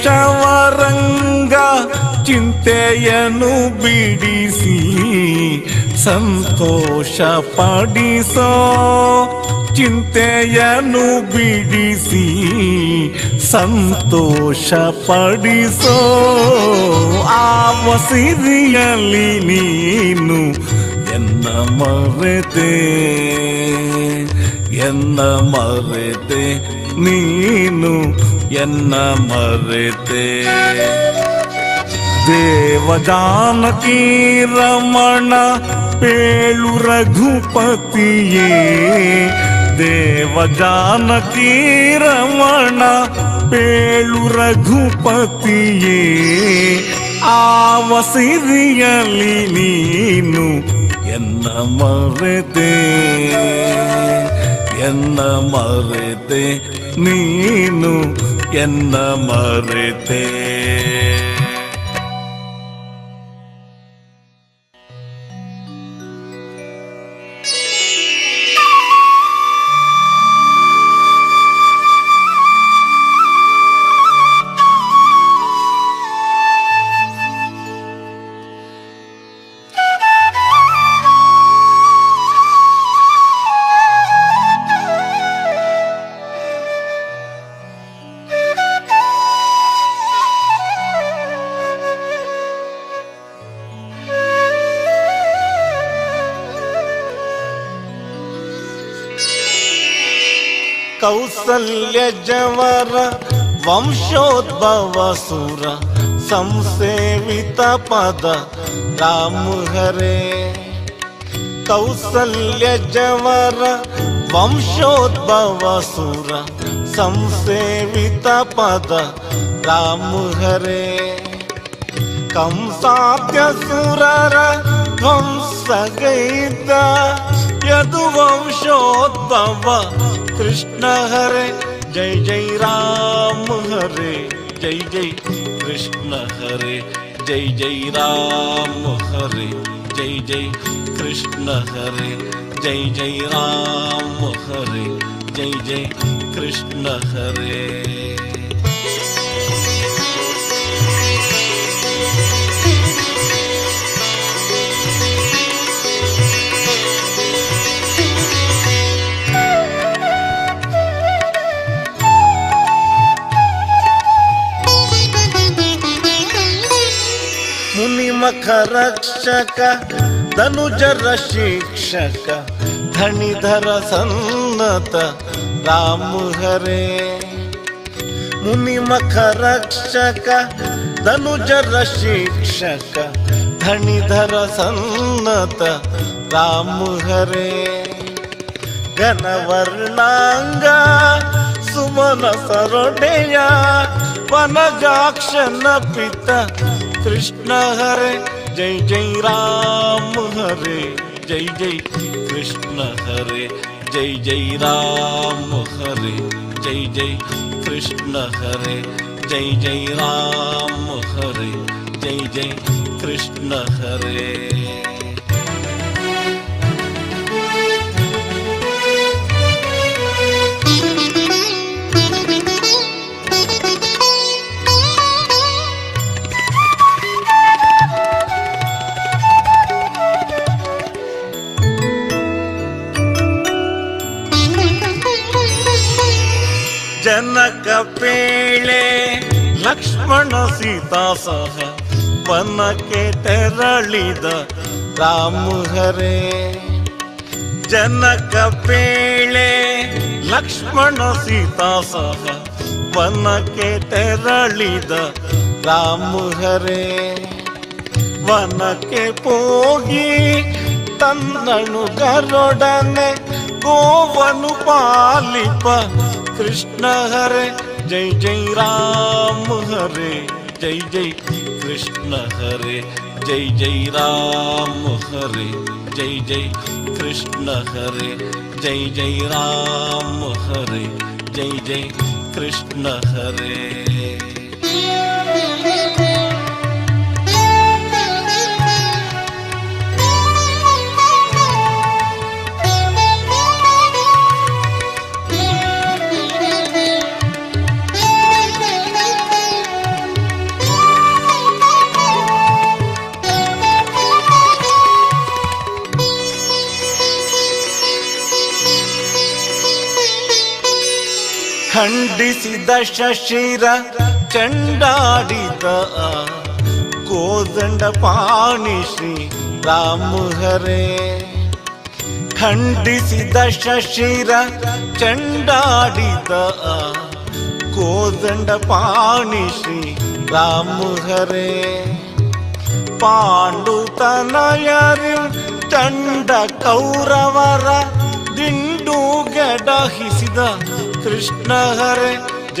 ಆದಿಕೇಶವರಂಗ ಚಿಂತೆಯನ್ನು ಬಿಡಿಸಿ ಸಂತೋಷ ಪಡಿಸೋ ಚಿಂತೆಯನ್ನು ಬಿಡಿಸಿ ಸಂತೋಷ ಪಡಿಸೋ ಆವ ಸಿರಿಯಲಿ ನೀನು ಎನ್ನ ಮರೆತೆ ಎನ್ನ ಮರೆತೆ ನೀನು ಎನ್ನ ಮರೆತೆ ದೇವ ಜಾನಕಿ ರಮಣ ಪೇಳು ರಘುಪತಿಯೇ ದೇವ ಜಾನಕಿ ರಮಣ ಪೇಳು ರಘುಪತಿಯೇ ಆವ ಸಿರಿಯಲಿ ನೀನು ಎನ್ನ ಮರೆತೆ ನೀನು ಎನ್ನ ಮರೆತೆ. ಕೌಸಲ್ಯಜವರ ವಂಶೋದ್ಭವ ಸುರ ಸಂಸೇವಿತ ಪದ ರಾಮ ಹರೇ. ಕೌಸಲ್ಯಜವರ ವಂಶೋದ್ಭವ ಸುರ ಸಂಸೇವಿತ ಪದ ರಾಮ ಹರೇ. ಕಂಸಾದ್ಯ ಸುರರ ಧ್ವಂಸಗೈದ ಯದುವಂಶೋದ್ಭವ कृष्ण हरे. जय जय राम हरे जय जय कृष्ण हरे. जय जय राम हरे जय जय कृष्ण हरे. जय जय राम हरे जय जय कृष्ण हरे. ಮುಖ ರಕ್ಷಕ ಧನುಜರ ಶಿಕ್ಷಕ ಧಣಿಧರ ಸನ್ನತ ರಾಮ ಹರೇ. ಮುನಿಮಖ ರಕ್ಷಕ ಧನುಜರ ಶಿಕ್ಷಕ ಧಣಿಧರ ಸನ್ನತ ರಾಮ ಹರೇ. ಘನವರ್ಣಾಂಗ ಸುಮನ ಸರೊಡೆಯ ವನಜಾಕ್ಷನ ಪಿತ कृष्ण हरे. जय जय राम हरे जय जय कृष्ण हरे. जय जय राम हरे जय जय कृष्ण हरे. जय जय राम हरे जय जय कृष्ण हरे. जनक पेळे लक्ष्मण सीता सह वनಕ್ಕೆ ತೆರಳಿದ ರಾಮ ಹರೇ. ಜನಕ ಪೇಳೆ ಲಕ್ಷ್ಮಣ ಸೀತಾ ಸಹ ವನಕ್ಕೆ ತೆರಳಿದ ರಾಮ ಹರೇ. ವನಕ್ಕೆ ಹೋಗಿ ತನ್ನನು ಗರುಡನೆ ಗೋವನು ಪಾಲಿಪ कृष्ण हरे. जय जय राम हरे जय जय कृष्ण हरे. जय जय राम हरे जय जय कृष्ण हरे. जय जय राम हरे जय जय कृष्ण हरे. ಖಂಡಿಸಿದ ಶಶಿರ ಚಂಡಾಡಿದ ಕೋದಂಡ ಪಾಣಿ ಶ್ರೀ ರಾಮ ಹರೇ. ಖಂಡಿಸಿದ ಶಶಿರ ಚಂಡಾಡಿದ ಕೋದಂಡ ಪಾಣಿ ಶ್ರೀ ರಾಮ ಹರೇ. ಪಾಂಡುತನಯರಿ ಚಂಡ ಕೌರವರ ದಿಂಡುಗೆ ದಹಿಸಿದ कृष्ण हरे. जय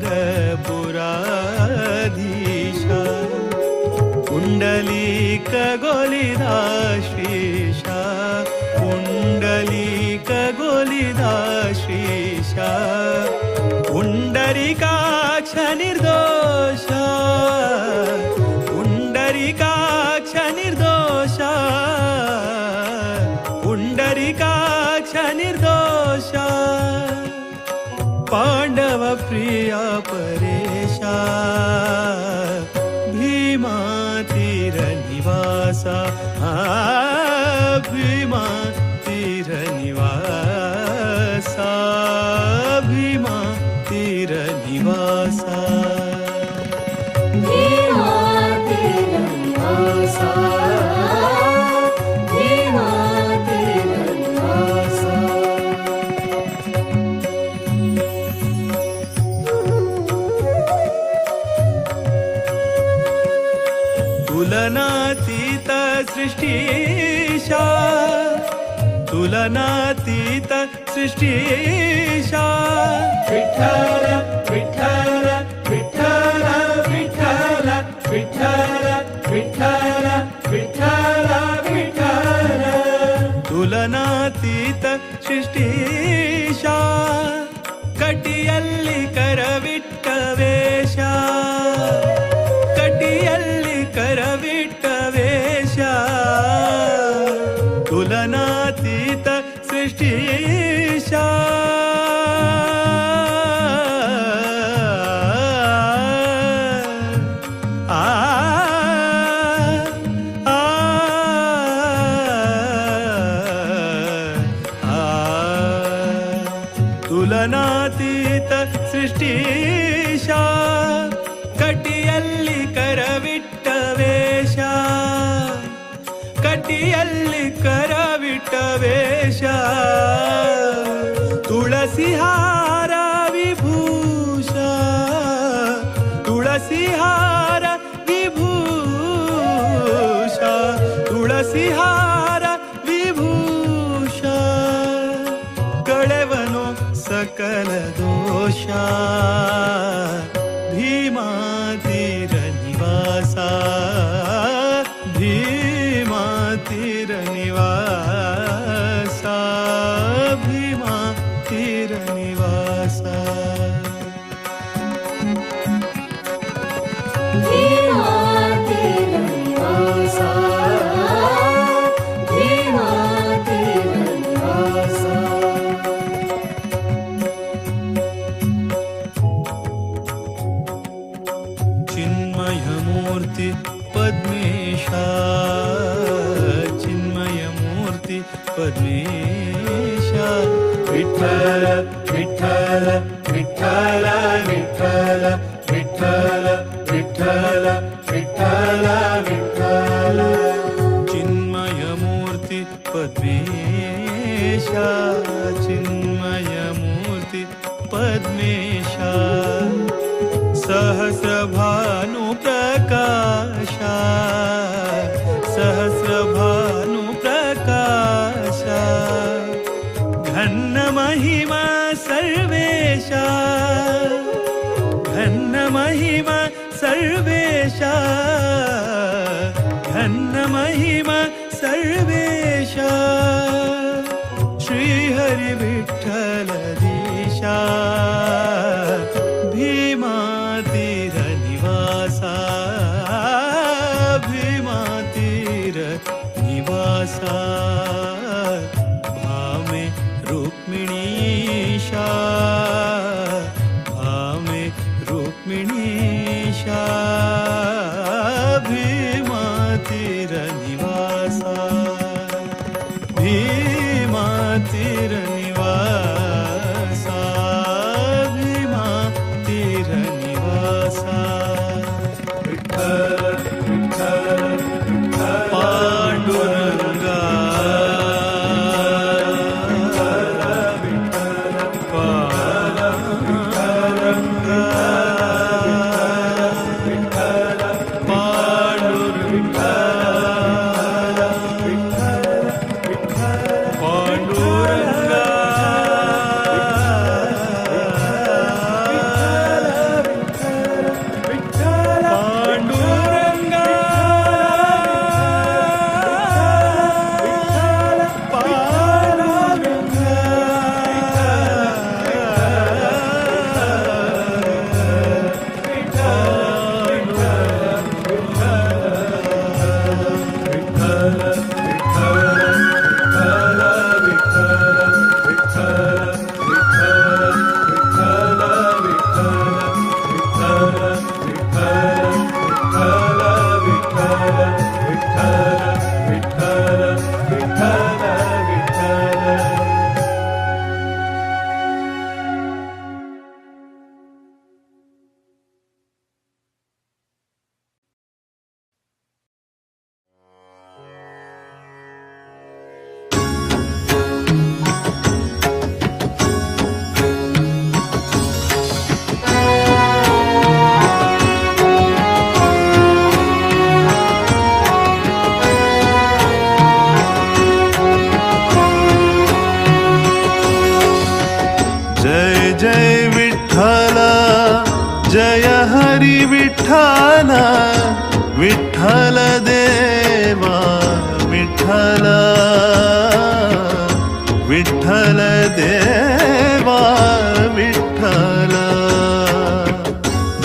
ಪುಂಡಲೀಕಗೊಲಿದ ಶ್ರೀಶ ಪುಂಡಲೀಕಗೊಲಿದ ಶ್ರೀಶ ಪುಂಡರಿಕಾಕ್ಷ ನಿರ್ದೋಷ ಪುಂಡರಿಕಾಕ್ಷ ನಿರ್ದೋಷ ಪುಂಡರಿಕಾಕ್ಷ ನಿರ್ದೋಷ ಪಾಂಡವ ಪ್ರಿಯ ಪರೇಶ ಭೀಮಾ ತೀರ ನಿವಾಸ ಭೀಮಾ ತೀರ ನಿವಾಸ ಭೀಮಾ ತೀರ ನಿವಾಸ ಭೀಮಾ ತೀರ ನಿವಾಸ ಭೀಮಾ ತೀರ ನಿವಾಸ ತುಲನಾತೀತ ಸೃಷ್ಟೀಶ ತುಲನಾತೀತ ಸೃಷ್ಟೀಶ ವಿಠಲ ವಿಠಲ ವಿಠಲ ವಿಠಲ ವಿಠಲ ವಿಠಲ ವಿಠಲ ವಿಠಲ ತುಲನಾತೀತ ಸೃಷ್ಟೀಶ ಕಟಿಯಲ್ಲಿ ಕರವಿಟ್ಟ ವೇಷ ಕಟಿಯಲ್ಲಿ ಕರವಿಟ್ಟ ವೇಷ ತುಲನಾತೀತ ಸೃಷ್ಟೀಶ ತುಲನಾತೀತ ಸೃಷ್ಟೀಶ ಕಟಿಯಲ್ಲಿ ಕರವಿಟ್ಟ ವೇಷ ಕಟಿಯಲ್ಲಿ ಕರವಿಟ್ಟ ವೇಷ ತುಳಸಿಹಾರ ವಿಭೂಷ ತುಳಸಿಹಾರ ವಿಭೂಷ ತುಳಸಿಹಾರ ವಿಭೂಷ ಕಳೆವನು ಸಕಲ ದೋಷ ಭೀಮಾ ತೀರ ನಿವಾಸ ಭೀಮಾ ತೀರ ನಿವಾಸ ಭೀಮಾ ತೀರ ನಿವಾಸ ಭೀಮಾ ತೀರ ನಿವಾಸ ಭೀಮಾ ತೀರ ನಿವಾಸ ಚಿನ್ಮಯ ಮೂರ್ತಿ ಪದ್ಮೇಶ ಚಿನ್ಮಯ ಮೂರ್ತಿ ಪದ್ಮೇಶ ವಿಠಲ ವಿಠಲ ವಿಠಲ ವಿಠಲ ವಿಠಲ ವಿಠಲ ವಿಠಲ ವಿಠಲ ಚಿನ್ಮಯ ಮೂರ್ತಿ ಪದ್ಮೇಶ ಚಿನ್ಮಯ ಮೂರ್ತಿ ಪದ್ಮೇಶ सहस्रभानु प्रकाश सहस्रभानु प्रकाश घन्न महिमा सर्वेश घन्न महिमा सर्वेश घन्न महिमा सर्वेश श्री हरि विठ्ठल दीशा भीमा तीर निवास भीमा तीर निवास भामे रुक्मिणीशा भामे रुक्मिणीशा भीमा तीर निवास भीमा तीर निवास भीमा जय हरि विठ्ठल विठ्ठल देवा विठ्ठल विठ्ठल देवा विठ्ठल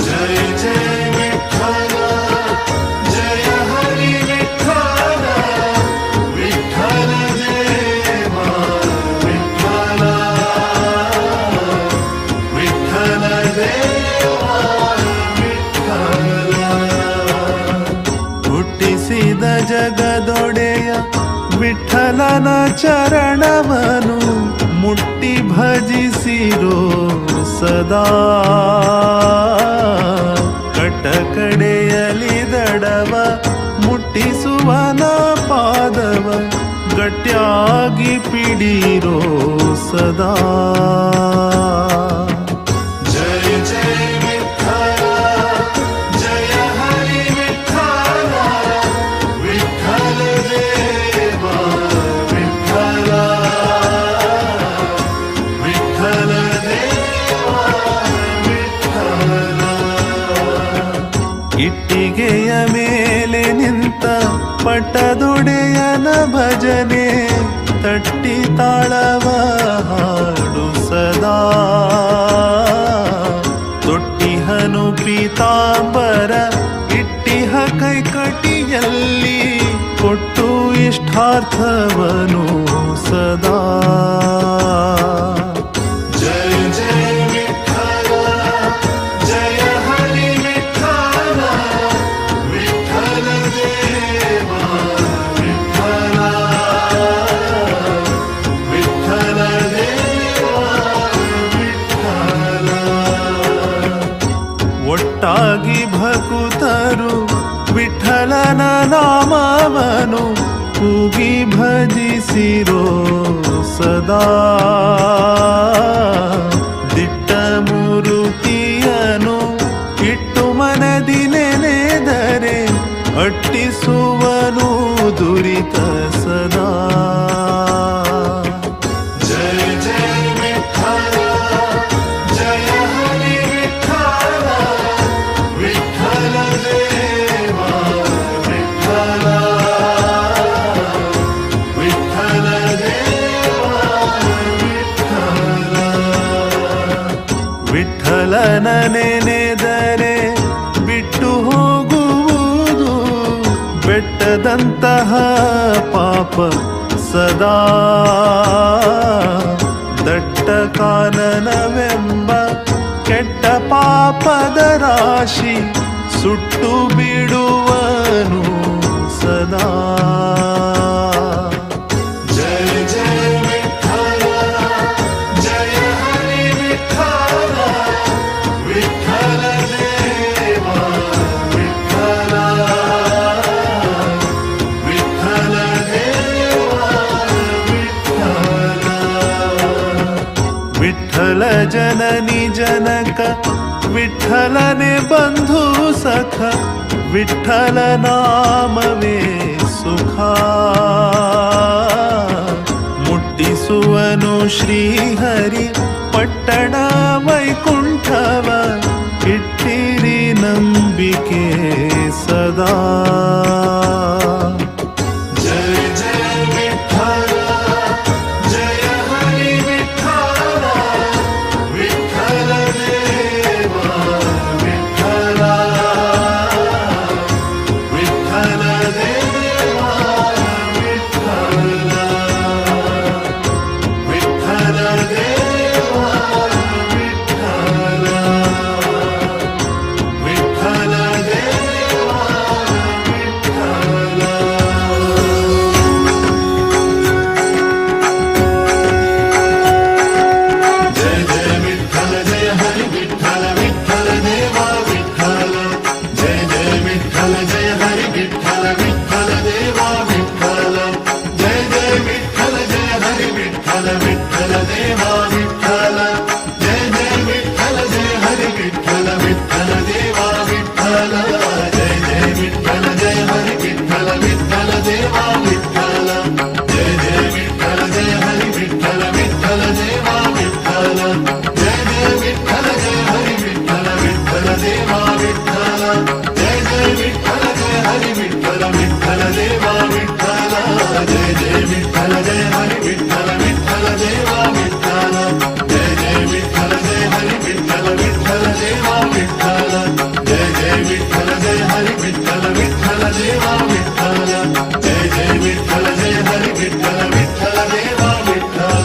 जय जय विठ्ठल जय हरि विठ्ठल विठ्ठल देवा विठ्ठल विठ्ठल देवा विठ्ठल ಹುಟ್ಟಿಸಿದ ಜಗದೊಡೆಯ ವಿಠಲನ ಚರಣವನು ಮುಟ್ಟಿ ಭಜಿಸಿರೋ ಸದಾ ಕಟಕಡೆಯಲಿ ದಡವ ಮುಟ್ಟಿಸುವನ ಪಾದವ ಗಟ್ಯಾಗಿ ಪಿಡಿರೋ ಸದಾ जय जय विठ्ठल जय हरि विठ्ठल विठ्ठल देवा विठ्ठल विठ्ठल देवा विठ्ठल ಇಟ್ಟಿಗೆಯ ಮೇಲೆ ನಿಂತ ಪಟ್ಟದೊಡೆಯನ ಭಜನೆ ತಟ್ಟಿ ತಾಳವ ಹಾಡು ಸದಾ ತೊಟ್ಟಿಹನು ಪೀತಾಂಬರ ಇಟ್ಟಿಹ ಕೈಕಟಿಯಲ್ಲಿ ಕೊಟ್ಟು ಇಷ್ಟಾರ್ಥವನು ಸದಾ जय जय विठ्ठल जय हरि विठ्ठल विठ्ठल देवा विठ्ठल विठ्ठल देवा विठ्ठल ಒಟ್ಟಾಗಿ ಭಕುತರು ವಿಠಲನ ನಾಮವನು ಕೂಗಿ ಭಜಿಸಿರೋ ಸದಾ ದಿಟ್ಟ ಮೂರುತಿಯನು ಇಟ್ಟು ಮನದಿ ನೆನೆದರೆ ಅಟ್ಟಿಸುವನು ದುರಿತ ಸದಾ जय जय विठ्ठल जय हरि विठ्ठल विठ्ठल देवा विठ्ठल विठ्ठल देवा विठ्ठल ವಿಠಲನ ನೆನೆದರೆ ಬಿಟ್ಟು ಹೋಗುವುದು ಬೆಟ್ಟದಂತಹ ಪಾಪ ಸದಾ ದಟ್ಟ ಕಾನನವೆಂಬ ಕೆಟ್ಟ ಪಾಪದ ರಾಶಿ ಸುಟ್ಟು ಬಿಡುವನು ಸದಾ जय जय विठ्ठल जय हरि विठ्ठल विठ्ठल देवा विठ्ठल विठ्ठल देवा विठ्ठल ವಿಠಲ ಜನನಿ ಜನಕ ವಿಠಲನೆ ಬಂಧು ಸಖ ವಿಠಲ ನಾಮವೇ ಸುಖ ಮುಟ್ಟಿಸುವನು ಶ್ರೀಹರಿ ಪಟ್ಟಣ ವೈಕುಂಠವ ಇಟ್ಟಿರಿ ನಂಬಿಕೆ ಸದಾ जय जय विठ्ठल जय हरि विठ्ठल विठ्ठल देवा विठ्ठल विठ्ठल देवा विठ्ठल विठ्ठल देवा विठ्ठल विठ्ठल देवा देवा विठ्ठल जय जय विठ्ठल जय हरी विठ्ठल विठ्ठल देवा विठ्ठल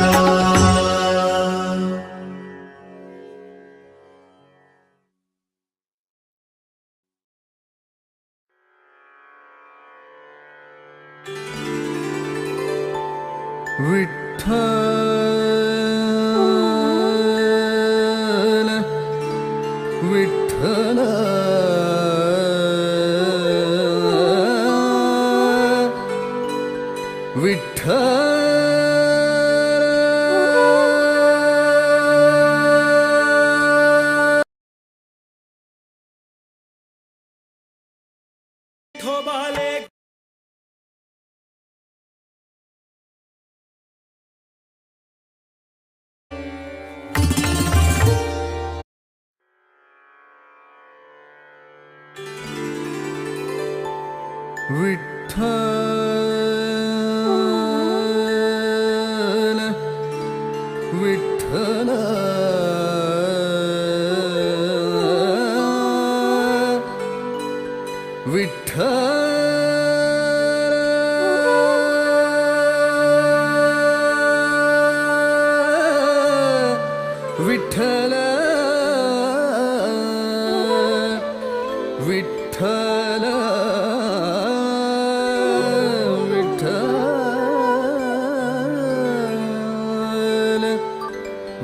विठ्ठल विठ्ठल विठोबाले विठ्ठल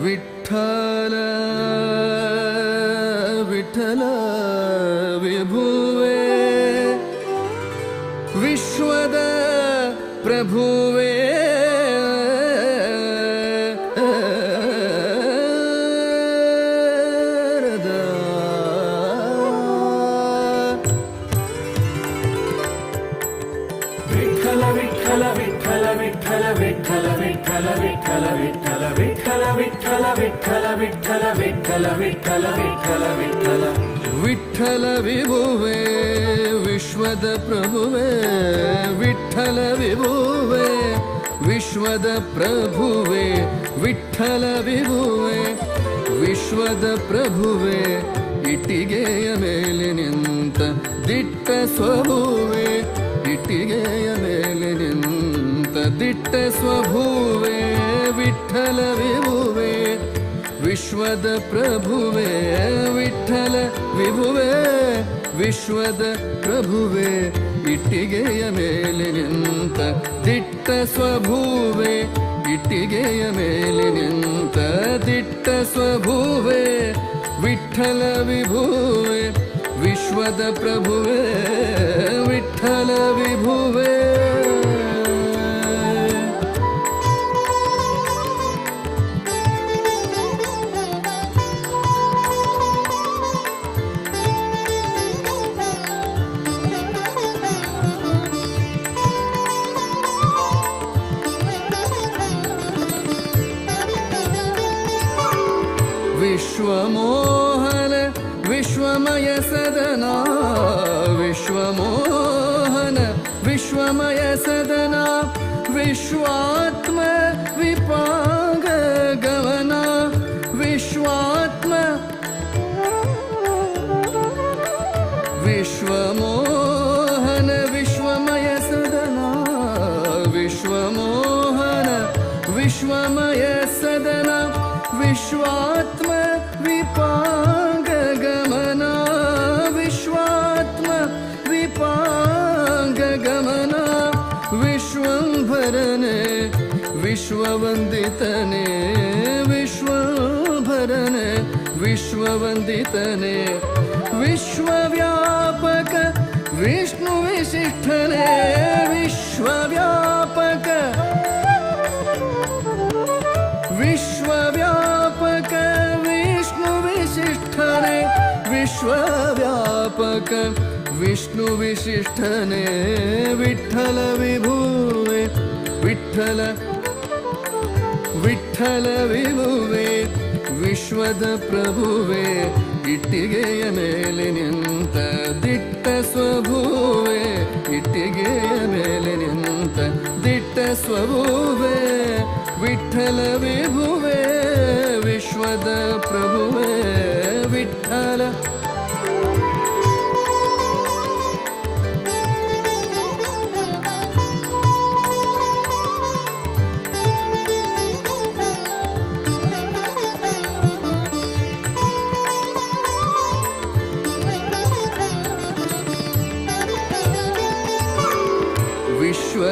विठ्ठल विठ्ठल विठ्ठल विठ्ठल विठ्ठल विभुवे विश्वद प्रभुवे विठ्ठल विठ्ठल विठ्ठल विठ्ठल विठ्ठल विठ्ठल विठ्ठल विठ्ठल विठ्ठल विठ्ठल विठ्ठल विठ्ठल विठ्ठल विठ्ठल विठ्ठल विठ्ठल विठ्ठल विभुवे विश्वद प्रभुवे विठ्ठल विभुवे विश्वद प्रभुवे विठ्ठल विभुवे विश्वद प्रभुवे इटिಗೆಯ ಮೇಲೆ ನಿಂತ ದಿಟ್ಟ ಸ್ವಭುವೆ ಇಟ್ಟಿಗೆಯ ಮೇಲೆ ನಿಂತ ದಿಟ್ಟ ಸ್ವಭುವೆ ವಿಠ್ಠಲ ವಿಭುವೆ ವಿಶ್ವದ ಪ್ರಭುವೆ ವಿಠ್ಠಲ ವಿಭುವೆ ವಿಶ್ವದ ಪ್ರಭುವೆ ಇಟ್ಟಿಗೆಯ ಮೇಲೆ ನಿಂತ ದಿಟ್ಟ ಸ್ವಭುವೆ ಇಟ್ಟಿಗೆಯ ಮೇಲೆ ನಿಂತ ದಿಟ್ಟ ಸ್ವಭುವೆ ವಿಠ್ಠಲ ವಿಭುವೆ ವಿಶ್ವದ ಪ್ರಭುವೆ ವಿಠ್ಠಲ ವಿಭುವೆ विश्वमोहन विश्वमय सदना विश्वमोहन विश्वमय सदना विश्वात्म विपाग गमना विश्वात्म विश्वमोहन विश्वमय सदना विश्वमोहन विश्वमय सदना विश्वात्म विपाग गमना विश्वात्म विपाग गमना विश्वंभरने विश्ववंदितने विश्वंभरने विश्ववंदितने विश्वव्यापक विष्णु विशिष्टने विश्वव्यापक विश्वव्यापक विष्णु विशिष्टने विश्वव्यापक विष्णु विशिष्टने विठ्ठल विभुवे विठ्ठल विठ्ठल विभुवे विश्वದ ಪ್ರಭುವೆ ಇಟ್ಟಿಗೆಯ ಮೇಲೆ ನಿಂತ ದಿಟ್ಟ ಸ್ವಭುವೆ ಇಟ್ಟಿಗೆಯ ಮೇಲೆ ನಿಂತ ದಿಟ್ಟ ಸ್ವಭುವೆ ವಿಠ್ಠಲ ವಿಭುವೆ ವಿಶ್ವದ ಪ್ರಭುವೆ ವಿಠ್ಠಲ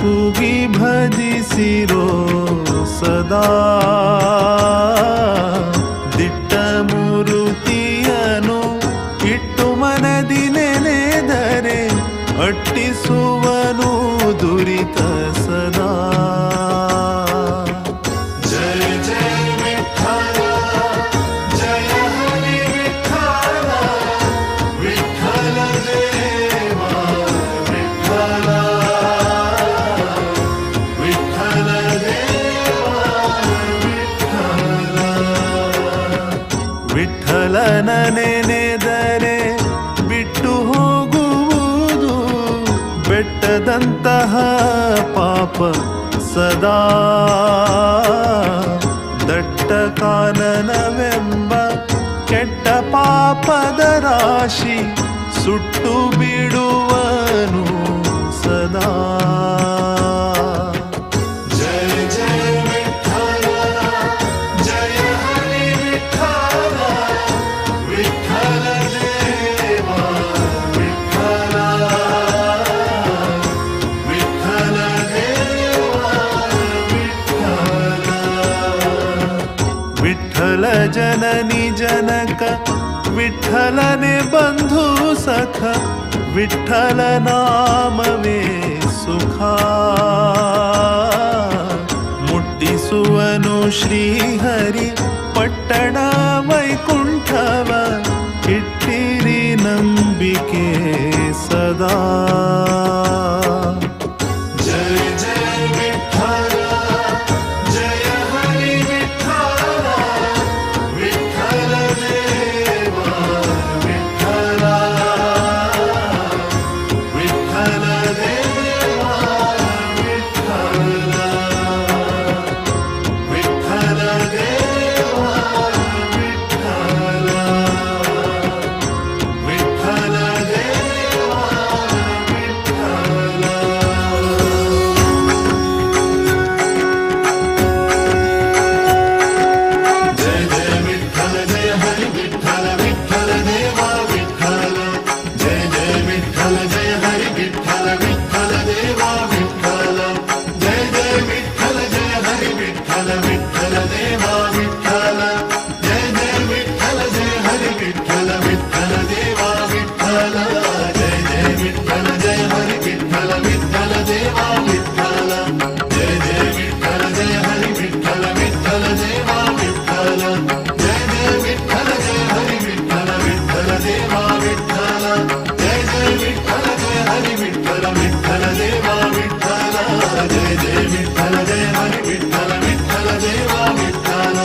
ಕೂಗಿ ಭಜಿಸಿರೋ ಸದಾ ದಿಟ್ಟ ಮೂರುತಿಯನು ಇಟ್ಟು ಮನದಿ ನೆನೆದರೆ ಅಟ್ಟಿಸುವನು ದುರಿತ ಸದಾ. ಜಯ ಜಯ ವಿಠಲ ಜಯ ಹರಿ ವಿಠಲ ವಿಠಲ ದೇವ ವಿಠಲ ವಿಠಲ ದೇವ ವಿಠಲ. ವಿಠಲನ ನೆನೆದರೆ ಬಿಟ್ಟು ಹೋಗುವುದು ಬೆಟ್ಟದಂತಹ ಪಾಪ ಸದಾ. ದಟ್ಟ ಕಾನನವೆಂಬ ಕೆಟ್ಟ ಪಾಪದ ರಾಶಿ ಸುಟ್ಟು ಬಿಡುವನು ಸದಾ. ಜಯ ಜಯ ವಿಠಲ ಜಯ ಹರಿ ವಿಠಲ ವಿಠಲ ದೇವ ವಿಠಲ ವಿಠಲ ದೇವ ವಿಠಲ. ವಿಠಲ ಜನನಿ ಜನಕ ವಿಠಲನೆ ಬಂಧು ಸಖ ವಿಠಲ ನಾಮವೇ ಸುಖ. ಮುಟ್ಟಿಸುವನು ಶ್ರೀಹರಿ ಪಟ್ಟಣ ವೈಕುಂಠವ ಇಟ್ಟಿರಿ ನಂಬಿಕೆ ಸದಾ. ಜಯ ಜಯ ವಿಠಲ ಜಯ ಹರಿ ವಿಠಲ ವಿಠಲ ದೇವ ವಿಠಲ ವಿಠಲ ದೇವ ವಿಠಲ ವಿಠಲ ದೇವ ವಿಠಲ ವಿಠಲ ದೇವ ವಿಠಲ. ಜಯ ಜಯ ವಿಠಲ ಜಯ ಹರಿ ವಿಠಲ ವಿಠಲ ದೇವ ವಿಠಲ ಜಯ ಜಯ ವಿಠಲ ಜಯ ಹರಿ ವಿಠಲ ವಿಠಲ ದೇವ ವಿಠಲ ಜಯ ಜಯ ವಿಠಲ ಜಯ ಹರಿ ವಿಠಲ ವಿಠಲ ದೇವ ವಿಠಲ ಜಯ ಜಯ ವಿಠಲ ಜಯ ಹರಿ ವಿಠಲ ವಿಠಲ ದೇವ ವಿಠಲ ಜಯ ಜಯ ವಿಠಲ ಜಯ ಹರಿ ವಿಠಲ ವಿಠಲ ದೇವ ವಿಠಲ ಜಯ ಜಯ ವಿಠಲ ಜಯ ಹರಿ ವಿಠಲ ವಿಠಲ ದೇವ ವಿಠಲ ಜಯ ಜಯ ವಿಠಲ ಜಯ ಹರಿ ವಿಠಲ ವಿಠಲ ದೇವ ವಿಠಲ ಜಯ ಜಯ ವಿಠಲ ಜಯ ಹರಿ ವಿಠಲ ವಿಠಲ ದೇವ ವಿಠಲ ಜಯ ಜಯ ವಿಠಲ ಜಯ ಹರಿ ವಿಠಲ ವಿಠಲ ದೇವ ವಿಠಲ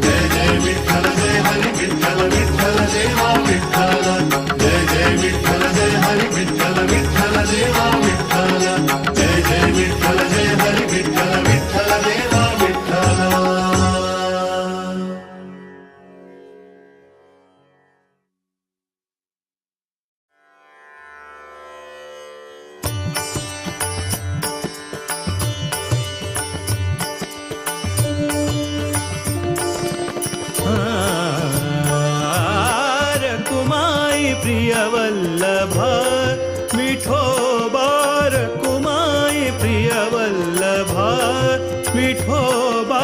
ಜಯ ಜಯ ವಿಠಲ ಜಯ ಹರಿ ವಿಠಲ ವಿಠಲ ದೇವ ವಿಠಲ ಜಯ ಜಯ ವಿಠಲ ಜಯ ಹರಿ ವಿಠಲ ವಿಠಲ ದೇವ ವಿಠಲ ಜಯ ಜಯ ವಿಠಲ ಜಯ ಹರಿ ವಿಠಲ ವಿಠಲ ದೇವ ವಿಠಲ. रकुमाई प्रिय वल्लभ विठोबा रकुमाई प्रिय वल्लभ विठोबा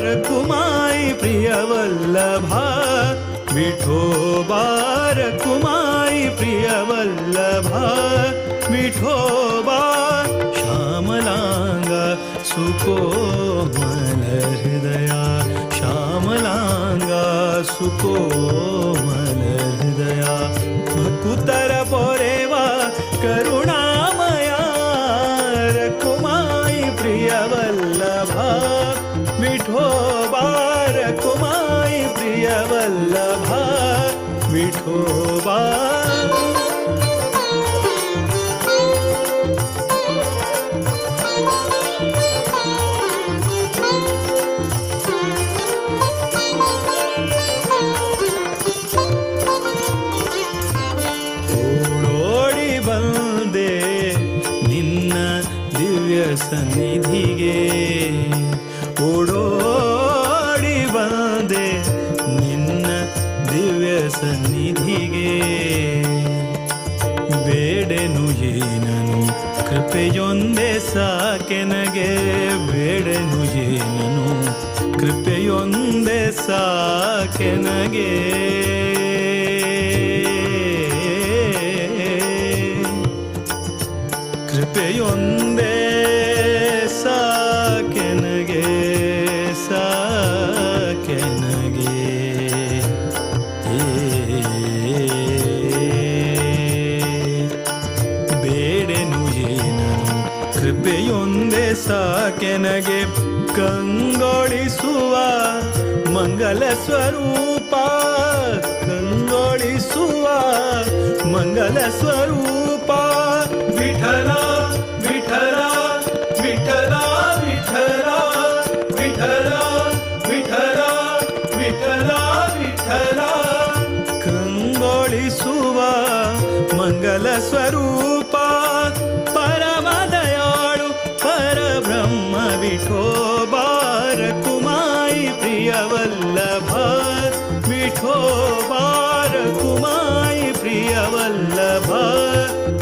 रकुमाई प्रिय वल्लभ विठोबा रकुमाई प्रिय वल्लभ विठोबा श्यामलांगा सुकोमल हृदया श्यामलांगा सुकोमल हृदया भकुतर पोरेवा करुणामया रकुमाई प्रिय वल्लभा विठोबा रकुमाई प्रिय वल्लभा विठोबा ಸನ್ನಿಧಿಗೆ ಓಡೋಡಿ ಬಂದೆ ನಿನ್ನ ದಿವ್ಯ ಸನ್ನಿಧಿಗೆ ಬೇಡೆನು ಏನನು ಕೃಪೆಯೊಂದೇ ಸಾಕೆನಗೆ ಬೇಡನು ಏನನು ಕೃಪೆಯೊಂದೇ ಸಾಕೆನಗೆ ಕೃಪೆಯೊಂದೇ ಸಾಕೆನಗೆ ಸಾಕೆನಗೆ ಬೇಡೆನು ಏನನು ಕೃಪೆಯೊಂದೇ ಸಾಕೆನಗೆ ಕಂಗೊಳಿಸುವ ಮಂಗಲ ಸ್ವರೂಪ ಕಂಗೊಳಿಸುವ ಮಂಗಲ ಸ್ವರೂಪ ವಿಠಲ ವಿಠಲ ವಿಠಲ ವಿಠಲ ವಿಠಲ ವಿಠಲ ವಿಠಲ ವಿಠಲ ಕಂಗೊಳಿಸುವ ಮಂಗಲ ಸ್ವರೂಪ ಪರಮದಯಾಳು ಪರಬ್ರಹ್ಮ ವಿಠೋಬಾರ ಕುಮಾಯಿ ಪ್ರಿಯವಲ್ಲಭ ವಿಠೋಬಾರ ಕುಮಾಯಿ ಪ್ರಿಯವಲ್ಲಭ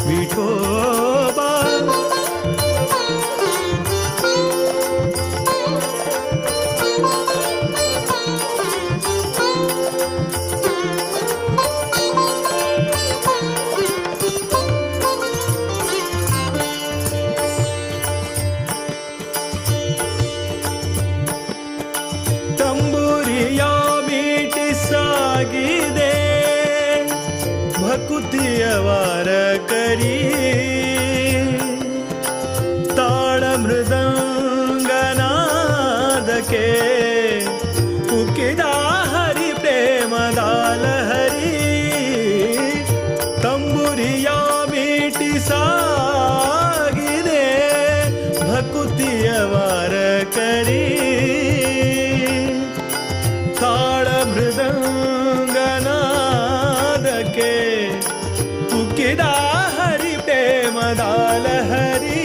ವಿಠೋಬಾ ತಂಬುರಿಯ ಮೀಟಿ ಸಾಗಿದೆ ಭಕುತಿಯವಾರ ಕರಿ ತಾಳ ಮೃದಂಗನಾದಕ್ಕೆ ಉಕ್ಕಿದ ಹರಿ ಪ್ರೇಮದಾಲ ಹರಿ ತಂಬುರಿಯ ಮೀಟಿ ಸಾಗಿದೆ ಭಕುತಿಯವಾರ ಕರಿ ತಾಳ ಮೃದಂಗನಾದಕ್ಕೆ ಉಕ್ಕಿದ ಹರಿ ಪ್ರೇಮದಾಲ ಹರಿ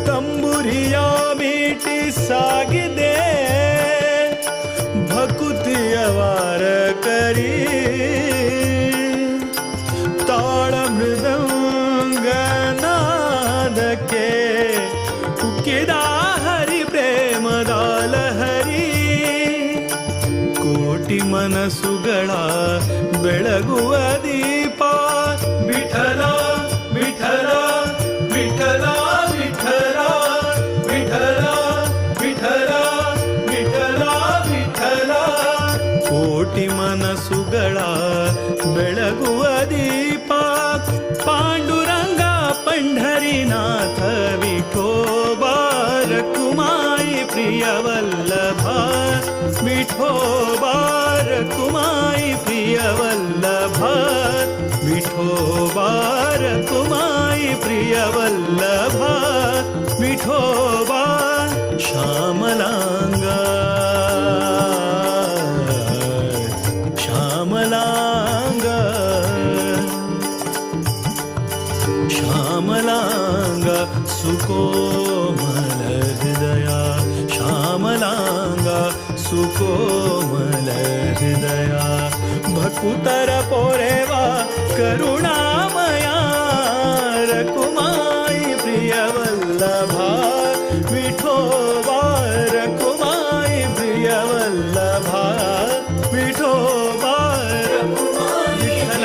ತಂಬುರಿಯ ಮೀಟಿ ಸಾಗಿದೆ ಭಕುತಿಯವಾರ ಕರಿ ತಾಳ ಮೃದಂಗನಾದಕ್ಕೆ ಉಕ್ಕಿದ ಹರಿ ಪ್ರೇಮದಾಲ ಹರಿ ಕೋಟಿ ಮನಸ್ಸುಗಳ ಬೆಳಗುವ ದೀಪ ವಿಠಲ ವಿಠಲ ವಿಠಲ ವಿಠಲ ವಿಠಲ ವಿಠಲ ವಿಠಲ ವಿಠಲ ಕೋಟಿ ಮನಸ್ಸುಗಳ ಬೆಳಗುವ ದೀಪ ಪಾಂಡುರಂಗ ಪಂಢರಿನಾಥ ವಿಠೋಬಾರ ಕುಮಾಯಿ ಪ್ರಿಯವಲ್ಲಭ ವಿಠೋಬಾರ ಕುಮಾಯಿ ಪ್ರಿಯವಲ್ಲಭ ವಿಠೋಬಾರ ಕುಮಾಯಿ ಪ್ರಿಯವಲ್ಲಭ ವಿಠೋಬಾ ಶ್ಯಾಮಲಾಂಗ ಶ್ಯಾಮಲಾಂಗ ಶ್ಯಾಮಲಾಂಗ ಸುಕೋಮಲ ಹೃದಯ ಶ್ಯಾಮಲಾಂಗ ಸುಕೋಮಲ ಹೃದಯ ಭಕುತರ ಪೊರೆವಾ ಕರುಣಾಮಯ ರಕುಮಾಯಿ ಪ್ರಿಯವಲ್ಲಭ ವಿಠೋಬಾರ ಕುಮಾಯಿ ಪ್ರಿಯವಲ್ಲಭ ವಿಠೋಬಾರ ವಿಠಲ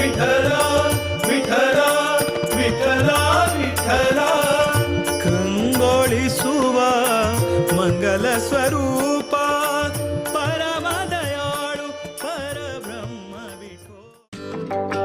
विठला विठला विठला विठला कंगोळिसुव मंगल स्वरूप परम दयाळु परब्रह्म विठो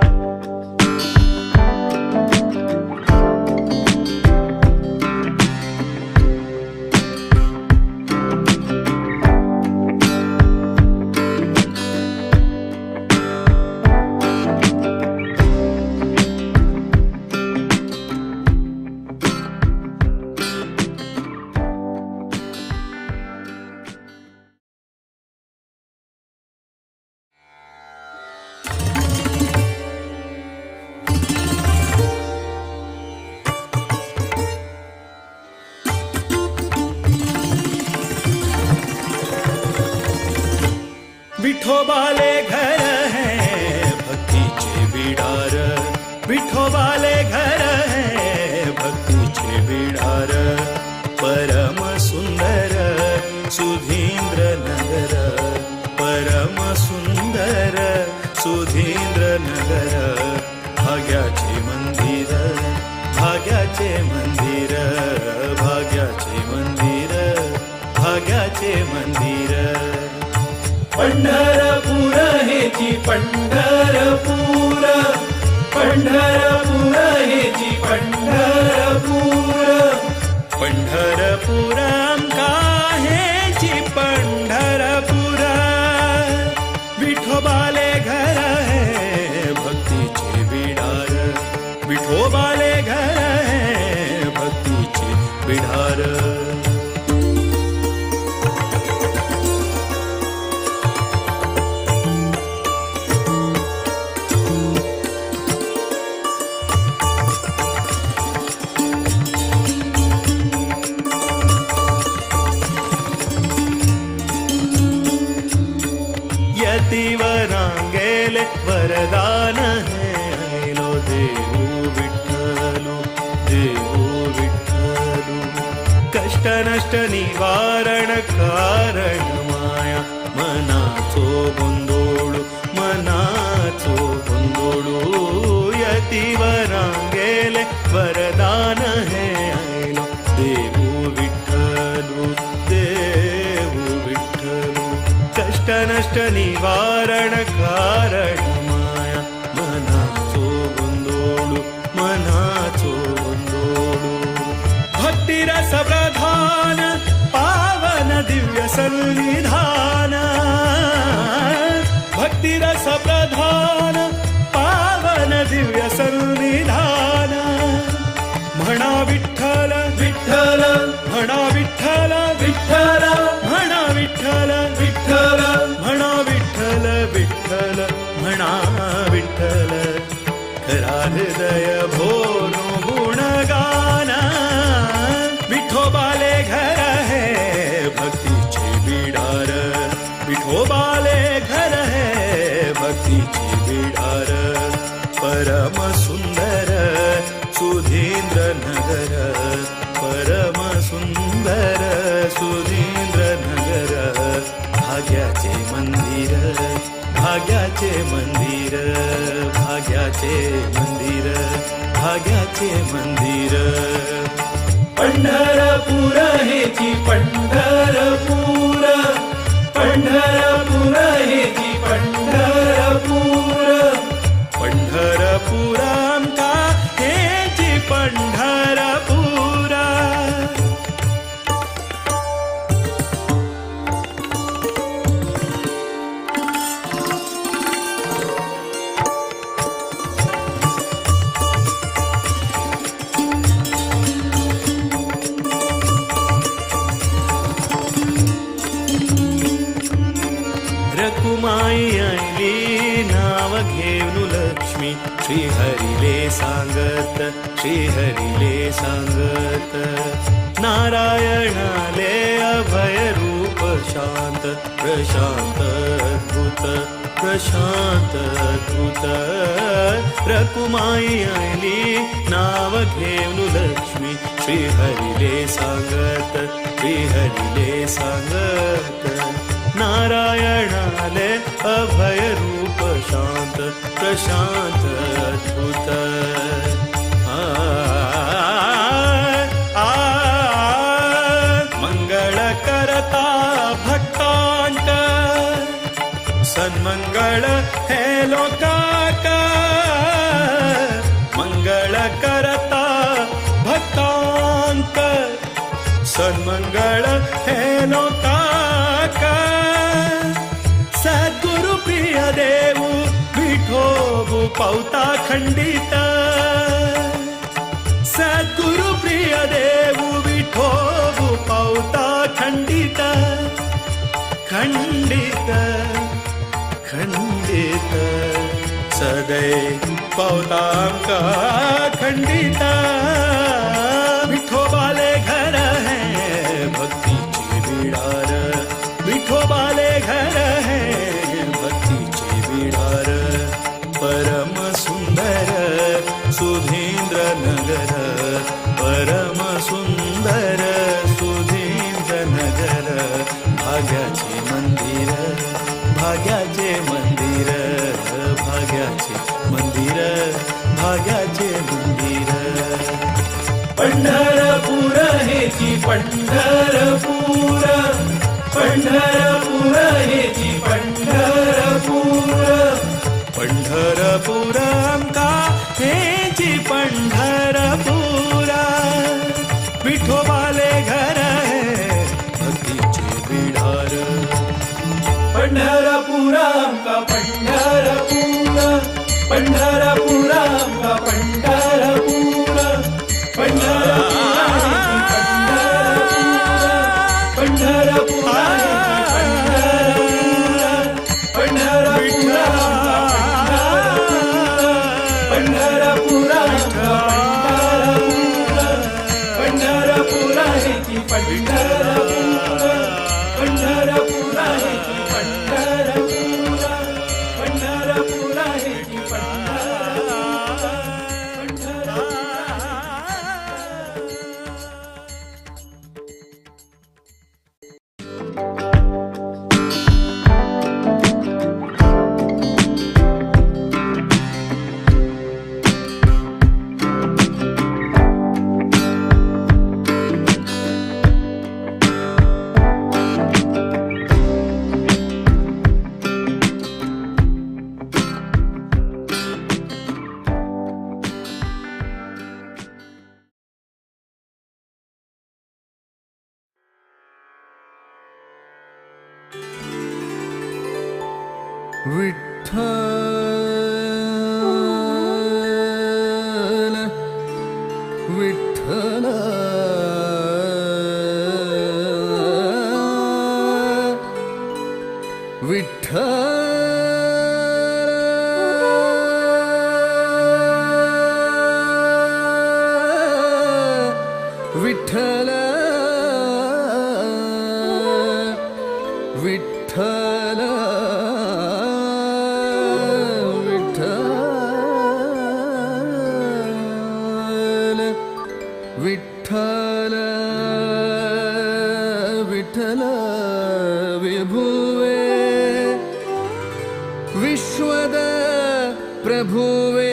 विठोबाले घर है भक्तीचे बिडार विठोबाले घर है भक्तीचे बिडार परम सुंदर सुधींद्र नगर परम सुंदर सुधींद्र नगर भाग्याचे मंदिर भाग्याचे मंदिर भाग्याचे मंदिर भाग्याचे मंदिर पंढरपूर हेची पंढरपूर पंढरपूर हेची पंढरपूर पंढरपूर आमका हेची पंढरपूर विठोबाले घर है भक्तीचे बिडार विठोबाले घर है भक्तीचे बिडार यतिवरांगेले वरदान है ऐलो देवू विठ्ठलू कष्ट नष्ट निवारण कारण माया मनाचो गोंधोळू यतिवरांगेले वरदान है ऐलो देवू विठ्ठलू कष्ट नष्ट निवारण कारण माया मनाचो गोंधोळू भक्तिरस प्रधान पावन दिव्य सन्निधान भक्तिरस प्रधान पावन दिव्य सन्निधान म्हणा विठ्ठल विठ्ठल म्हणा विठ्ठल विठ्ठल म्हणा विठ्ठल विठ्ठल म्हणा विठ्ठल विठ्ठल म्हणा विठ्ठल खरा हृदय भोरो गुणगान विठोबाले घर है भक्तीचे बिडार विठोबाले घर है भक्तीचे बिडार परम सुंदर सुधींद्र नगर परम सुंदर सुधींद्र नगर भाग्याचे मंदिर भाग्याचे मंदिर भाग्याचे मंदिर भाग्याचे मंदिर पंढरपूर हेची पंढरपूर पंढरपूर हेची पंढरपूर पंढरपूर आमका हेची पंढरपूर रखुमाई आईली नाव घेऊन लक्ष्मी श्रीहरीले सांगत नारायणाले अभय रूप शांत प्रशांत अद्भुत रखुमाई आईली नाव घेऊन लक्ष्मी श्रीहरीले सांगत नारायणाले अभय रूप शांत प्रशांत अद्भुत मंगळ करता भक्तांत सन्मंगळ हे लोकाक मंगळ करता भक्तांत सन्मंगळ हे लोकाक सद्गुरु प्रिय देऊ विठोबु पावता खंडित सद्गुरु प्रिय देऊ विठोबु पावता खंडित खंडित खंडित सदैव पावतांका खंडित विठोबाले घर है भक्तीचे बिडार विठोबाले घर है भक्तीचे बिडार परम सुंदर सुधींद्र नगर परम सुंदर सुधींद्र नगर भाग्याचे मंदिर भाग्याचे मंदिर भाग्याचे मंदिर भाग्याचे मंदिर पंढरपूर हेची पंढरपूर पंढरपूर हेची पंढरपूर पंढरपूर आमका हेची पंढरपूर विठोबाले घर है भक्तीचे बिडार पंढरपूर आमका पंढरपूर पंढरपूर आमका पंढरपूर विठ्ठल विठ्ठल विठ्ठल विठ्ठल विठ्ठल विठ्ठल विभुवे विश्वद प्रभुवे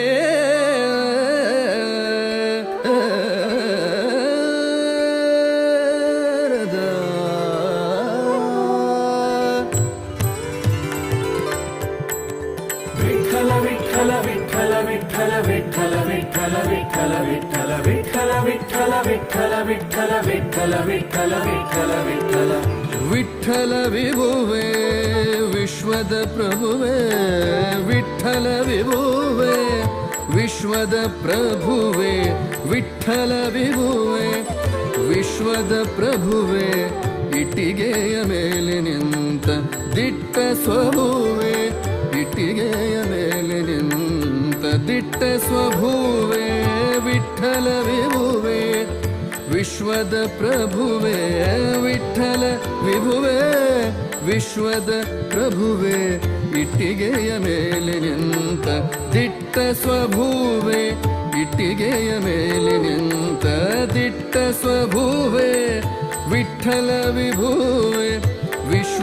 विठ्ठल विठ्ठल विठ्ठल विठ्ठल विठ्ठल विठ्ठल विठ्ठल विठ्ठल विठ्ठल विठ्ठल विठ्ठल विठ्ठल विठ्ठल विठ्ठल विठ्ठल विठ्ठल विभुवे विश्वद प्रभुवे विठ्ठल विभुवे विश्वद प्रभुवे विठ्ठल विभुवे विश्वद प्रभुवे इटिಗೆಯ ಮೇಲೆ ನಿಂತ ದಿಟ್ಟ ಸ್ವಭುವೆ ಇಟ್ಟಿಗೆಯ ಮೇಲೆ ನಿಂತ ದಿಟ್ಟ ಸ್ವಭುವೆ ವಿಠ್ಠಲ ವಿಭುವೆ ವಿಶ್ವದ ಪ್ರಭುವೆ ವಿಠ್ಠಲ ವಿಭುವೆ ವಿಶ್ವದ ಪ್ರಭುವೆ ಇಟ್ಟಿಗೆಯ ಮೇಲೆ ನಿಂತ ದಿಟ್ಟ ಸ್ವಭುವೆ ಇಟ್ಟಿಗೆಯ ಮೇಲೆ ನಿಂತ ದಿಟ್ಟ ಸ್ವಭುವೆ ವಿಠ್ಠಲ ವಿಭುವೆ ವಿಶ್ವ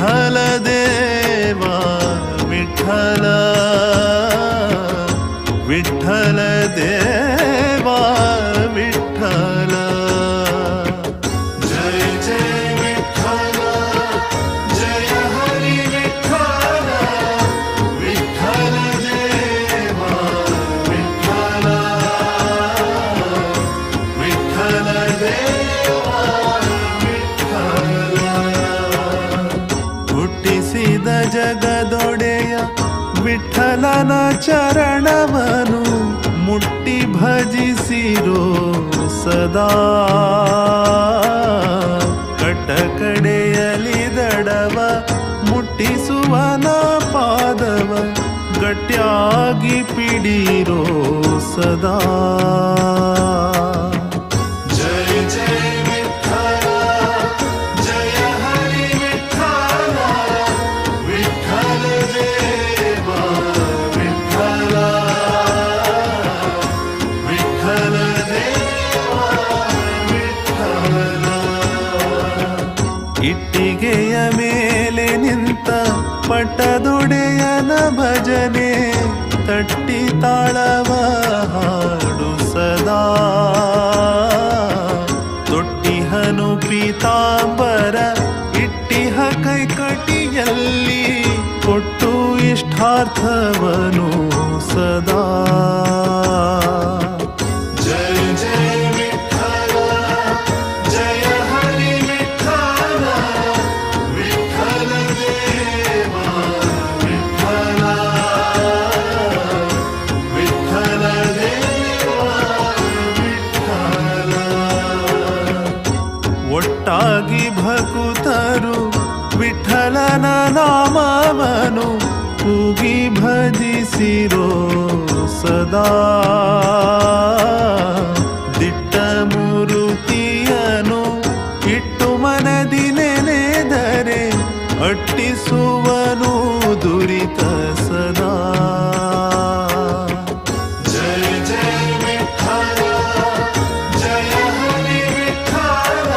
विठ्ठल देवा विठ्ठल विठ्ठल देवा विठ्ठल जय जय विठ्ठल जय हरी विठ्ठल विठ्ठल देवा विठ्ठल विठ्ठल देवा विठ्ठल ಹುಟ್ಟಿಸಿದ ಜಗದೊಡೆಯ ವಿಠಲನ ಚರಣವನು ಮುಟ್ಟಿ ಭಜಿಸಿರೋ ಸದಾ ಕಟಕಡೆಯಲಿ ದಡವ ಮುಟ್ಟಿಸುವನ ಪಾದವ ಗಟ್ಯಾಗಿ ಪಿಡಿರೋ ಸದಾ जय जय विठ्ठल जय हरी विठ्ठल विठ्ठल देवा विठ्ठल विठ्ठल देवा विठ्ठल ಇಟ್ಟಿಗೆಯ ಮೇಲೆ ನಿಂತ ಪಟ್ಟದೊಡೆಯನ ಭಜನೆ ತಟ್ಟಿ ತಾಳವ ಹಾಡು ಸದಾ ತೊಟ್ಟಿಹನು ಪೀತಾಂಬರ ಇಟ್ಟಿಹ ಕೈಕಟಿಯಲ್ಲಿ ಕೊಟ್ಟು ಇಷ್ಟಾರ್ಥವನು ಸದಾ जय जय विठ्ठल जय हरी विठ्ठल विठ्ठल देवा विठ्ठल विठ्ठल देवा विठ्ठल ಒಟ್ಟಾಗಿ ಭಕುತರು ವಿಠಲನ ನಾಮವನು ಕೂಗಿ ಭಜಿಸಿರೋ ಸದಾ ದಿಟ್ಟ ಮೂರುತಿಯನು ಇಟ್ಟು ಮನದಿ ನೆನೆದರೆ ಅಟ್ಟಿಸುವನು ದುರಿತ ಸದಾ जय जय विठ्ठल जय हरी विठ्ठल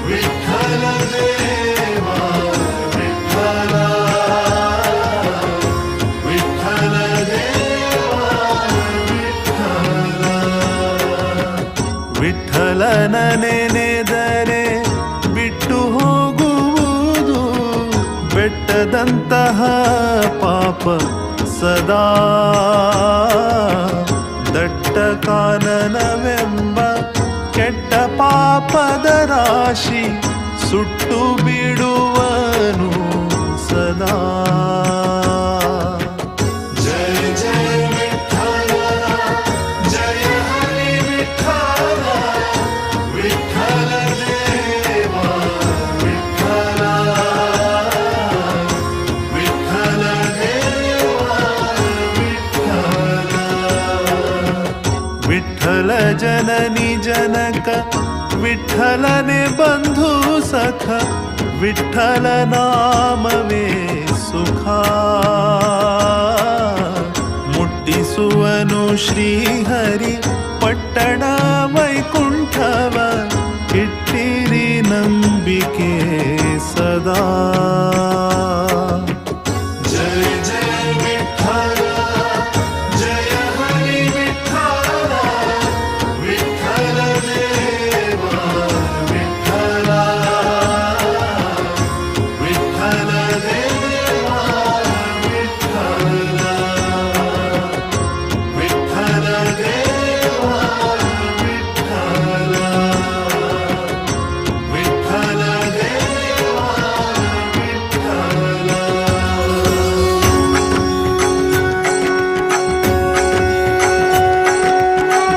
विठ्ठल देवा विठ्ठल विठ्ठल देवा विठ्ठल ವಿಠಲನ ನೆನೆದರೆ ಬಿಟ್ಟು ಹೋಗುವುದು ಬೆಟ್ಟದಂತಹ ಪಾಪ ಸದಾ ದಟ್ಟ ಕಾನನವೆಂಬ ಕೆಟ್ಟ ಪಾಪದ ರಾಶಿ ಸುಟ್ಟು ಬಿಡುವನು ಸದಾ जय जय विठ्ठल जय हरी विठ्ठल विठ्ठल देवा विठ्ठल विठ्ठल देवा विठ्ठल ವಿಠಲ ಜನನಿ ಜನಕ ವಿಠಲನೆ ಬಂಧು ಸಖ ವಿಠಲ ನಾಮವೇ ಸುಖ ಮುಟ್ಟಿಸುವನು ಶ್ರೀಹರಿ ಪಟ್ಟಣ ವೈಕುಂಠವ ಇಟ್ಟಿರಿ ನಂಬಿಕೆ ಸದಾ जय जय विठ्ठल जय हरी विठ्ठल विठ्ठल देवा विठ्ठल विठ्ठल देवा विठ्ठल विठ्ठल देवा विठ्ठल विठ्ठल देवा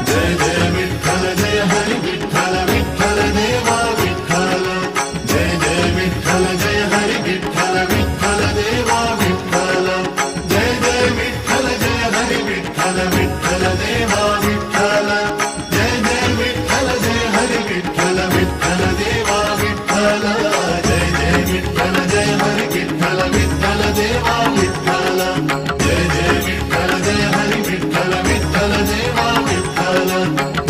जय जय विठ्ठल जय हरि विठ्ठल विठ्ठल देवा विठ्ठल जय जय विठ्ठल जय हरि विठ्ठल विठ्ठल देवा विठ्ठल जय जय विठ्ठल जय हरि विठ्ठल विठ्ठल देवा विठ्ठल जय जय विठ्ठल जय हरि विठ्ठल विठ्ठल देवा विठ्ठल जय जय विठ्ठल जय हरि विठ्ठल विठ्ठल देवा विठ्ठल जय जय विठ्ठल जय हरि विठ्ठल विठ्ठल देवा विठ्ठल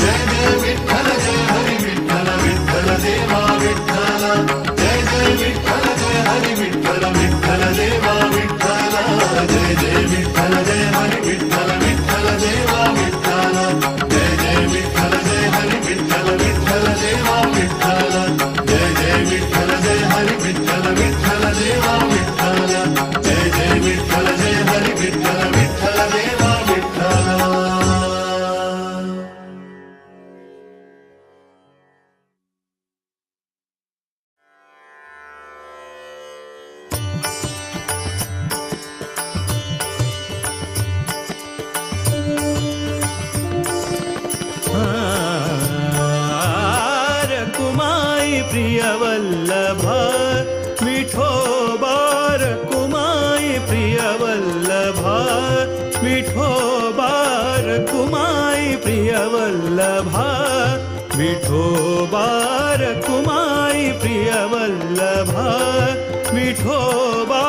जय जय विठ्ठल जय हरि विठ्ठल विठ्ठल देवा विठ्ठल जय जय विठ्ठल जय हरि विठ्ठल प्रिय वल्लभ विठोबा रखुमाई प्रिय वल्लभ विठोबा रखुमाई प्रिय वल्लभ विठोबा रखुमाई प्रिय वल्लभ विठोबा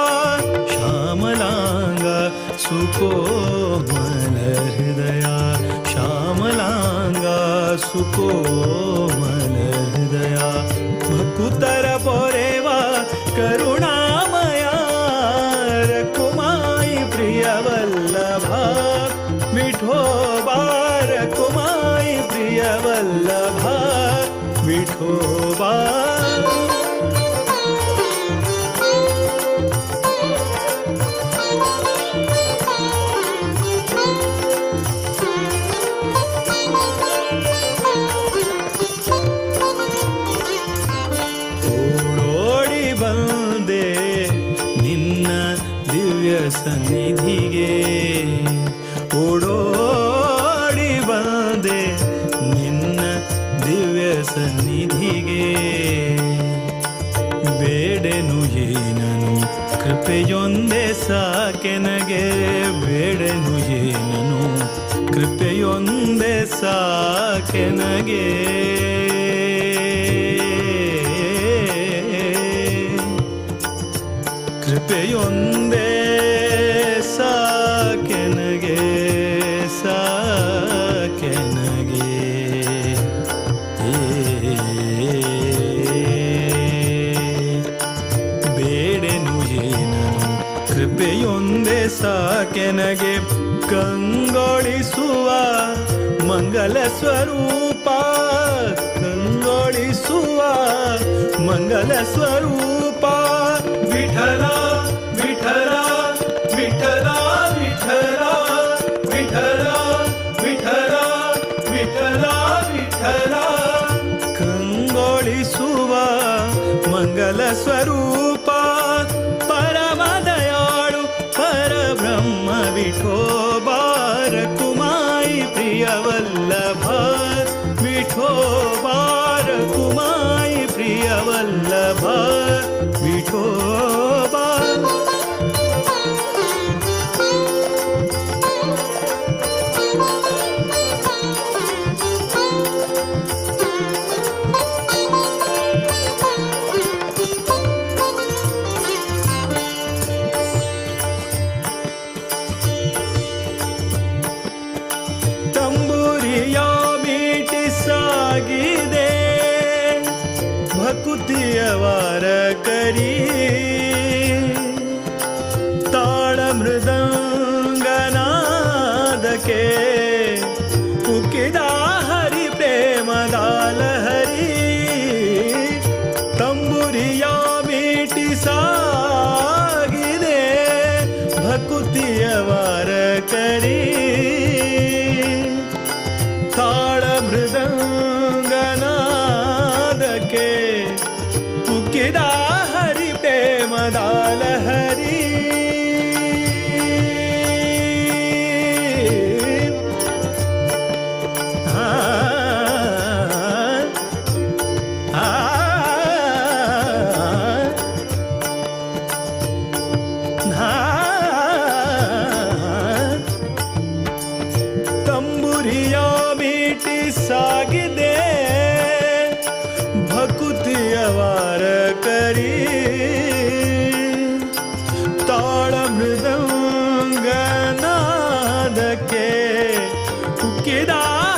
श्यामलांगा सुकोमल हृदया श्यामलांगा सुकोमल हृदया भकुतर पोरेवा करुणामया रखुमाई प्रिय वल्लभा विठोबा रखुमाई प्रिय वल्लभा विठोबा ಸನ್ನಿಧಿಗೆ ಓಡೋಡಿ ಬಂದೆ ನಿನ್ನ ದಿವ್ಯ ಸನ್ನಿಧಿಗೆ ಬೇಡೆನು ಏನನು ಕೃಪೆಯೊಂದೇ ಸಾಕೆನಗೆ ಬೇಡೆನು ಏನನು ಕೃಪೆಯೊಂದೇ ಸಾಕೆನಗೆ ಕೃಪೆಯೊಂದೇ ಸಾಕೆನಗೆ ಸಾಕೆನಗೆ ಬೇಡೆನು ಏನನು ಕೃಪೆಯೊಂದೇ ಸಾಕೆನಗೆ ಕಂಗೊಳಿಸುವ ಮಂಗಲ ಸ್ವರೂಪ ಕಂಗೊಳಿಸುವ ಮಂಗಲ ಸ್ವರೂಪ ವಿಠಲ ವಿಠಲ ವಿಠಲ ವಿಠಲ ವಿಠಲ ವಿಠಲ ವಿಠಲ ವಿಠಲ ಕಂಗೊಳಿಸುವ ಮಂಗಲ ಸ್ವರೂಪ ಪರಮ ದಯಾಳು ಪರಬ್ರಹ್ಮ ವಿಠೋಬಾ ರಖುಮಾಯಿ ಪ್ರಿಯ ವಲ್ಲಭ ವಿಠೋಬಾ ರಖುಮಾಯಿ ಪ್ರಿಯ ವಲ್ಲಭ ವಿಠೋಬಾ ತಂಬೂರಿಯ ಮೀಟಿ ಸಾಗಿದೆ ಭಕುತಿಯವಾರ ಕರಿ ತಾಳ ಮೃದಂಗನಾದಕ್ಕೆ ಉಕ್ಕಿದ ಹರಿ ಪ್ರೇಮದಾಲ ಹರಿ ತಂಬುರಿಯ ಮೀಟಿ ಸಾಗಿದೆ ಭಕುತಿಯವಾರ ಕರಿ ತಾಳ ಮೃದಂಗನಾದಕ್ಕೆ ಉಕ್ಕಿದ ಹರಿ ಪ್ರೇಮದಾಲ ಹರಿ ತಂಬುರಿಯ ಮೀಟಿ ಸಾಗಿದೆ ಭಕುತಿಯವಾರ ಕರಿ ತಾಳ ಮೃದಂಗನಾದಕ್ಕೆ ಉಕ್ಕಿದ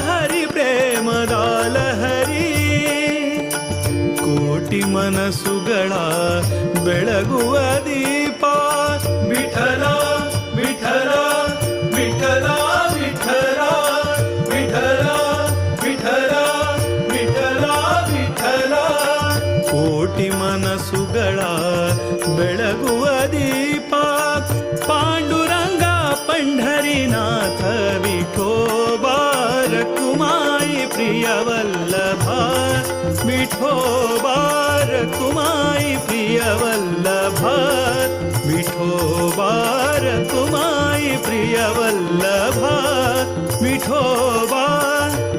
ಹರಿ ಪ್ರೇಮದಾಲ ಹರಿ ಕೋಟಿ ಮನಸ್ಸುಗಳ ಬೆಳಗುವ ದೀಪ ವಿಠಲ ವಿಠಲ ವಿಠಲ ವಿಠಲ ವಿಠಲ ವಿಠಲ ವಿಠಲ ವಿಠಲ ಕೋಟಿ ಮನಸ್ಸುಗಳ ಬೆಳಗುವ ದೀಪ ಪಾಂಡುರಂಗ ಪಂಢರಿನಾಥ ವಿಠೋಬಾ ರಖುಮಾಯಿ ಪ್ರಿಯ ವಲ್ಲಭ ವಿಠೋಬಾ ರಖುಮಾಯಿ ಪ್ರಿಯ ವಲ್ಲಭ ವಿಠೋಬಾ ರಖುಮಾಯಿ ಪ್ರಿಯ ವಲ್ಲಭ ವಿಠೋಬಾ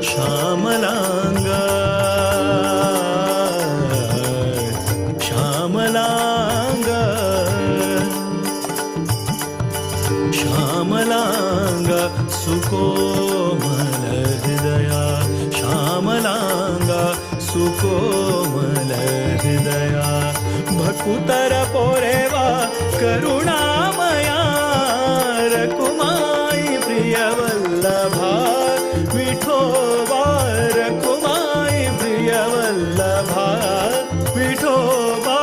ಶ್ಯಾಮಲಾಂಗ सुकोमल हृदया श्यामलांगा सुकोमल हृदया भकुतर पोरेवा करुणामया रकुमाई प्रिय वल्लभा विठोबा रकुमाई प्रिय वल्लभा विठोबा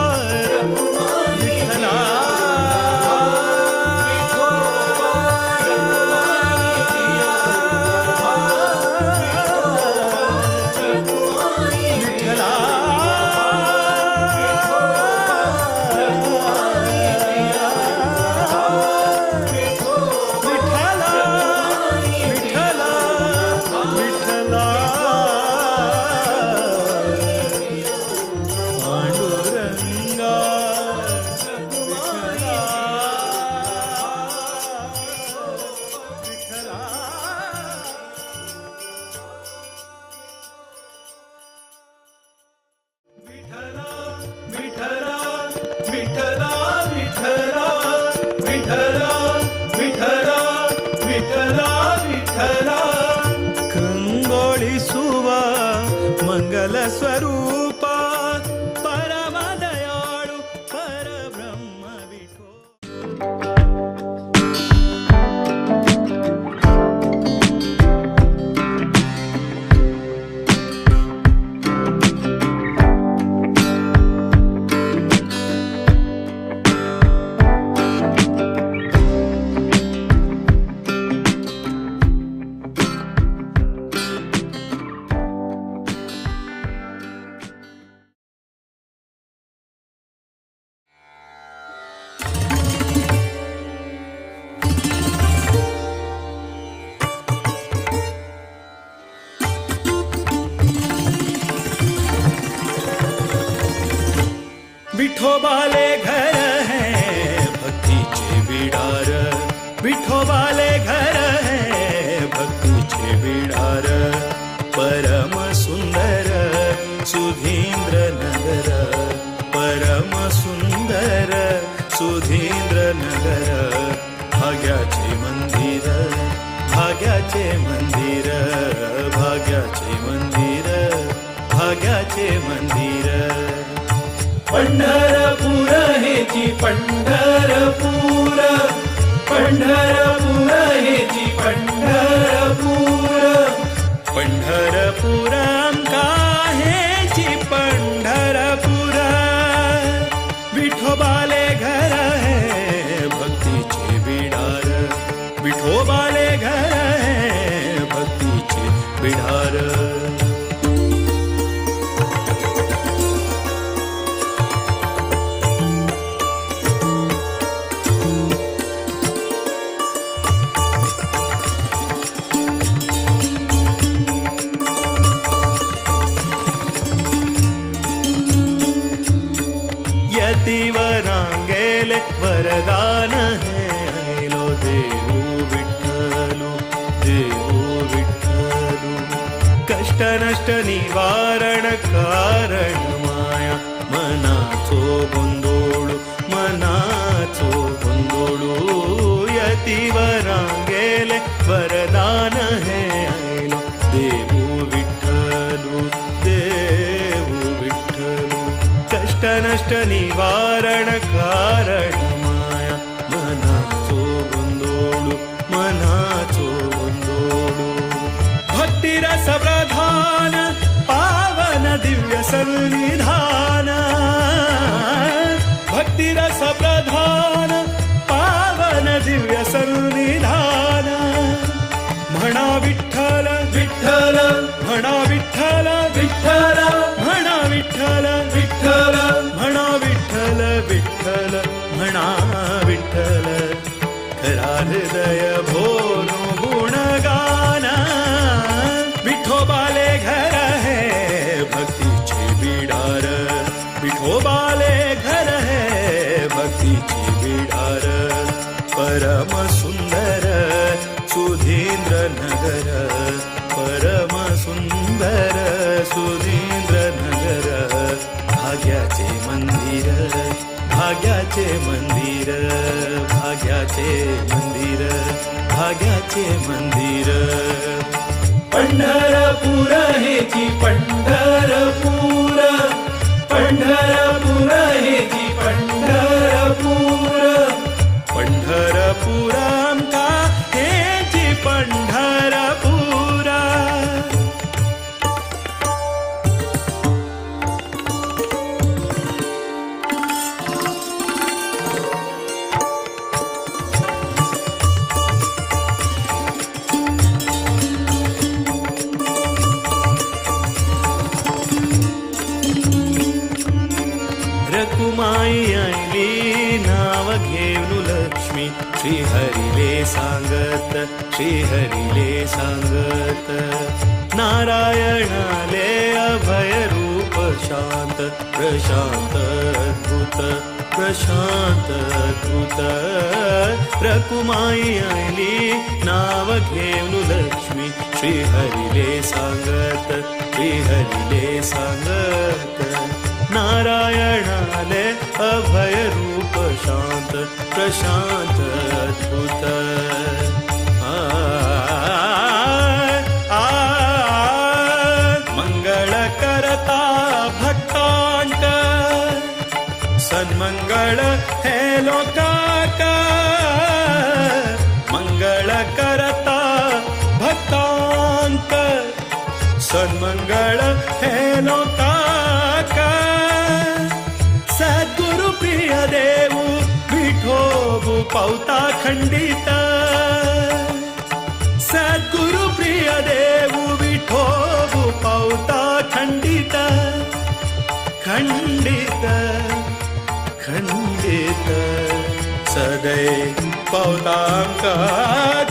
विठ्ठला ಕಂಗೊಳಿಸುವ ಮಂಗಲ ಸ್ವರೂಪ ಪರಮ ದಯಾಳು ಪರಬ್ರಹ್ಮ ವಿಠೋ विठोबाले घर है भक्तीचे बिडार विठोबाले घर है भक्तीचे बिडार परम सुंदर सुधींद्र नगर परम सुंदर सुधींद्र नगर भाग्याचे मंदिर भाग्याचे मंदिर भाग्याचे मंदिर भाग्याचे मंदिर पंढरपूर हेची पंढरपूर पंढरपूर हेची पंढरपूर पंढरपूर आमका हेची पंढरपूर विठोबाले घर है भक्तीचे बिडार विठोबाले घर है भक्तीचे बिडार यतिवरांगेले वरदान है आयलो देऊ विठ्ठलू कष्ट नष्ट निवारण कारण माया मनाचो गोंधोळू यतिवरांगेले वरदान है आयलो देऊ विठ्ठलू कष्ट नष्ट निवारण कारण माया मनाचो गोंधोळू भक्ती रस प्रधान पावन दिव्य सन्निधान भक्ती रस प्रधान पावन दिव्य सन्निधान म्हणा विठ्ठल विठ्ठल म्हणा विठ्ठल विठ्ठल म्हणा विठ्ठल विठ्ठल म्हणा विठ्ठल विठ्ठल म्हणा विठ्ठल खरा हृदय भोनो गुणगान विठोबाले घर है भक्तीचे बिडार विठोबाले घर है भक्तीचे बिडार परम सुंदर सुधींद्र नगर परम सुंदर सुधींद्र नगर भाग्याचे मंदिर भाग्याचे मंदिर भाग्याचे मंदिर भाग्याचे मंदिर पंढरपूर हेची पंढरपूर पंढरपूर हेची पंढरपूर पंढरपूर आमका हेची पंढरपूर रकुमाई आईली नाव घेऊन लक्ष्मी श्रीहरीले सांगत श्रीहरीले सांगत नारायणाले अभय रूप शांत प्रशांत अद्भुत प्रशांत अद्भुत रकुमाई आईली नाव घेऊन लक्ष्मी श्रीहरीले सांगत श्रीहरीले सांगत नारायणाले अभय रूप शांत प्रशांत अद्भुत मंगळ करता भक्तांक सन्मंगळ हे लोकाक मंगळ करता भक्तांक सन्मंगळ हे लोकाक सद्गुरु प्रिय देवु विठोबु पौता खंडित सद्गुरु प्रिय देवु विठोबु पौता खंडित खंडित खंडित सदैव पौतांका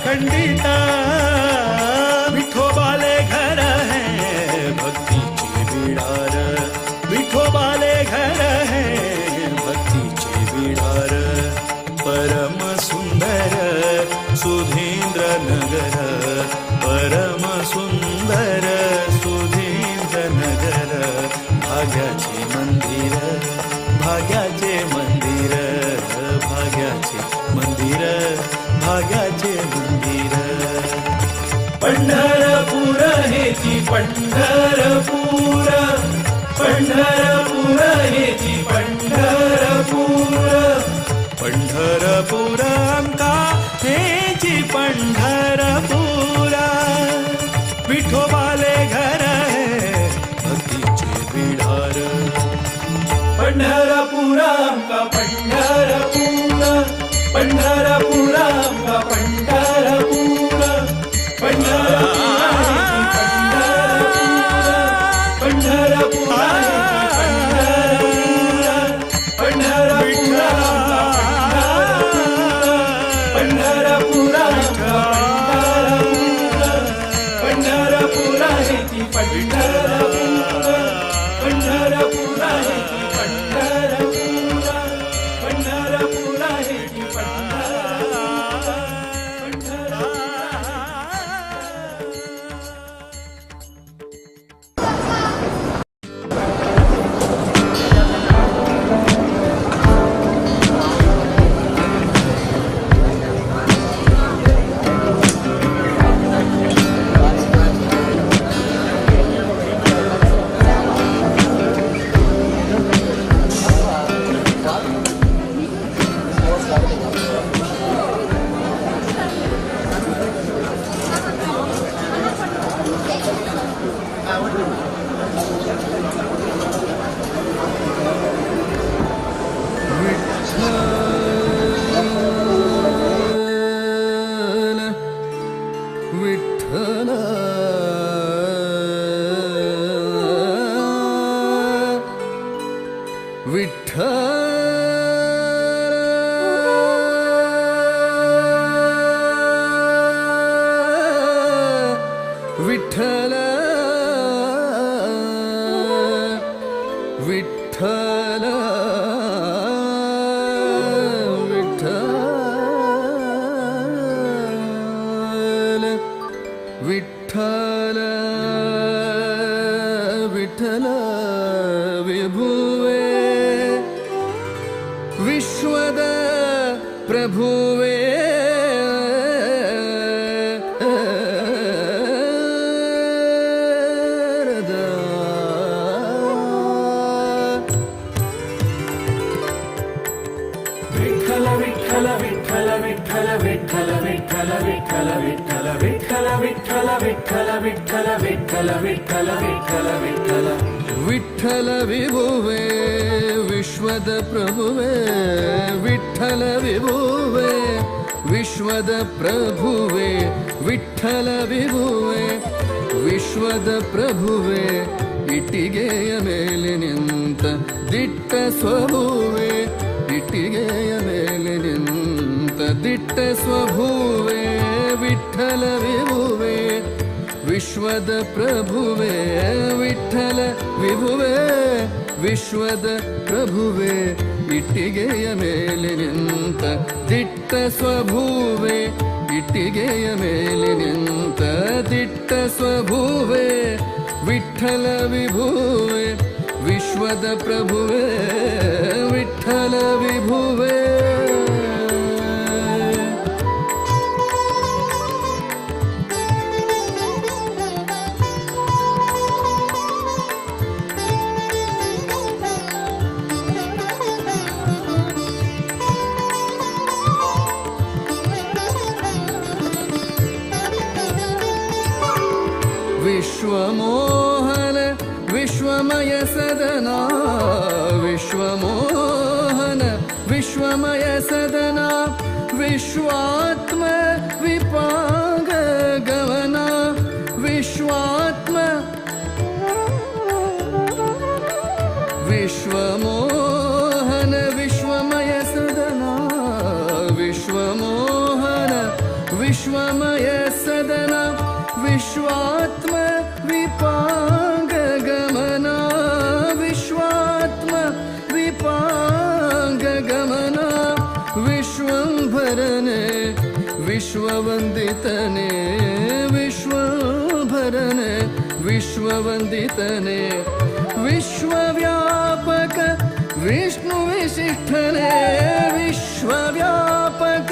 खंडित विठोबाले घर है भक्तीची बिडार विठोबाले घर है भक्तीचे बिडार परम सुंदर सुधींद्र नगर परम सुंदर सुधींद्र नगर भाग्याचे मंदिर भाग्याचे मंदिर भाग्याचे मंदिर भाग्याचे मंदिर पंढरपूर हेची पंढरपूर पंढरपूर हेची पंढरपूर पंढरपूर आमका हेची पंढरपूर विठोबाले घर है भक्तीचे बिडार पंढरपूर आमका पंढरपूर पंढरपूर आमका पंढरपूर विठ्ठल विठ्ठल विठ्ठल विठ्ठल विठ्ठल विभुवे ವಿಠಲ ವಿಠಲ ವಿಠಲ ವಿಠಲ ವಿಠಲ ವಿಠಲ ವಿಠಲ ವಿಠಲ ವಿಭುವೇ ವಿಶ್ವದ ಪ್ರಭುವೇ ವಿಠಲ ವಿಭುವೇ ವಿಶ್ವದ ಪ್ರಭುವೇ ವಿಠಲ ವಿಭುವೇ ವಿಶ್ವದ ಪ್ರಭುವೇ ಇಟ್ಟಿಗೆಯ ಮೇಲೆ ನಿಂತ ದಿಟ್ಟ ಸ್ವಭುವೇ ಇಟ್ಟಿಗೆಯ ಮೇಲೆ ನಿಂತ ದಿಟ್ಟ ಸ್ವಭುವೇ ವಿಠಲ ವಿಭುವೇ ವಿಶ್ವದ ಪ್ರಭುವೇ ವಿಠಲ ವಿಭುವೇ ವಿಶ್ವದ ಪ್ರಭುವೇ ಇಟ್ಟಿಗೆಯ ಮೇಲೆ ನಿಂತ ದಿಟ್ಟ ಸ್ವಭುವೇ ಇಟ್ಟಿಗೆಯ ಮೇಲೆ ನಿಂತ ದಿಟ್ಟ ಸ್ವಭುವೇ ವಿಠಲ ವಿಭುವೇ ವಿಶ್ವದ ಪ್ರಭುವೇ ವಿಠಲ ವಿಭುವೇ विश्वमोहन विश्वमय सदना विश्वमोहन विश्वमय सदना विश्वात्म विपाग गमना विश्वात्म विश्वमोहन विश्वमय सदना विश्वमोहन विश्वमय सदना विश्वात्म विपांग गमना विश्वात्म विपांग गमना विश्वंभरने विश्ववंदितने विश्वंभरने विश्ववंदितने विश्वव्यापक विष्णु विशिष्टने विश्वव्यापक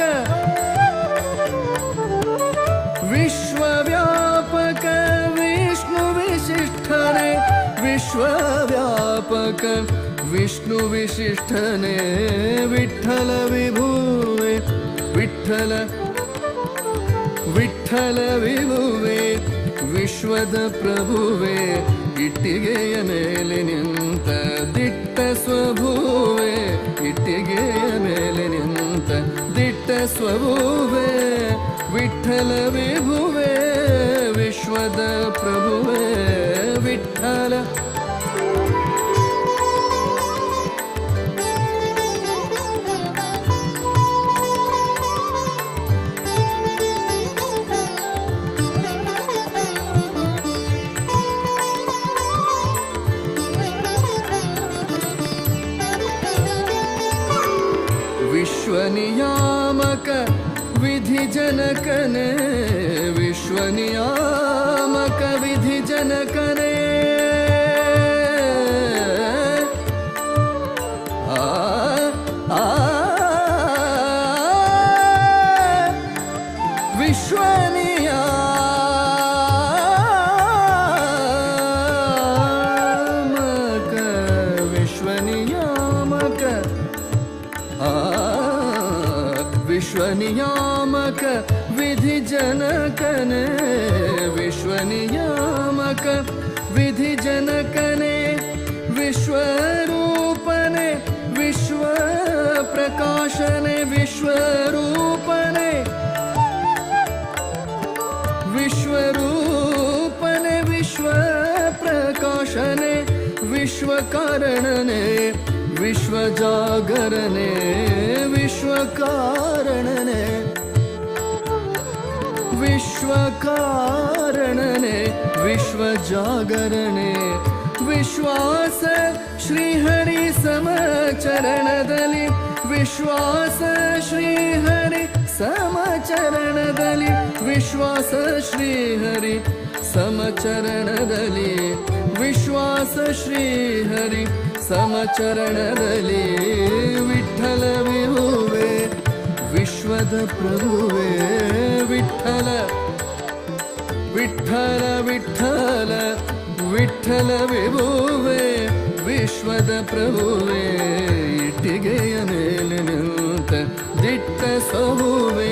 विश्वव्यापक विष्णु विशिष्टने विश्वव्यापक विष्णु विशिष्टने विठ्ठल विभुवे विठ्ठल विठ्ठल विभुवे विश्वದ ಪ್ರಭುವೆ ಇಟ್ಟಿಗೆಯ ಮೇಲೆ ನಿಂತ ದಿಟ್ಟ ಸ್ವಭುವೆ ಇಟ್ಟಿಗೆಯ ಮೇಲೆ ನಿಂತ ದಿಟ್ಟ ಸ್ವಭುವೆ ವಿಠಲ ವಿಭುವೆ ವಿಶ್ವದ ಪ್ರಭುವೆ ವಿಠಲ विश्वनियामक विधि जनकने विश्वनियामक विधि जनकने विश्वनियामक विधि जनकने विश्वनियामक विधि जनकने विश्वरूपने विश्व प्रकाशने विश्वरूपने विश्वरूपने विश्व प्रकाशने विश्वकारणने विश्वजागरने विश्वकारणने विश्वकारणने विश्वजागरणे विश्वास श्रीहरि समचरणदलि विश्वास श्रीहरि समचरणदलि विश्वास श्रीहरि समचरणदलि विश्वास श्रीहरि समचरणदलि विठ्ठल विभुवे विश्वद प्रभुवे विठ्ठल विठ्ठल विठ्ठल विठ्ठल विभुवे विश्वद प्रभुवे ಇಟ್ಟಿಗೆಯ ಮೇಲೆ ನಿಂತ ದಿಟ್ಟ ಸ್ವಭುವೆ